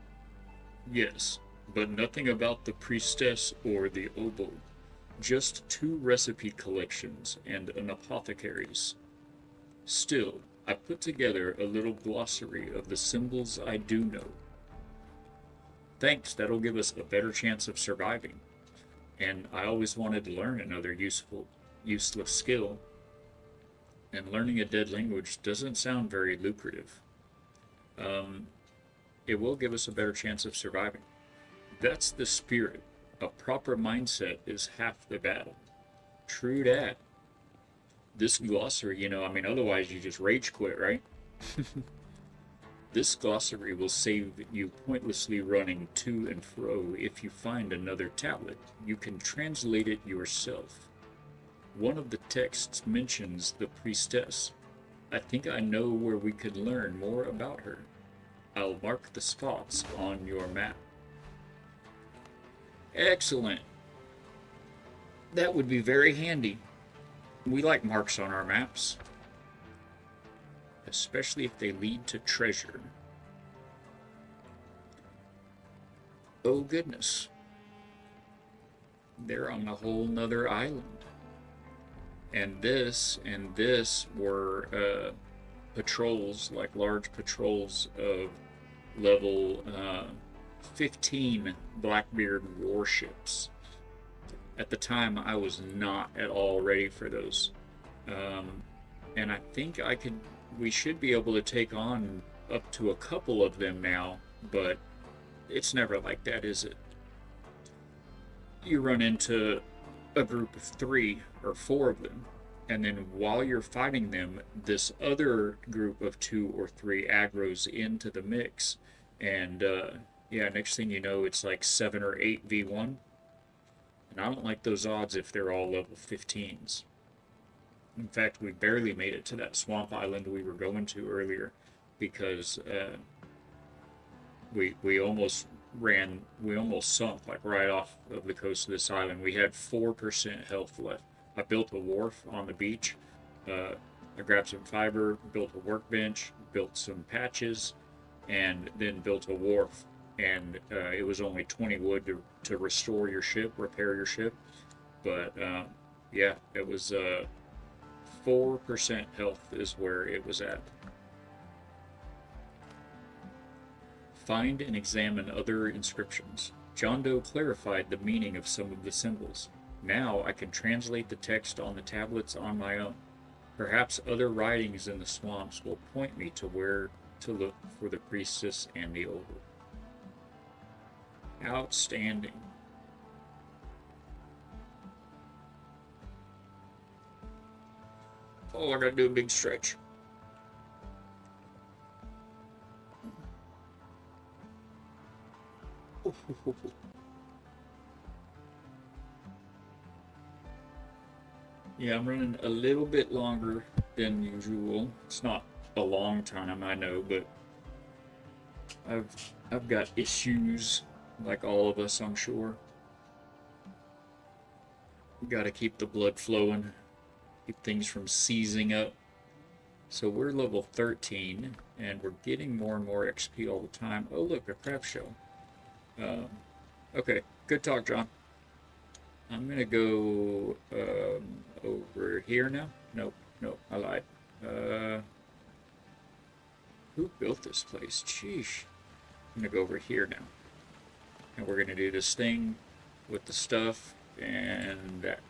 Yes, but nothing about the priestess or the oboe. Just 2 recipe collections and an apothecary's. Still, I put together a little glossary of the symbols I do know. Thanks, that'll give us a better chance of surviving. And I always wanted to learn another useless skill. And learning a dead language doesn't sound very lucrative. It will give us a better chance of surviving. That's the spirit. A proper mindset is half the battle. True that. This glossary, otherwise you just rage quit, right? This glossary will save you pointlessly running to and fro. If you find another tablet, you can translate it yourself. One of the texts mentions the priestess. I think I know where we could learn more about her. I'll mark the spots on your map. Excellent. That would be very handy. We like marks on our maps, especially if they lead to treasure. Oh goodness. They're on a whole nother island. And this were patrols, like large patrols of level 15 Blackbeard warships. At the time, I was not at all ready for those. And I think we should be able to take on up to a couple of them now, but it's never like that, is it? You run into a group of 3 or 4 of them, and then while you're fighting them, this other group of 2 or 3 aggroes into the mix, and next thing you know, it's like 7 or 8 v1. And I don't like those odds if they're all level 15s. In fact, we barely made it to that swamp island we were going to earlier because we almost sunk like right off of the coast of this island. We had 4% health left. I built a wharf on the beach. I grabbed some fiber, built a workbench, built some patches, and then built a wharf. And it was only 20 wood to restore your ship, repair your ship. But it was 4% health is where it was at. Find and examine other inscriptions. John Doe clarified the meaning of some of the symbols. Now I can translate the text on the tablets on my own. Perhaps other writings in the swamps will point me to where to look for the priestess and the oboe. Outstanding. Oh, I gotta do a big stretch. Yeah, I'm running a little bit longer than usual. It's not a long time, I know, but I've got issues. Like all of us, I'm sure. We gotta keep the blood flowing, keep things from seizing up. So we're level 13, and we're getting more and more XP all the time. Oh look, a crab shell. Okay, good talk, John. I'm gonna go over here now. Nope, I lied. Who built this place? Sheesh. I'm gonna go over here now. And we're going to do this thing with the stuff and that.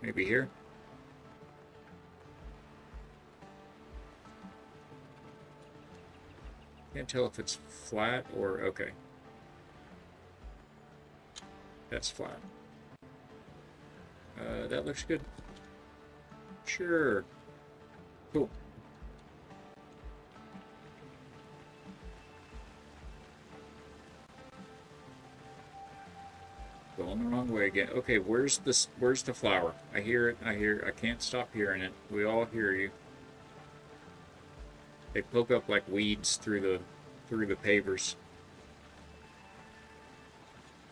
Maybe here. Can't tell if it's flat or okay. That's flat. That looks good. Sure. Cool. Going the wrong way again. Okay, where's this? Where's the flower? I hear it. I can't stop hearing it. We all hear you. They poke up like weeds through the pavers.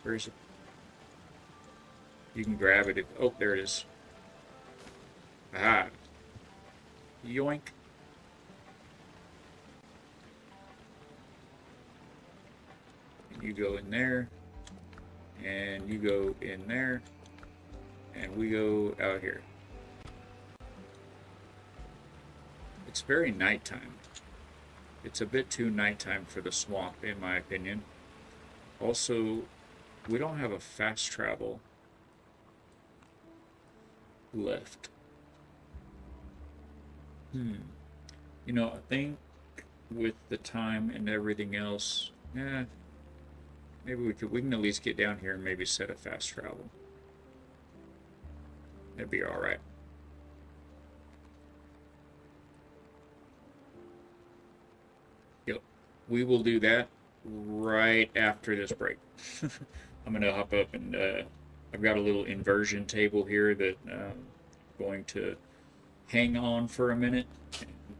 Where is it? You can grab it. Oh, there it is. Aha. Yoink. And you go in there. And you go in there. And we go out here. It's very nighttime. It's a bit too nighttime for the swamp, in my opinion. Also, we don't have a fast travel left. You know, I think with the time and everything else, maybe we can at least get down here and maybe set a fast travel. That'd be all right. Yep, we will do that right after this break. I'm gonna hop up and I've got a little inversion table here that I'm going to hang on for a minute.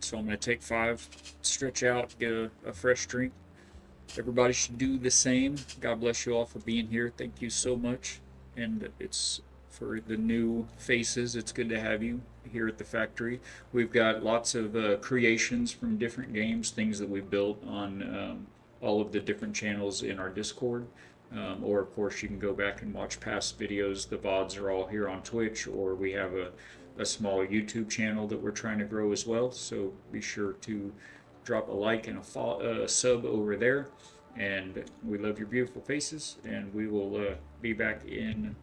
So I'm gonna take 5, stretch out, get a fresh drink. Everybody should do the same. God bless you all for being here. Thank you so much. And it's for the new faces. It's good to have you here at the factory. We've got lots of creations from different games, things that we built on all of the different channels in our Discord. Or of course you can go back and watch past videos. The VODs are all here on Twitch, or we have a small YouTube channel that we're trying to grow as well. So be sure to drop a like and a sub over there. And we love your beautiful faces, and we will be back in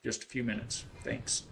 just a few minutes. Thanks.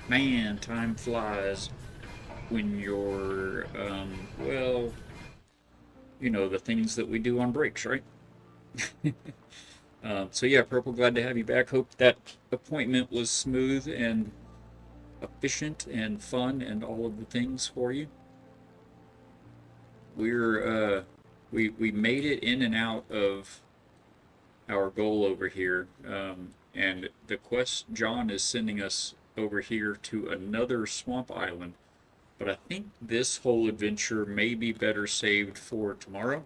Man, time flies when you're, well, you know, the things that we do on breaks, right? So yeah, Purple, glad to have you back. Hope that appointment was smooth and efficient and fun and all of the things for you. We made it in and out of our goal over here, and the quest John is sending us over here to another swamp island. But I think this whole adventure may be better saved for tomorrow.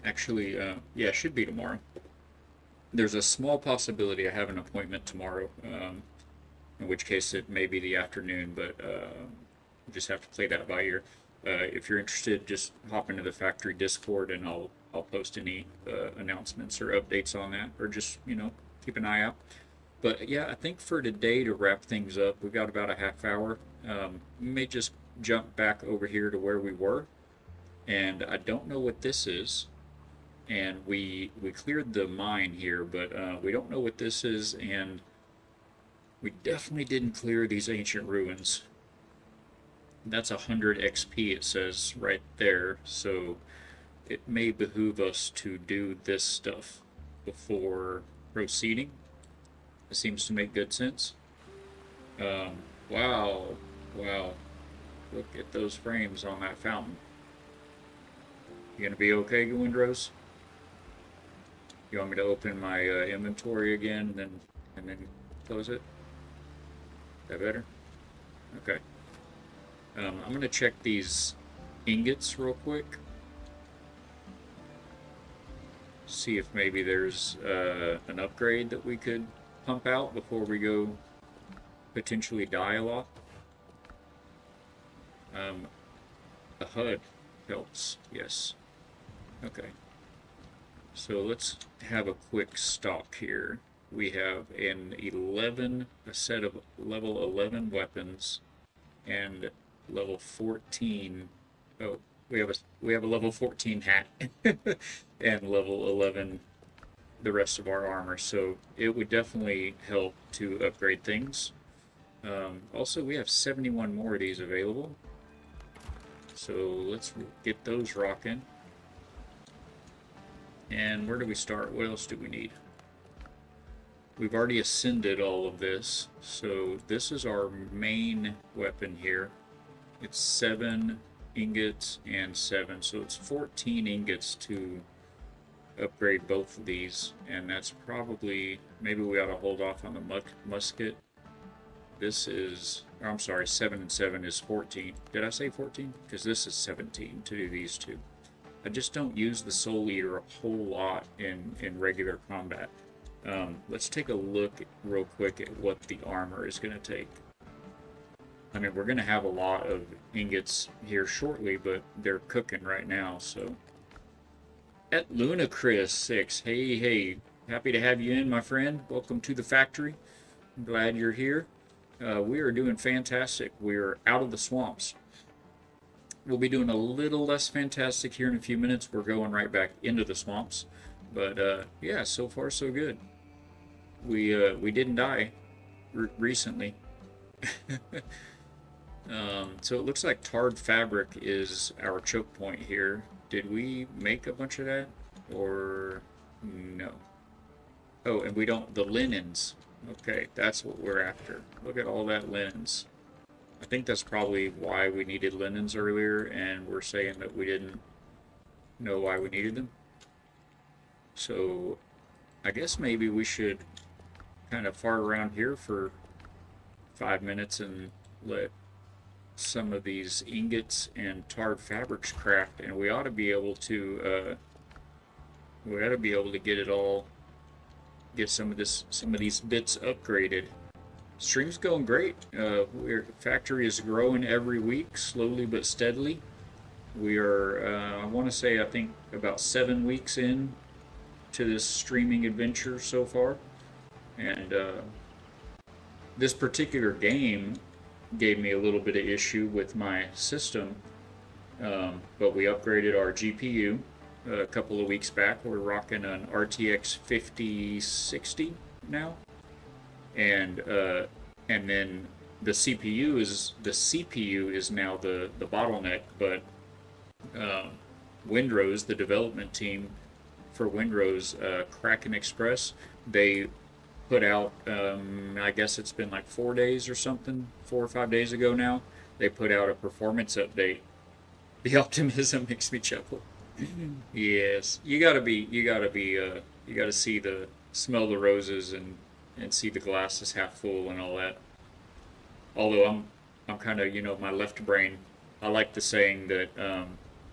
Actually, yeah, it should be tomorrow. There's a small possibility I have an appointment tomorrow, in which case it may be the afternoon, but we'll just have to play that by ear. If you're interested, just hop into the factory Discord and I'll post any announcements or updates on that, or just, you know, keep an eye out. But yeah, I think for today, to wrap things up, we've got about a half hour. We may just jump back over here to where we were, and I don't know what this is. And we cleared the mine here, but we don't know what this is, and we definitely didn't clear these ancient ruins. That's 100 XP, it says right there, so it may behoove us to do this stuff before proceeding. It seems to make good sense. Wow, wow, look at those frames on that fountain. You gonna be okay, Windrose? You want me to open my inventory again and then close it? Is that better? Okay. I'm gonna check these ingots real quick. See if maybe there's an upgrade that we could pump out before we go potentially die a lot. A HUD helps, yes. Okay. So let's have a quick stock here. We have a set of level 11 weapons and level 14. Oh, we have a level 14 hat and level 11 the rest of our armor. So it would definitely help to upgrade things. Also, we have 71 more of these available. So let's get those rocking. And where do we start? What else do we need? We've already ascended all of this, so this is our main weapon here. It's 7 ingots and 7, so it's 14 ingots to upgrade both of these, and that's probably, maybe we ought to hold off on the musket. This is, oh, I'm sorry, 7 and 7 is 14. Did I say 14? Because this is 17 to do these two. I just don't use the Soul Eater a whole lot in regular combat. Let's take a look real quick at what the armor is going to take. I mean, we're going to have a lot of ingots here shortly, but they're cooking right now, so. At Lunacris6, hey, happy to have you in, my friend. Welcome to the factory. I'm glad you're here. We are doing fantastic. We're out of the swamps. We'll be doing a little less fantastic here in a few minutes. We're going right back into the swamps. But yeah, so far so good. We didn't die recently. So it looks like tarred fabric is our choke point here. Did we make a bunch of that? Or no? Oh, and we don't, the linens. Okay, that's what we're after. Look at all that linens. I think that's probably why we needed linens earlier, and we're saying that we didn't know why we needed them. So I guess maybe we should kind of fart around here for 5 minutes and let some of these ingots and tarred fabrics craft, and we ought to be able to get it all, get some of these bits upgraded. Stream's going great. Factory is growing every week, slowly but steadily. We are, I want to say, I think about 7 weeks in to this streaming adventure so far, and this particular game gave me a little bit of issue with my system, but we upgraded our GPU a couple of weeks back. We're rocking an RTX 5060 now. And and then the CPU is now the bottleneck, but um, Windrose, the development team for Windrose, Kraken Express, they put out, I guess it's been like 4 days or something, 4 or 5 days ago now. They put out a performance update. The optimism makes me chuckle. Yes, you gotta see smell the roses and see the glass is half full and all that. Although I'm kind of, my left brain. I like the saying that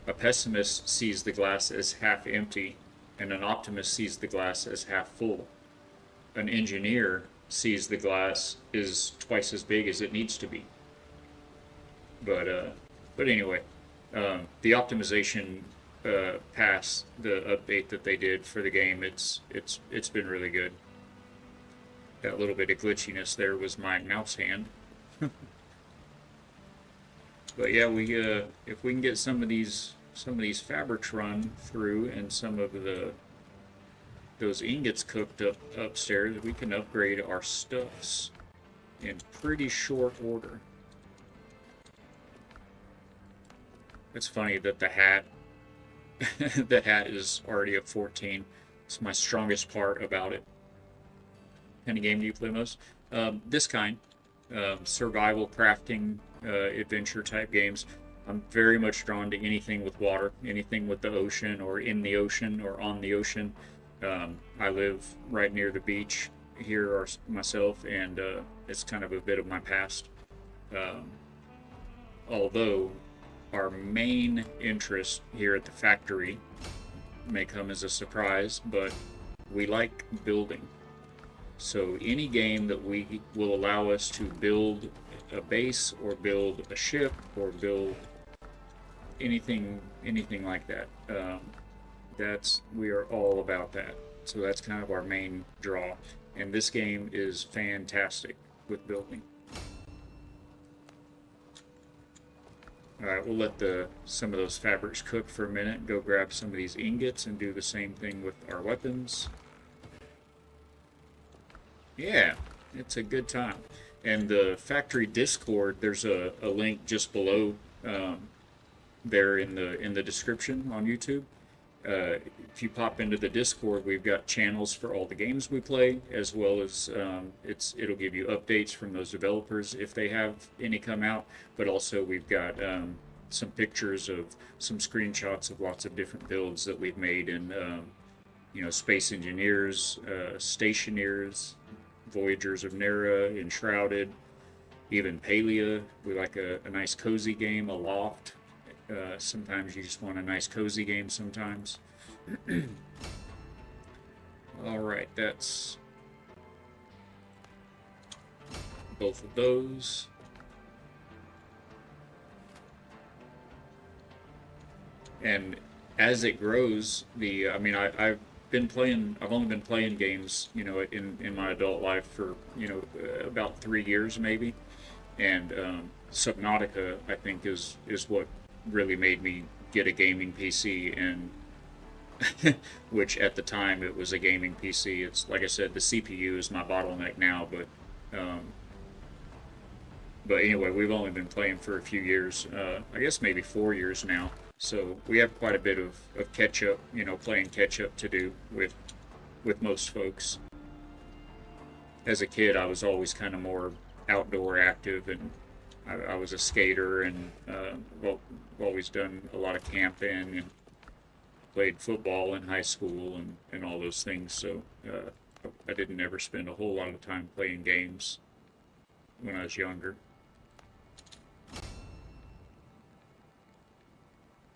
a pessimist sees the glass as half empty, and an optimist sees the glass as half full. An engineer sees the glass is twice as big as it needs to be. But anyway, the optimization pass, the update that they did for the game, it's been really good. That little bit of glitchiness there was my mouse hand. But yeah, we if we can get some of these fabrics run through and some of those ingots cooked up upstairs, we can upgrade our stuffs in pretty short order. It's funny that the hat the hat is already a 14. It's my strongest part about it. What kind of game do you play most? This kind. Survival crafting adventure type games. I'm very much drawn to anything with water, anything with the ocean or in the ocean or on the ocean. I live right near the beach here myself, and it's kind of a bit of my past. Although our main interest here at the factory may come as a surprise, but we like building. So any game that will allow us to build a base or build a ship or build anything like that, we are all about that. So that's kind of our main draw. And this game is fantastic with building. Alright, we'll let some of those fabrics cook for a minute and go grab some of these ingots and do the same thing with our weapons. Yeah, it's a good time. And the factory Discord, there's a link just below there in the description on YouTube. If you pop into the Discord, we've got channels for all the games we play, as well as it'll give you updates from those developers if they have any come out. But also we've got some pictures of some screenshots of lots of different builds that we've made in Space Engineers, Stationeers, Voyagers of Nera, Enshrouded, even Palea. We like a nice cozy game, a loft. Sometimes you just want a nice cozy game sometimes. Alright, that's both of those. And as it grows, I've only been playing games, in my adult life for, about 3 years maybe. And Subnautica, I think, is what really made me get a gaming PC, and which at the time it was a gaming PC. It's like I said, the CPU is my bottleneck now, but anyway, we've only been playing for a few years, I guess maybe 4 years now. So we have quite a bit of catch up, playing catch up to do with most folks. As a kid, I was always kind of more outdoor active, and I was a skater, and always done a lot of camping and played football in high school and all those things. So I didn't ever spend a whole lot of time playing games when I was younger.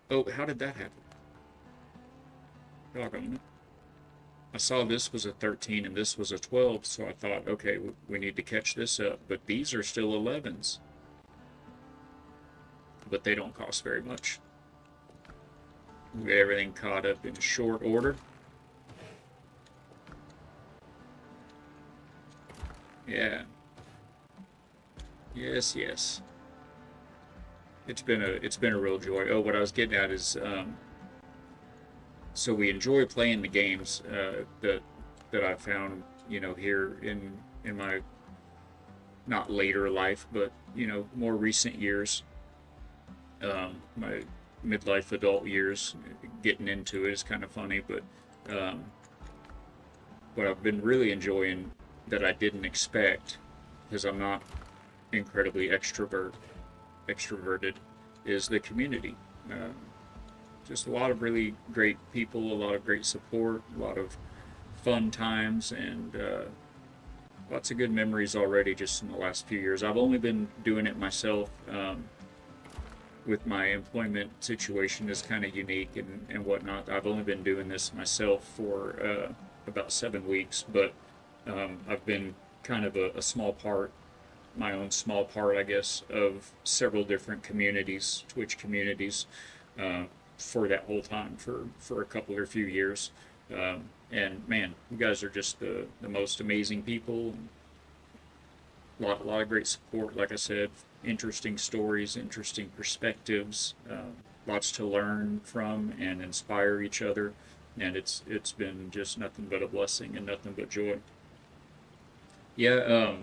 Oh, how did that happen? Doggone it. I saw this was a 13 and this was a 12, so I thought, okay, we need to catch this up. But these are still 11s. But they don't cost very much. We get everything caught up in short order. Yeah. Yes. It's been a real joy. Oh, what I was getting at is, so we enjoy playing the games that I found, here in my not later life, but more recent years, my midlife adult years. Getting into it is kind of funny, but what I've been really enjoying that I didn't expect, because I'm not incredibly extroverted, is the community. Just a lot of really great people, a lot of great support, a lot of fun times, and lots of good memories already just in the last few years. I've only been doing it myself. With my employment situation is kind of unique and whatnot. I've only been doing this myself for about 7 weeks, but I've been kind of a small part, my own small part, I guess, of several different communities, Twitch communities, for that whole time, for a couple or few years. And man, you guys are just the most amazing people. A lot of great support, like I said, interesting stories, interesting perspectives, lots to learn from and inspire each other. And it's been just nothing but a blessing and nothing but joy. Yeah,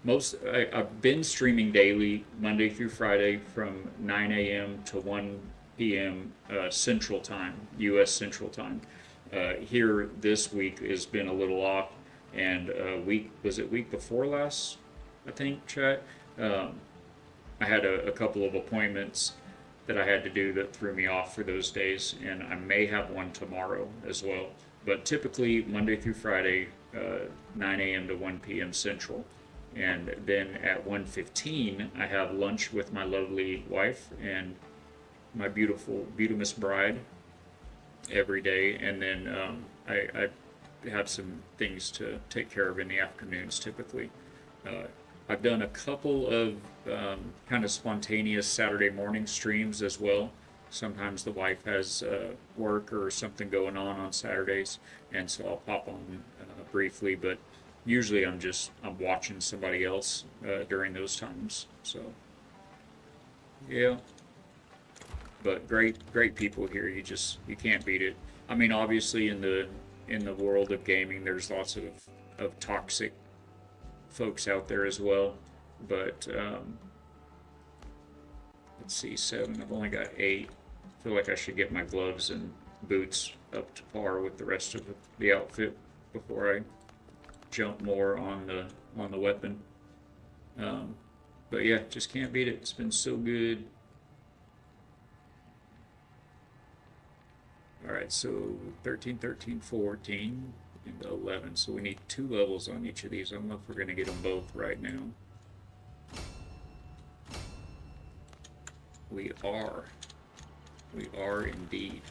I've been streaming daily, Monday through Friday, from 9 a.m. to 1 p.m. Central Time, U.S. Central Time. Here this week has been a little off, and week before last, I think, chat. I had a couple of appointments that I had to do that threw me off for those days, and I may have one tomorrow as well. But typically Monday through Friday, 9 a.m. to 1 p.m. Central. And then at 1:15, I have lunch with my lovely wife and my beautiful bride every day. And then I have some things to take care of in the afternoons typically. I've done a couple of kind of spontaneous Saturday morning streams as well. Sometimes the wife has work or something going on Saturdays, and so I'll pop on briefly, but usually I'm watching somebody else during those times. So yeah, but great people here. You can't beat it. I mean, obviously in the world of gaming, there's lots of toxic folks out there as well, but let's see, 7. I've only got 8. I feel like I should get my gloves and boots up to par with the rest of the outfit before I jump more on the weapon. But yeah, just can't beat it. It's been so good. Alright, so 13, 13, 14, and 11. So we need 2 levels on each of these. I don't know if we're going to get them both right now. We are. We are indeed.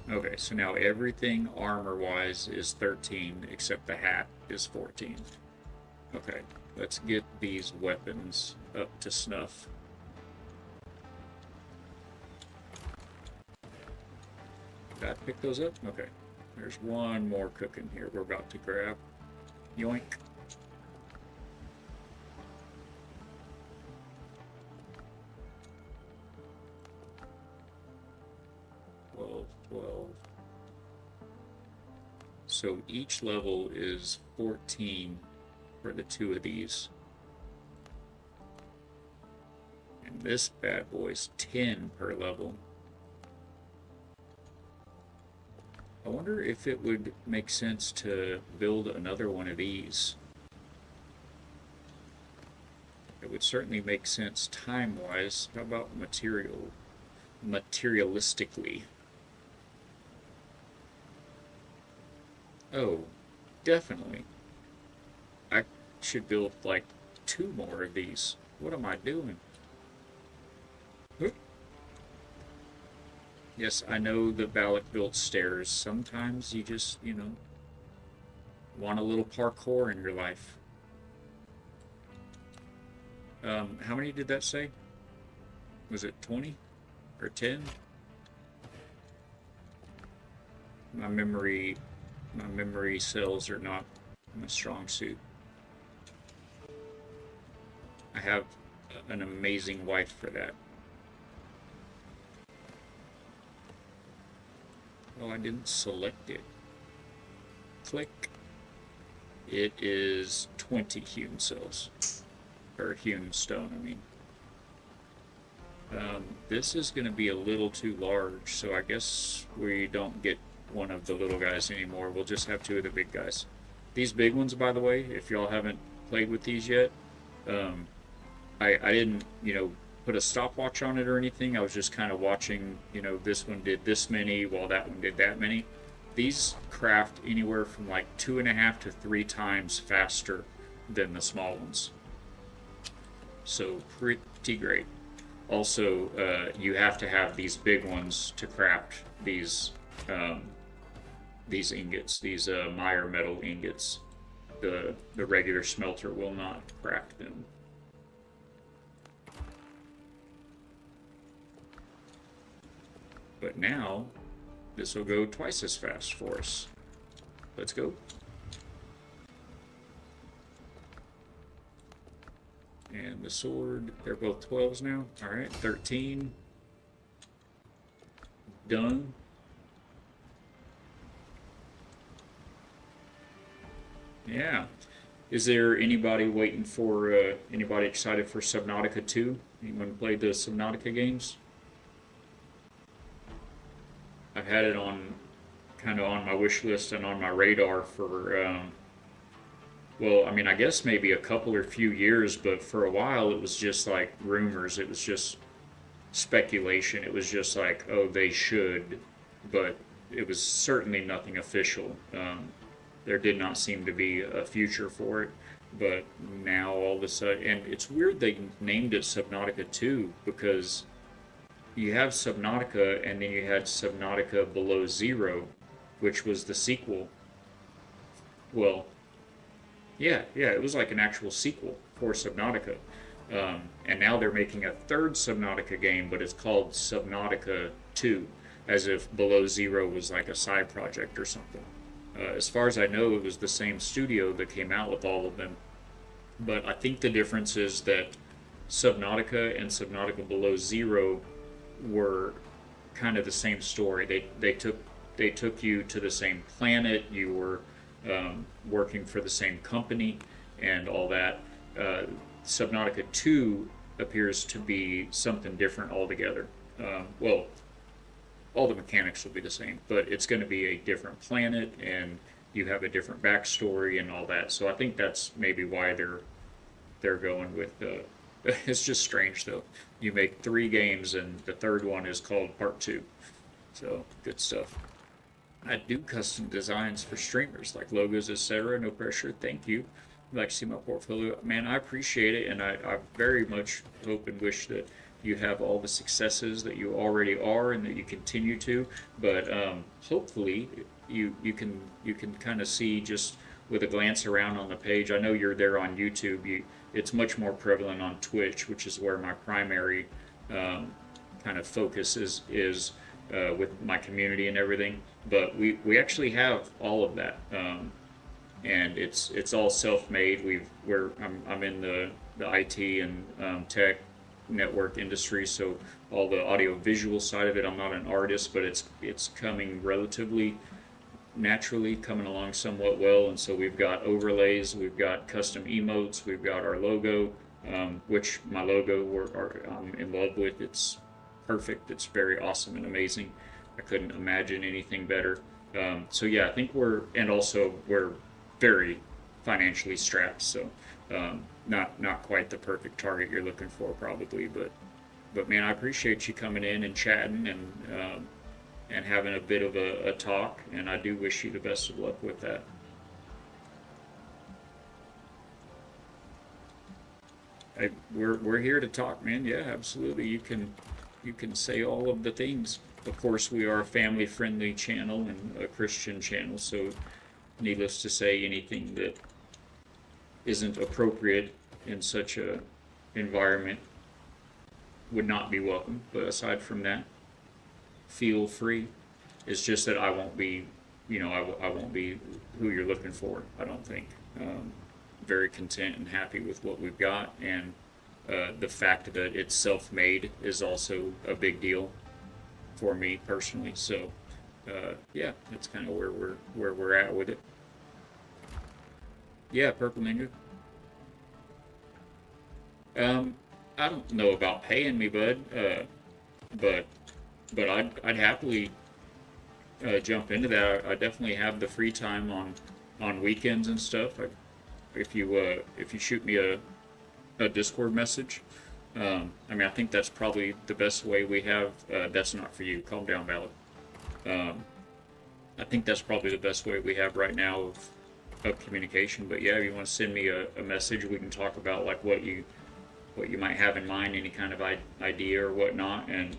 Okay, so now everything armor-wise is 13, except the hat is 14. Okay, let's get these weapons up to snuff. Did I pick those up? Okay. There's one more cooking here we're about to grab. Yoink. So each level is 14 for the 2 of these. And this bad boy's 10 per level. I wonder if it would make sense to build another one of these. It would certainly make sense time-wise. How about materialistically? Oh, definitely. I should build like 2 more of these. What am I doing? Oop. Yes, I know that Valak built stairs. Sometimes you just, want a little parkour in your life. How many did that say? Was it 20 or 10? My memory cells are not my strong suit. I have an amazing wife for that. Oh, I didn't select it. Click. It is 20 hewn cells. Or hewn stone, I mean. This is going to be a little too large, so I guess we don't get one of the little guys anymore. We'll just have two of the big guys. These big ones, by the way, if y'all haven't played with these yet, I didn't, put a stopwatch on it or anything. I was just kind of watching, this one did this many while that one did that many. These craft anywhere from like 2.5 to 3 times faster than the small ones. So pretty great. Also, you have to have these big ones to craft these ingots, these Meyer metal ingots. The regular smelter will not craft them. But now, this will go twice as fast for us. Let's go. And the sword, they're both 12s now. Alright, 13. Done. Yeah. Is there anybody waiting for, anybody excited for Subnautica 2? Anyone played the Subnautica games? I've had it on, kind of on my wish list and on my radar for, well, I mean, I guess maybe a couple or few years, but for a while it was just like rumors. It was just speculation. It was just like, oh, they should, but it was certainly nothing official. There did not seem to be a future for it, but now all of a sudden, and it's weird they named it Subnautica 2 because you have Subnautica and then you had Subnautica Below Zero, which was the sequel. Well, yeah, it was like an actual sequel for Subnautica. And now they're making a third Subnautica game, but it's called Subnautica 2, as if Below Zero was like a side project or something. As far as I know, it was the same studio that came out with all of them. But I think the difference is that Subnautica and Subnautica Below Zero were kind of the same story. They took you to the same planet. You were working for the same company and all that. Subnautica 2 appears to be something different altogether. Well, all the mechanics will be the same, but it's going to be a different planet and you have a different backstory and all that. So I think that's maybe why they're going with it's just strange though. You make 3 games and the third one is called Part 2. So good stuff. I do custom designs for streamers like logos, etc. No pressure. Thank you. You'd like to see my portfolio? Man, I appreciate it, and I very much hope and wish that you have all the successes that you already are and that you continue to. But hopefully you can kind of see just with a glance around on the page. I know you're there on YouTube. It's much more prevalent on Twitch, which is where my primary kind of focus is with my community and everything. But we actually have all of that, and it's all self-made. I'm in the IT and tech network industry, so all the audio visual side of it. I'm not an artist, but it's coming relatively naturally, coming along somewhat well. And so we've got overlays, we've got custom emotes, we've got our logo, which my logo I'm in love with. It's perfect. It's very awesome and amazing. I couldn't imagine anything better. So yeah, I think we're very financially strapped. So not quite the perfect target you're looking for probably, but man, I appreciate you coming in and chatting and having a bit of a talk, and I do wish you the best of luck with that. We're here to talk, man. Yeah, absolutely. You can say all of the things. Of course, we are a family-friendly channel and a Christian channel, so needless to say, anything that isn't appropriate in such a environment would not be welcome. But aside from that, feel free. It's just that I won't be, I won't be who you're looking for, I don't think. Very content and happy with what we've got, and the fact that it's self-made is also a big deal for me personally. So yeah, that's kind of where we're at with it. Yeah, Purple Ninja. I don't know about paying me, bud. But I'd happily jump into that. I definitely have the free time on weekends and stuff. If you shoot me a Discord message, I mean I think that's probably the best way we have. That's not for you. Calm down, Ballard. I think that's probably the best way we have right now of communication. But yeah, if you want to send me a message, we can talk about like what you might have in mind, any kind of idea or whatnot, and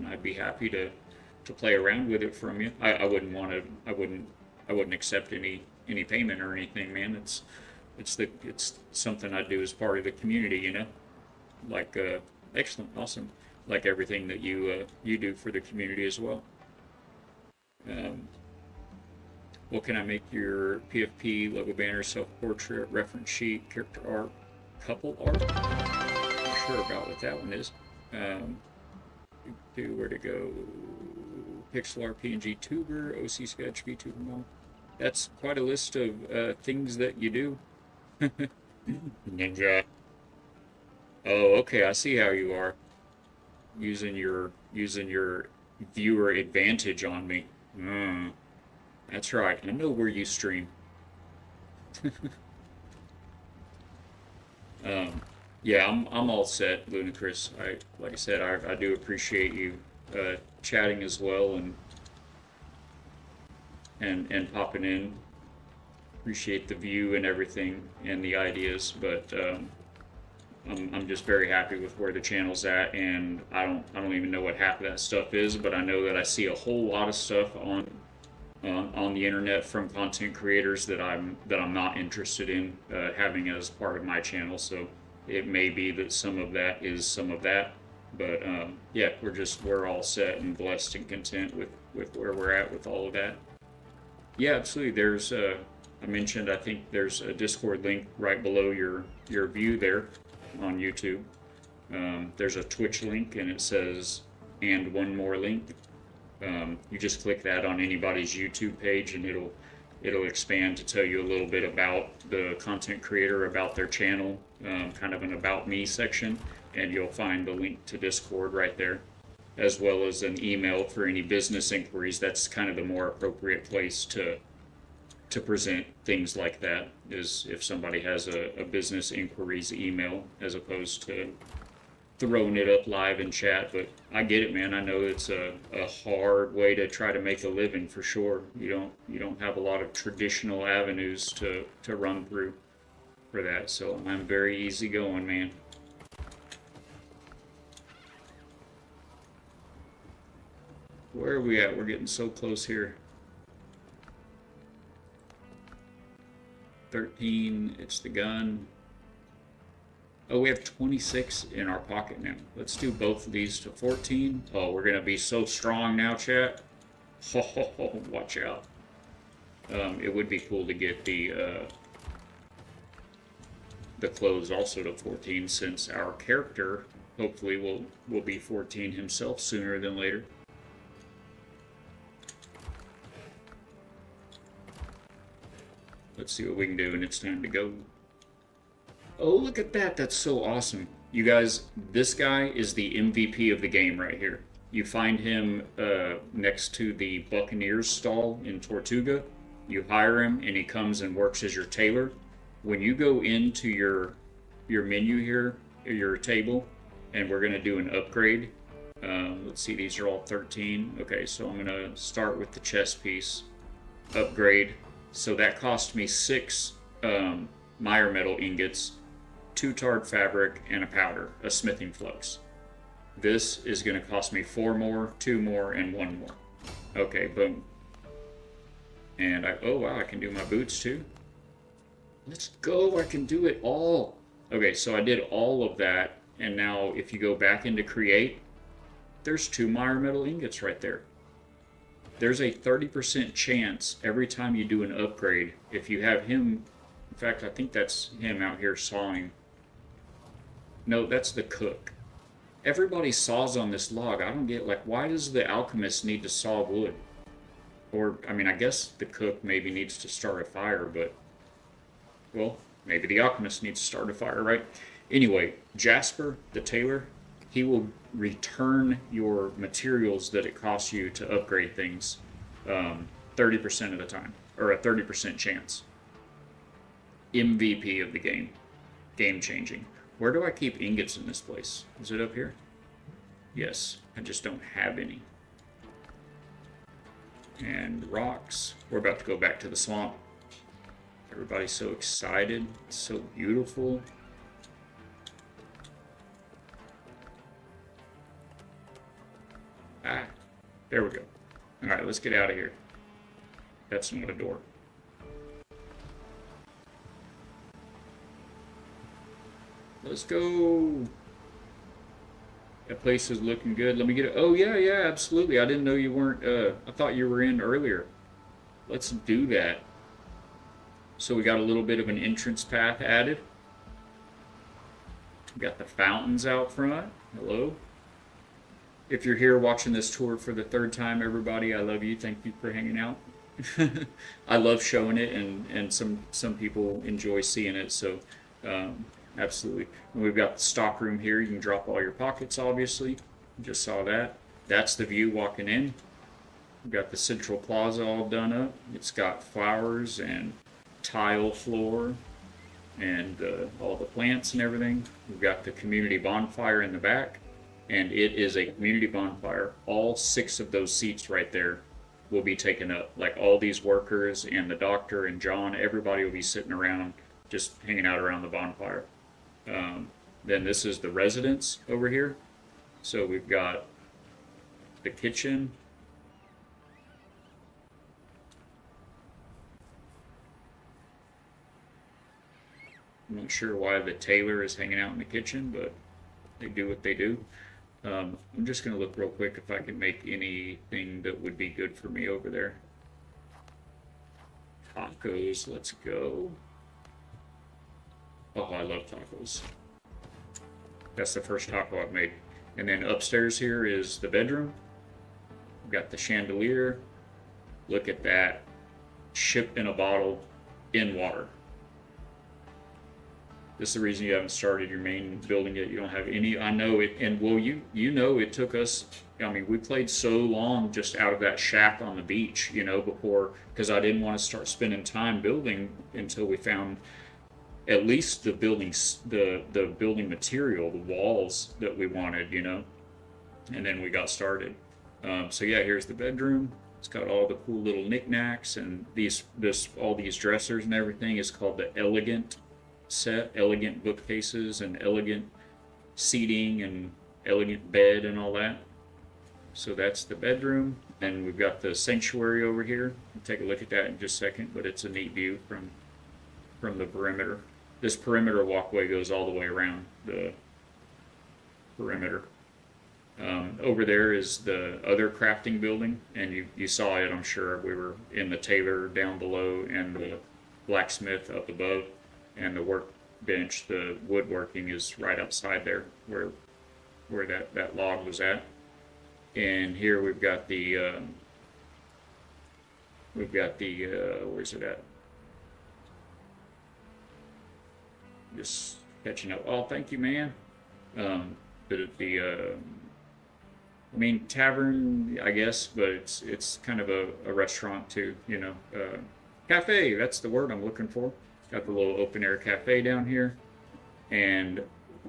I'd be happy to play around with it from you. I wouldn't want to. I wouldn't accept any payment or anything, man. It's something I do as part of the community, you know. Like excellent, awesome. Like everything that you do for the community as well. Um, what can I make your PFP logo banner, self-portrait, reference sheet, character art, couple art? Not sure about what that one is. Where to go? Pixel art, PNG tuber, OC sketch, VTuber mall. That's quite a list of things that you do. Ninja. Oh, okay. I see how you are using your viewer advantage on me. That's right. I know where you stream. Yeah, I'm all set, Ludicrous. Like I said, I do appreciate you chatting as well and popping in. Appreciate the view and everything and the ideas, but I'm just very happy with where the channel's at, and I don't even know what half of that stuff is, but I know that I see a whole lot of stuff on the internet from content creators that I'm not interested in having as part of my channel. So it may be that some of that is some of that, but yeah, we're all set and blessed and content with where we're at with all of that. Yeah, absolutely. There's I mentioned, I think there's a Discord link right below your view there on YouTube. There's a Twitch link, and it says and one more link. You just click that on anybody's YouTube page, and it'll expand to tell you a little bit about the content creator, about their channel, kind of an about me section, and you'll find the link to Discord right there, as well as an email for any business inquiries. That's kind of the more appropriate place to present things like that, is if somebody has a business inquiries email, as opposed to throwing it up live in chat. But I get it, man. I know it's a hard way to try to make a living, for sure. You don't have a lot of traditional avenues to run through for that. So I'm very easygoing, man. Where are we at? We're getting so close here. 13, it's the gun. Oh, we have 26 in our pocket now. Let's do both of these to 14. Oh, we're gonna be so strong now, chat. Oh, watch out. It would be cool to get the clothes also to 14, since our character hopefully will be 14 himself sooner than later. Let's see what we can do, and it's time to go. Oh, look at that. That's so awesome. You guys, this guy is the MVP of the game right here. You find him next to the Buccaneers stall in Tortuga. You hire him, and he comes and works as your tailor. When you go into your menu here, your table, and we're going to do an upgrade. Let's see, these are all 13. Okay, so I'm going to start with the chest piece. Upgrade. So that cost me 6 Meyer metal ingots, 2 tarred fabric, and a powder, a smithing flux. This is going to cost me 4 more, 2 more, and 1 more. Okay, boom. And oh wow, I can do my boots too. Let's go, I can do it all. Okay, so I did all of that, and now if you go back into create, there's 2 Meyer metal ingots right there. There's a 30% chance every time you do an upgrade, if you have him, in fact, I think that's him out here sawing. No, that's the cook. Everybody saws on this log. I don't get, like, why does the alchemist need to saw wood? Or, I mean, I guess the cook maybe needs to start a fire, but, well, maybe the alchemist needs to start a fire, right? Anyway, Jasper, the tailor, he will return your materials that it costs you to upgrade things 30% of the time, or a 30% chance. MVP of the game. Game changing. Where do I keep ingots in this place? Is it up here? Yes, I just don't have any. And rocks. We're about to go back to the swamp. Everybody's so excited. It's so beautiful. Ah, there we go. Alright, let's get out of here. That's not a door. Let's go. That place is looking good. Let me get it. Oh, yeah, yeah, absolutely. I didn't know you weren't, I thought you were in earlier. Let's do that. So we got a little bit of an entrance path added. We got the fountains out front. Hello. If you're here watching this tour for the third time, everybody, I love you. Thank you for hanging out. I love showing it, and some people enjoy seeing it, so absolutely. And we've got the stock room here. You can drop all your pockets, obviously. Just saw that. That's the view walking in. We've got the central plaza all done up. It's got flowers and tile floor and all the plants and everything. We've got the community bonfire in the back, and it is a community bonfire. All 6 of those seats right there will be taken up. Like all these workers and the doctor and John, everybody will be sitting around, just hanging out around the bonfire. Then this is the residence over here. So we've got the kitchen. I'm not sure why the tailor is hanging out in the kitchen, but they do what they do. I'm just going to look real quick if I can make anything that would be good for me over there. Tacos, let's go. Oh, I love tacos. That's the first taco I've made. And then upstairs here is the bedroom. We've got the chandelier. Look at that. Ship in a bottle in water. This is the reason you haven't started your main building yet. You don't have any. I know it, and well, you know it took us. I mean, we played so long just out of that shack on the beach, you know, before, because I didn't want to start spending time building until we found at least the buildings, the building material, the walls that we wanted, you know, and then we got started. So yeah, here's the bedroom. It's got all the cool little knickknacks and all these dressers and everything. Is called the elegant set, elegant bookcases and elegant seating and elegant bed and all that. So that's the bedroom, and we've got the sanctuary over here. We'll take a look at that in just a second, but it's a neat view from the perimeter. This perimeter walkway goes all the way around the perimeter. Over there is the other crafting building, and you saw it, I'm sure. We were in the tailor down below and the blacksmith up above. And the workbench, the woodworking is right outside there, where that log was at. And here we've got the where's it at? Just catching up. Oh, thank you, man. I mean, tavern, I guess, but it's kind of a restaurant too, you know. Cafe, that's the word I'm looking for. Got the little open air cafe down here, and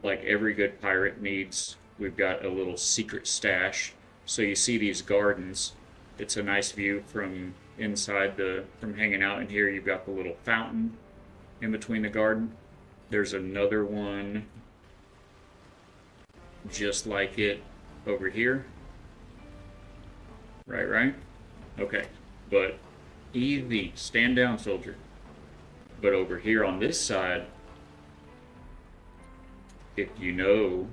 like every good pirate needs, we've got a little secret stash. So you see these gardens. It's a nice view from inside from hanging out in here. You've got the little fountain in between the garden. There's another one just like it over here. Right? Okay, but easy. Stand down, soldier. But over here on this side, if you know,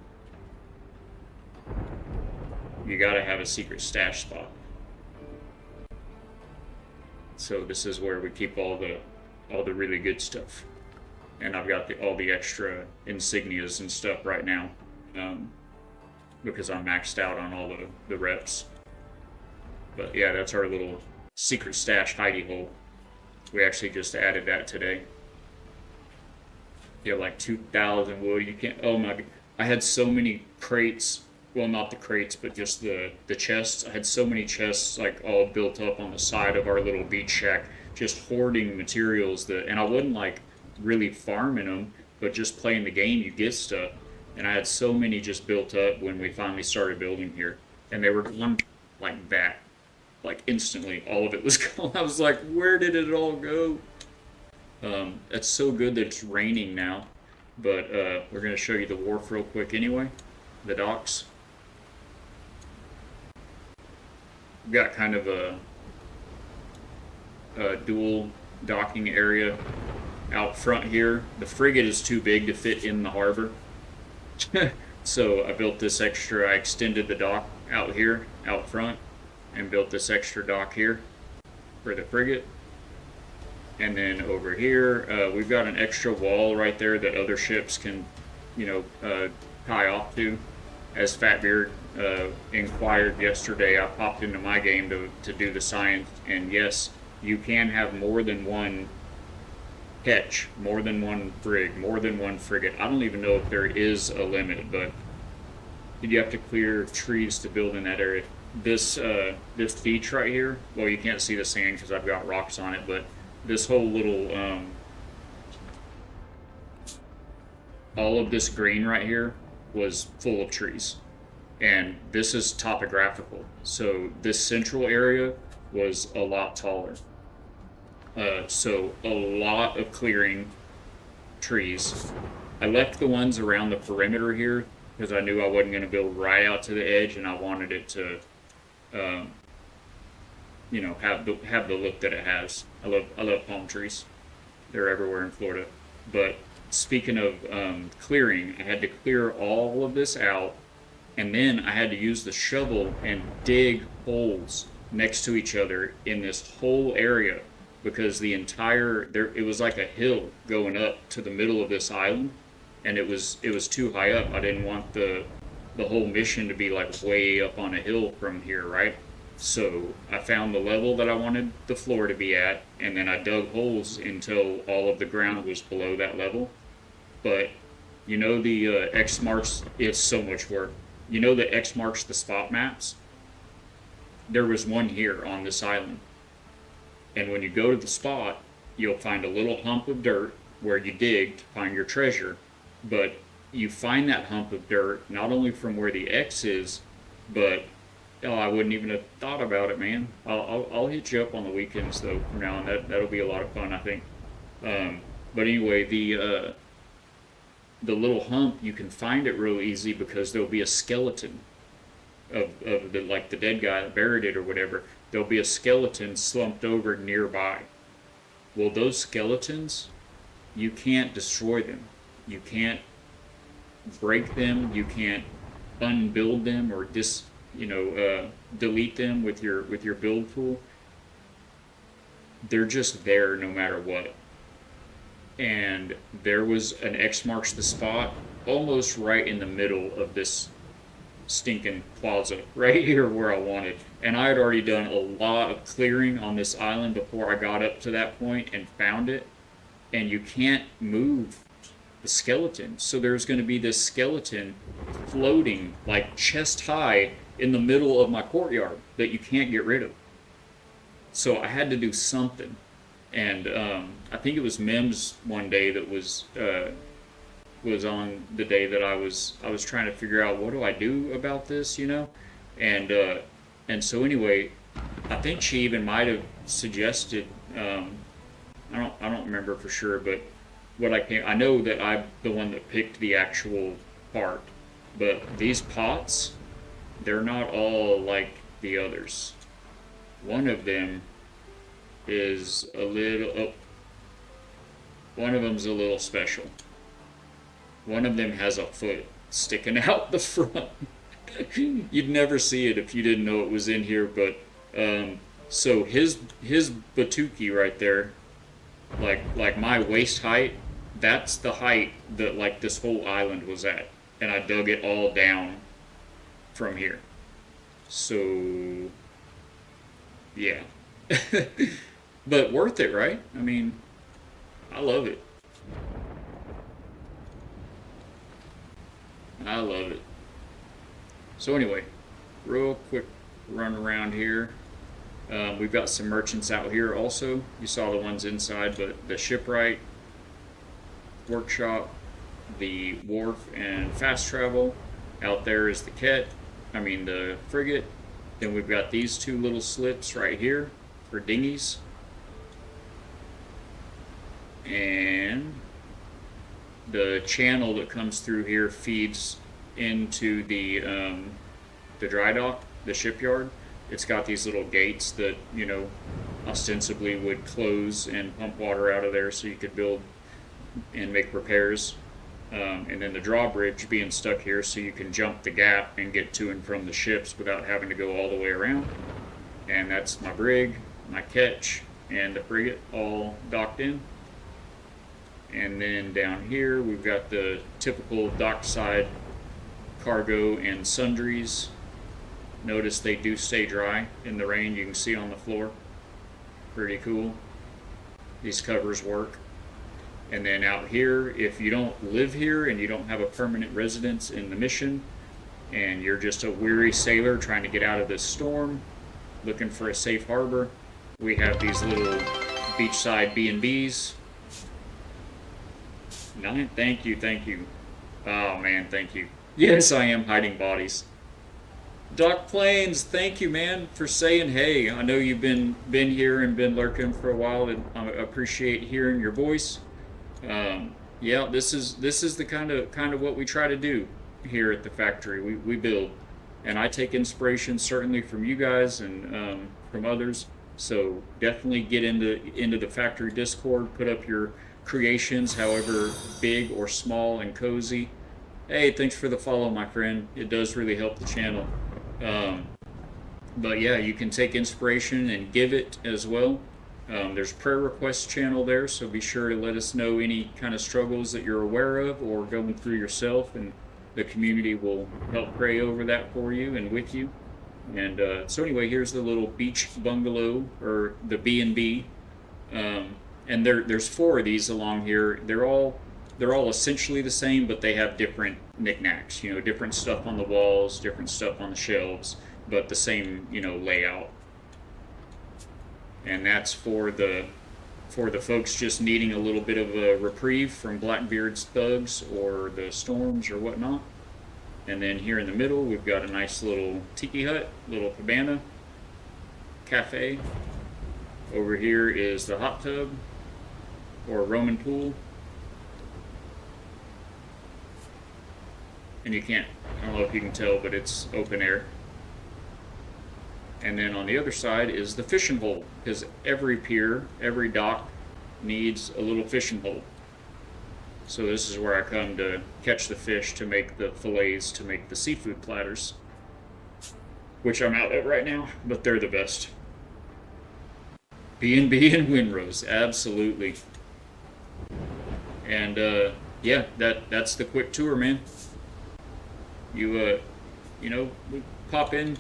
you gotta have a secret stash spot. So this is where we keep all the really good stuff. And I've got all the extra insignias and stuff right now, because I'm maxed out on all the reps. But yeah, that's our little secret stash hidey hole. We actually just added that today. You have like 2,000 wood. You can't. Oh my! I had so many crates. Well, not the crates, but just the chests. I had so many chests like all built up on the side of our little beach shack, just hoarding materials. And I wasn't like really farming them, but just playing the game, you get stuff. And I had so many just built up when we finally started building here, and they were gone like that, like instantly. All of it was gone. I was like, where did it all go? It's so good that it's raining now, but we're going to show you the wharf real quick anyway, the docks. We've got kind of a dual docking area out front here. The frigate is too big to fit in the harbor, so I built this extra. I extended the dock out here, out front, and built this extra dock here for the frigate. And then over here, we've got an extra wall right there that other ships can, tie off to. As Fatbeard inquired yesterday, I popped into my game to do the science, and yes, you can have more than one ketch, more than one brig, more than one frigate. I don't even know if there is a limit, but you have to clear trees to build in that area. This beach right here, well, you can't see the sand because I've got rocks on it, but this whole little, all of this green right here was full of trees. And this is topographical. So this central area was a lot taller. So a lot of clearing trees. I left the ones around the perimeter here because I knew I wasn't going to build right out to the edge, and I wanted it to, have the look that it has. I love palm trees. They're everywhere in Florida. But speaking of clearing, I had to clear all of this out, and then I had to use the shovel and dig holes next to each other in this whole area because it was like a hill going up to the middle of this island, and it was too high up. I didn't want the whole mission to be like way up on a hill from here, right? So I found the level that I wanted the floor to be at, and then I dug holes until all of the ground was below that level. But the X marks, it's so much work. The X marks the spot maps? There was one here on this island. And when you go to the spot, you'll find a little hump of dirt where you dig to find your treasure. But you find that hump of dirt not only from where the X is, but I wouldn't even have thought about it, man. I'll hit you up on the weekends though from now on. That'll be a lot of fun, I think. But anyway, the little hump, you can find it real easy because there'll be a skeleton of the dead guy that buried it or whatever. There'll be a skeleton slumped over nearby. Well, those skeletons, you can't destroy them. You can't break them. You can't unbuild them or delete them with your build tool. They're just there no matter what. And there was an X marks the spot almost right in the middle of this stinking plaza right here where I wanted. And I had already done a lot of clearing on this island before I got up to that point and found it. And you can't move the skeleton. So there's going to be this skeleton floating like chest high in the middle of my courtyard that you can't get rid of. So I had to do something. And I think it was Mims one day that was on the day that I was trying to figure out what do I do about this, and so anyway, I think she even might have suggested I don't remember for sure, but I know that I'm the one that picked the actual part, but these pots, they're not all like the others. One of them is one of them's a little special. One of them has a foot sticking out the front. You'd never see it if you didn't know it was in here, but so his batuki right there, like my waist height, that's the height that like this whole island was at, and I dug it all down from here. So yeah, But worth it, right? I mean, I love it. I love it. So anyway, real quick run around here. We've got some merchants out here also. You saw the ones inside, but the shipwright, workshop, the wharf and fast travel. Out there is the the frigate. Then we've got these two little slips right here for dinghies. And the channel that comes through here feeds into the dry dock, the shipyard. It's got these little gates that, ostensibly would close and pump water out of there so you could build and make repairs. And then the drawbridge being stuck here so you can jump the gap and get to and from the ships without having to go all the way around. And that's my brig, my ketch, and the frigate all docked in. And then down here we've got the typical dockside cargo and sundries. Notice they do stay dry in the rain. You can see on the floor. Pretty cool. These covers work. And then out here, if you don't live here and you don't have a permanent residence in the mission, and you're just a weary sailor trying to get out of this storm, looking for a safe harbor, we have these little beachside B&Bs. Thank you. Oh man, thank you. Yes, I am hiding bodies. Doc Plains, thank you, man, for saying hey. I know you've been here and been lurking for a while, and I appreciate hearing your voice. Yeah, this is the kind of what we try to do here at the factory. We build, and I take inspiration certainly from you guys and from others. So definitely get into the factory Discord. Put up your creations, however big or small and cozy. Hey, thanks for the follow, my friend. It does really help the channel. But yeah, you can take inspiration and give it as well. There's prayer request channel there, so be sure to let us know any kind of struggles that you're aware of or going through yourself, and the community will help pray over that for you and with you. And so anyway, here's the little beach bungalow, or the B&B. And there's 4 of these along here. They're all essentially the same, but they have different knickknacks. Different stuff on the walls, different stuff on the shelves, but the same layout. And that's for the folks just needing a little bit of a reprieve from Blackbeard's thugs or the storms or whatnot. And then here in the middle, we've got a nice little tiki hut, little cabana, cafe. Over here is the hot tub or Roman pool. And I don't know if you can tell, but it's open air. And then on the other side is the fishing hole, because every pier, every dock needs a little fishing hole. So this is where I come to catch the fish, to make the fillets, to make the seafood platters, which I'm out at right now, but they're the best. B&B and Windrose, absolutely. And yeah, that's the quick tour, man. You pop in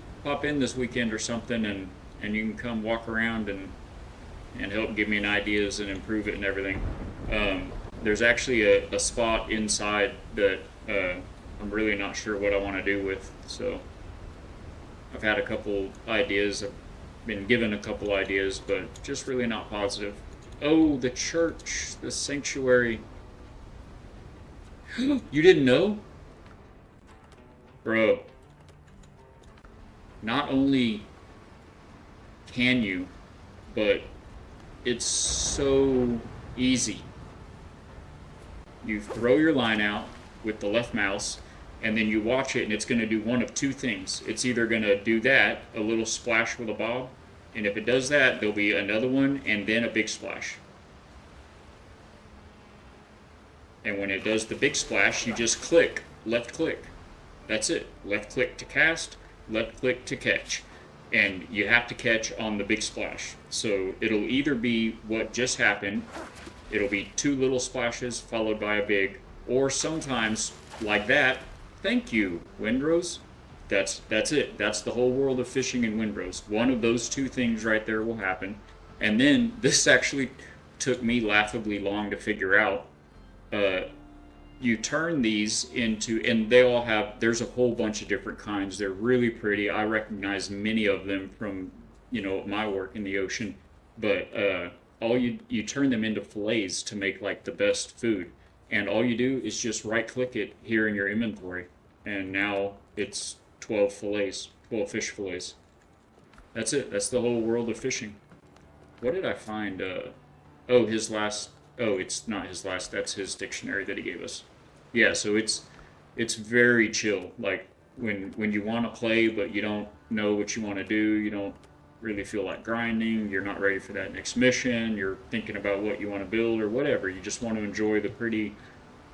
this weekend or something, and you can come walk around and help give me ideas and improve it and everything. There's actually a spot inside that I'm really not sure what I want to do with, so I've had a couple ideas. I've been given a couple ideas, but just really not positive. Oh, the church, the sanctuary. You didn't know? Bro, not only can you, but it's so easy. You throw your line out with the left mouse, and then you watch it, and it's going to do one of 2 things. It's either going to do that, a little splash with a bob, and if it does that, there'll be another one, and then a big splash. And when it does the big splash, you just click, left click. That's it. Left click to cast, left click to catch. And you have to catch on the big splash. So it'll either be what just happened, it'll be 2 little splashes followed by a big, or sometimes like that. Thank you, Windrose. That's it. That's the whole world of fishing in Windrose. One of those two things right there will happen. And then this actually took me laughably long to figure out. Uh, you turn these into, and they all have, there's a whole bunch of different kinds. They're really pretty. I recognize many of them from, my work in the ocean. But all you turn them into fillets to make like the best food. And all you do is just right click it here in your inventory. And now it's 12 fillets, 12 fish fillets. That's it. That's the whole world of fishing. What did I find? Oh, his last. Oh, it's not his last. That's his dictionary that he gave us. Yeah, so it's very chill. Like when you want to play, but you don't know what you want to do. You don't really feel like grinding. You're not ready for that next mission. You're thinking about what you want to build or whatever. You just want to enjoy the pretty,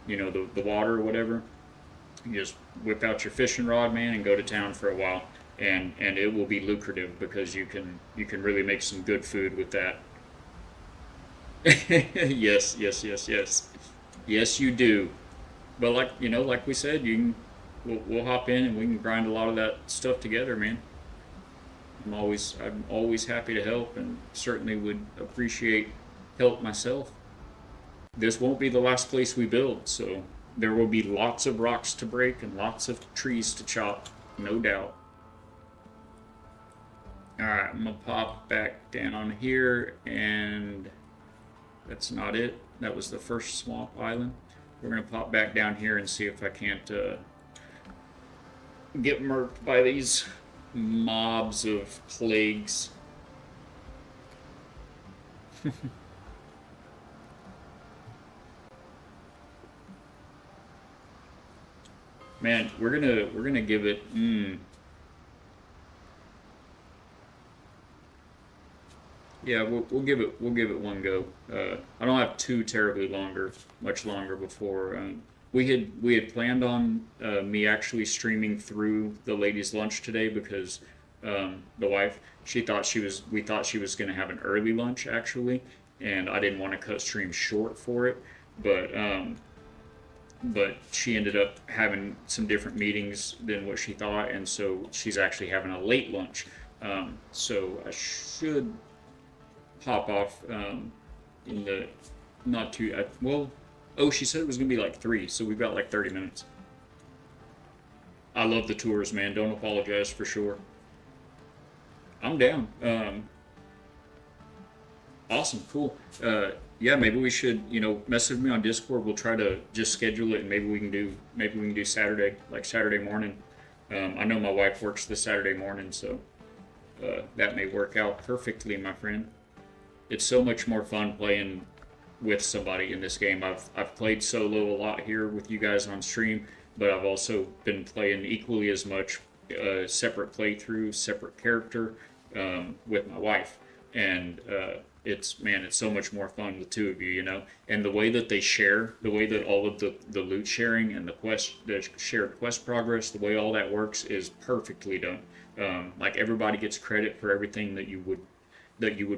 the water or whatever. You just whip out your fishing rod, man, and go to town for a while, and it will be lucrative because you can really make some good food with that. Yes, yes, yes, yes, yes, you do. But like we said, we'll hop in and we can grind a lot of that stuff together, man. I'm always happy to help, and certainly would appreciate help myself. This won't be the last place we build, so there will be lots of rocks to break and lots of trees to chop, no doubt. Alright, I'm gonna pop back down here, and that's not it. That was the first swamp island. We're gonna pop back down here and see if I can't get murked by these mobs of plagues. Man, we're gonna give it. Yeah, we'll give it one go. I don't have too terribly much longer before. We had planned on me actually streaming through the ladies' lunch today because the wife, we thought she was gonna have an early lunch actually, and I didn't want to cut stream short for it, but she ended up having some different meetings than what she thought, and so she's actually having a late lunch. So I should hop off in the not too well. Oh, she said it was gonna be like 3, so we've got like 30 minutes. I love the tours, man. Don't apologize for sure. I'm down. Awesome, cool. Yeah, maybe we should, message me on Discord. We'll try to just schedule it, and maybe we can do Saturday, like Saturday morning. I know my wife works this Saturday morning, so that may work out perfectly, my friend. It's so much more fun playing with somebody in this game. I've played solo a lot here with you guys on stream, but I've also been playing equally as much separate playthrough, separate character with my wife, and it's so much more fun with two of you, and the way that they share, the way that all of the loot sharing and the shared quest progress, the way all that works is perfectly done. Like everybody gets credit for everything that you would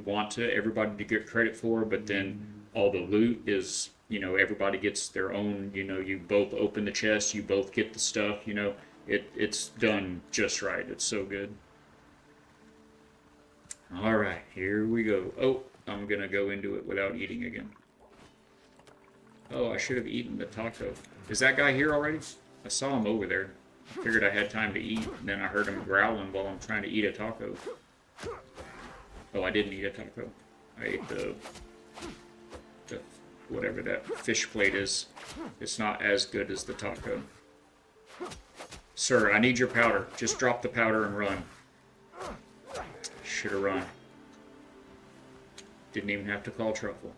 want to everybody to get credit for, but then all the loot is, everybody gets their own, you both open the chest, you both get the stuff, it's done just right. It's so good. All right, here we go. Oh, I'm gonna go into it without eating again. Oh, I should have eaten the taco. Is that guy here already? I saw him over there. I figured I had time to eat, and then I heard him growling while I'm trying to eat a taco. Oh, I didn't eat a taco. I ate the whatever that fish plate is. It's not as good as the taco. Sir, I need your powder. Just drop the powder and run. Should have run. Didn't even have to call truffle.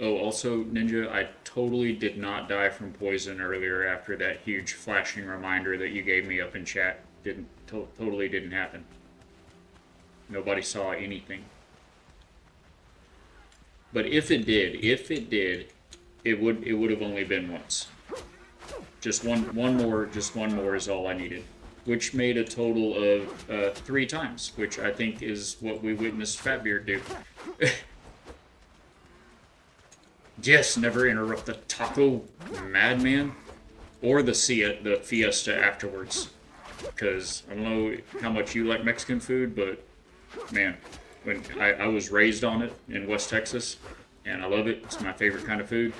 Oh, also, Ninja, I totally did not die from poison earlier after that huge flashing reminder that you gave me up in chat. Totally didn't happen. Nobody saw anything. But if it did, it would have only been once. Just one more is all I needed, which made a total of 3 times, which I think is what we witnessed Fatbeard do. Yes, never interrupt the taco, madman. or the Fiesta afterwards. Because I don't know how much you like Mexican food, but man, when I was raised on it in West Texas, and I love it. It's my favorite kind of food.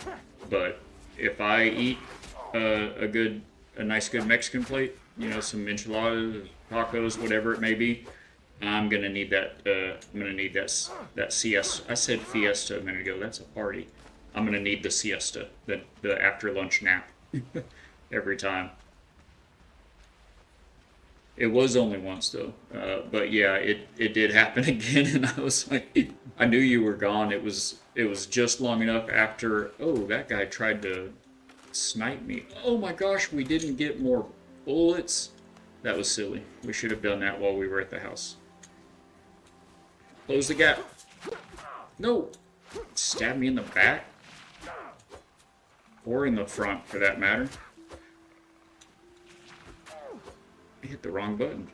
But if I eat a nice good Mexican plate, you know, some enchiladas, tacos, whatever it may be, I'm gonna need that. I'm gonna need that siesta. I said fiesta a minute ago. That's a party. I'm gonna need the siesta, the after lunch nap, every time. It was only once though, but yeah, it did happen again, and I was like, I knew you were gone. It was just long enough after. Oh, that guy tried to snipe me. Oh my gosh, we didn't get more bullets. That was silly. We should have done that while we were at the house. Close the gap. No, stab me in the back, or in the front for that matter. I hit the wrong button.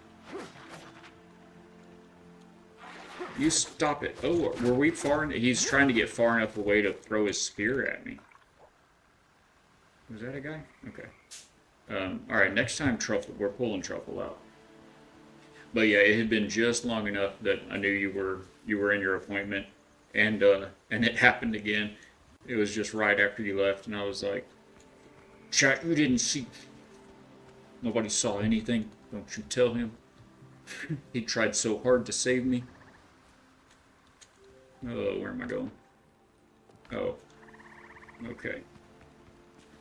You stop it. Oh, were we far? He's trying to get far enough away to throw his spear at me. Was that a guy? Okay. All right. Next time, truffle. We're pulling truffle out. But yeah, it had been just long enough that I knew you were in your appointment, and it happened again. It was just right after you left, and I was like, "Chat, you didn't see. Nobody saw anything. Don't you tell him." He tried so hard to save me. Oh, where am I going? Oh, okay.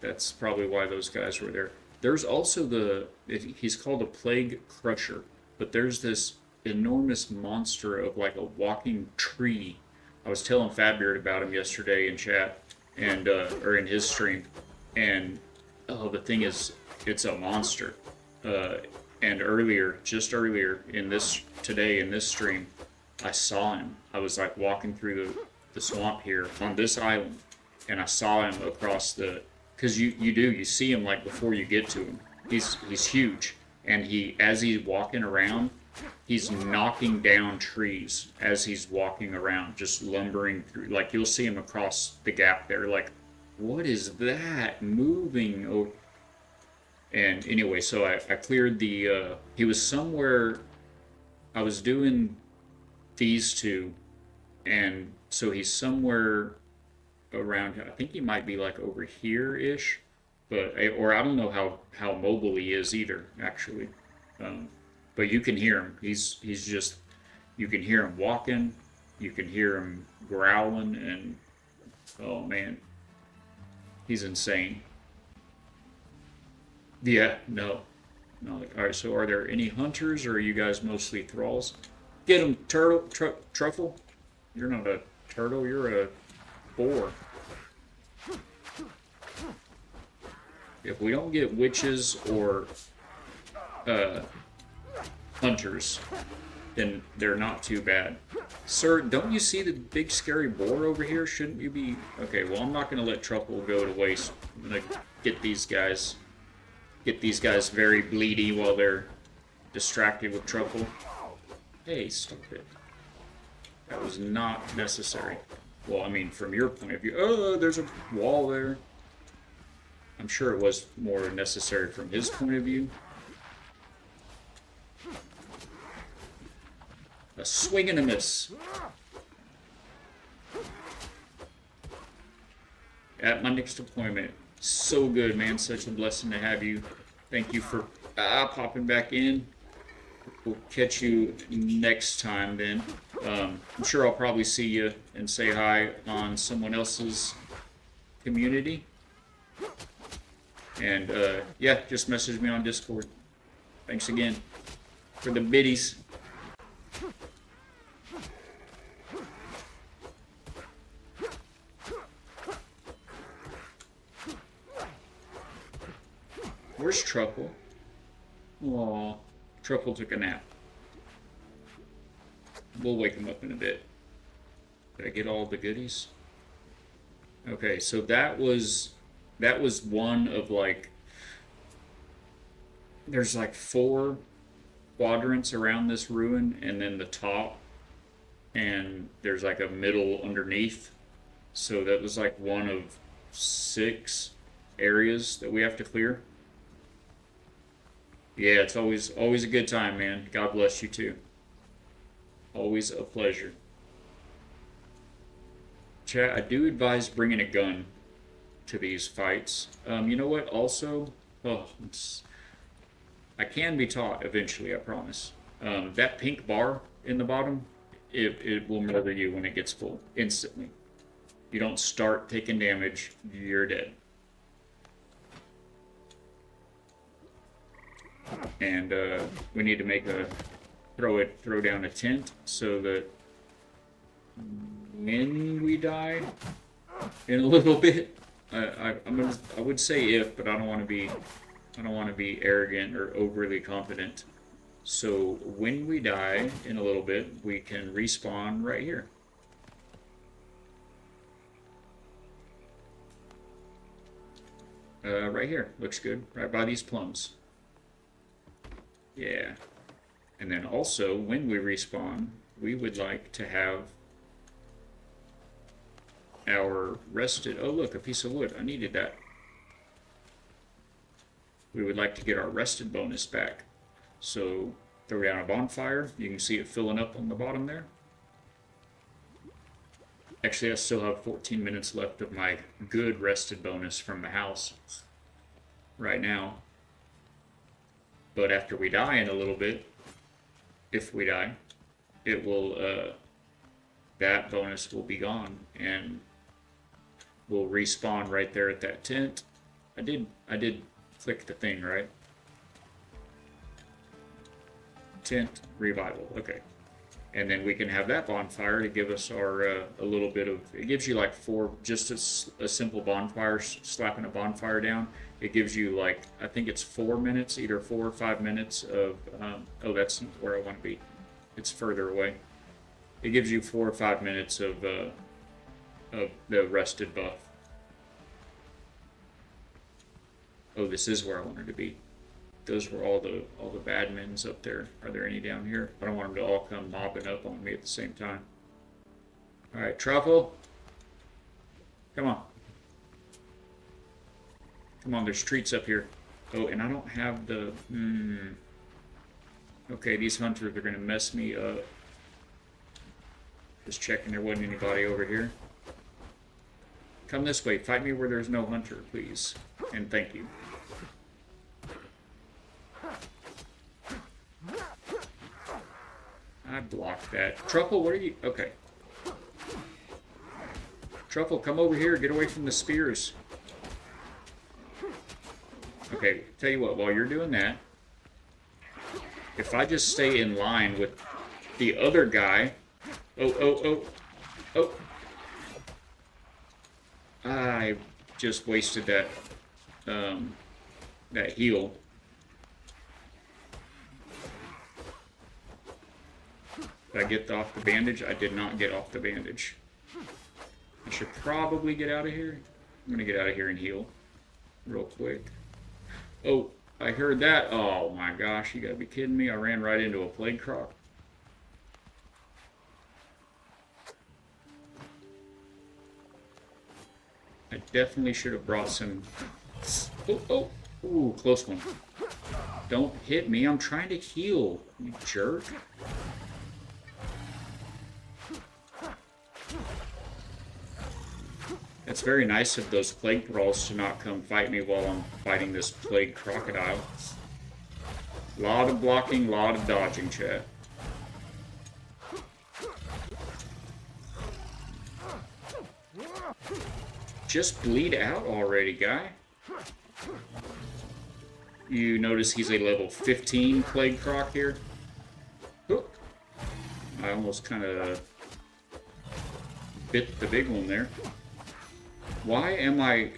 That's probably why those guys were there. There's also he's called a plague crusher, but there's this enormous monster of like a walking tree. I was telling Fabbeard about him yesterday in chat, and or in his stream, and oh, the thing is, it's a monster. And just earlier in this stream, I saw him. I was like walking through the swamp here on this island, and I saw him across because you see him like before you get to him. He's huge, and as he's walking around, he's knocking down trees as he's walking around, just lumbering through. Like you'll see him across the gap there. Like, what is that moving? Oh. And anyway, so I cleared he was somewhere. I was doing these two, and so he's somewhere around. I think he might be like over here-ish, or I don't know how mobile he is either, actually. But you can hear him. He's just, you can hear him walking, you can hear him growling, and oh man, he's insane. Yeah, no. Alright, so are there any hunters, or are you guys mostly thralls? Get him, Truffle. You're not a turtle, you're a boar. If we don't get witches or hunters, then they're not too bad. Sir, don't you see the big scary boar over here? Shouldn't you be... Okay, well, I'm not going to let Truffle go to waste. I'm going to get these guys very bleedy while they're distracted with Truffle. Hey, stop it. That was not necessary. Well, I mean, from your point of view... Oh, there's a wall there. I'm sure it was more necessary from his point of view. A swing and a miss. At my next appointment. So good, man. Such a blessing to have you. Thank you for popping back in. We'll catch you next time then. I'm sure I'll probably see you and say hi on someone else's community. And yeah, just message me on Discord. Thanks again for the biddies. Where's Truffle? Aw, Truffle took a nap. We'll wake him up in a bit. Did I get all the goodies? Okay, so that was one of like, there's like 4 quadrants around this ruin, and then the top, and there's like a middle underneath. So that was like one of 6 areas that we have to clear. Yeah, it's always a good time, man. God bless you too. Always a pleasure. Chat, I do advise bringing a gun to these fights. You know what? Also, oh, I can be taught eventually, I promise. That pink bar in the bottom, it will murder you when it gets full instantly. You don't start taking damage, you're dead. And we need to make a throw down a tent so that when we die in a little bit, I would say if, but I don't want to be arrogant or overly confident. So when we die in a little bit, we can respawn right here. Right here, looks good, right by these plums. Yeah. And then also, when we respawn, we would like to have our rested... Oh, look, a piece of wood. I needed that. We would like to get our rested bonus back. So, throw down a bonfire. You can see it filling up on the bottom there. Actually, I still have 14 minutes left of my good rested bonus from the house right now. But after we die in a little bit, if we die, it will, that bonus will be gone, and we'll respawn right there at that tent. I did click the thing, right? Tent, revival, okay. And then we can have that bonfire to give us our, a little bit of, it gives you like just a simple bonfire, slapping a bonfire down. It gives you like, I think it's 4 minutes, either 4 or 5 minutes of, oh, that's where I want to be. It's further away. It gives you 4 or 5 minutes of the rested buff. Oh, this is where I wanted to be. Those were all the bad men's up there. Are there any down here? I don't want them to all come mobbing up on me at the same time. All right, Truffle. Come on. Come on, there's treats up here. Oh, and I don't have the... Okay, these hunters are going to mess me up. Just checking there wasn't anybody over here. Come this way. Fight me where there's no hunter, please. And thank you. I blocked that. Truffle, what are you... Okay. Truffle, come over here. Get away from the spears. Okay, tell you what, while you're doing that, if I just stay in line with the other guy... Oh. I just wasted that, that heal. Did I get off the bandage? I did not get off the bandage. I should probably get out of here. I'm gonna get out of here and heal real quick. Oh, I heard that. Oh my gosh, you gotta be kidding me. I ran right into a plague croc. I definitely should have brought some... Oh. Ooh, close one. Don't hit me. I'm trying to heal, you jerk. It's very nice of those plague brawls to not come fight me while I'm fighting this plague crocodile. Lot of blocking, lot of dodging, chat. Just bleed out already, guy. You notice he's a level 15 plague croc here. Oh. I almost kind of bit the big one there. Why am I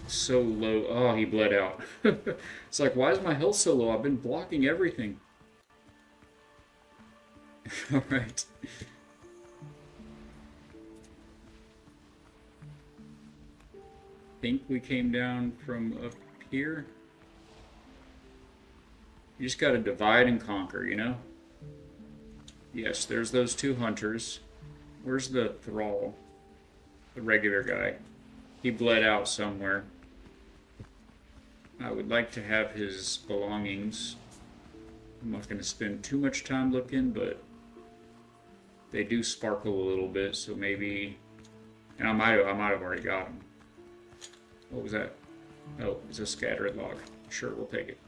so low? Oh, he bled out. It's like, why is my health so low? I've been blocking everything. Alright. Think we came down from up here. You just gotta divide and conquer, you know? Yes, there's those two hunters. Where's the thrall? The regular guy. He bled out somewhere. I would like to have his belongings. I'm not going to spend too much time looking, but they do sparkle a little bit, so maybe... And I might have already got them. What was that? Oh, it's a scattered log. Sure, we'll take it.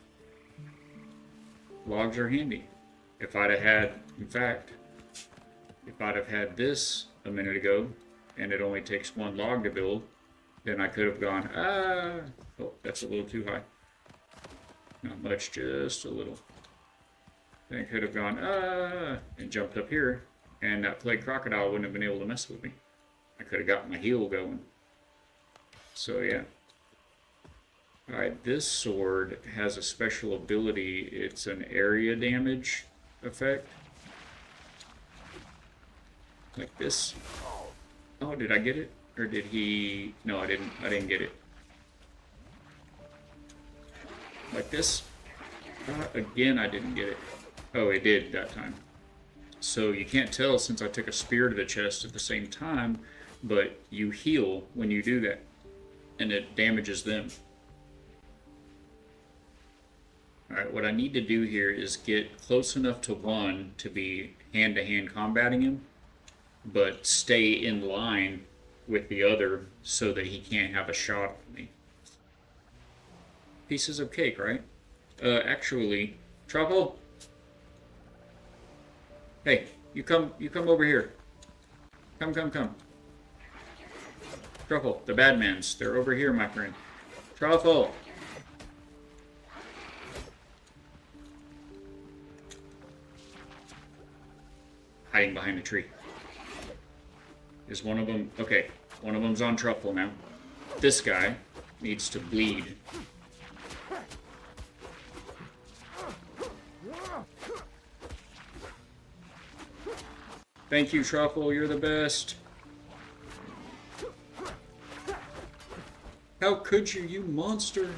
Logs are handy. If I'd have had, in fact, if I'd have had this a minute ago, and it only takes one log to build, then I could have gone, oh, that's a little too high. Not much, just a little. Then I could have gone, and jumped up here, and that plague crocodile wouldn't have been able to mess with me. I could have got my heel going. So yeah. Alright, this sword has a special ability. It's an area damage effect. Like this. Oh, did I get it? Or did he... No, I didn't get it. Like this. Again, I didn't get it. Oh, it did that time. So you can't tell since I took a spear to the chest at the same time, but you heal when you do that. And it damages them. Alright, what I need to do here is get close enough to one to be hand-to-hand combating him, but stay in line with the other so that he can't have a shot at me. Pieces of cake, right? Actually, Trouble? Hey, you come over here. Come. Truffle, the bad mans, they're over here, my friend. Truffle! Hiding behind a tree. Is one of them... Okay, one of them's on Truffle now. This guy needs to bleed. Thank you, Truffle, you're the best. How could you, you monster?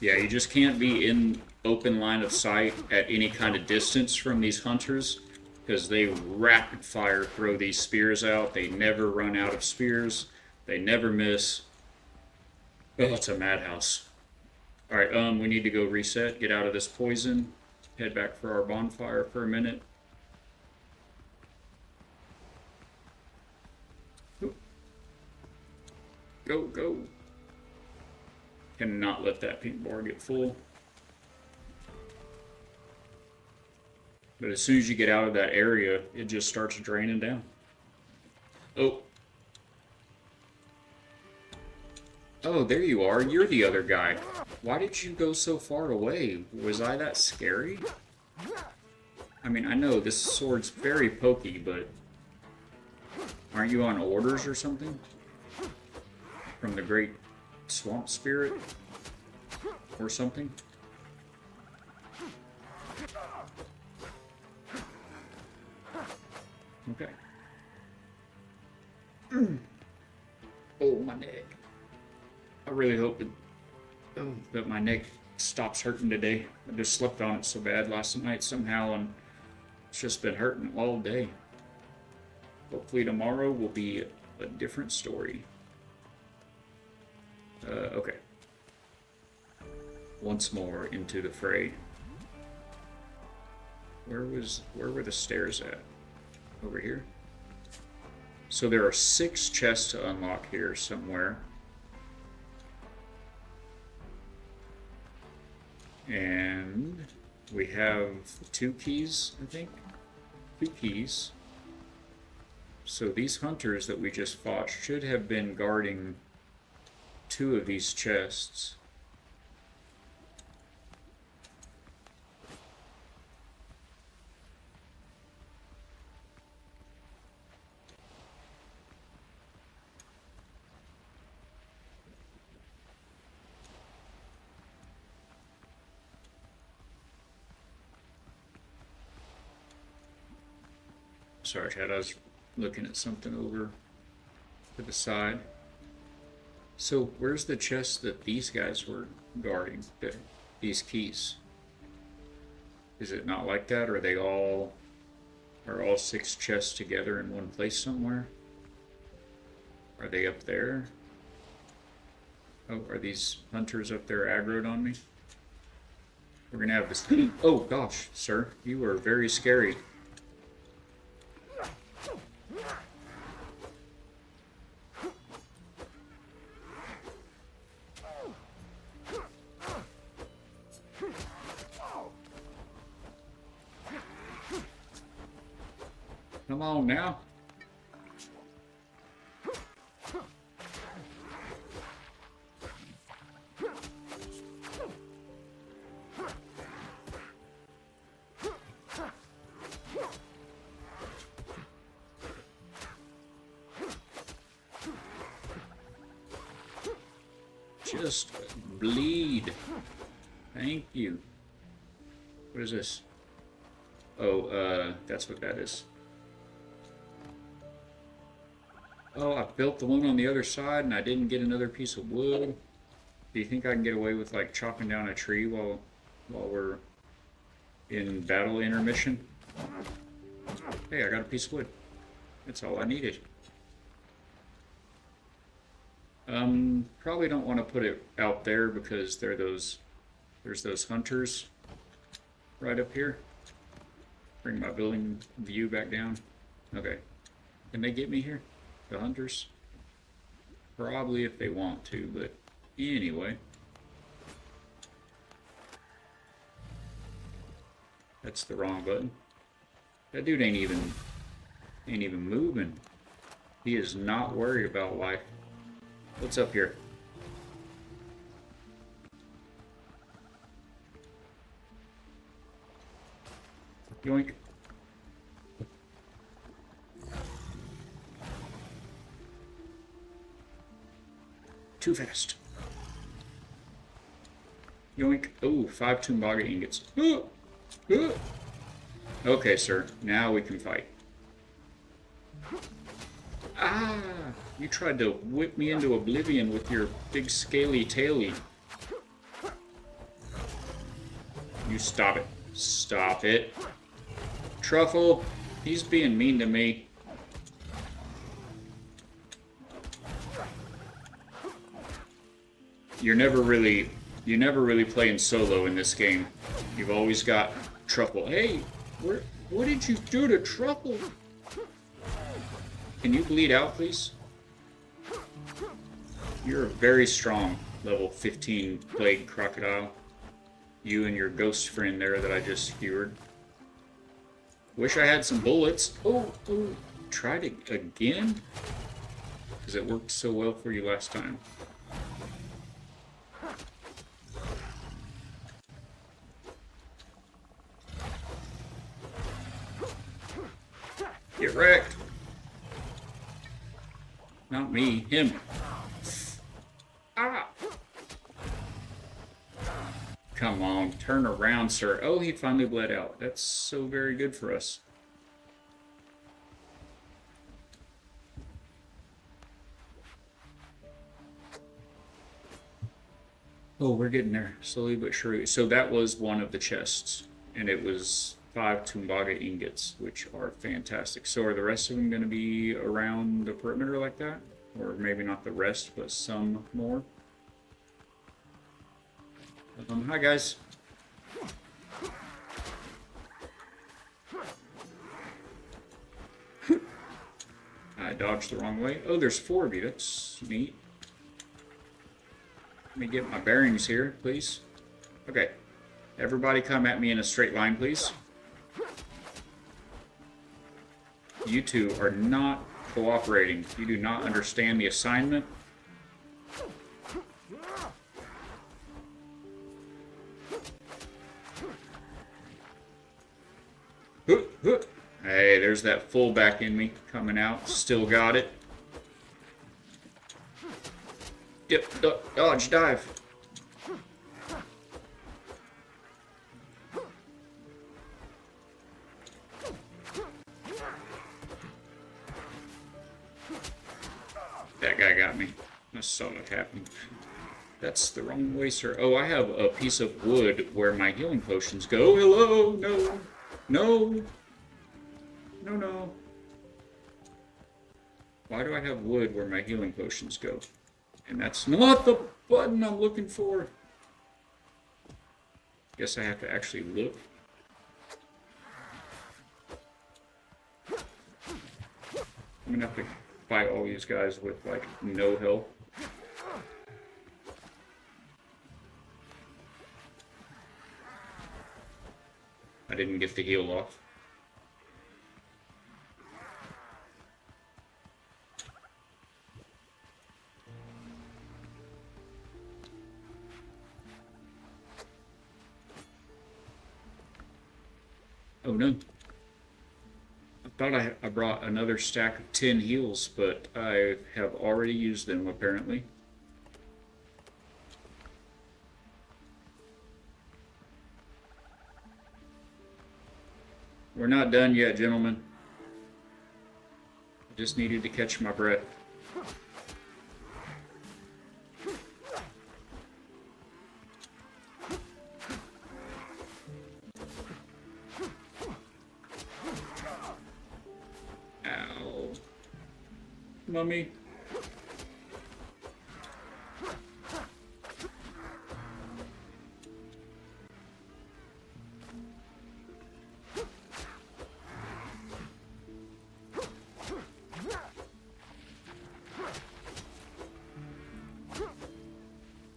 Yeah, you just can't be in open line of sight at any kind of distance from these hunters, because they rapid fire throw these spears out. They never run out of spears. They never miss. Oh, it's a madhouse. Alright, we need to go reset, get out of this poison, head back for our bonfire for a minute. Go. Cannot let that pink bar get full. But as soon as you get out of that area, it just starts draining down. Oh. Oh, there you are. You're the other guy. Why did you go so far away? Was I that scary? I mean, I know this sword's very pokey, but... Aren't you on orders or something? From the great swamp spirit? Or something? Okay. Oh, my neck. I really hope that my neck stops hurting today. I just slept on it so bad last night somehow, and it's just been hurting all day. Hopefully tomorrow will be a different story. Okay. Once more into the fray. Where were the stairs at? Over here? So there are 6 chests to unlock here somewhere. And we have 2 keys, I think? 2 keys. So these hunters that we just fought should have been guarding 2 of these chests. Sorry, Chad, I was looking at something over to the side. So, where's the chest that these guys were guarding? These keys? Is it not like that? Or are all 6 chests together in one place somewhere? Are they up there? Oh, are these hunters up there aggroed on me? We're gonna have this. Oh gosh, sir, you are very scary. Come on now. Just bleed. Thank you. What is this? Oh, that's what that is. Oh, I built the one on the other side and I didn't get another piece of wood. Do you think I can get away with like chopping down a tree while we're in battle intermission? Hey, I got a piece of wood. That's all I needed. Probably don't want to put it out there because there's those hunters right up here. Bring my building view back down. Okay. Can they get me here? The hunters? Probably if they want to, but anyway. That's the wrong button. That dude ain't even moving. He is not worried about life. What's up here? Yoink. Too fast. Yoink. Oh, 5 Tumbaga ingots. Okay, sir. Now we can fight. Ah! You tried to whip me into oblivion with your big scaly taily. You stop it. Stop it. Truffle, he's being mean to me. You're never really playing solo in this game. You've always got Truffle. Hey, what did you do to Truffle? Can you bleed out, please? You're a very strong level 15 plague crocodile. You and your ghost friend there that I just skewered. Wish I had some bullets. Oh, tried it again? Because it worked so well for you last time. Get wrecked. Not me, him. Ah! Come on, turn around, sir. Oh, he finally bled out. That's so very good for us. Oh, we're getting there, slowly but surely. So that was one of the chests, and it was 5 Tumbaga ingots, which are fantastic. So are the rest of them going to be around the perimeter like that? Or maybe not the rest, but some more? Hi guys. I dodged the wrong way. Oh, there's 4 of you. That's neat. Let me get my bearings here, please. Okay. Everybody come at me in a straight line, please. You two are not cooperating. You do not understand the assignment. Hey, there's that fullback in me coming out. Still got it. Dip, dodge, dive. That guy got me. I saw it happen. That's the wrong way, sir. Oh, I have a piece of wood where my healing potions go. Hello? No. No. No, no. Why do I have wood where my healing potions go? And that's not the button I'm looking for. Guess I have to actually look. I'm gonna have to fight all these guys with like no health. I didn't get the heal off. Oh no. I thought I brought another stack of 10 heals, but I have already used them apparently. We're not done yet, gentlemen. I just needed to catch my breath. Ow. Mummy.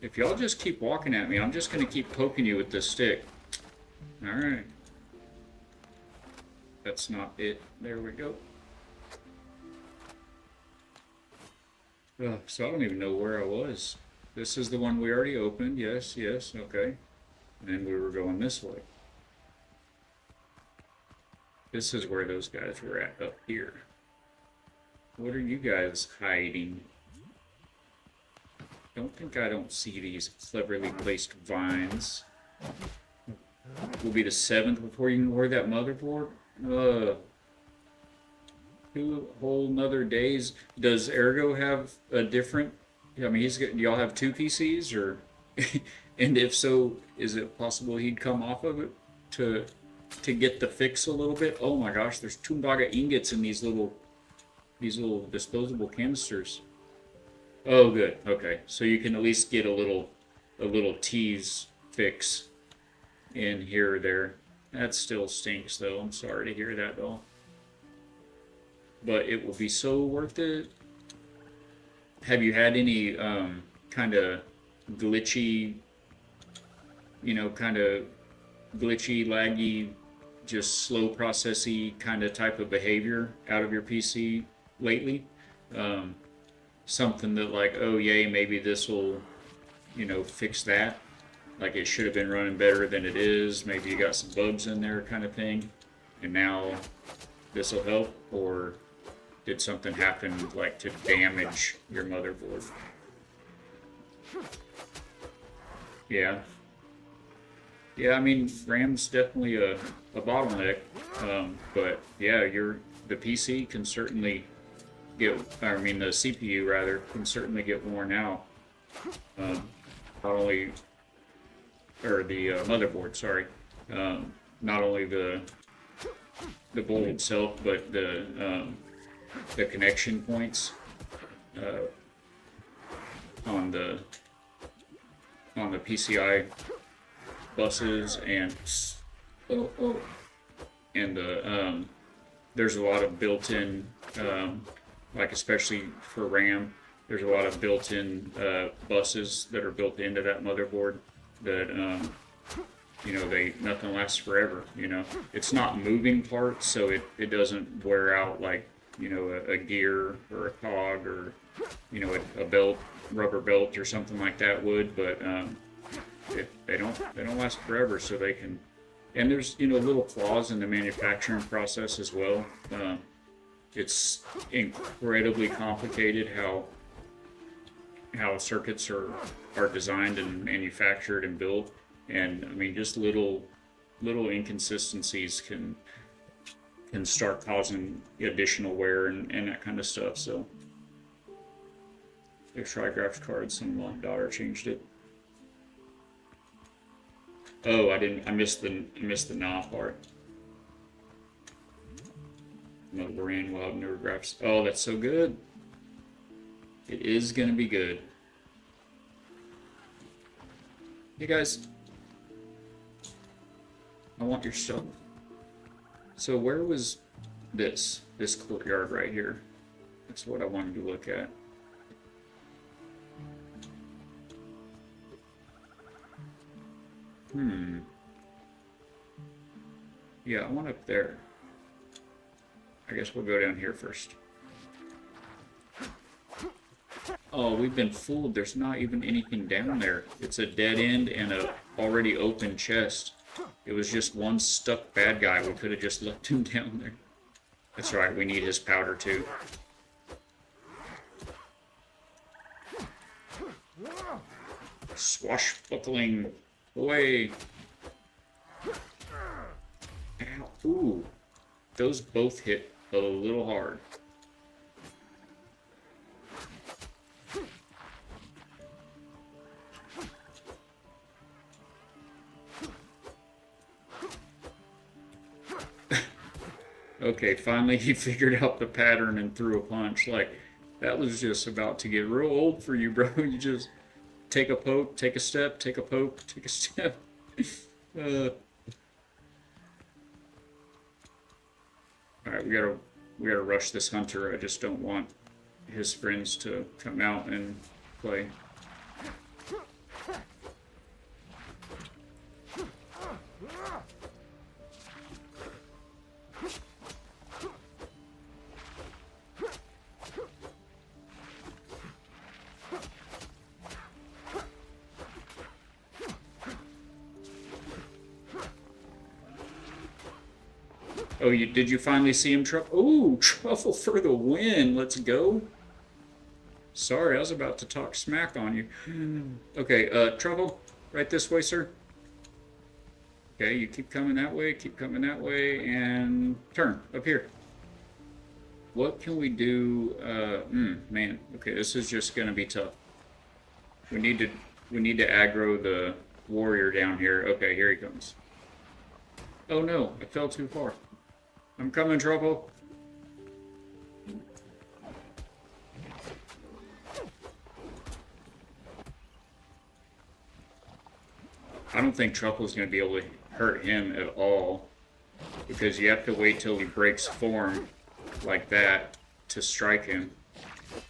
If y'all just keep walking at me, I'm just going to keep poking you with this stick. Alright. That's not it. There we go. So I don't even know where I was. This is the one we already opened. Yes, yes, okay. And then we were going this way. This is where those guys were at, up here. What are you guys hiding? I don't see these cleverly placed vines. Will be the 7th before you can hoard that motherboard? 2 whole nother days. Does Ergo have a different... I mean, do y'all have 2 PCs? Or and if so, is it possible he'd come off of it to get the fix a little bit? Oh my gosh, there's Tumbaga ingots in these little disposable canisters. Oh, good. Okay, so you can at least get a little tease fix in here or there. That still stinks, though. I'm sorry to hear that, though. But it will be so worth it. Have you had any kind of glitchy, laggy, just slow processy kind of type of behavior out of your PC lately? Something that like, oh yay, maybe this will, fix that. Like it should have been running better than it is. Maybe you got some bugs in there kind of thing. And now this will help? Or did something happen like to damage your motherboard? Yeah. Yeah, I mean, RAM's definitely a bottleneck. But yeah, the PC can certainly the CPU rather, can certainly get worn out. Not only, or the motherboard, sorry. Not only the board itself, but the connection points on the PCI buses and there's a lot of built-in like especially for RAM, there's a lot of built-in buses that are built into that motherboard that nothing lasts forever. It's not moving parts, so it doesn't wear out like a gear or a cog or a belt, rubber belt or something like that would, but they don't last forever, so they can. And there's little flaws in the manufacturing process as well. It's incredibly complicated how circuits are designed and manufactured and built, and I mean just little inconsistencies can start causing additional wear and that kind of stuff. So if try graphics cards, and my daughter changed it. Oh, I missed the nah part. No brand will have newer graphics. Oh, that's so good. It is gonna be good. Hey guys, I want your stuff. So where was this courtyard right here? That's what I wanted to look at. Yeah, I want up there. I guess we'll go down here first. Oh, we've been fooled. There's not even anything down there. It's a dead end and a already open chest. It was just one stuck bad guy. We could have just left him down there. That's right, we need his powder too. Swashbuckling away. Ow. Ooh. Those both hit a little hard. Okay, finally he figured out the pattern and threw a punch. Like, that was just about to get real old for you, bro. You just take a poke, take a step, take a poke, take a step. Alright, we gotta rush this hunter. I just don't want his friends to come out and play. Oh, did you finally see him? Ooh, Truffle for the win. Let's go. Sorry, I was about to talk smack on you. Okay, Truffle, right this way, sir. Okay, you keep coming that way, and turn up here. What can we do? Man, okay, this is just gonna be tough. We need to aggro the warrior down here. Okay, here he comes. Oh no, I fell too far. I'm coming, Truffle. I don't think Truffle's going to be able to hurt him at all, because you have to wait till he breaks form like that to strike him.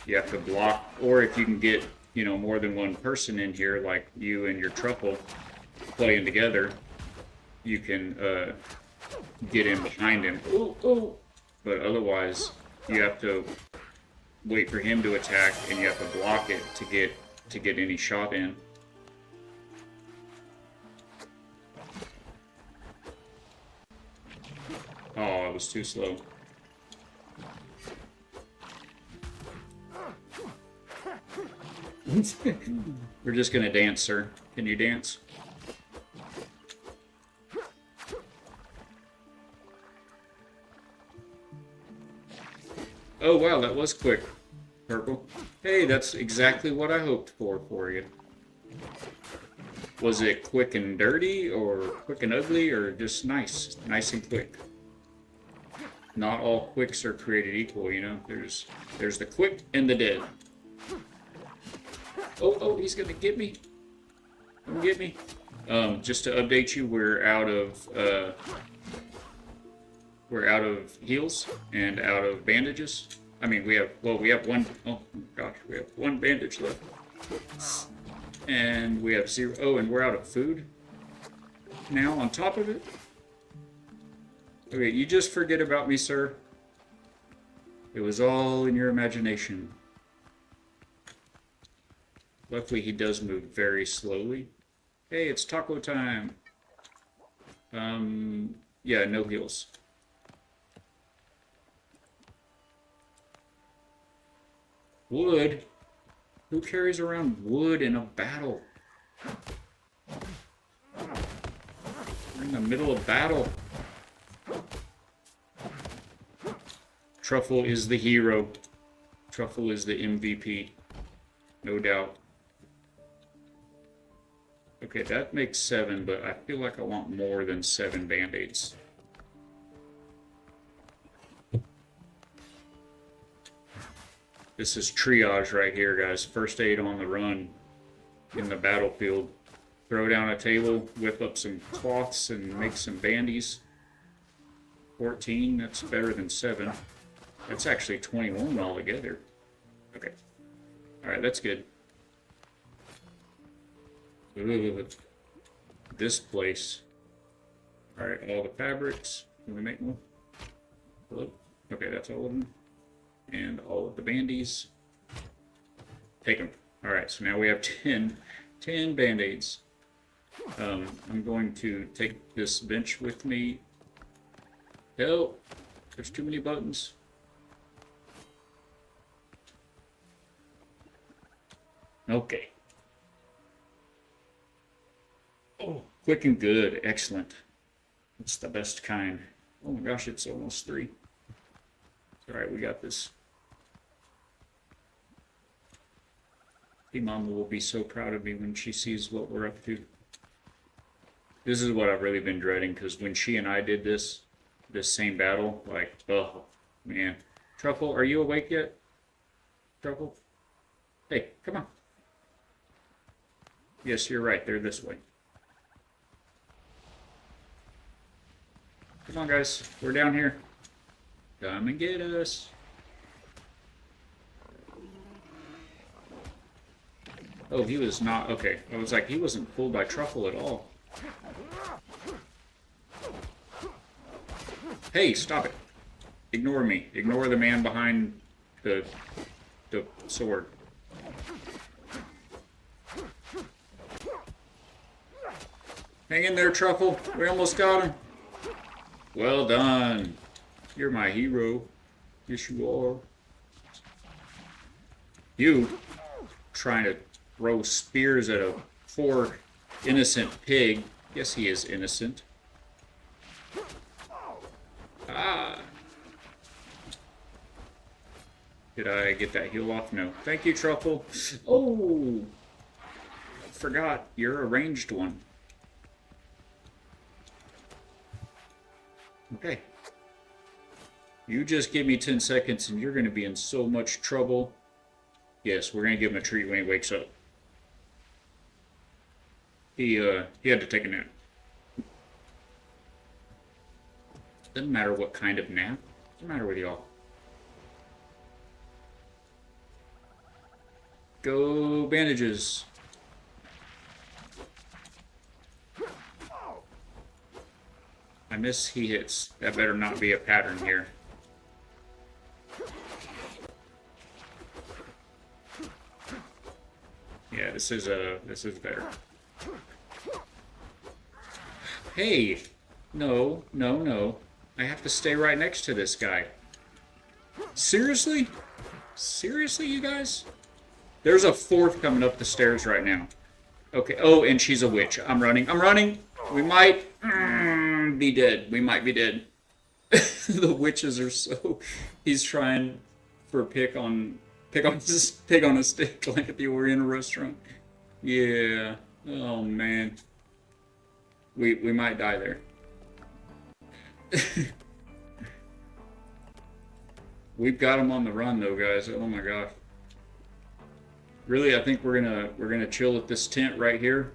You have to block, or if you can get, you know, more than one person in here, like you and your Truffle playing together, you can get in behind him. Ooh, ooh. But otherwise, you have to wait for him to attack, and you have to block it to get any shot in. Oh, I was too slow. We're just gonna dance, sir. Can you dance? Oh wow, that was quick, Purple. Hey, that's exactly what I hoped for you. Was it quick and dirty, or quick and ugly, or just nice and quick? Not all quicks are created equal, you know. There's the quick and the dead. Oh, he's gonna get me. Come get me. Just to update you, we're out of heals and out of bandages. I mean, we have one. Oh gosh, we have one bandage left, and we have 0. Oh, and we're out of food now. On top of it. Okay, you just forget about me, sir. It was all in your imagination. Luckily, he does move very slowly. Hey, it's taco time. Yeah, no heals. Wood? Who carries around wood in a battle? We're in the middle of battle. Truffle is the hero. Truffle is the MVP. No doubt. Okay, that makes 7, but I feel like I want more than 7 band-aids. This is triage right here, guys. First aid on the run in the battlefield. Throw down a table, whip up some cloths, and make some bandies. 14, that's better than 7. That's actually 21 altogether. Okay. Alright, that's good. Ooh, this place. Alright, all the fabrics. Can we make more? Hello? Okay, that's all of them. And all of the bandies. Take them. Alright, so now we have 10 band-aids. I'm going to take this bench with me. Help! There's too many buttons. Okay. Oh, quick and good. Excellent. It's the best kind. Oh my gosh, it's almost 3. Alright, we got this. Hey, Mama will be so proud of me when she sees what we're up to. This is what I've really been dreading, because when she and I did this same battle, like, oh, man. Truffle, are you awake yet? Truffle? Hey, come on. Yes, you're right. They're this way. Come on, guys. We're down here. Come and get us. Oh, he was not... Okay. I was like, he wasn't pulled by Truffle at all. Hey, stop it. Ignore me. Ignore the man behind the sword. Hang in there, Truffle. We almost got him. Well done. You're my hero. Yes, you are. You trying to throw spears at a poor, innocent pig. Yes, he is innocent. Ah. Did I get that heal off? No. Thank you, Truffle. Oh. Forgot. You're a ranged one. Okay. You just give me 10 seconds and you're going to be in so much trouble. Yes, we're going to give him a treat when he wakes up. He had to take a nap. Doesn't matter what kind of nap. What's the matter with y'all? Go bandages. I miss he hits. That better not be a pattern here. Yeah, this is better. Hey! No, no, no. I have to stay right next to this guy. Seriously? Seriously, you guys? There's a 4th coming up the stairs right now. Okay. Oh, and she's a witch. I'm running. I'm running! We might be dead. We might be dead. The witches are so... He's trying for a pick on a stick like if you were in a restaurant. Yeah. Oh, man. We might die there. We've got him on the run though, guys. Oh my gosh. Really, I think we're gonna chill at this tent right here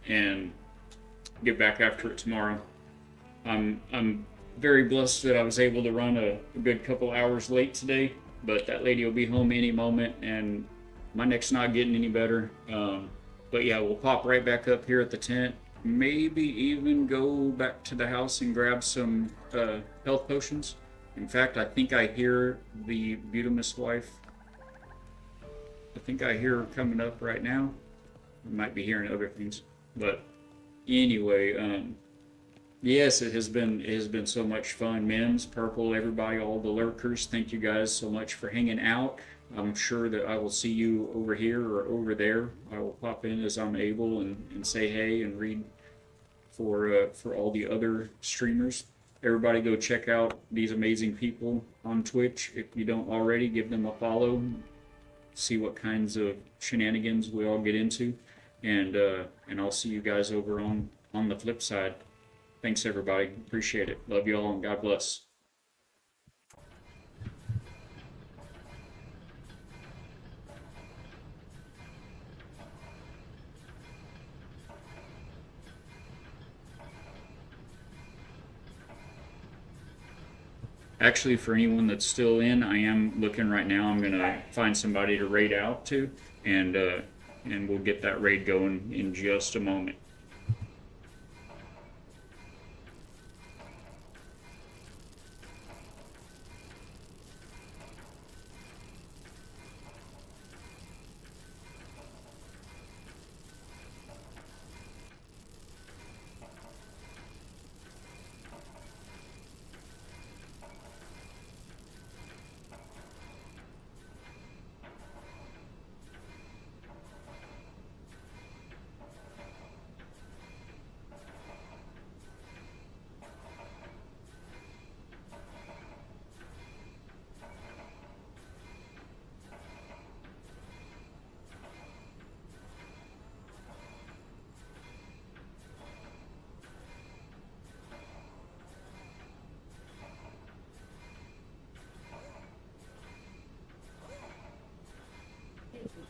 and get back after it tomorrow. I'm very blessed that I was able to run a good couple hours late today, but that lady will be home any moment and my neck's not getting any better. But yeah, we'll pop right back up here at the tent. Maybe even go back to the house and grab some health potions. In fact, I think I hear the Butamus wife. I think I hear her coming up right now. I might be hearing other things, but anyway, yes, it has been so much fun. Mims, Purple, everybody, all the lurkers. Thank you guys so much for hanging out. I'm sure that I will see you over here or over there. I will pop in as I'm able and say hey and read for all the other streamers. Everybody go check out these amazing people on Twitch. If you don't already, give them a follow. See what kinds of shenanigans we all get into. And I'll see you guys over on the flip side. Thanks, everybody. Appreciate it. Love you all and God bless. Actually, for anyone that's still in, I am looking right now. I'm gonna find somebody to raid out to, and we'll get that raid going in just a moment.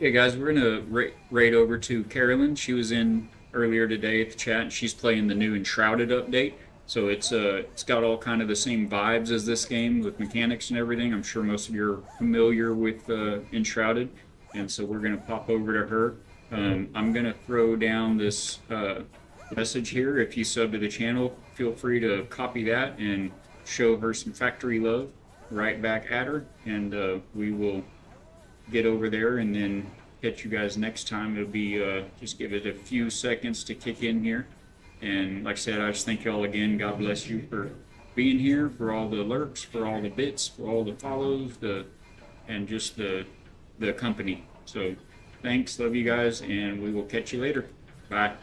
Okay, guys, we're gonna raid over to Carolyn. She was in earlier today at the chat, and she's playing the new Enshrouded update. So it's got all kind of the same vibes as this game with mechanics and everything. I'm sure most of you are familiar with Enshrouded, and so we're gonna pop over to her. I'm gonna throw down this message here. If you sub to the channel, feel free to copy that and show her some factory love right back at her, and we will get over there and then catch you guys next time. It'll be just give it a few seconds to kick in here. And like I said, I just thank y'all again. God bless you for being here, for all the lurks, for all the bits, for all the follows, and just the company. So thanks, love you guys, and we will catch you later. Bye.